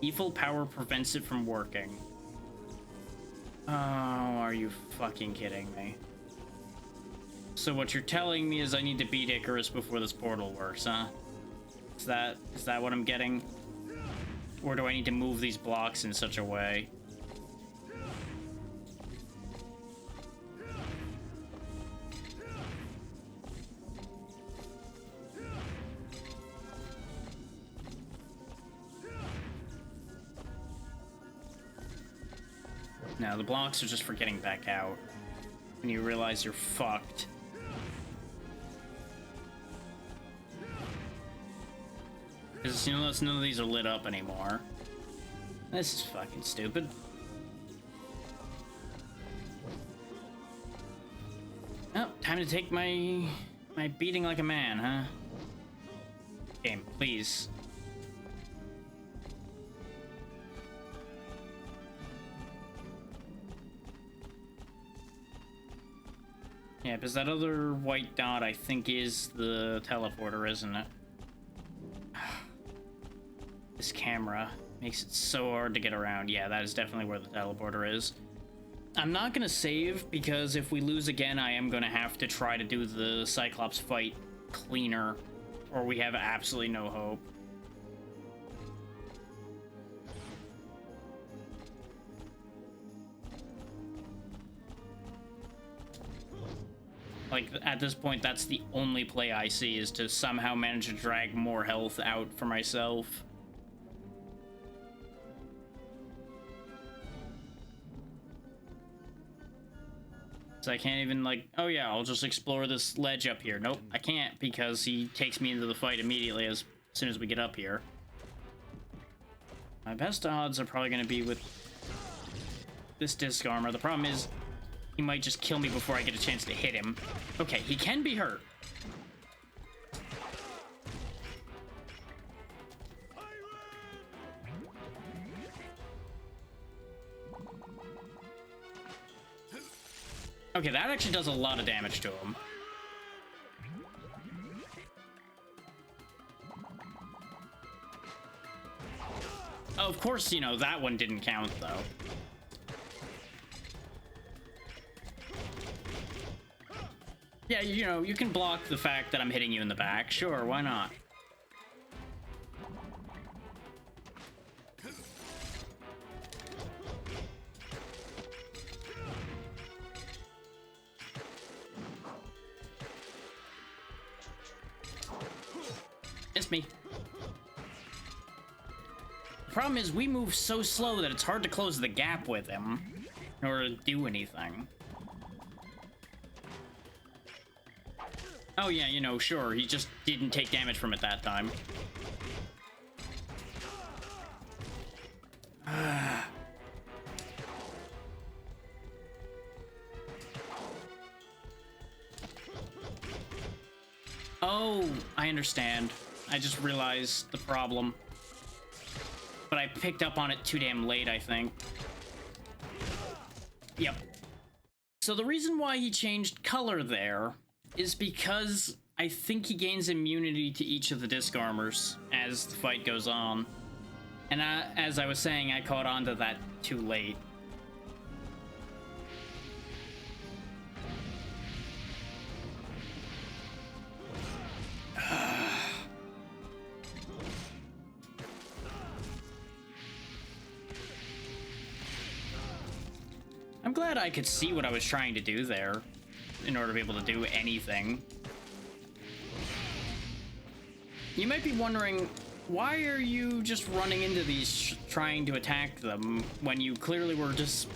Evil power prevents it from working. Oh, are you fucking kidding me? So what you're telling me is I need to beat Icarus before this portal works, huh? Is that what I'm getting? Or do I need to move these blocks in such a way? No, the blocks are just for getting back out. And you realize you're fucked. Because you notice none of these are lit up anymore. This is fucking stupid. Oh, time to take my beating like a man, huh? Game, please. Yeah, because that other white dot, I think, is the teleporter, isn't it? This camera makes it so hard to get around. Yeah, that is definitely where the teleporter is. I'm not gonna save, because if we lose again, I am gonna have to try to do the Cyclops fight cleaner, or we have absolutely no hope. Like, at this point, that's the only play I see, is to somehow manage to drag more health out for myself. So I can't even, like, oh yeah, I'll just explore this ledge up here. Nope, I can't, because he takes me into the fight immediately as soon as we get up here. My best odds are probably going to be with this disc armor. The problem is, he might just kill me before I get a chance to hit him. Okay, he can be hurt. Okay, that actually does a lot of damage to him. Oh, of course, you know, that one didn't count, though. Yeah, you know, you can block the fact that I'm hitting you in the back. Sure, why not? It's me. The problem is we move so slow that it's hard to close the gap with him in order to do anything. Oh yeah, you know, sure, he just didn't take damage from it that time. Oh, I understand. I just realized the problem. But I picked up on it too damn late, I think. Yep. So the reason why he changed color there is because I think he gains immunity to each of the disc armors as the fight goes on. And as I was saying, I caught on to that too late. I'm glad I could see what I was trying to do there in order to be able to do anything. You might be wondering, why are you just running into these trying to attack them when you clearly were just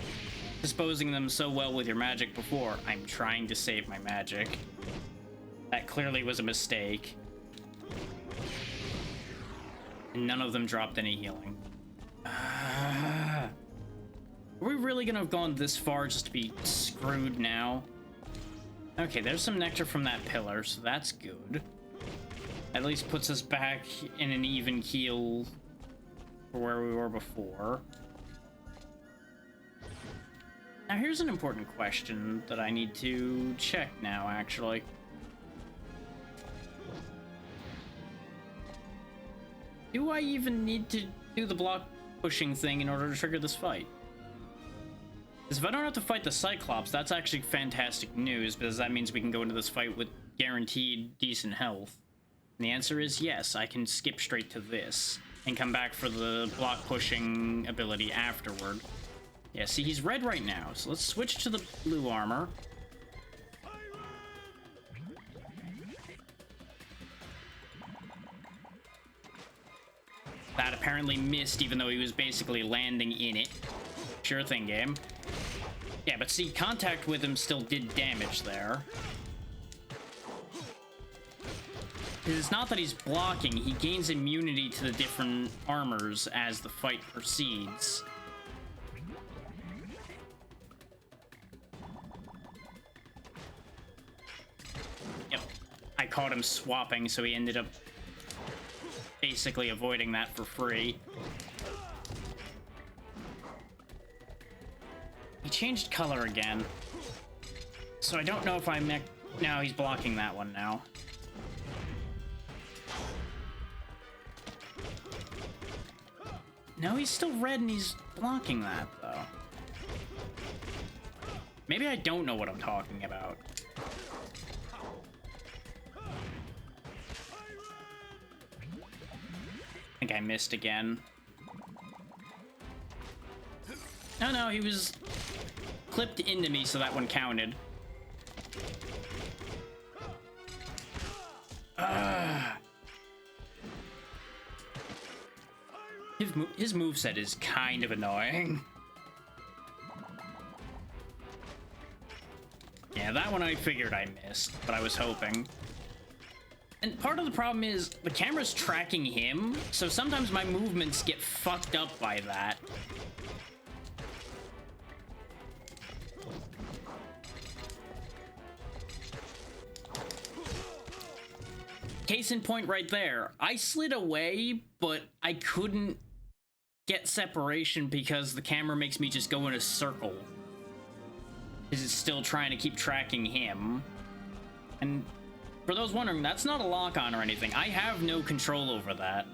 disposing them so well with your magic before? I'm trying to save my magic. That clearly was a mistake. And none of them dropped any healing. Are we really gonna have gone this far just to be screwed now? Okay, there's some nectar from that pillar, so that's good. At least puts us back in an even keel for where we were before. Now here's an important question that I need to check now, actually. Do I even need to do the block pushing thing in order to trigger this fight? Because if I don't have to fight the Cyclops, that's actually fantastic news, because that means we can go into this fight with guaranteed decent health. And the answer is yes, I can skip straight to this and come back for the block pushing ability afterward. Yeah, see, he's red right now, so let's switch to the blue armor. That apparently missed, even though he was basically landing in it. Sure thing, game. Yeah, but see, contact with him still did damage there. It's not that he's blocking, he gains immunity to the different armors as the fight proceeds. Yep, I caught him swapping, so he ended up basically avoiding that for free. He changed color again, so I don't know if I'm... Now he's blocking that one now. No, he's still red and he's blocking that, though. Maybe I don't know what I'm talking about. I think I missed again. No, he was clipped into me, so that one counted. His moveset is kind of annoying. Yeah, that one I figured I missed, but I was hoping. And part of the problem is the camera's tracking him, so sometimes my movements get fucked up by that. Case in point right there. I slid away, but I couldn't get separation because the camera makes me just go in a circle. Because it's still trying to keep tracking him. And for those wondering, that's not a lock-on or anything. I have no control over that.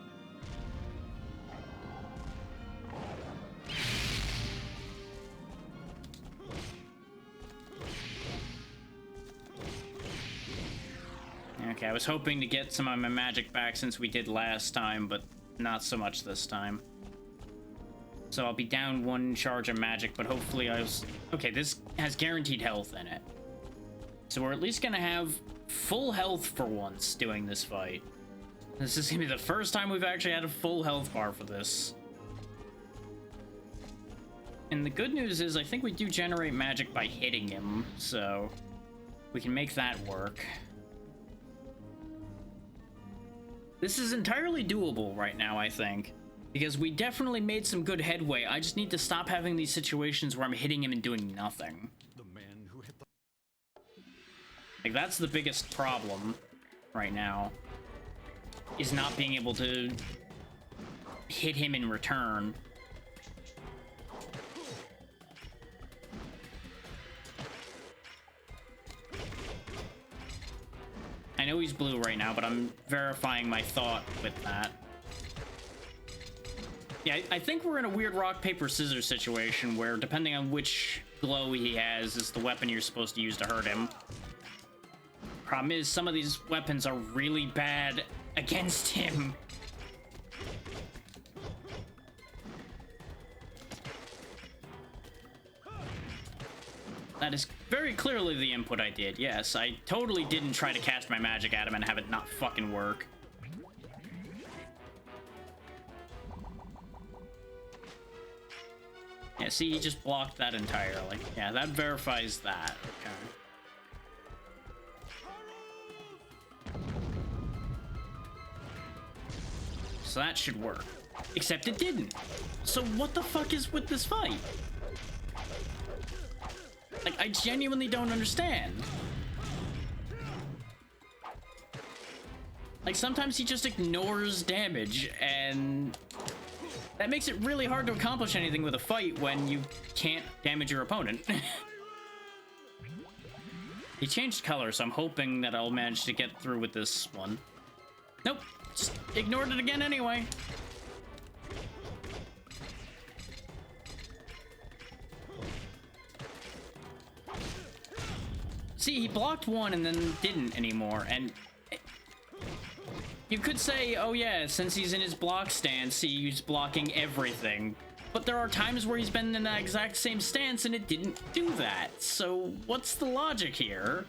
Okay, I was hoping to get some of my magic back since we did last time, but not so much this time. So I'll be down one charge of magic, but hopefully I was... Okay, this has guaranteed health in it. So we're at least gonna have full health for once doing this fight. This is gonna be the first time we've actually had a full health bar for this. And the good news is I think we do generate magic by hitting him, so we can make that work. This is entirely doable right now, I think. Because we definitely made some good headway. I just need to stop having these situations where I'm hitting him and doing nothing. The man who hit the... Like, that's the biggest problem right now. Is not being able to hit him in return. I know he's blue right now, but I'm verifying my thought with that. Yeah, I think we're in a weird rock, paper, scissors situation where depending on which glow he has is the weapon you're supposed to use to hurt him. Problem is, some of these weapons are really bad against him. That is very clearly the input I did. Yes, I totally didn't try to cast my magic at him and have it not fucking work. Yeah, see, he just blocked that entirely. Yeah, that verifies that. Okay. So that should work. Except it didn't. So what the fuck is with this fight? I genuinely don't understand. Like, sometimes he just ignores damage, and that makes it really hard to accomplish anything with a fight when you can't damage your opponent. He changed color, so I'm hoping that I'll manage to get through with this one. Nope, just ignored it again anyway. See, he blocked one and then didn't anymore, and you could say, oh yeah, since he's in his block stance, he's blocking everything. But there are times where he's been in that exact same stance and it didn't do that. So what's the logic here?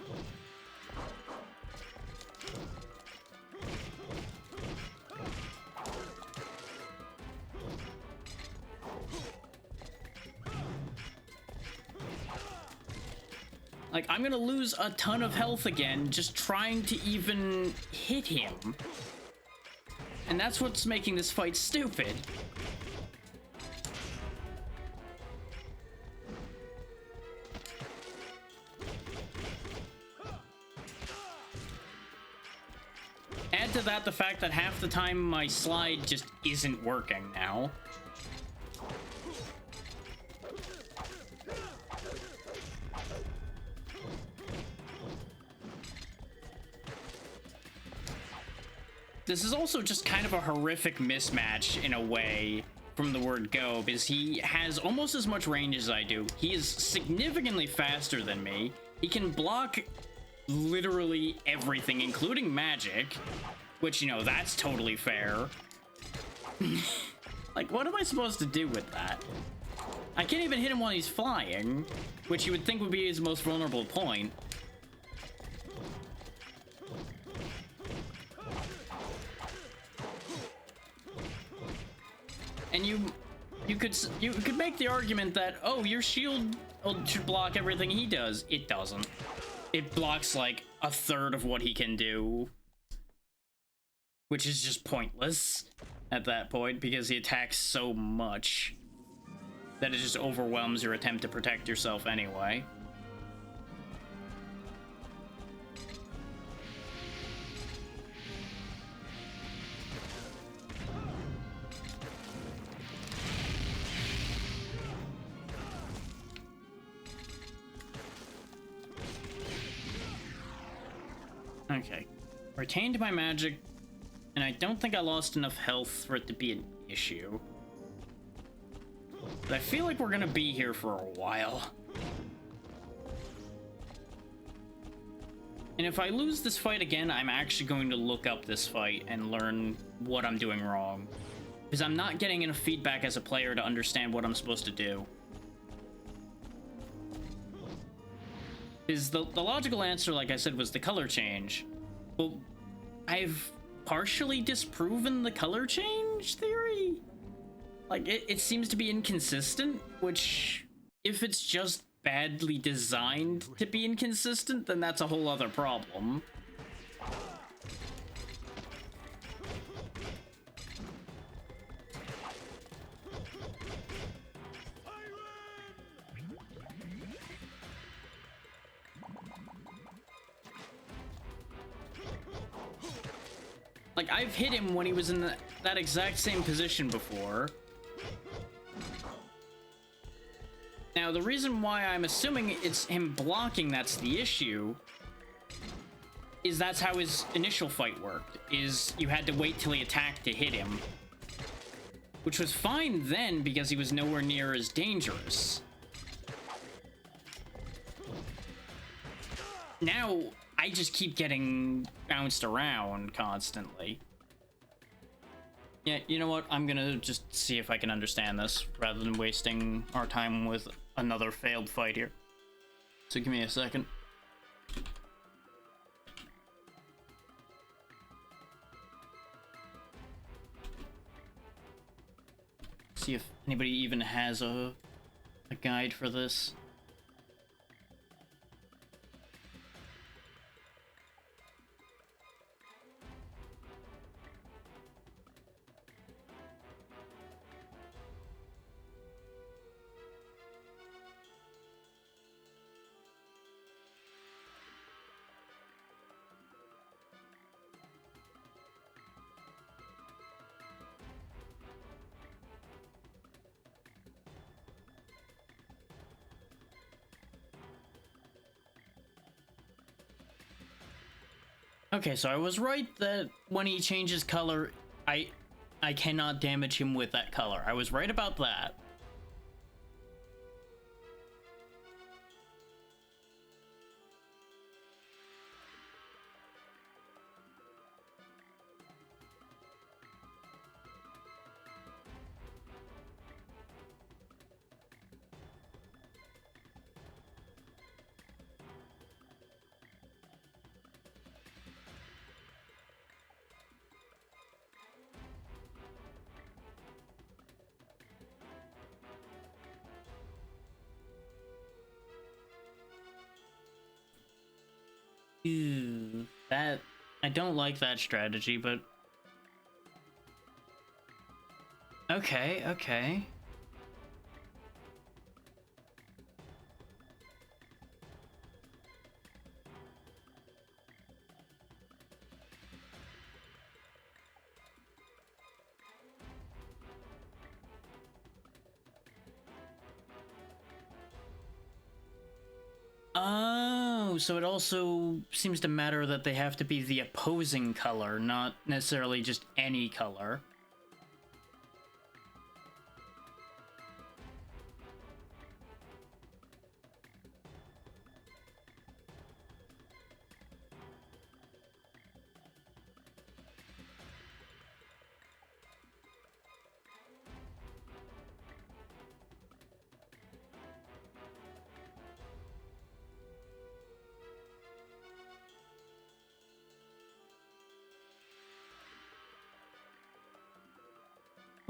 Like, I'm gonna lose a ton of health again just trying to even hit him. And that's what's making this fight stupid. Add to that the fact that half the time my slide just isn't working now. This is also just kind of a horrific mismatch in a way from the word go, because he has almost as much range as I do. He is significantly faster than me. He can block literally everything, including magic, which, you know, that's totally fair. Like, what am I supposed to do with that? I can't even hit him while he's flying, which you would think would be his most vulnerable point. And you could make the argument that, oh, your shield should block everything he does. It doesn't. It blocks like a third of what he can do, which is just pointless at that point because he attacks so much that it just overwhelms your attempt to protect yourself anyway. Okay, retained my magic, and I don't think I lost enough health for it to be an issue. But I feel like we're gonna be here for a while. And if I lose this fight again, I'm actually going to look up this fight and learn what I'm doing wrong. Because I'm not getting enough feedback as a player to understand what I'm supposed to do. Is the logical answer, like I said, was the color change. Well, I've partially disproven the color change theory. Like, it seems to be inconsistent, which, if it's just badly designed to be inconsistent, then that's a whole other problem. Like, I've hit him when he was in that exact same position before. Now, the reason why I'm assuming it's him blocking that's the issue is that's how his initial fight worked, is you had to wait till he attacked to hit him. Which was fine then, because he was nowhere near as dangerous. Now, I just keep getting bounced around constantly. Yeah, you know what? I'm gonna just see if I can understand this, rather than wasting our time with another failed fight here. So give me a second. See if anybody even has a guide for this. Okay, so I was right that when he changes color, I cannot damage him with that color. I was right about that. Ew, that... I don't like that strategy, but... Okay, okay. Oh, so it also seems to matter that they have to be the opposing color, not necessarily just any color.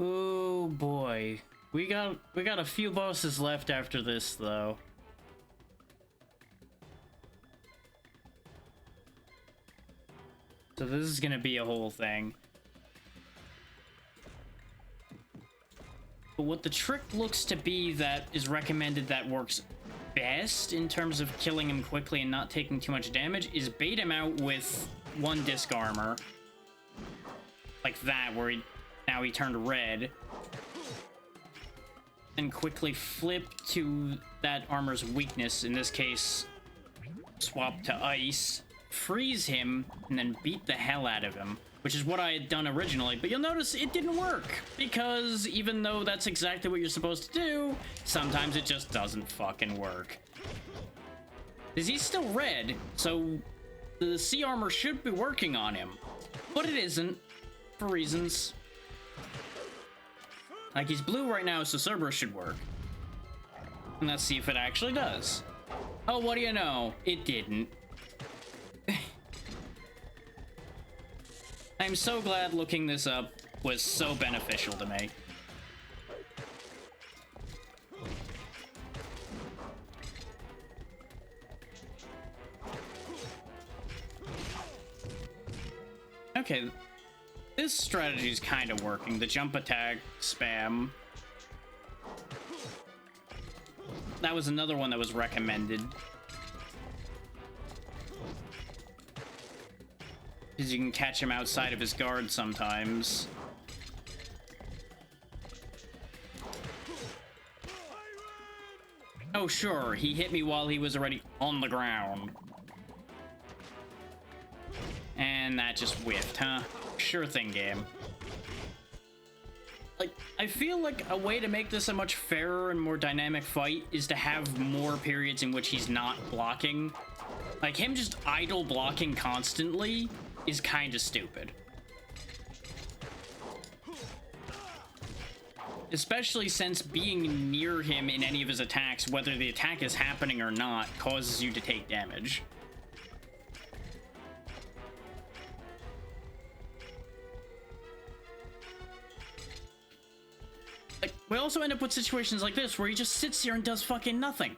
Oh boy. We got a few bosses left after this though. So this is gonna be a whole thing. But what the trick looks to be that is recommended that works best in terms of killing him quickly and not taking too much damage is bait him out with one disc armor. Like that, where now he turned red. And quickly flip to that armor's weakness, in this case, swap to ice, freeze him, and then beat the hell out of him. Which is what I had done originally, but you'll notice it didn't work, because even though that's exactly what you're supposed to do, sometimes it just doesn't fucking work. Because he's still red, so the sea armor should be working on him, but it isn't, for reasons. Like, he's blue right now, so Cerberus should work. And let's see if it actually does. Oh, what do you know? It didn't. I'm so glad looking this up was so beneficial to me. Okay, this strategy is kind of working. The jump attack spam. That was another one that was recommended. Because you can catch him outside of his guard sometimes. Oh, sure, he hit me while he was already on the ground. And that just whiffed, huh? Sure thing, game. Like, I feel like a way to make this a much fairer and more dynamic fight is to have more periods in which he's not blocking. Like, him just idle blocking constantly is kind of stupid. Especially since being near him in any of his attacks, whether the attack is happening or not, causes you to take damage. Like, we also end up with situations like this where he just sits here and does fucking nothing.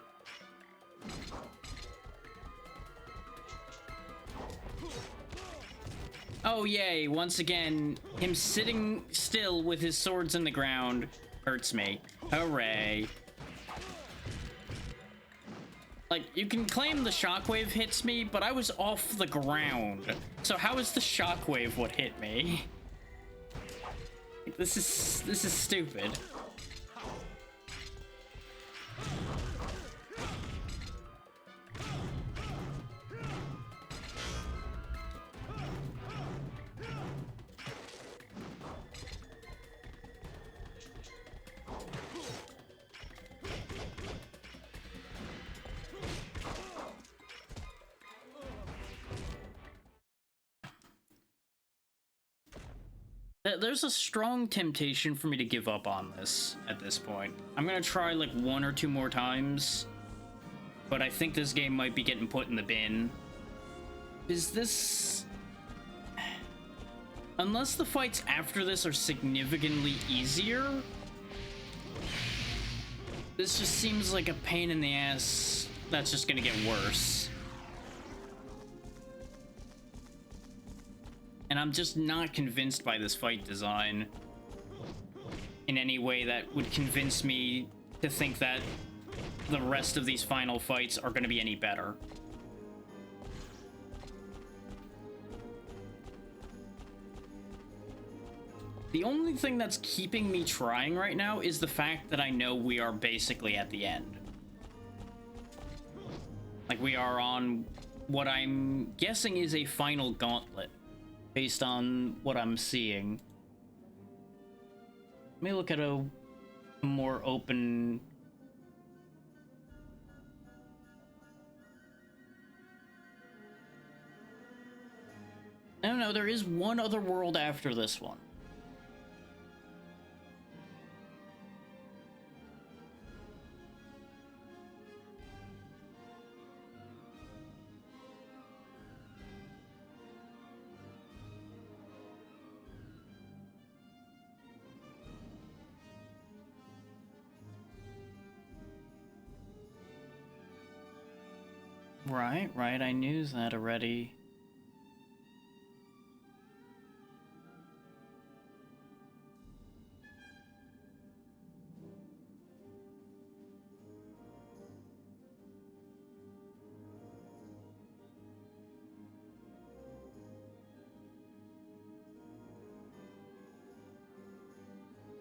Oh yay, once again, him sitting still with his swords in the ground hurts me. Hooray. Like, you can claim the shockwave hits me, but I was off the ground. So how is the shockwave what hit me? This is stupid. There's a strong temptation for me to give up on this at this point. I'm gonna try like 1 or 2 more times, but I think this game might be getting put in the bin. Is this... Unless the fights after this are significantly easier, this just seems like a pain in the ass that's just gonna get worse. And I'm just not convinced by this fight design in any way that would convince me to think that the rest of these final fights are going to be any better. The only thing that's keeping me trying right now is the fact that I know we are basically at the end. Like, we are on what I'm guessing is a final gauntlet, based on what I'm seeing. Let me look at a more open... No, there is one other world after this one. Right, I knew that already.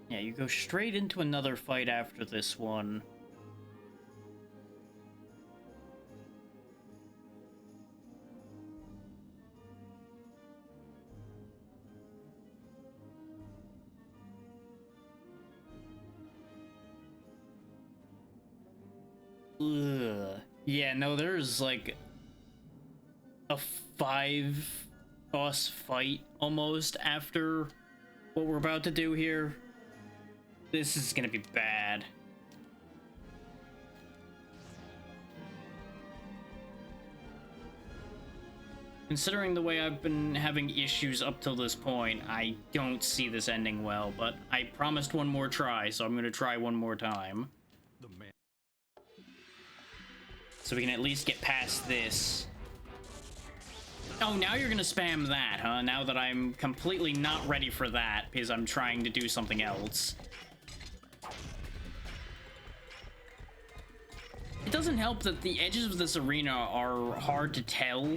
Yeah, you go straight into another fight after this one. Ugh. Yeah, no, there's like a 5-boss fight almost after what we're about to do here. This is gonna be bad. Considering the way I've been having issues up till this point, I don't see this ending well, but I promised one more try, so I'm gonna try one more time. So we can at least get past this. Oh, now you're gonna spam that, huh? Now that I'm completely not ready for that because I'm trying to do something else. It doesn't help that the edges of this arena are hard to tell.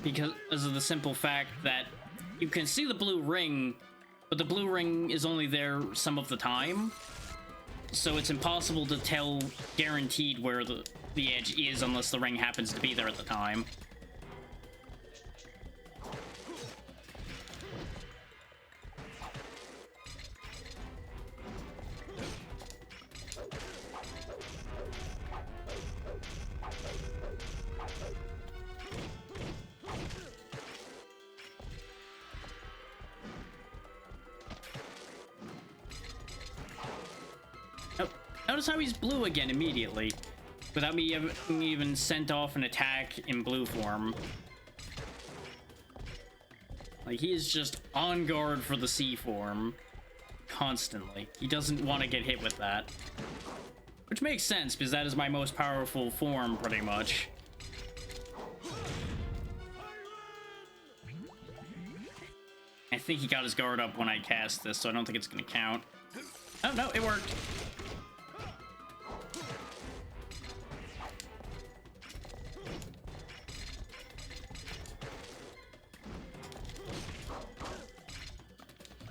Because of the simple fact that you can see the blue ring, but the blue ring is only there some of the time. So it's impossible to tell guaranteed where the edge is unless the ring happens to be there at the time. Notice how he's blue again immediately, without me even sent off an attack in blue form. Like, he is just on guard for the C form constantly. He doesn't want to get hit with that. Which makes sense, because that is my most powerful form, pretty much. I think he got his guard up when I cast this, so I don't think it's going to count. Oh, no, it worked.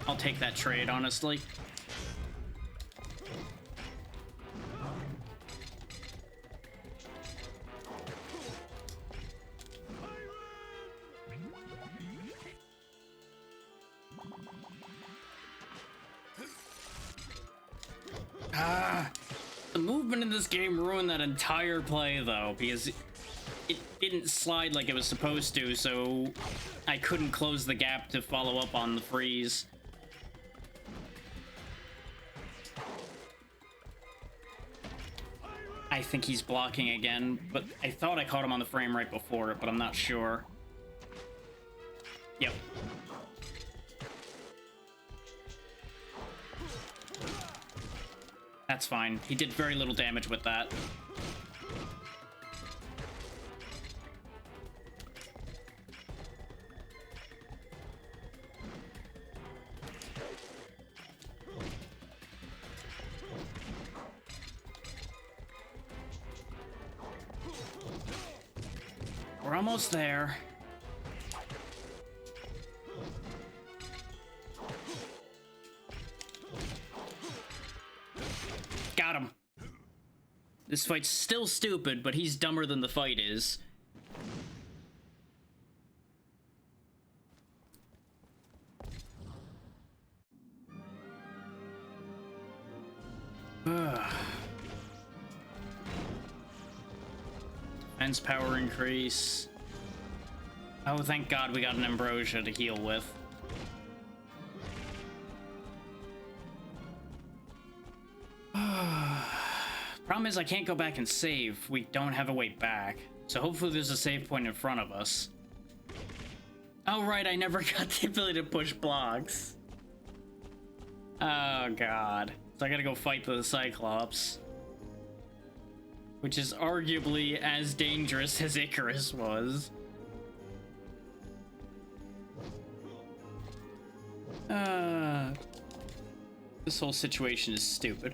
I'll take that trade, honestly. The movement in this game ruined that entire play, though, because it didn't slide like it was supposed to, so I couldn't close the gap to follow up on the freeze. I think he's blocking again, but I thought I caught him on the frame right before it, but I'm not sure. Yep. That's fine. He did very little damage with that. We're almost there. Got him. This fight's still stupid, but he's dumber than the fight is. Defense power increase. Oh, thank God we got an ambrosia to heal with. Problem is I can't go back and save. We don't have a way back. So hopefully there's a save point in front of us. Oh right, I never got the ability to push blocks. Oh God. So I gotta go fight the Cyclops. Which is arguably as dangerous as Icarus was. This whole situation is stupid.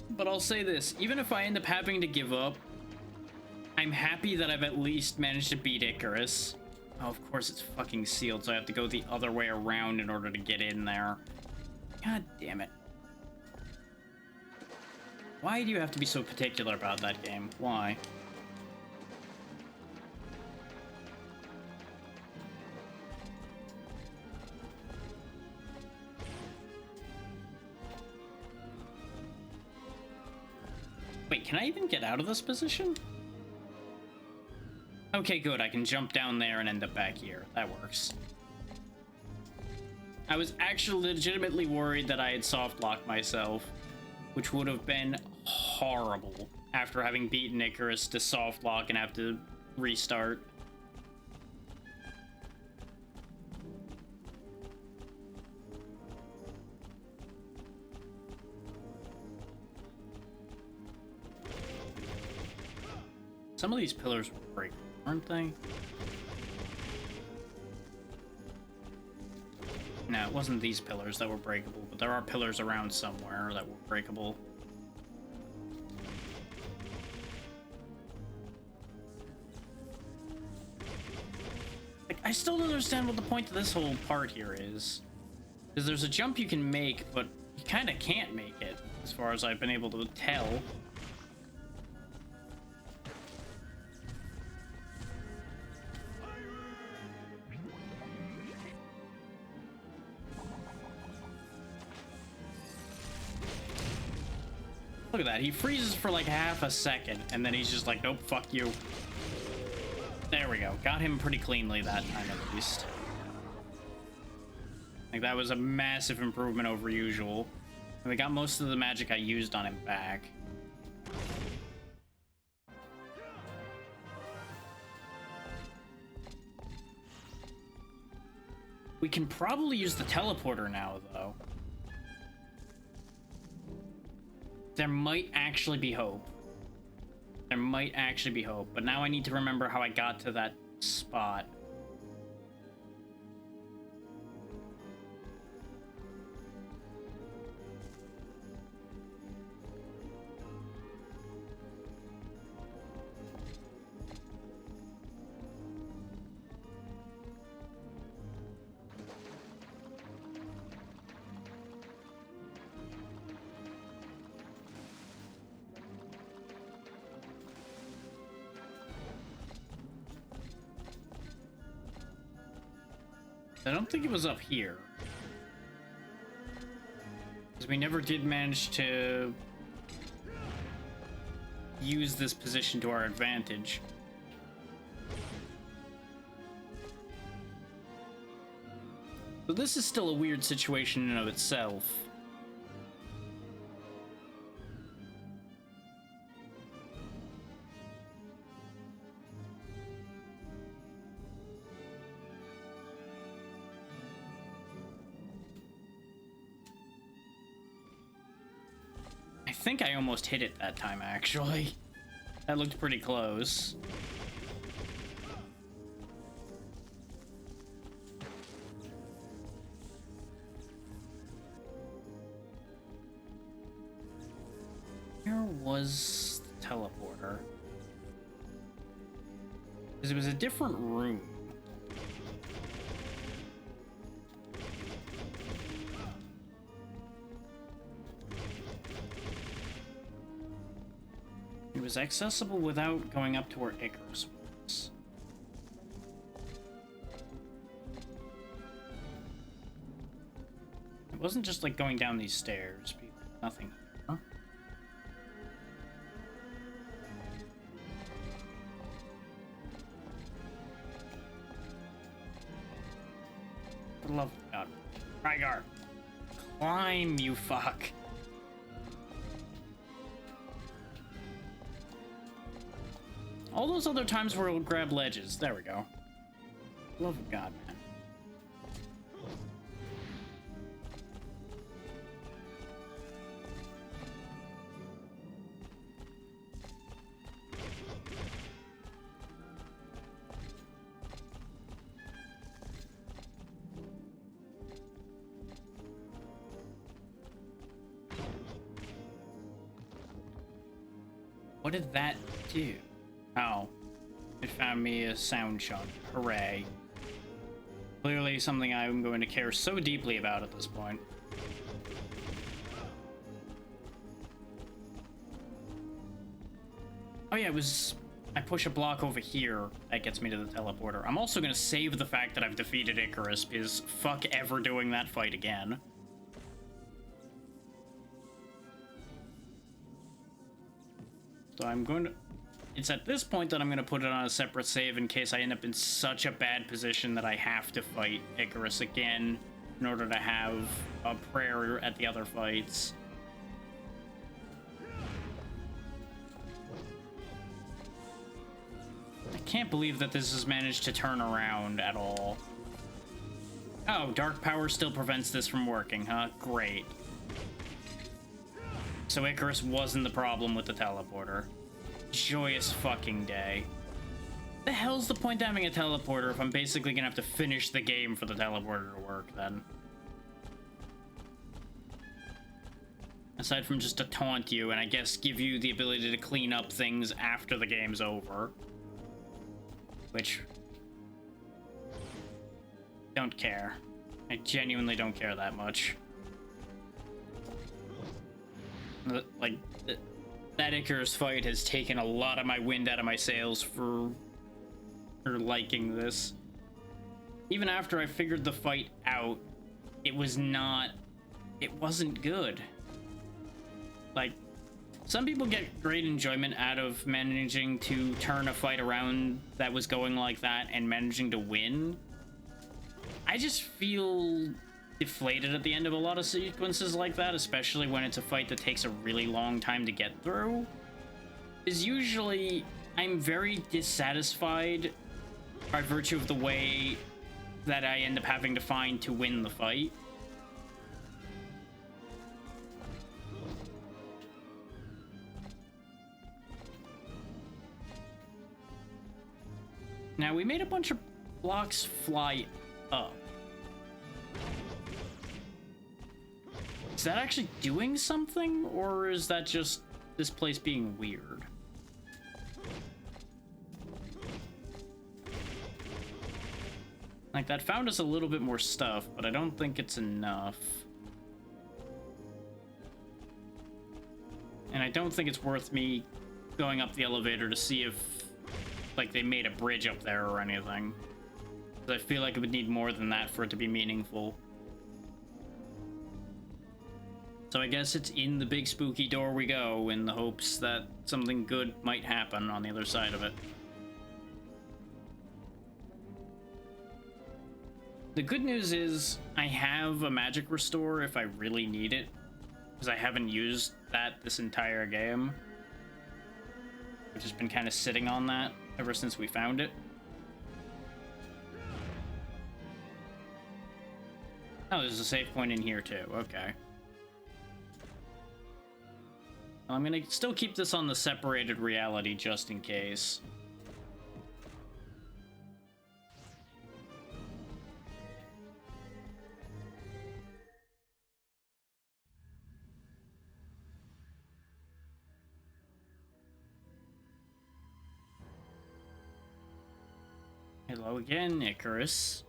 But I'll say this, even if I end up having to give up, I'm happy that I've at least managed to beat Icarus. Oh, of course it's fucking sealed, so I have to go the other way around in order to get in there. God damn it. Why do you have to be so particular about that game? Why? Wait, can I even get out of this position? Okay, good. I can jump down there and end up back here. That works. I was actually legitimately worried that I had soft locked myself, which would have been horrible after having beaten Icarus to soft lock and have to restart. Some of these pillars will break, aren't they? No, it wasn't these pillars that were breakable, but there are pillars around somewhere that were breakable. Like, I still don't understand what the point of this whole part here is. Because there's a jump you can make, but you kind of can't make it, as far as I've been able to tell. Look at that, he freezes for like half a second, and then he's just like, nope, fuck you. There we go, got him pretty cleanly that time at least. Like, that was a massive improvement over usual. And we got most of the magic I used on him back. We can probably use the teleporter now, though. There might actually be hope. There might actually be hope, but now I need to remember how I got to that spot. I don't think it was up here. We never did manage to use this position to our advantage. So this is still a weird situation in and of itself. I think I almost hit it that time, actually. That looked pretty close. Where was the teleporter? Because it was a different room. It was accessible without going up to where Icarus was. It wasn't just like going down these stairs. Nothing. Huh? For the love of God. Rygar! Climb, you fuck! All those other times where we'll grab ledges. There we go. Love of God, man. What did that do? Oh, it found me a sound chunk. Hooray. Clearly something I'm going to care so deeply about at this point. Oh yeah, it was... I push a block over here, that gets me to the teleporter. I'm also going to save the fact that I've defeated Icarus, because fuck ever doing that fight again. So I'm going to... It's at this point that I'm going to put it on a separate save in case I end up in such a bad position that I have to fight Icarus again in order to have a prayer at the other fights. I can't believe that this has managed to turn around at all. Oh, dark power still prevents this from working, huh? Great. So Icarus wasn't the problem with the teleporter. Joyous fucking day. The hell's the point of having a teleporter if I'm basically gonna have to finish the game for the teleporter to work then? Aside from just to taunt you and I guess give you the ability to clean up things after the game's over. Which... don't care. I genuinely don't care that much. Like... that Icarus fight has taken a lot of my wind out of my sails for liking this. Even after I figured the fight out, it wasn't good. Like, some people get great enjoyment out of managing to turn a fight around that was going like that and managing to win. I just feel deflated at the end of a lot of sequences like that, especially when it's a fight that takes a really long time to get through. Is usually I'm very dissatisfied by virtue of the way that I end up having to find to win the fight. Now, we made a bunch of blocks fly up. Is that actually doing something, or is that just this place being weird? Like, that found us a little bit more stuff, but I don't think it's enough. And I don't think it's worth me going up the elevator to see if, like, they made a bridge up there or anything. 'Cause I feel like it would need more than that for it to be meaningful. So I guess it's in the big spooky door we go, in the hopes that something good might happen on the other side of it. The good news is I have a magic restore if I really need it, because I haven't used that this entire game. I've just been kind of sitting on that ever since we found it. Oh, there's a save point in here too. Okay. I'm gonna still keep this on the separated reality just in case. Hello again, Icarus.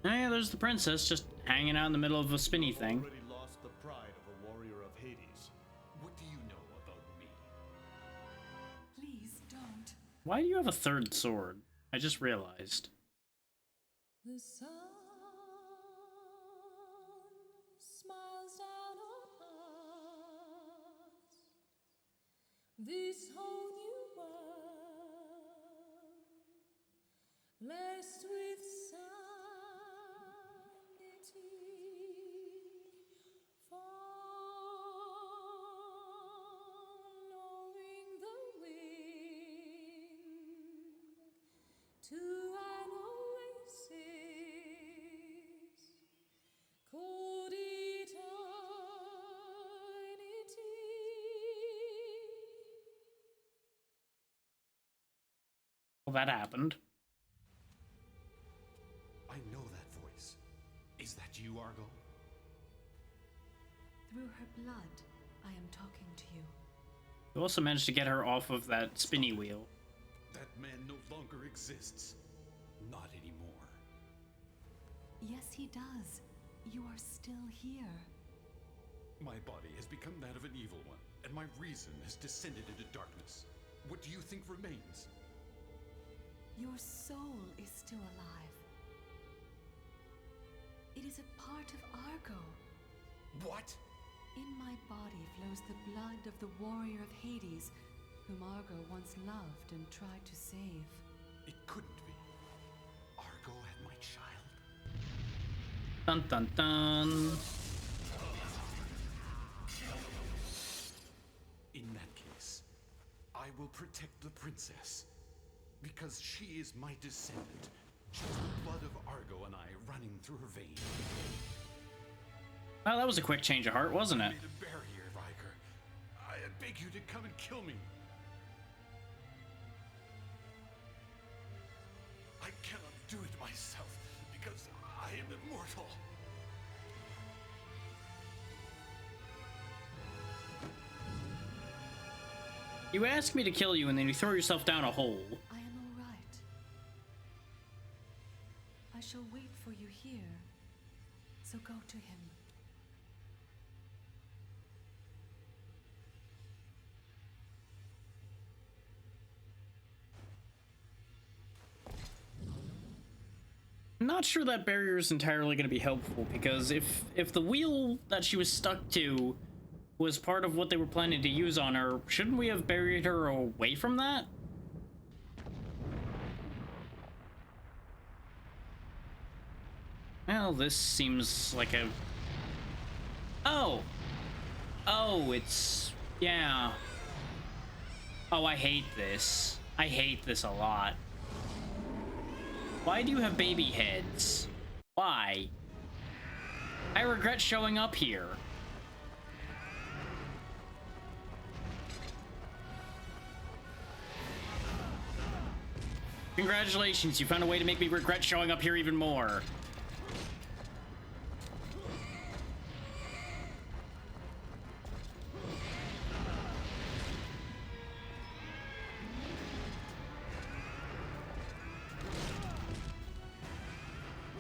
Oh yeah, there's the princess just hanging out in the middle of a spinny thing. Already lost the pride of a warrior of Hades. What do you know about me? Please don't. Why do you have a third sword? I just realized. The sun smiles down on us. This whole new world, blessed with sanity, following the wind to an oasis called eternity. Well, that happened. I know that voice. Is that you, Argo? Through her blood, I am talking to you. You also managed to get her off of that spinny wheel. That man no longer exists. Not anymore. Yes, he does. You are still here. My body has become that of an evil one, and my reason has descended into darkness. What do you think remains? Your soul is still alive. It is a part of Argo. What? In my body flows the blood of the warrior of Hades, whom Argo once loved and tried to save. It couldn't be. Argo had my child. Dun dun dun. In that case, I will protect the princess. Because she is my descendant. She has the blood of Argo and I running through her veins. Well, that was a quick change of heart, wasn't it? I made a barrier, Rygar. I beg you to come and kill me. I cannot do it myself because I am immortal. You asked me to kill you and then you throw yourself down a hole. I am all right. I shall wait for you here. So go to him. I'm not sure that barrier is entirely going to be helpful, because if the wheel that she was stuck to was part of what they were planning to use on her, shouldn't we have buried her away from that? Well, this seems like a... Oh! Oh, it's... yeah. Oh, I hate this. I hate this a lot. Why do you have baby heads? Why? I regret showing up here. Congratulations, you found a way to make me regret showing up here even more.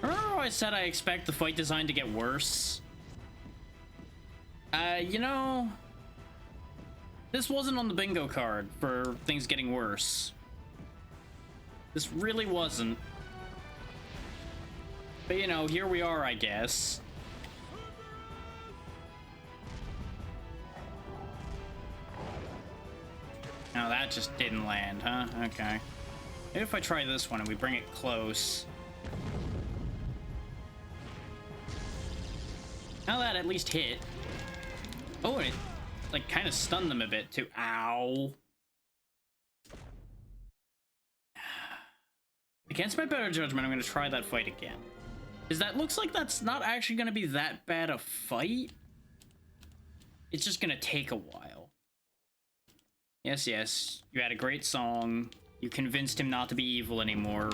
Remember how I said I expect the fight design to get worse? You know, this wasn't on the bingo card for things getting worse. This really wasn't. But you know, here we are, I guess. Now that just didn't land, huh? Okay. Maybe if I try this one and we bring it close. Now that at least hit. Oh, and it, like, kind of stunned them a bit, too. Ow. Against my better judgment, I'm going to try that fight again. Because that looks like that's not actually going to be that bad a fight. It's just going to take a while. Yes, yes, you had a great song. You convinced him not to be evil anymore.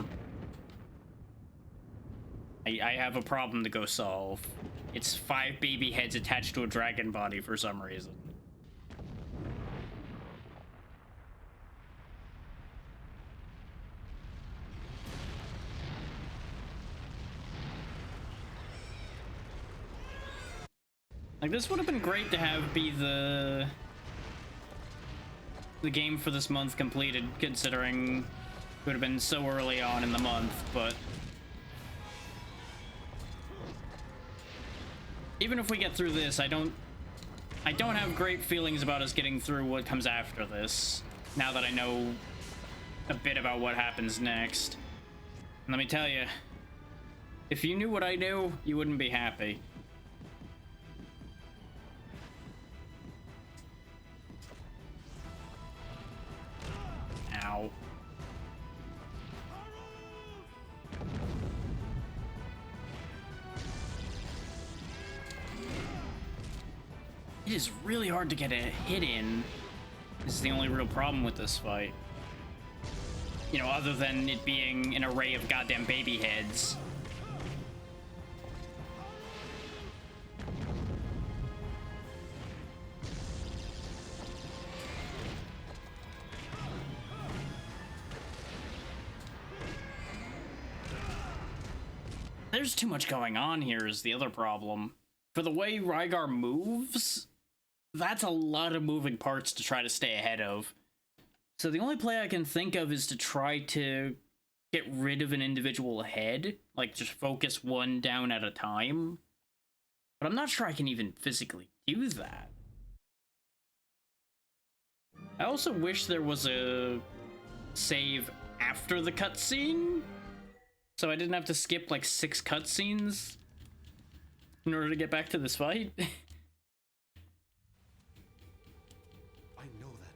I have a problem to go solve. It's 5 baby heads attached to a dragon body for some reason. Like, this would have been great to have be the game for this month completed, considering it would have been so early on in the month, but even if we get through this, I don't have great feelings about us getting through what comes after this, now that I know a bit about what happens next. And let me tell you, if you knew what I knew, you wouldn't be happy. Ow. It is really hard to get a hit in. This is the only real problem with this fight. You know, other than it being an array of goddamn baby heads. There's too much going on here is the other problem. For the way Rygar moves, that's a lot of moving parts to try to stay ahead of. So the only play I can think of is to try to get rid of an individual head, like just focus one down at a time. But I'm not sure I can even physically do that. I also wish there was a save after the cutscene, so I didn't have to skip like 6 cutscenes in order to get back to this fight. I know that.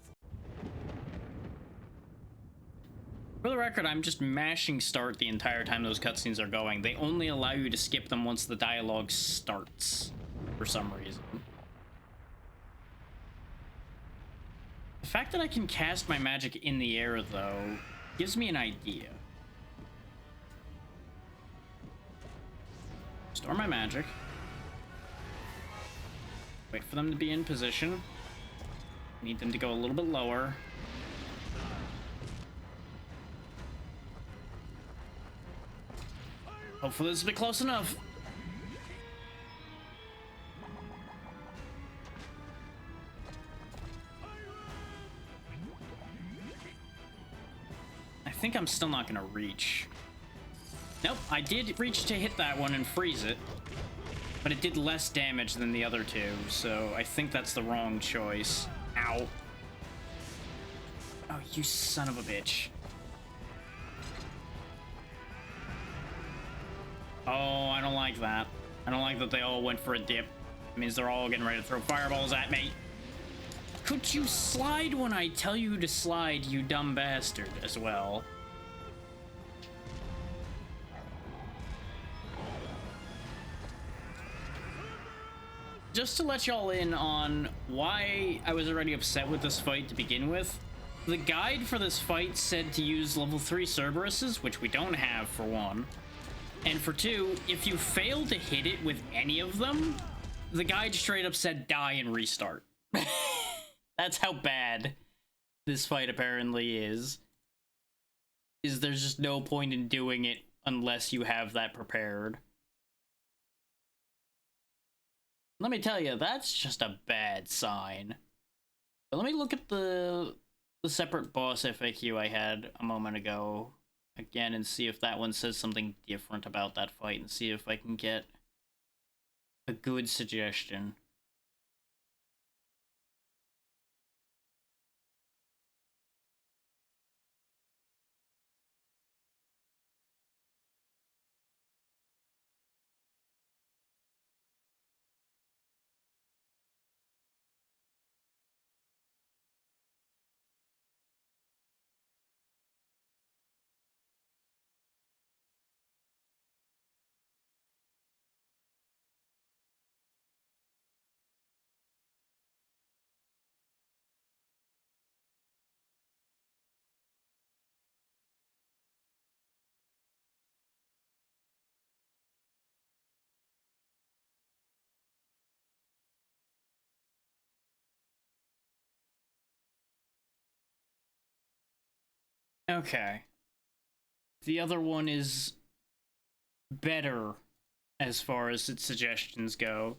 For the record, I'm just mashing start the entire time those cutscenes are going. They only allow you to skip them once the dialogue starts, for some reason. The fact that I can cast my magic in the air, though, gives me an idea. Store my magic. Wait for them to be in position. Need them to go a little bit lower. Hopefully this will be close enough. I think I'm still not gonna reach. Nope, I did reach to hit that one and freeze it, but it did less damage than the other two, so I think that's the wrong choice. Ow. Oh, you son of a bitch. Oh, I don't like that. I don't like that they all went for a dip. It means they're all getting ready to throw fireballs at me. Could you slide when I tell you to slide, you dumb bastard, as well? Just to let y'all in on why I was already upset with this fight to begin with, the guide for this fight said to use level 3 Cerberuses, which we don't have for one. And for two, if you fail to hit it with any of them, the guide straight up said die and restart. That's how bad this fight apparently is. There's just no point in doing it unless you have that prepared. Let me tell you, that's just a bad sign. But let me look at the separate boss FAQ I had a moment ago again and see if that one says something different about that fight and see if I can get a good suggestion. Okay. The other one is better as far as its suggestions go.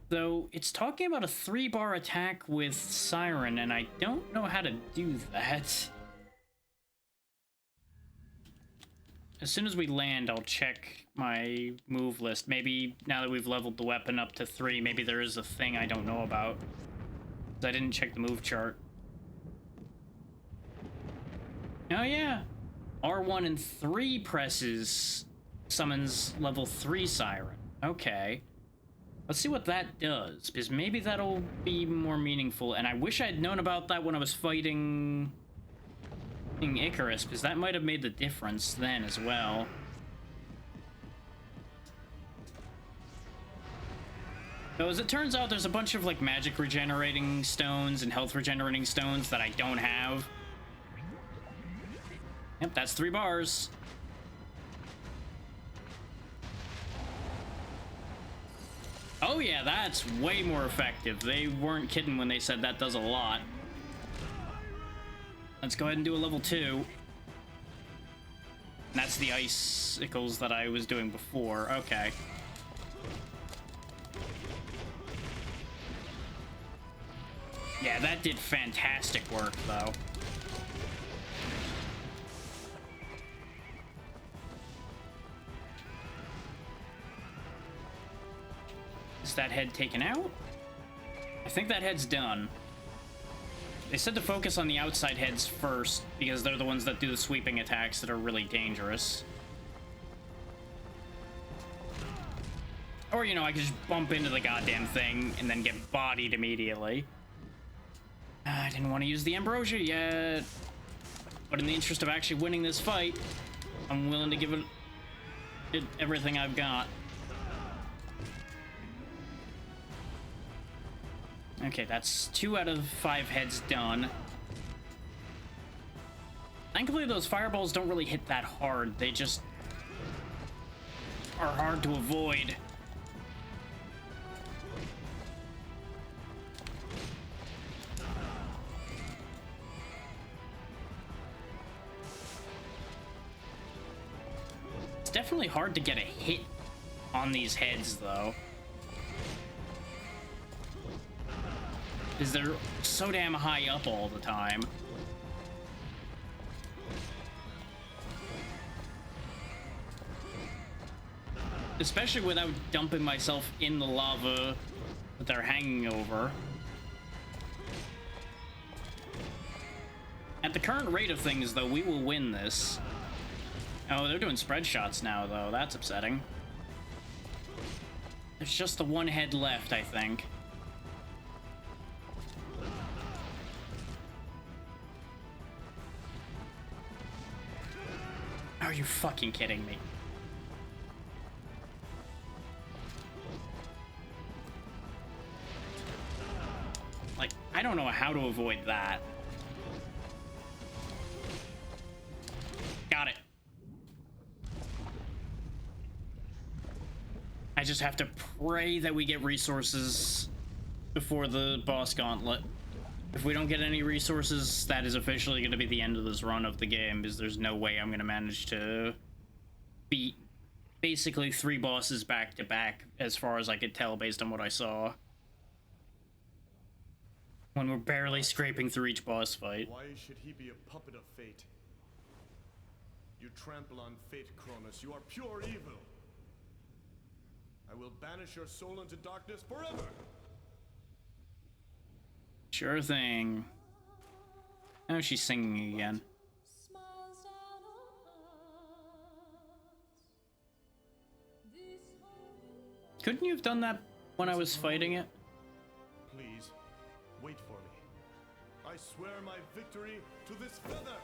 Though it's talking about a 3-bar attack with Siren, and I don't know how to do that. As soon as we land, I'll check my move list. Maybe now that we've leveled the weapon up to 3, maybe there is a thing I don't know about. 'Cause I didn't check the move chart. Oh yeah! R1 and 3 presses summons level 3 Siren. Okay. Let's see what that does, because maybe that'll be more meaningful. And I wish I'd known about that when I was fighting Icarus, because that might have made the difference then as well. So as it turns out, there's a bunch of like magic regenerating stones and health regenerating stones that I don't have. Yep, that's 3 bars. Oh yeah, that's way more effective. They weren't kidding when they said that does a lot. Let's go ahead and do a level 2. And that's the icicles that I was doing before. Okay. Yeah, that did fantastic work, though. Is that head taken out? I think that head's done. They said to focus on the outside heads first, because they're the ones that do the sweeping attacks that are really dangerous. Or, you know, I could just bump into the goddamn thing and then get bodied immediately. I didn't want to use the ambrosia yet. But in the interest of actually winning this fight, I'm willing to give it everything I've got. Okay, that's 2 out of 5 heads done. Thankfully, those fireballs don't really hit that hard. They just are hard to avoid. It's definitely hard to get a hit on these heads, though. Because they're so damn high up all the time. Especially without dumping myself in the lava that they're hanging over. At the current rate of things, though, we will win this. Oh, they're doing spread shots now, though. That's upsetting. There's just the 1 head left, I think. Are you fucking kidding me? Like, I don't know how to avoid that. Got it. I just have to pray that we get resources before the boss gauntlet. If we don't get any resources, that is officially going to be the end of this run of the game, because there's no way I'm going to manage to beat basically 3 bosses back to back, as far as I could tell based on what I saw. When we're barely scraping through each boss fight. Why should he be a puppet of fate? You trample on fate, Cronus. You are pure evil. I will banish your soul into darkness forever. Sure thing. Oh, she's singing again. Smiles down on us. This holy Couldn't you have done that when I was fighting it? Please, wait for me. I swear my victory to this feather.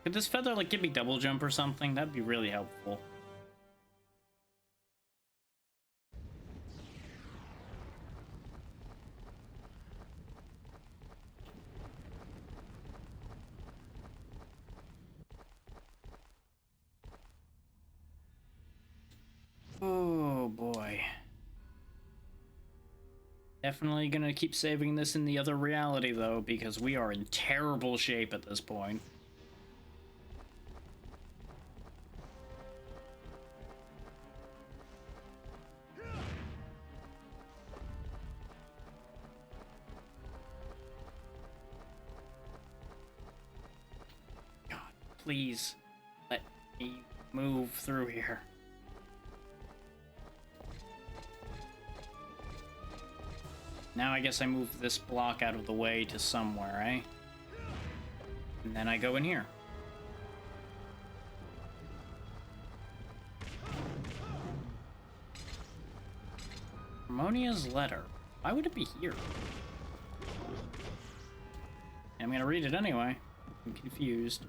Could this feather, like, give me double jump or something? That'd be really helpful. Oh, boy. Definitely gonna keep saving this in the other reality, though, because we are in terrible shape at this point. God, please let me move through here. Now I guess I move this block out of the way to somewhere, eh? And then I go in here. Harmonia's letter. Why would it be here? I'm gonna read it anyway. I'm confused.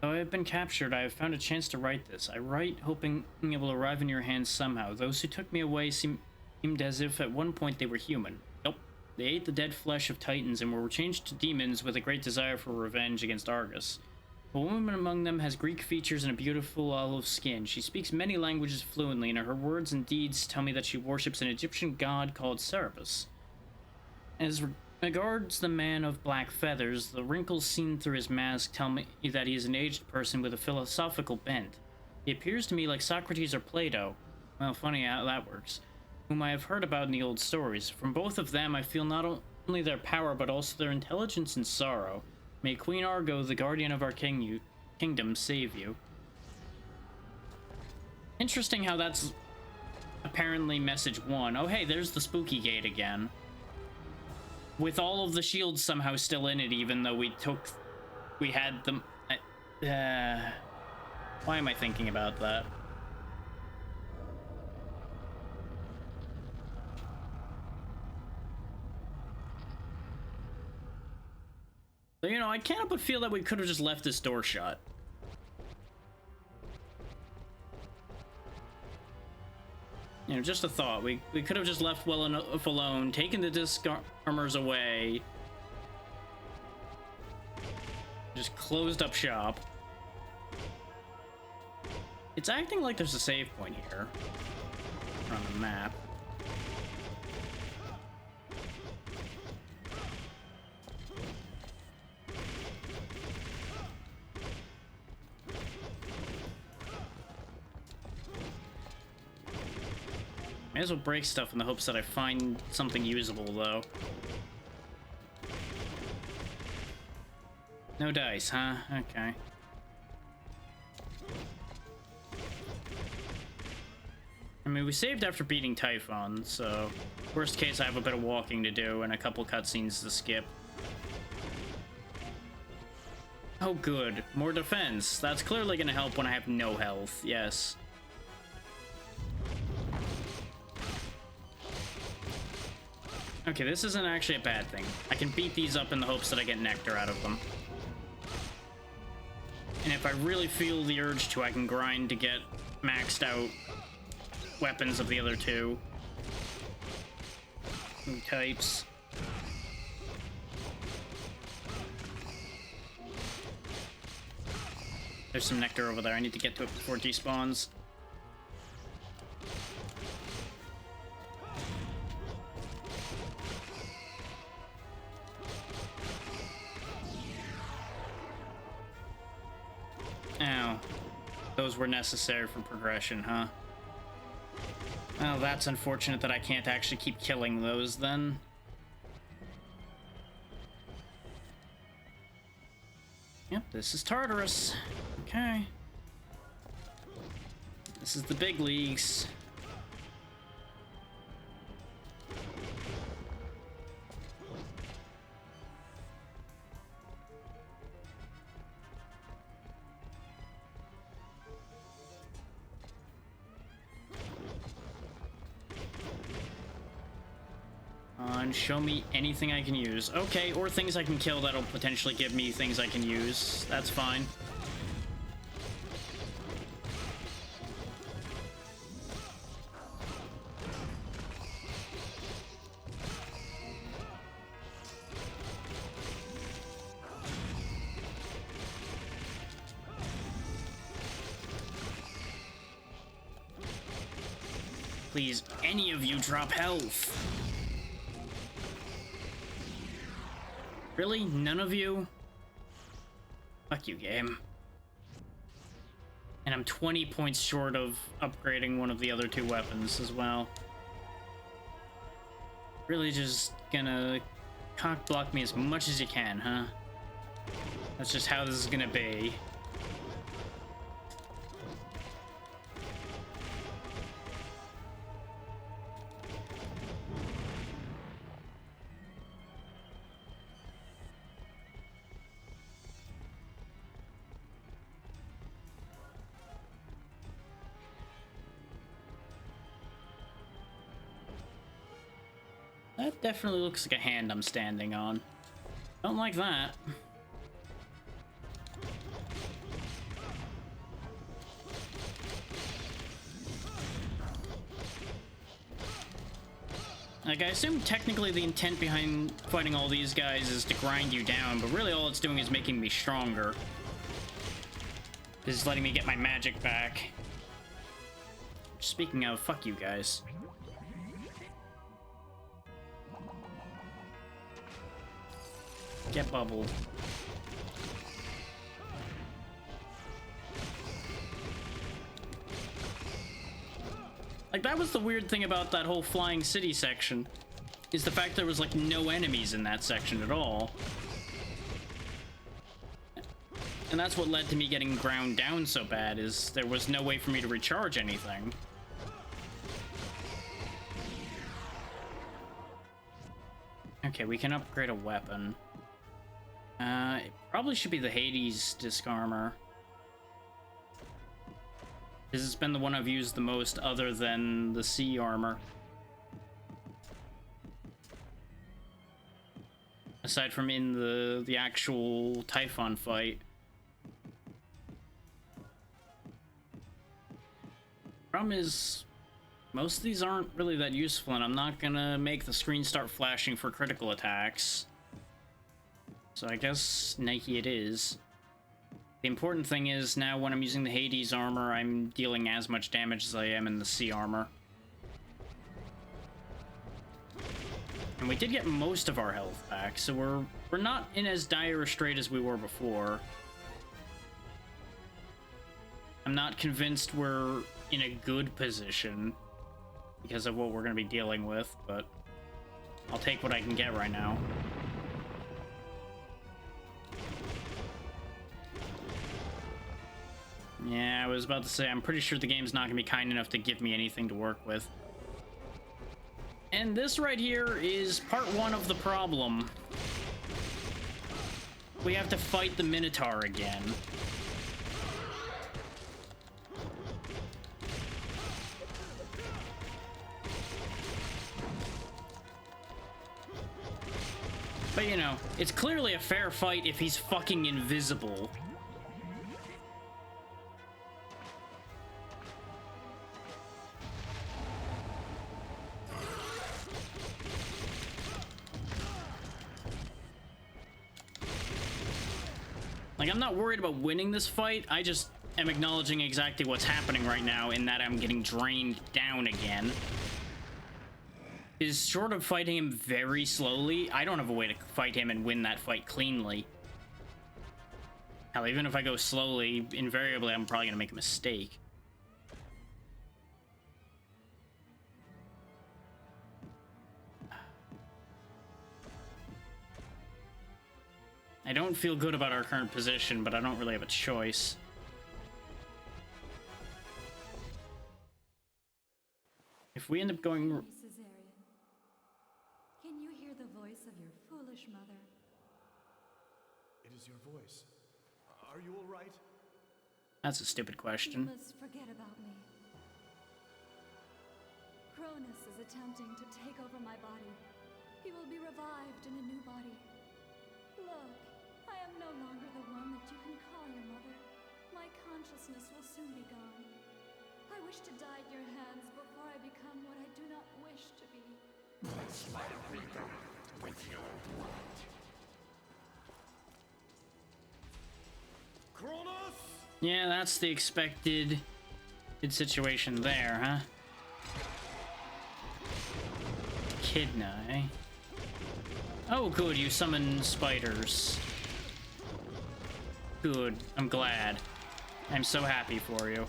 Though I have been captured, I have found a chance to write this. I write, hoping it will arrive in your hands somehow. Those who took me away seemed as if at one point they were human. Nope. They ate the dead flesh of titans and were changed to demons with a great desire for revenge against Argus. A woman among them has Greek features and a beautiful olive skin. She speaks many languages fluently, and her words and deeds tell me that she worships an Egyptian god called Serapis. As regards the man of black feathers, the wrinkles seen through his mask tell me that he is an aged person with a philosophical bent. He appears to me like Socrates or Plato. Well, funny how that works. Whom I have heard about in the old stories. From both of them, I feel not only their power, but also their intelligence and sorrow. May Queen Argo, the guardian of our kingdom, save you. Interesting how that's apparently message 1. Oh, hey, there's the spooky gate again. With all of the shields somehow still in it, even though we had them. Why am I thinking about that? So, you know, I can't help but feel that we could have just left this door shut. You know, just a thought. We could have just left well enough alone, taken the disc armors away, just closed up shop. It's acting like there's a save point here on the map. May as well break stuff in the hopes that I find something usable, though. No dice, huh? Okay. I mean, we saved after beating Typhon, so worst case, I have a bit of walking to do and a couple cutscenes to skip. Oh, good. More defense. That's clearly gonna help when I have no health. Yes. Okay, this isn't actually a bad thing. I can beat these up in the hopes that I get nectar out of them. And if I really feel the urge to, I can grind to get maxed out weapons of the other two types. There's some nectar over there. I need to get to it before it despawns. Ow. Those were necessary for progression, huh? Well, that's unfortunate that I can't actually keep killing those, then. Yep, this is Tartarus. Okay. This is the big leagues. And show me anything I can use. Okay, or things I can kill that'll potentially give me things I can use. That's fine. Please, any of you drop health. Really? None of you? Fuck you, game. And I'm 20 points short of upgrading one of the other 2 weapons as well. Really just gonna cock block me as much as you can, huh? That's just how this is gonna be. That definitely looks like a hand I'm standing on. Don't like that. Like, I assume technically the intent behind fighting all these guys is to grind you down, but really all it's doing is making me stronger. This is letting me get my magic back. Speaking of, fuck you guys. Get bubbled. Like, that was the weird thing about that whole flying city section, is the fact there was like no enemies in that section at all. And that's what led to me getting ground down so bad, is there was no way for me to recharge anything. Okay, we can upgrade a weapon. It probably should be the Hades disc armor. This has been the one I've used the most other than the sea armor. Aside from in the actual Typhon fight. Problem is, most of these aren't really that useful, and I'm not gonna make the screen start flashing for critical attacks. So I guess Nike it is. The important thing is now when I'm using the Hades armor, I'm dealing as much damage as I am in the sea armor. And we did get most of our health back, so we're not in as dire a strait as we were before. I'm not convinced we're in a good position because of what we're going to be dealing with, but I'll take what I can get right now. Yeah, I was about to say, I'm pretty sure the game's not going to be kind enough to give me anything to work with. And this right here is part 1 of the problem. We have to fight the Minotaur again. But you know, it's clearly a fair fight if he's fucking invisible. Like, I'm not worried about winning this fight, I just am acknowledging exactly what's happening right now in that I'm getting drained down again. Is short of fighting him very slowly, I don't have a way to fight him and win that fight cleanly. Hell, even if I go slowly, invariably I'm probably gonna make a mistake. I don't feel good about our current position, but I don't really have a choice. If we end up going... Caesarion, can you hear the voice of your foolish mother? It is your voice. Are you all right? That's a stupid You question. must forget about me. Cronus is attempting to take over my body. He will be revived in a new body. Look, I am no longer the one that you can call your mother. My consciousness will soon be gone. I wish to die at your hands before I become what I do not wish to be. Bless my Rygar with your blood. Kronos! Yeah, that's the expected situation there, huh? Echidna. Oh, good, you summon spiders. Good, I'm glad. I'm so happy for you.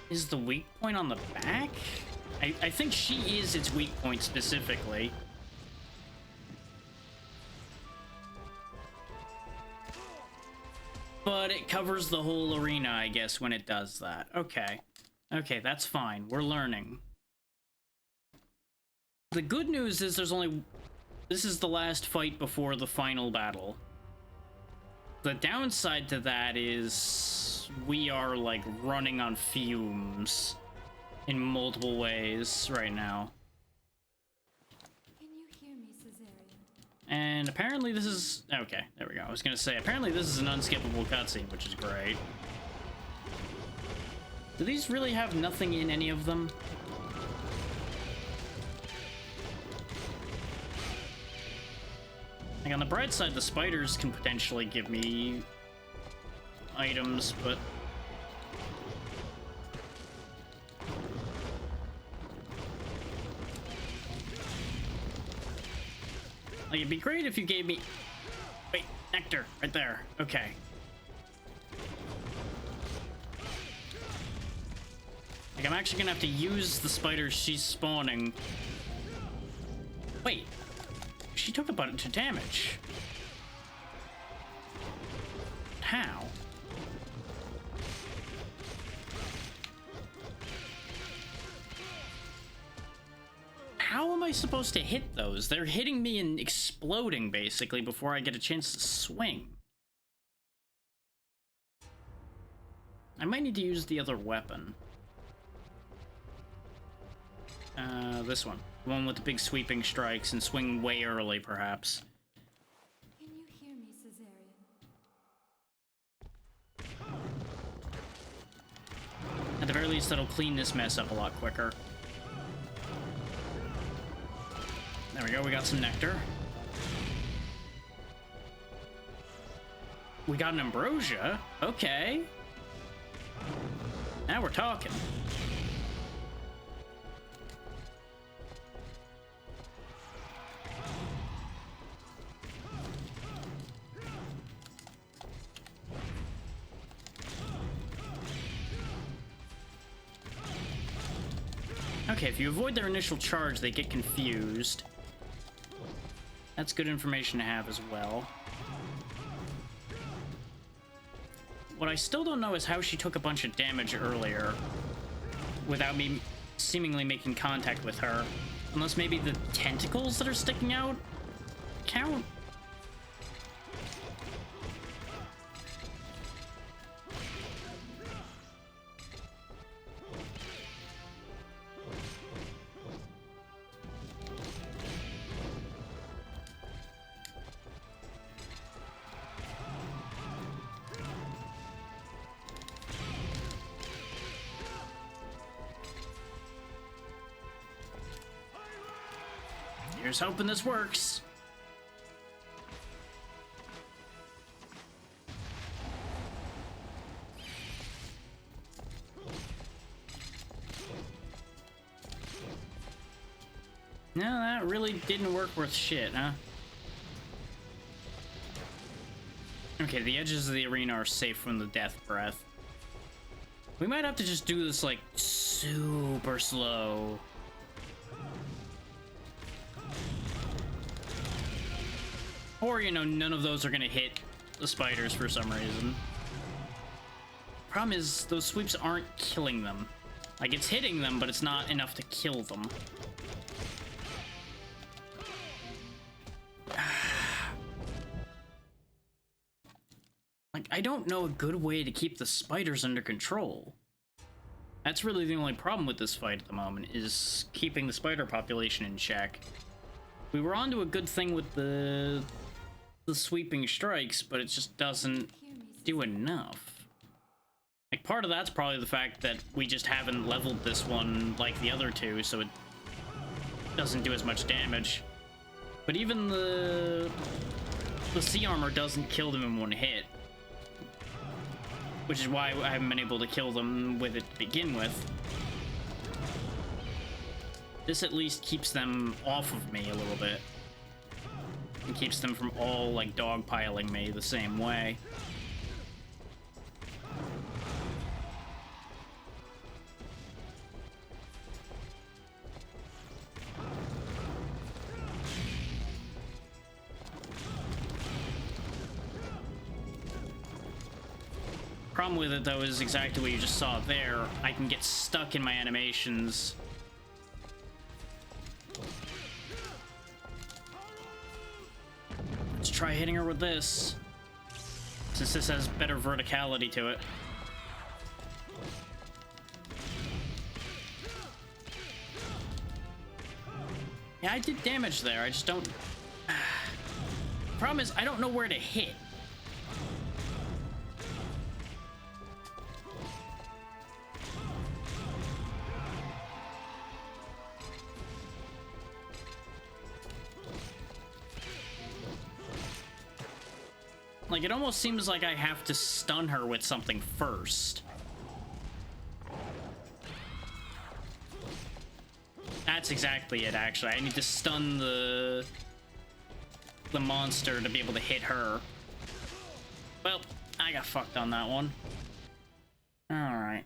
Is the weak point on the back? I think she is its weak point specifically. But it covers the whole arena, I guess, when it does that. Okay. Okay, that's fine. We're learning. The good news is this is the last fight before the final battle. The downside to that is we are, like, running on fumes in multiple ways right now. Can you hear me, Caesarion? And apparently this is... Okay, there we go. I was gonna say, apparently this is an unskippable cutscene, which is great. Do these really have nothing in any of them? Like, on the bright side, the spiders can potentially give me items, but... Like, it'd be great if you gave me... Wait, nectar, right there. Okay. Like, I'm actually gonna have to use the spiders she's spawning. Wait. She took a bunch of damage. How? How am I supposed to hit those? They're hitting me and exploding, basically, before I get a chance to swing. I might need to use the other weapon. This one. The one with the big sweeping strikes and swing way early, perhaps. Can you hear me, Caesarion? At the very least, that'll clean this mess up a lot quicker. There we go, we got some nectar. We got an ambrosia? Okay. Now we're talking. Okay, if you avoid their initial charge, they get confused. That's good information to have as well. What I still don't know is how she took a bunch of damage earlier without me seemingly making contact with her. Unless maybe the tentacles that are sticking out count? Here's hoping this works. No, that really didn't work worth shit, huh? Okay, the edges of the arena are safe from the death breath. We might have to just do this, like, super slow. Or, you know, none of those are gonna hit the spiders for some reason. Problem is, those sweeps aren't killing them. Like, it's hitting them, but it's not enough to kill them. Like, I don't know a good way to keep the spiders under control. That's really the only problem with this fight at the moment, is keeping the spider population in check. We were onto a good thing with the sweeping strikes, but it just doesn't do enough. Like, part of that's probably the fact that we just haven't leveled this one like the other two, so it doesn't do as much damage. But even the sea armor doesn't kill them in one hit. Which is why I haven't been able to kill them with it to begin with. This at least keeps them off of me a little bit. And keeps them from all, like, dogpiling me the same way. Problem with it, though, is exactly what you just saw there. I can get stuck in my animations. Let's try hitting her with this, since this has better verticality to it. Yeah, I did damage there. I just don't... Problem is, I don't know where to hit. Like, it almost seems like I have to stun her with something first. That's exactly it, actually. I need to stun the monster to be able to hit her. Well, I got fucked on that one. Alright.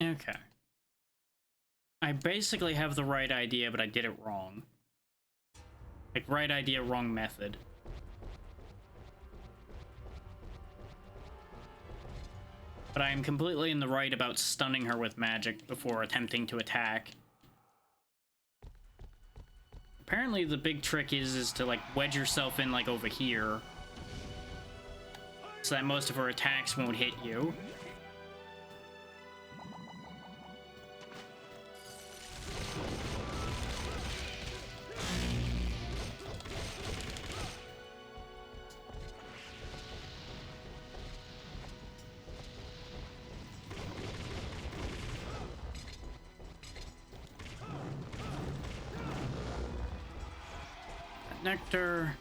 Okay. I basically have the right idea, but I did it wrong. Like, right idea, wrong method. But I am completely in the right about stunning her with magic before attempting to attack. Apparently the big trick is to, like, wedge yourself in, like, over here, so that most of her attacks won't hit you. Nectar.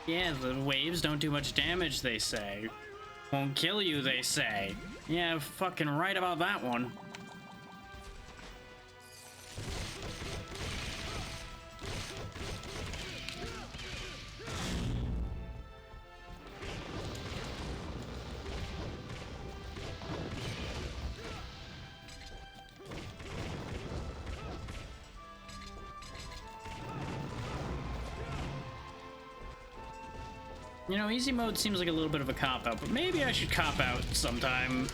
Yeah, the waves don't do much damage, they say. Won't kill you, they say. Yeah, fucking right about that one. You know, easy mode seems like a little bit of a cop-out, but maybe I should cop out sometime.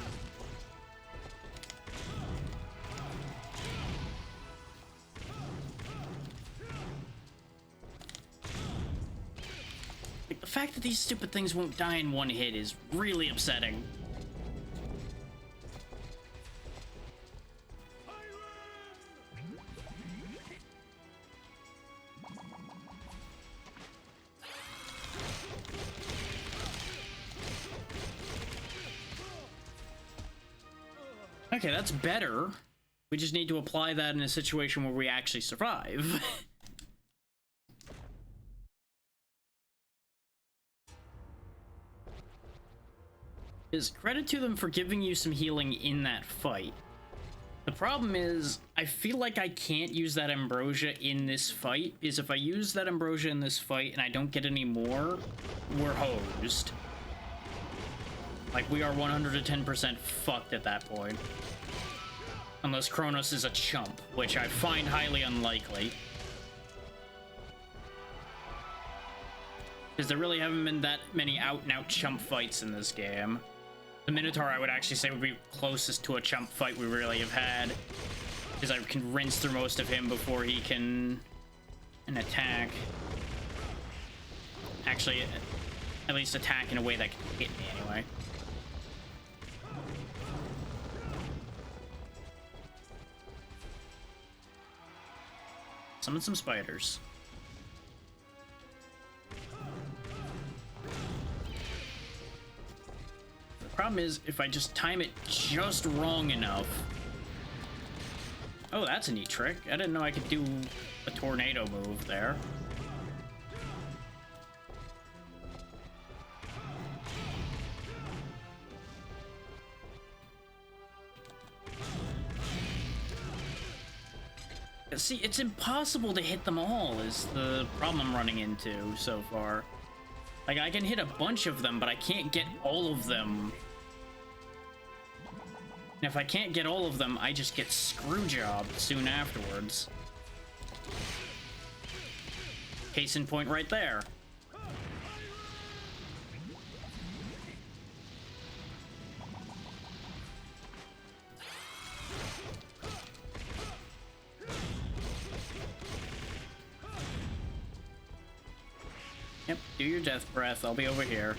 Like, the fact that these stupid things won't die in one hit is really upsetting. Okay, that's better. We just need to apply that in a situation where we actually survive. is credit to them for giving you some healing in that fight. The problem is, I feel like I can't use that ambrosia in this fight, because if I use that ambrosia in this fight and I don't get any more, we're hosed. Like, we are 110% fucked at that point. Unless Kronos is a chump, which I find highly unlikely. Because there really haven't been that many out-and-out chump fights in this game. The Minotaur, I would actually say, would be closest to a chump fight we really have had. Because I can rinse through most of him before he can attack. Actually, at least attack in a way that can hit me anyway. Summon some spiders. The problem is, if I just time it just wrong enough... Oh, that's a neat trick. I didn't know I could do a tornado move there. See, it's impossible to hit them all, is the problem I'm running into so far. Like, I can hit a bunch of them, but I can't get all of them. And if I can't get all of them, I just get screwjobbed soon afterwards. Case in point right there. Yep, do your death breath. I'll be over here.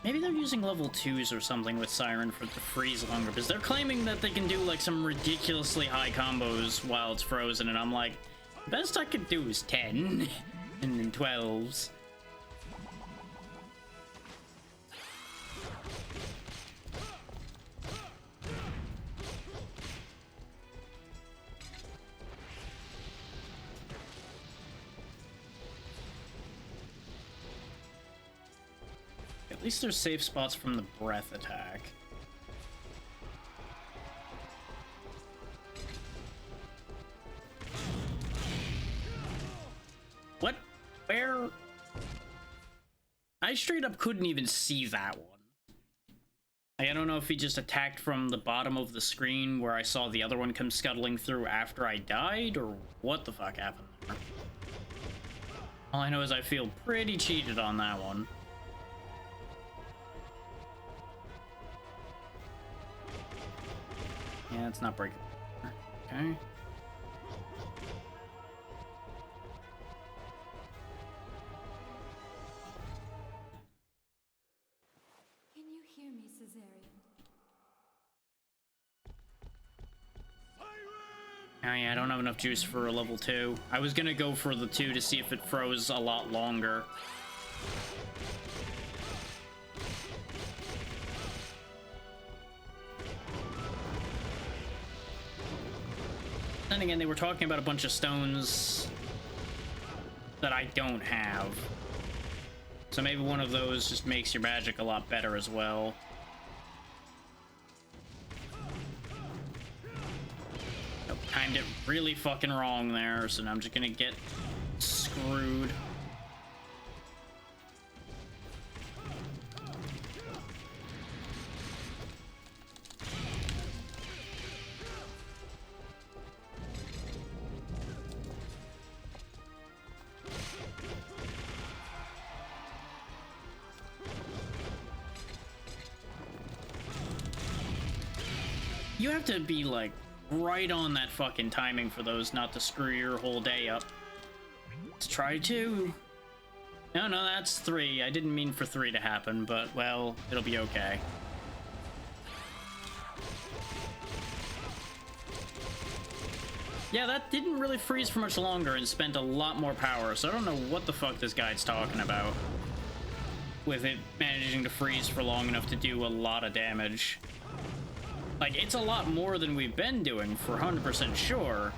Maybe they're using level 2s or something with Siren for to freeze longer, because they're claiming that they can do like some ridiculously high combos while it's frozen, and I'm like, the best I could do is 10 and then 12s. At least there's safe spots from the breath attack. What? Where? I straight up couldn't even see that one. I don't know if he just attacked from the bottom of the screen where I saw the other one come scuttling through after I died, or what the fuck happened there. All I know is I feel pretty cheated on that one. Yeah, it's not breaking. Okay. Can you hear me, Caesarion? Oh yeah, I don't have enough juice for a level 2. I was gonna go for the 2 to see if it froze a lot longer. Then again, they were talking about a bunch of stones that I don't have. So maybe one of those just makes your magic a lot better as well. Nope, timed it really fucking wrong there, so now I'm just gonna get screwed. You have to be, like, right on that fucking timing for those not to screw your whole day up. Let's try 2. No, that's 3. I didn't mean for 3 to happen, but, well, it'll be okay. Yeah, that didn't really freeze for much longer and spent a lot more power, so I don't know what the fuck this guy's talking about with it managing to freeze for long enough to do a lot of damage. Like, it's a lot more than we've been doing, for 100% sure.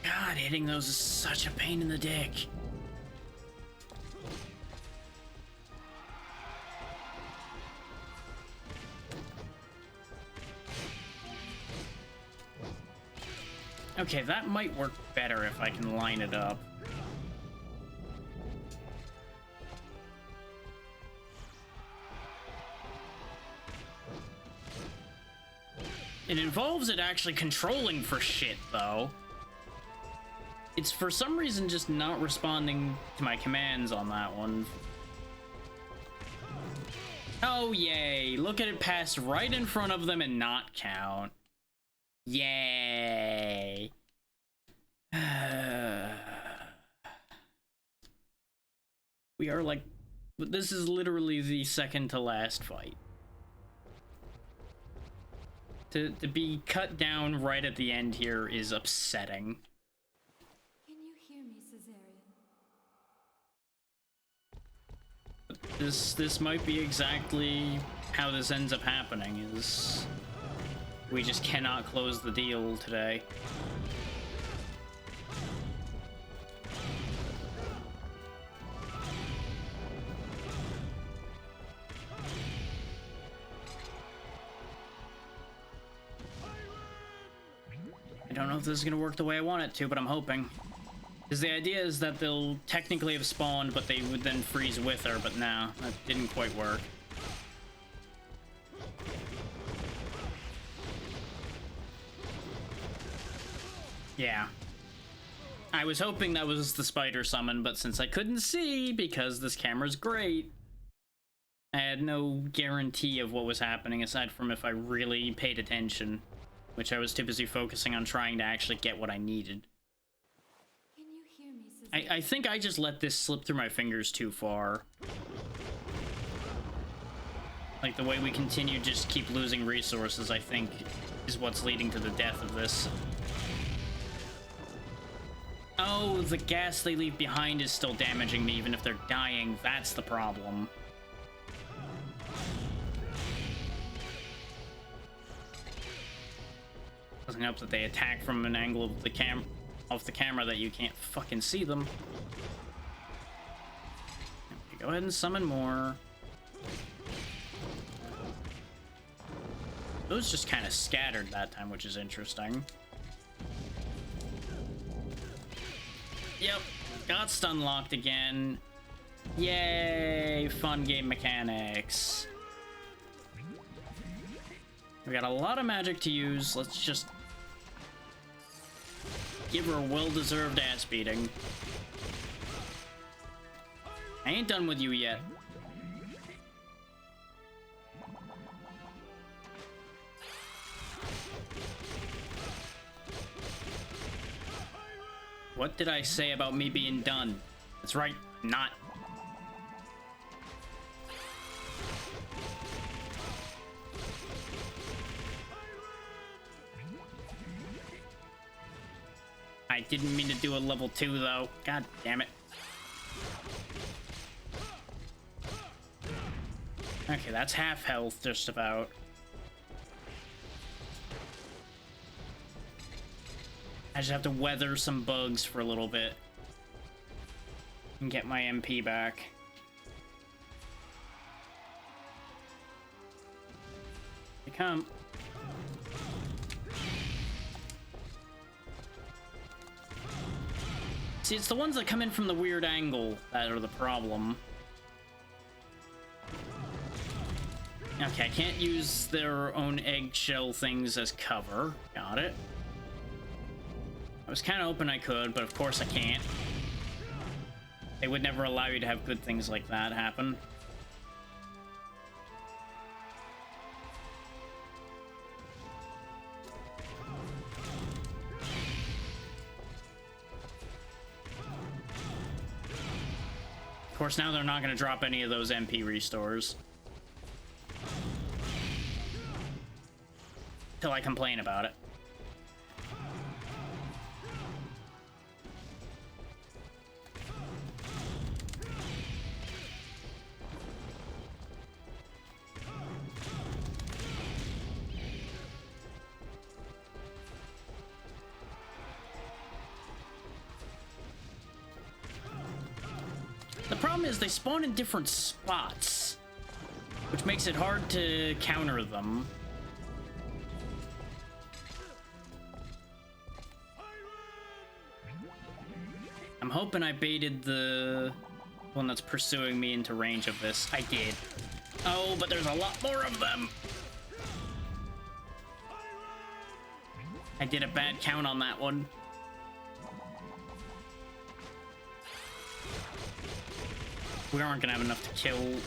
God, hitting those is such a pain in the dick. Okay, that might work better if I can line it up. It involves it actually controlling for shit, though. It's for some reason just not responding to my commands on that one. Oh, yay. Look at it pass right in front of them and not count. Yay. We are like... This is literally the second to last fight. To be cut down right at the end here is upsetting. Can you hear me, Caesarion? This might be exactly how this ends up happening, is we just cannot close the deal today. I don't know if this is gonna work the way I want it to, but I'm hoping. Because the idea is that they'll technically have spawned, but they would then freeze with her, but no, that didn't quite work. Yeah. I was hoping that was the spider summon, but since I couldn't see, because this camera's great, I had no guarantee of what was happening, aside from if I really paid attention, which I was too busy focusing on trying to actually get what I needed. Can you hear me, Caesarion? I think I just let this slip through my fingers too far. Like, the way we continue just keep losing resources, I think, is what's leading to the death of this. Oh, the gas they leave behind is still damaging me, even if they're dying. That's the problem. Doesn't help that they attack from an angle of the off the camera that you can't fucking see them. Okay, go ahead and summon more. Those just kind of scattered that time, which is interesting. Yep, got stun locked again. Yay, fun game mechanics. We got a lot of magic to use. Let's just give her a well-deserved ass beating. I ain't done with you yet. What did I say about me being done? That's right, not. I didn't mean to do a level 2 though. God damn it. Okay, that's half health just about. I just have to weather some bugs for a little bit and get my MP back. Here they come. See, it's the ones that come in from the weird angle that are the problem. Okay, I can't use their own eggshell things as cover. Got it. I was kind of hoping I could, but of course I can't. They would never allow you to have good things like that happen. Of course, now they're not going to drop any of those MP restores. Till I complain about it. The problem is they spawn in different spots, which makes it hard to counter them. I'm hoping I baited the one that's pursuing me into range of this. I did. Oh, but there's a lot more of them. I did a bad count on that one. We aren't gonna have enough to kill. I'm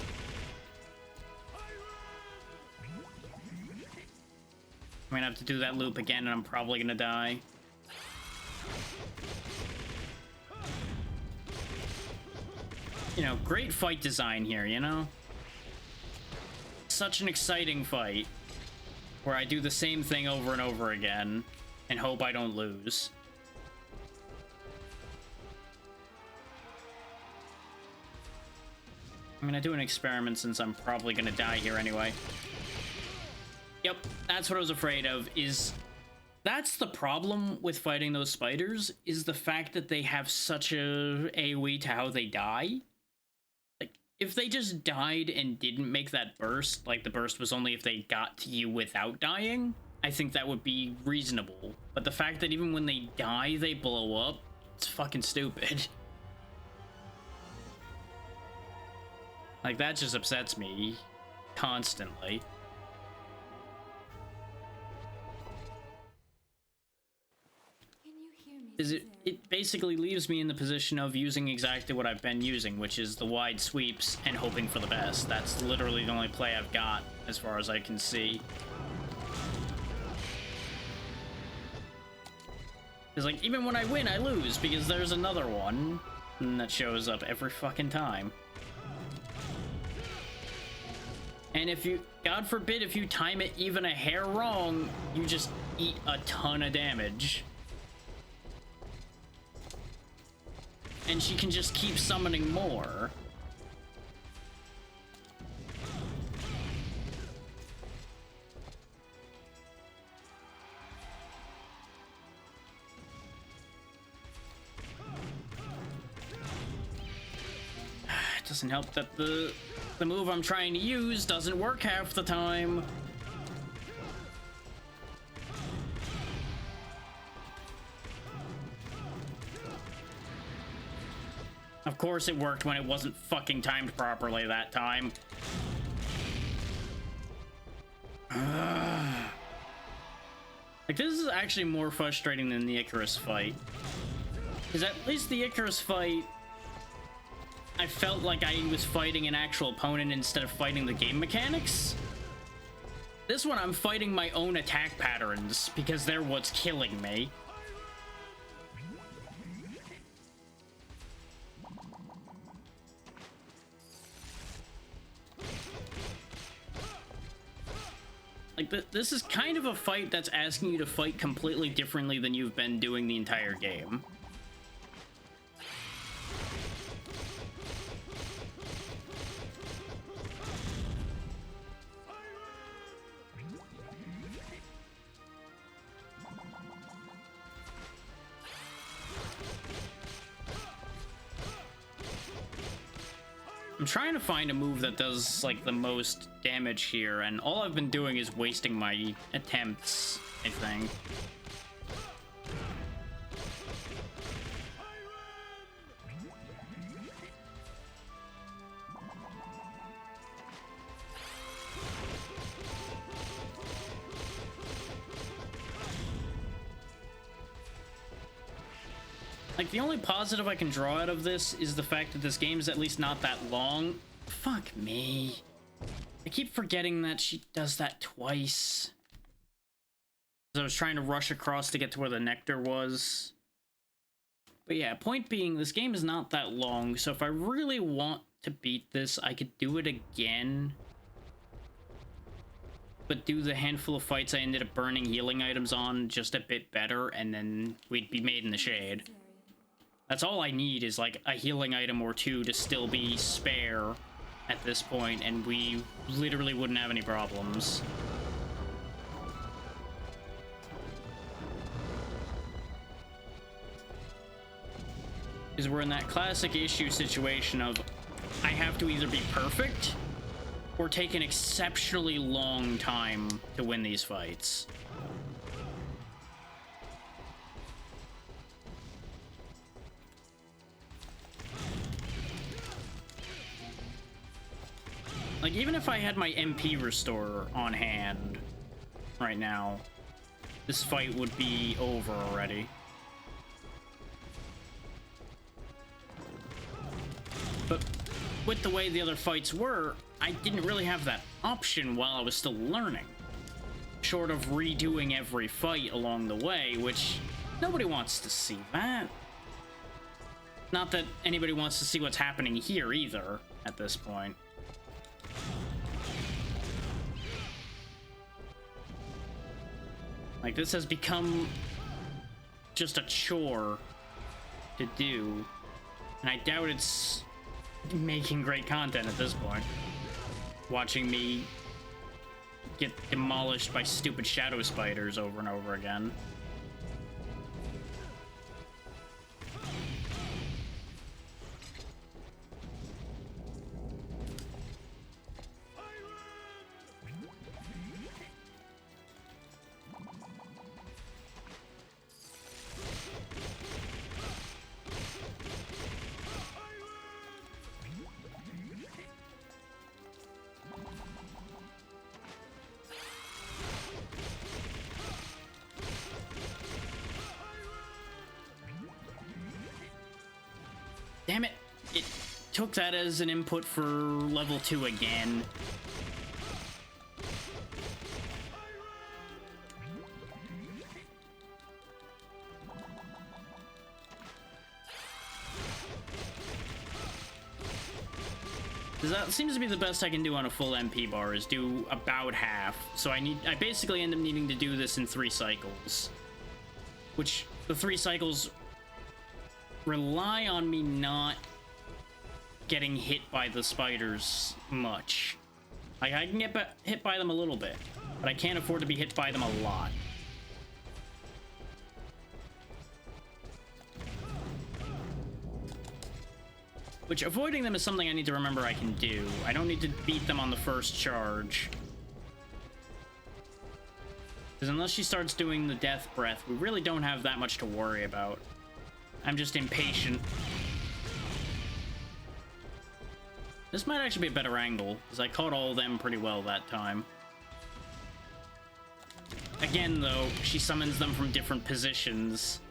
gonna have to do that loop again, and I'm probably gonna die. You know, great fight design here, you know? Such an exciting fight, where I do the same thing over and over again, and hope I don't lose. I'm gonna do an experiment since I'm probably gonna die here anyway. Yep, that's what I was afraid of, is... That's the problem with fighting those spiders, is the fact that they have such a AoE to how they die. Like, if they just died and didn't make that burst, like the burst was only if they got to you without dying, I think that would be reasonable. But the fact that even when they die, they blow up, it's fucking stupid. Like, that just upsets me constantly. Can you hear me? Is it basically leaves me in the position of using exactly what I've been using, which is the wide sweeps and hoping for the best. That's literally the only play I've got, as far as I can see. Because, like, even when I win, I lose, because there's another one that shows up every fucking time. And if you, God forbid, if you time it even a hair wrong, you just eat a ton of damage. And she can just keep summoning more. It doesn't help that the move I'm trying to use doesn't work half the time. Of course it worked when it wasn't fucking timed properly that time. Like, this is actually more frustrating than the Icarus fight. Because at least the Icarus fight, I felt like I was fighting an actual opponent instead of fighting the game mechanics. This one, I'm fighting my own attack patterns because they're what's killing me. Like, this is kind of a fight that's asking you to fight completely differently than you've been doing the entire game. I'm trying to find a move that does, like, the most damage here, and all I've been doing is wasting my attempts, I think. Like, the only positive I can draw out of this is the fact that this game is at least not that long. Fuck me. I keep forgetting that she does that twice. I was trying to rush across to get to where the nectar was. But yeah, point being, this game is not that long, so if I really want to beat this, I could do it again. But do the handful of fights I ended up burning healing items on just a bit better, and then we'd be made in the shade. That's all I need, is like a healing item or two to still be spare at this point, and we literally wouldn't have any problems. Because we're in that classic issue situation of I have to either be perfect or take an exceptionally long time to win these fights. Like, even if I had my MP restorer on hand right now, this fight would be over already. But with the way the other fights were, I didn't really have that option while I was still learning. Short of redoing every fight along the way, which nobody wants to see that. Not that anybody wants to see what's happening here either, at this point. Like, this has become just a chore to do, and I doubt it's making great content at this point. Watching me get demolished by stupid shadow spiders over and over again. Damn it! It took that as an input for level 2 again. That seems to be the best I can do on a full MP bar, is do about half. So I basically end up needing to do this in 3 cycles. Which, the 3 cycles rely on me not getting hit by the spiders much. Like, I can get hit by them a little bit, but I can't afford to be hit by them a lot. Which, avoiding them is something I need to remember I can do. I don't need to beat them on the first charge. Because unless she starts doing the death breath, we really don't have that much to worry about. I'm just impatient. This might actually be a better angle, because I caught all of them pretty well that time. Again, though, she summons them from different positions.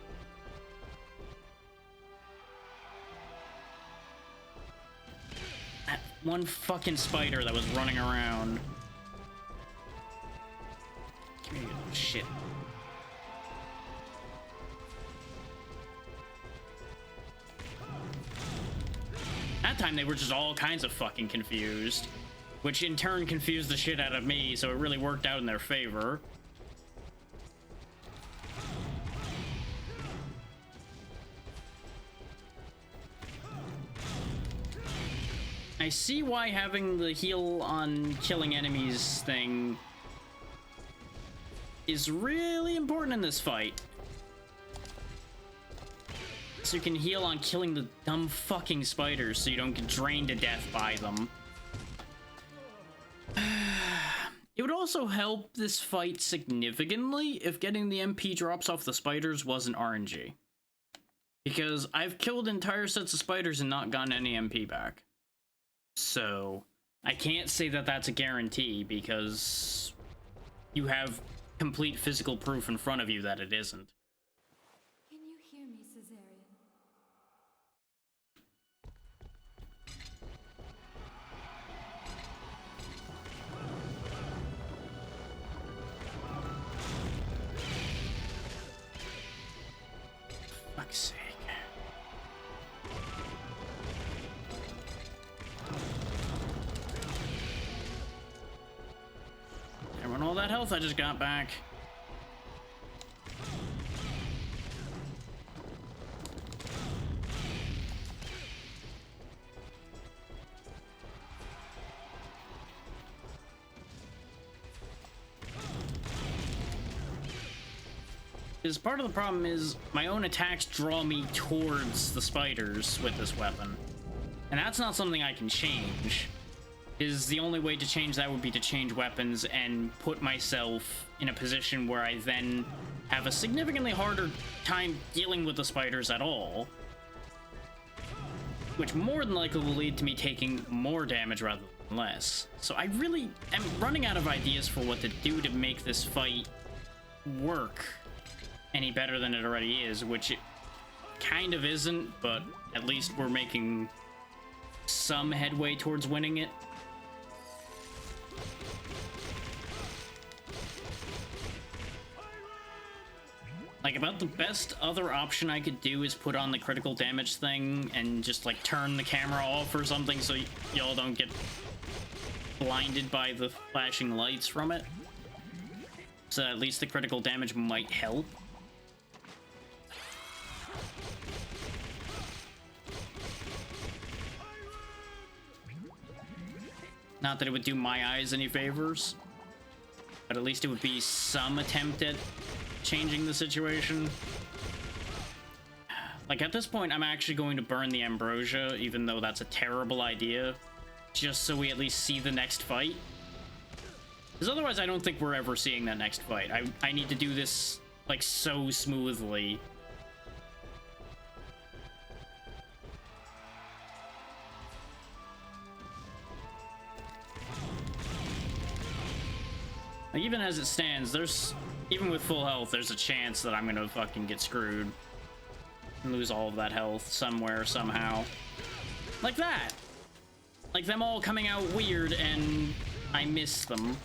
That one fucking spider that was running around. Give me your shit. That time they were just all kinds of fucking confused, which in turn confused the shit out of me, so it really worked out in their favor. I see why having the heal on killing enemies thing is really important in this fight. So you can heal on killing the dumb fucking spiders so you don't get drained to death by them. It would also help this fight significantly if getting the MP drops off the spiders wasn't RNG. Because I've killed entire sets of spiders and not gotten any MP back. So I can't say that that's a guarantee because you have complete physical proof in front of you that it isn't. Can you hear me, Caesarion? Fuck's sake. health I just got back. Because part of the problem is my own attacks draw me towards the spiders with this weapon. And that's not something I can change. Is the only way to change that would be to change weapons and put myself in a position where I then have a significantly harder time dealing with the spiders at all. Which more than likely will lead to me taking more damage rather than less. So I really am running out of ideas for what to do to make this fight work any better than it already is, which it kind of isn't, but at least we're making some headway towards winning it. Like, about the best other option I could do is put on the critical damage thing and just, like, turn the camera off or something so y'all don't get blinded by the flashing lights from it. So at least the critical damage might help. Not that it would do my eyes any favors, but at least it would be some attempt at changing the situation. Like, at this point, I'm actually going to burn the ambrosia, even though that's a terrible idea, just so we at least see the next fight. Because otherwise, I don't think we're ever seeing that next fight. I need to do this, like, so smoothly. Like, even as it stands, even with full health, there's a chance that I'm gonna fucking get screwed and lose all of that health somewhere, somehow. Like that! Like them all coming out weird and I miss them.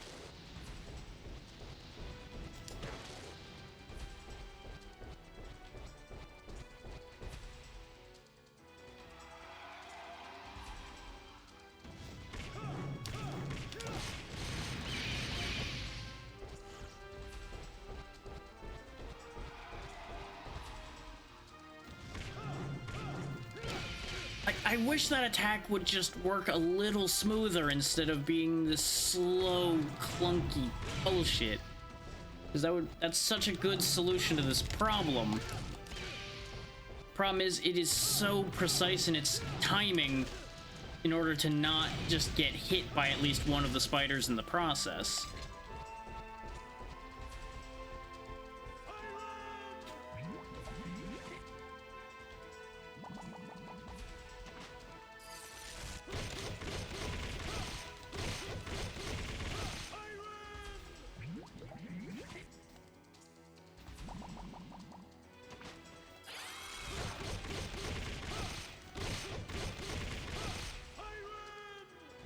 I wish that attack would just work a little smoother instead of being this slow, clunky bullshit. Because that's such a good solution to this problem. Problem is, it is so precise in its timing in order to not just get hit by at least one of the spiders in the process.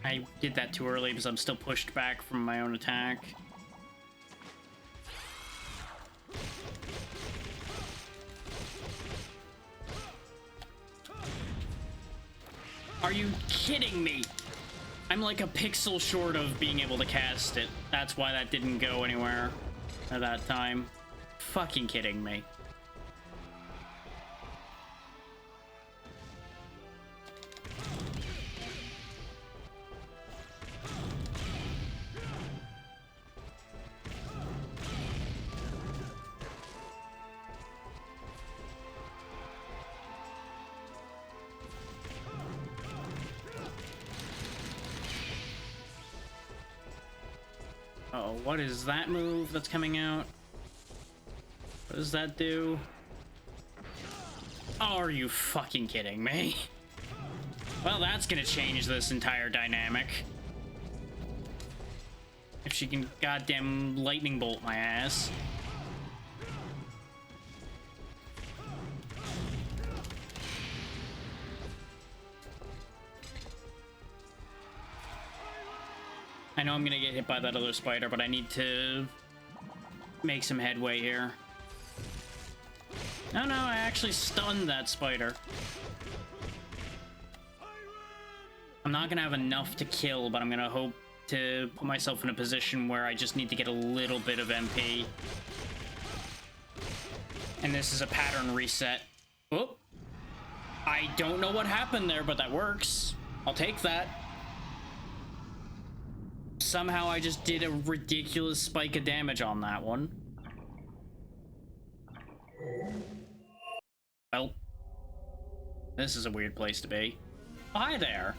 I did that too early because I'm still pushed back from my own attack. Are you kidding me? I'm like a pixel short of being able to cast it. That's why that didn't go anywhere at that time. Fucking kidding me. Uh-oh, what is that move that's coming out? What does that do? Oh, are you fucking kidding me? Well, that's gonna change this entire dynamic. If she can goddamn lightning bolt my ass. I know I'm gonna get hit by that other spider, but I need to make some headway here. No, I actually stunned that spider. I'm not gonna have enough to kill, but I'm gonna hope to put myself in a position where I just need to get a little bit of MP. And this is a pattern reset. Oh, I don't know what happened there, but that works. I'll take that. Somehow I just did a ridiculous spike of damage on that one. Well, this is a weird place to be. Oh, hi there.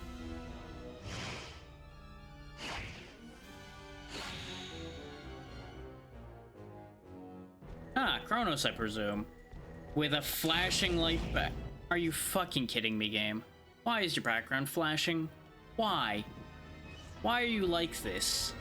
Ah, Kronos, I presume. With a flashing light back. Are you fucking kidding me, game? Why is your background flashing? Why? Why are you like this?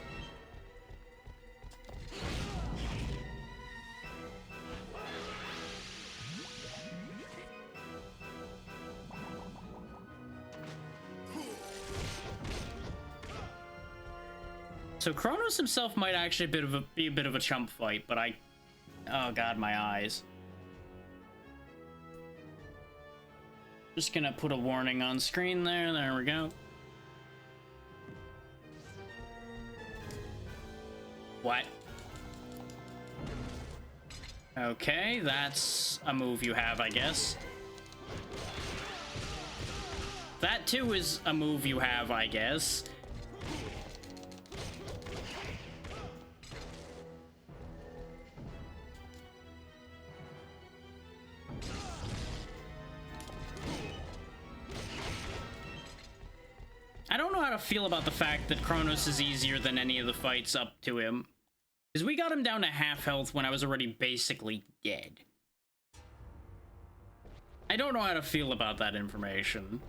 So Kronos himself might actually be a bit of a chump fight, but oh god, my eyes. Just gonna put a warning on screen there. There we go. What? Okay, that's a move you have, I guess. That too is a move you have, I guess. I don't know how to feel about the fact that Kronos is easier than any of the fights up to him. Because we got him down to half health when I was already basically dead. I don't know how to feel about that information.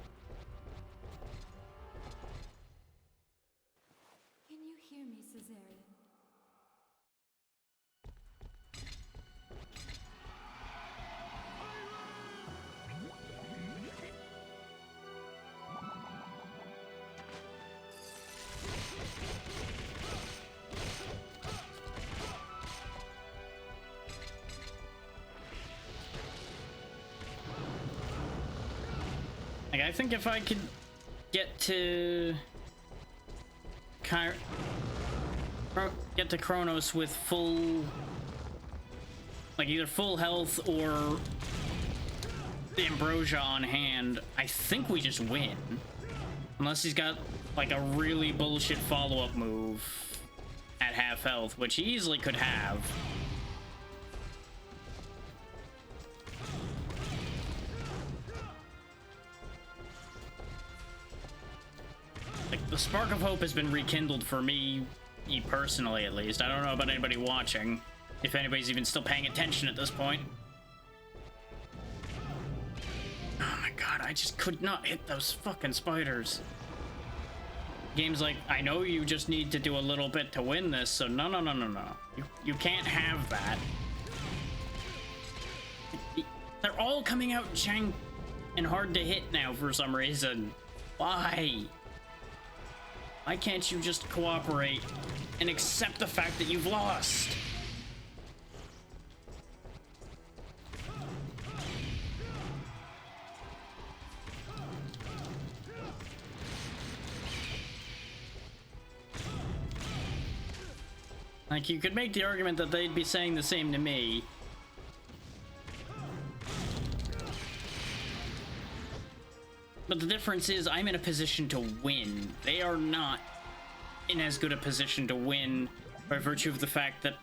Can you hear me, Caesarion? Like, I think if I could get to Kronos with full, like either full health or the ambrosia on hand, I think we just win. Unless he's got like a really bullshit follow-up move at half health, which he easily could have. Like, the spark of hope has been rekindled for me personally, at least. I don't know about anybody watching, if anybody's even still paying attention at this point. Oh my god, I just could not hit those fucking spiders. Game's like, I know you just need to do a little bit to win this, so no. You can't have that. They're all coming out jank and hard to hit now for some reason. Why? Why can't you just cooperate and accept the fact that you've lost? Like, you could make the argument that they'd be saying the same to me. But the difference is I'm in a position to win. They are not in as good a position to win by virtue of the fact that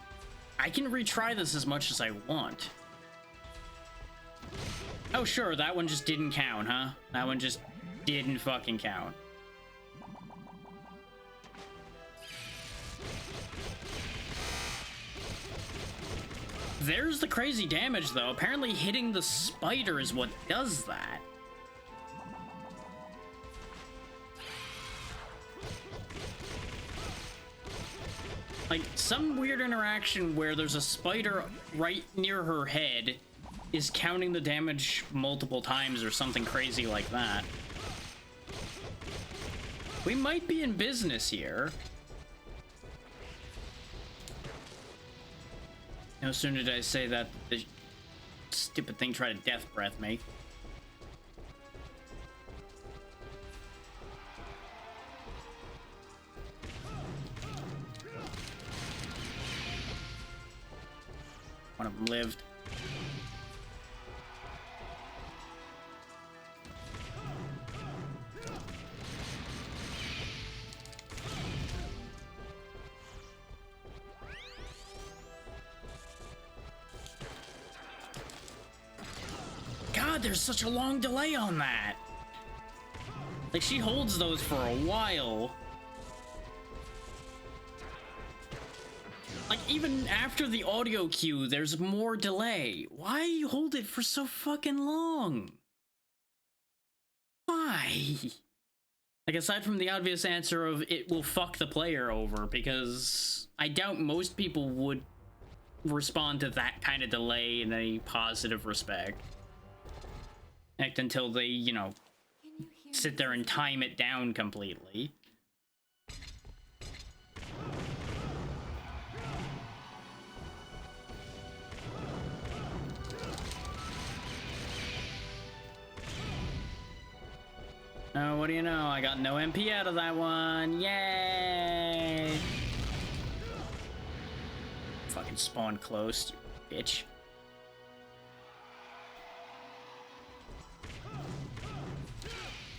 I can retry this as much as I want. Oh sure, that one just didn't count, huh? That one just didn't fucking count. There's the crazy damage though. Apparently hitting the spider is what does that. Like, some weird interaction where there's a spider right near her head is counting the damage multiple times or something crazy like that. We might be in business here. No sooner did I say that, the stupid thing tried to death breath me. One of them lived. God, there's such a long delay on that. Like, she holds those for a while. Like, even after the audio cue, there's more delay. Why you hold it for so fucking long? Why? Like, aside from the obvious answer of it will fuck the player over, because I doubt most people would respond to that kind of delay in a positive respect. Act until they, you know, sit there and time it down completely. Oh, what do you know? I got no MP out of that one. Yay! Fucking spawn close, you bitch.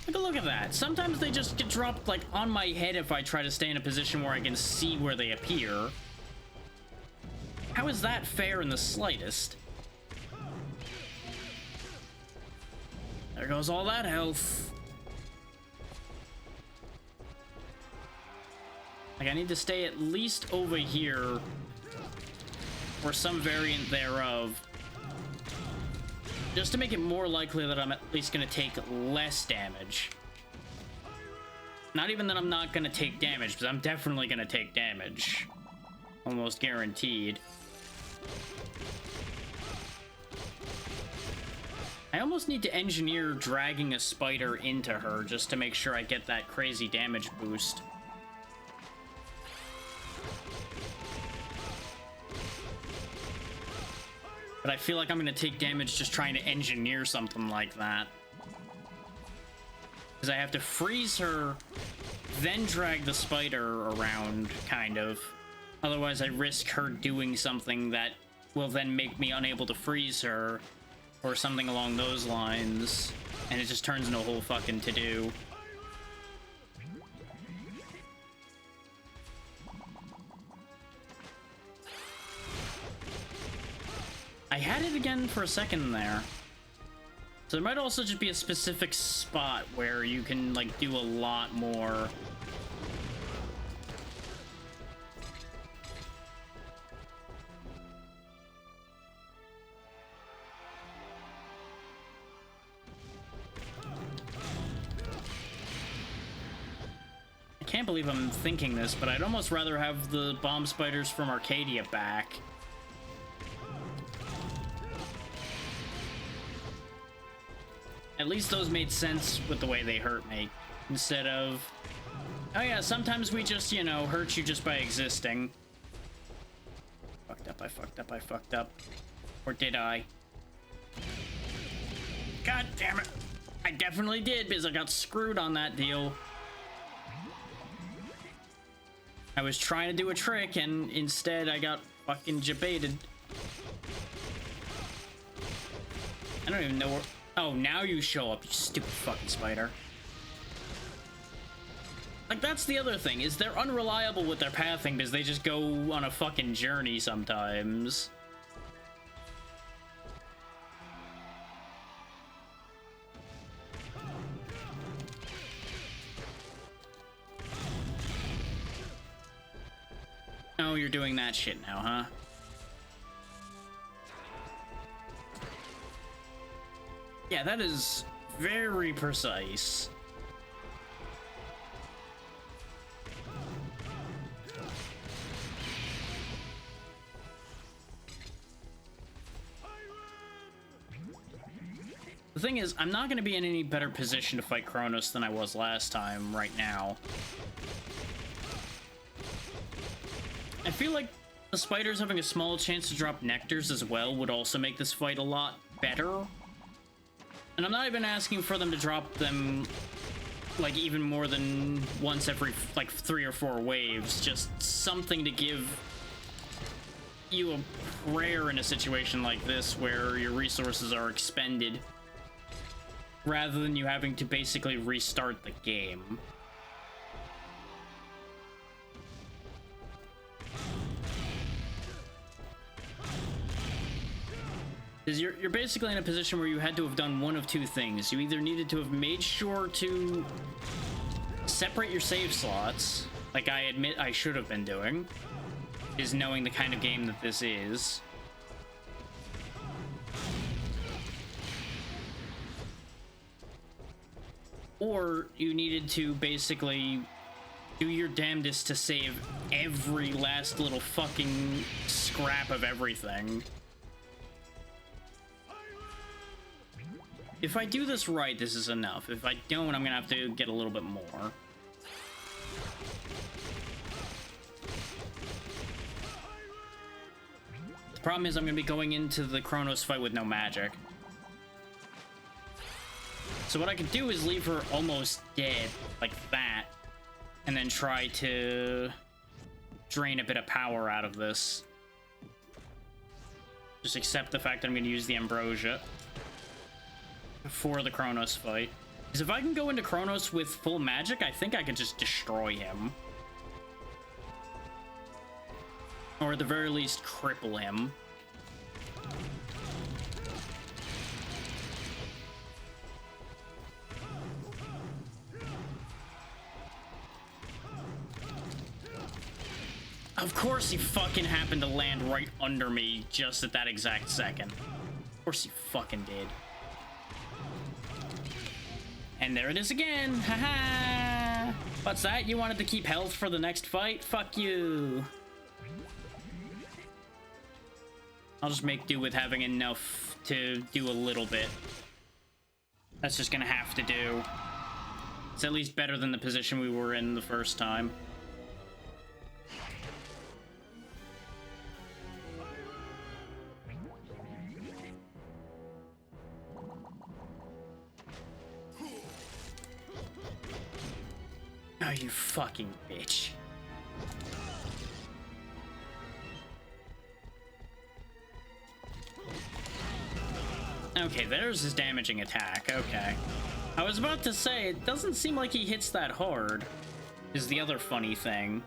Take a look at that. Sometimes they just get dropped, like, on my head if I try to stay in a position where I can see where they appear. How is that fair in the slightest? There goes all that health. Like, I need to stay at least over here, or some variant thereof, just to make it more likely that I'm at least going to take less damage. Not even that I'm not going to take damage, because I'm definitely going to take damage. Almost guaranteed. I almost need to engineer dragging a spider into her just to make sure I get that crazy damage boost. But I feel like I'm going to take damage just trying to engineer something like that. Because I have to freeze her, then drag the spider around, kind of. Otherwise, I risk her doing something that will then make me unable to freeze her, or something along those lines. And it just turns into a whole fucking to-do. I had it again for a second there. So there might also just be a specific spot where you can, like, do a lot more. I can't believe I'm thinking this, but I'd almost rather have the bomb spiders from Arcadia back. At least those made sense with the way they hurt me. Instead of, oh yeah, sometimes we just, you know, hurt you just by existing. Fucked up, I fucked up, I fucked up. Or did I? God damn it. I definitely did, because I got screwed on that deal. I was trying to do a trick, and instead I got fucking jebaited. I don't even know where... Oh, now you show up, you stupid fucking spider. Like, that's the other thing, is they're unreliable with their pathing because they just go on a fucking journey sometimes. Oh, you're doing that shit now, huh? Yeah, that is very precise. The thing is, I'm not going to be in any better position to fight Kronos than I was last time right now. I feel like the spiders having a small chance to drop nectars as well would also make this fight a lot better. And I'm not even asking for them to drop them, like, even more than once every, like, 3 or 4 waves. Just something to give you a prayer in a situation like this where your resources are expended, rather than you having to basically restart the game. Because you're basically in a position where you had to have done one of two things. You either needed to have made sure to separate your save slots, like I admit I should have been doing, is knowing the kind of game that this is. Or you needed to basically do your damnedest to save every last little fucking scrap of everything. If I do this right, this is enough. If I don't, I'm gonna have to get a little bit more. The problem is I'm gonna be going into the Kronos fight with no magic. So what I could do is leave her almost dead, like that, and then try to drain a bit of power out of this. Just accept the fact that I'm gonna use the Ambrosia for the Kronos fight. Because if I can go into Kronos with full magic, I think I could just destroy him. Or at the very least, cripple him. Of course he fucking happened to land right under me just at that exact second. Of course he fucking did. And there it is again. Haha. What's that? You wanted to keep health for the next fight? Fuck you. I'll just make do with having enough to do a little bit. That's just gonna have to do. It's at least better than the position we were in the first time. Oh, you fucking bitch. Okay, there's his damaging attack. Okay. I was about to say, it doesn't seem like he hits that hard, is the other funny thing.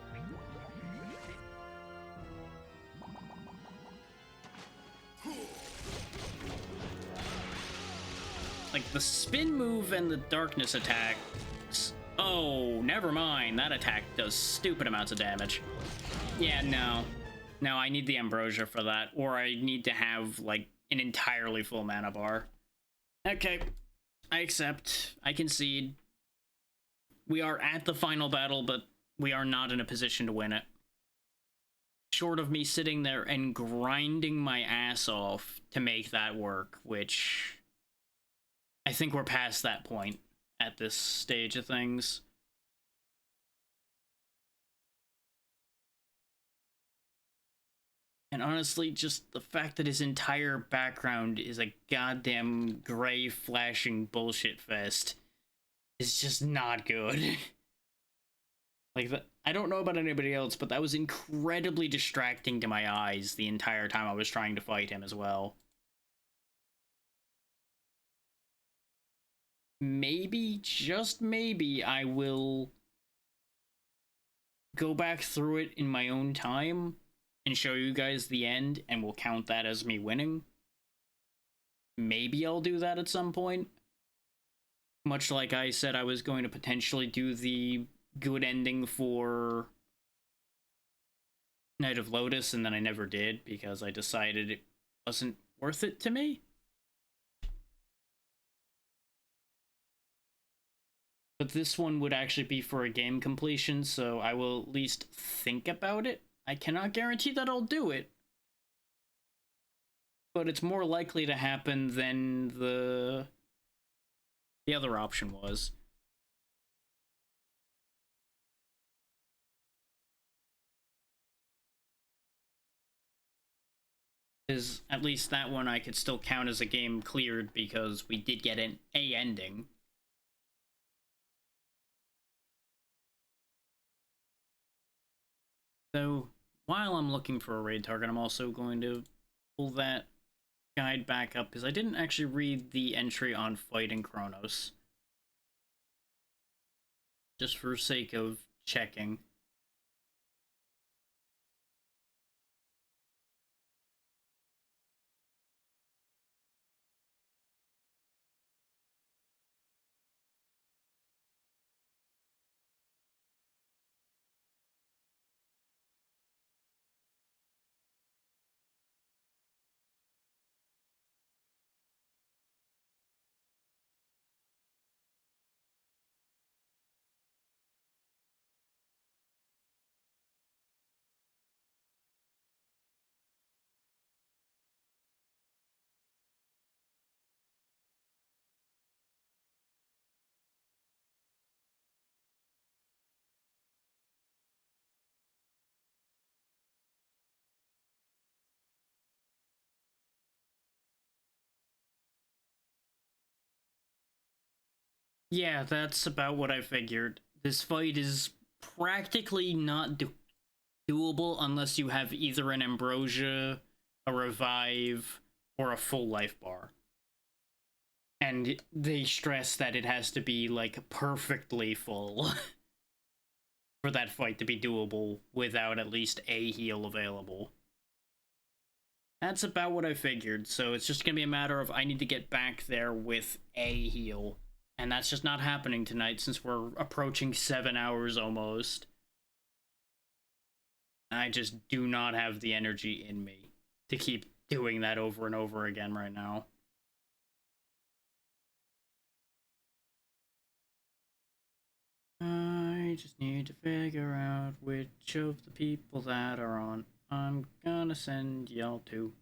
Like, the spin move and the darkness attacks. Oh, never mind. That attack does stupid amounts of damage. Yeah, no. No, I need the Ambrosia for that, or I need to have, like, an entirely full mana bar. Okay. I accept. I concede. We are at the final battle, but we are not in a position to win it. Short of me sitting there and grinding my ass off to make that work, which I think we're past that point at this stage of things. And honestly, just the fact that his entire background is a goddamn gray flashing bullshit fest is just not good. Like, I don't know about anybody else, but that was incredibly distracting to my eyes the entire time I was trying to fight him as well. Maybe, just maybe, I will go back through it in my own time and show you guys the end, and we'll count that as me winning. Maybe I'll do that at some point. Much like I said I was going to potentially do the good ending for Knight of Lotus, and then I never did because I decided it wasn't worth it to me. But this one would actually be for a game completion, so I will at least think about it. I cannot guarantee that I'll do it, but it's more likely to happen than the other option was. Because at least that one I could still count as a game cleared because we did get an A ending. So while I'm looking for a raid target, I'm also going to pull that guide back up, because I didn't actually read the entry on fighting Kronos. Just for sake of checking. Yeah, that's about what I figured. This fight is practically not doable unless you have either an Ambrosia, a Revive, or a full life bar. And they stress that it has to be, like, perfectly full for that fight to be doable without at least a heal available. That's about what I figured, so it's just gonna be a matter of I need to get back there with a heal. And that's just not happening tonight since we're approaching 7 hours almost. I just do not have the energy in me to keep doing that over and over again right now. I just need to figure out which of the people that are on I'm gonna send y'all to.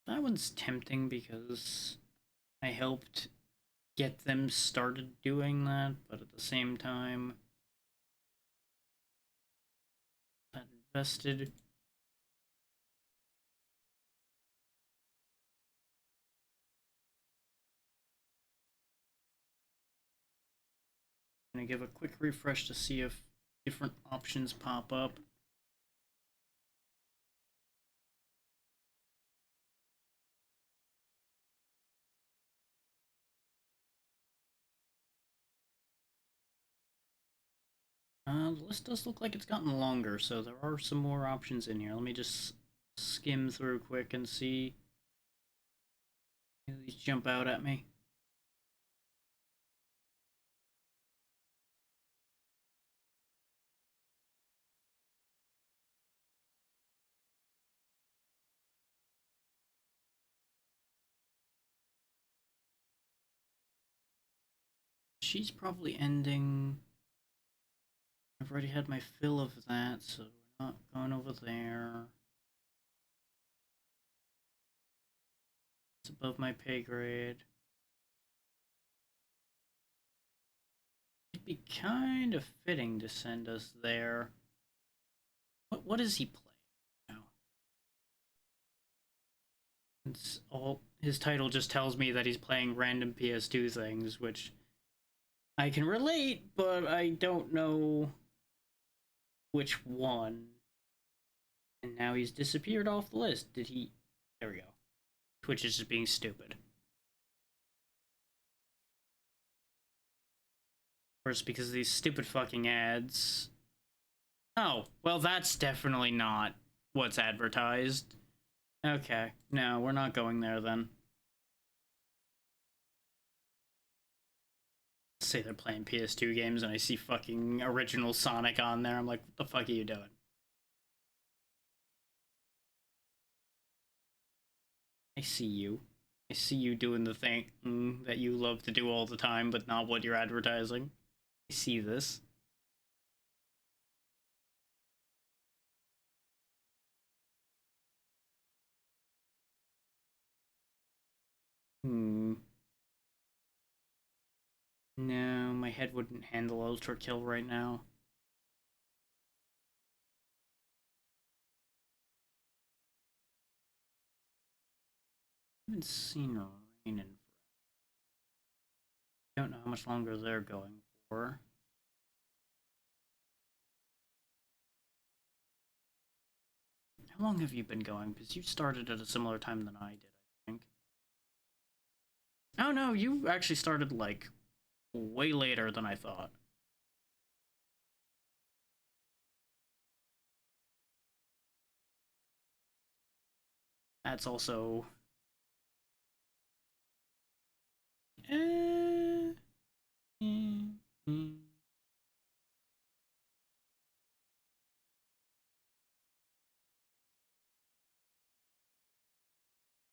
That one's tempting because I helped get them started doing that, but at the same time, that invested. I'm gonna give a quick refresh to see if different options pop up. The list does look like it's gotten longer, so there are some more options in here. Let me just skim through quick and see. These jump out at me. She's probably ending. I've already had my fill of that, so we're not going over there. It's above my pay grade. It'd be kind of fitting to send us there. What is he playing now? It's all his title just tells me that he's playing random PS2 things, which I can relate, but I don't know which one. And now he's disappeared off the list. Did he? There we go. Twitch is just being stupid. Of course, because of these stupid fucking ads. Oh, well, that's definitely not what's advertised. Okay, no, we're not going there then. Say they're playing PS2 games and I see fucking original Sonic on there. I'm like, what the fuck are you doing? I see you. I see you doing the thing that you love to do all the time, but not what you're advertising. I see this. Hmm. No, my head wouldn't handle Ultra Kill right now. haven't seen rain in. Don't know how much longer they're going for. How long have you been going? Because you started at a similar time than I did, I think. Oh no, you actually started like way later than I thought. That's also...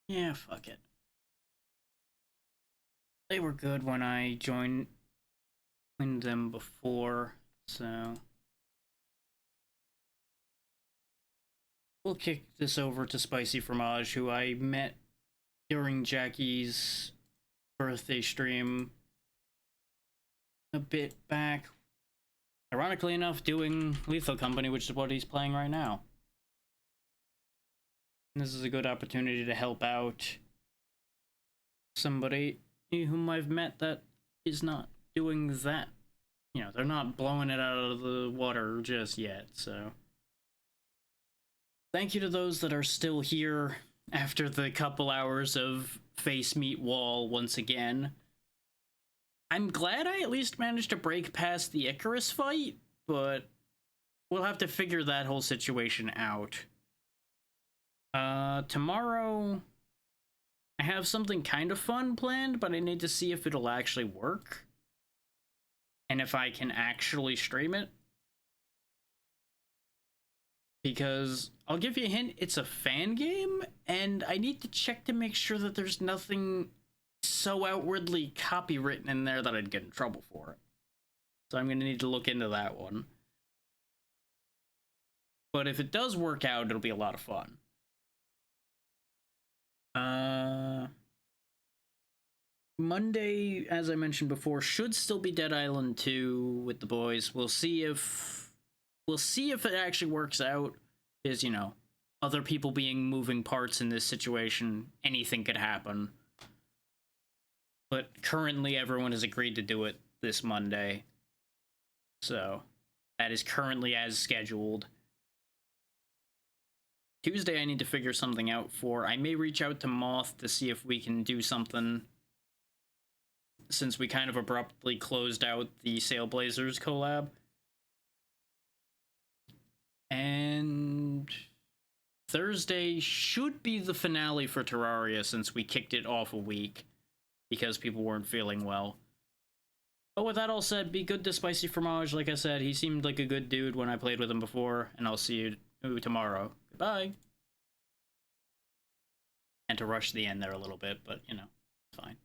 Yeah, fuck it. They were good when I joined them before, so... We'll kick this over to Spicy Fromage, who I met during Jackie's birthday stream a bit back. Ironically enough, doing Lethal Company, which is what he's playing right now. And this is a good opportunity to help out somebody whom I've met that is not doing that. You know, they're not blowing it out of the water just yet, so... Thank you to those that are still here after the couple hours of face meet wall once again. I'm glad I at least managed to break past the Icarus fight, but we'll have to figure that whole situation out. Tomorrow, I have something kind of fun planned, but I need to see if it'll actually work. And if I can actually stream it. Because, I'll give you a hint, it's a fan game, and I need to check to make sure that there's nothing so outwardly copywritten in there that I'd get in trouble for it. So I'm going to need to look into that one. But if it does work out, it'll be a lot of fun. Monday, as I mentioned before, should still be Dead Island 2 with the boys. We'll see if it actually works out. Because, you know, other people being moving parts in this situation, anything could happen. But currently everyone has agreed to do it this Monday. So, that is currently as scheduled. Tuesday I need to figure something out for. I may reach out to Moth to see if we can do something, since we kind of abruptly closed out the Sailblazers collab. And Thursday should be the finale for Terraria, since we kicked it off a week because people weren't feeling well. But with that all said, be good to Spicy Fromage. Like I said, he seemed like a good dude when I played with him before, and I'll see you tomorrow. Goodbye. And to rush the end there a little bit, but, you know, it's fine.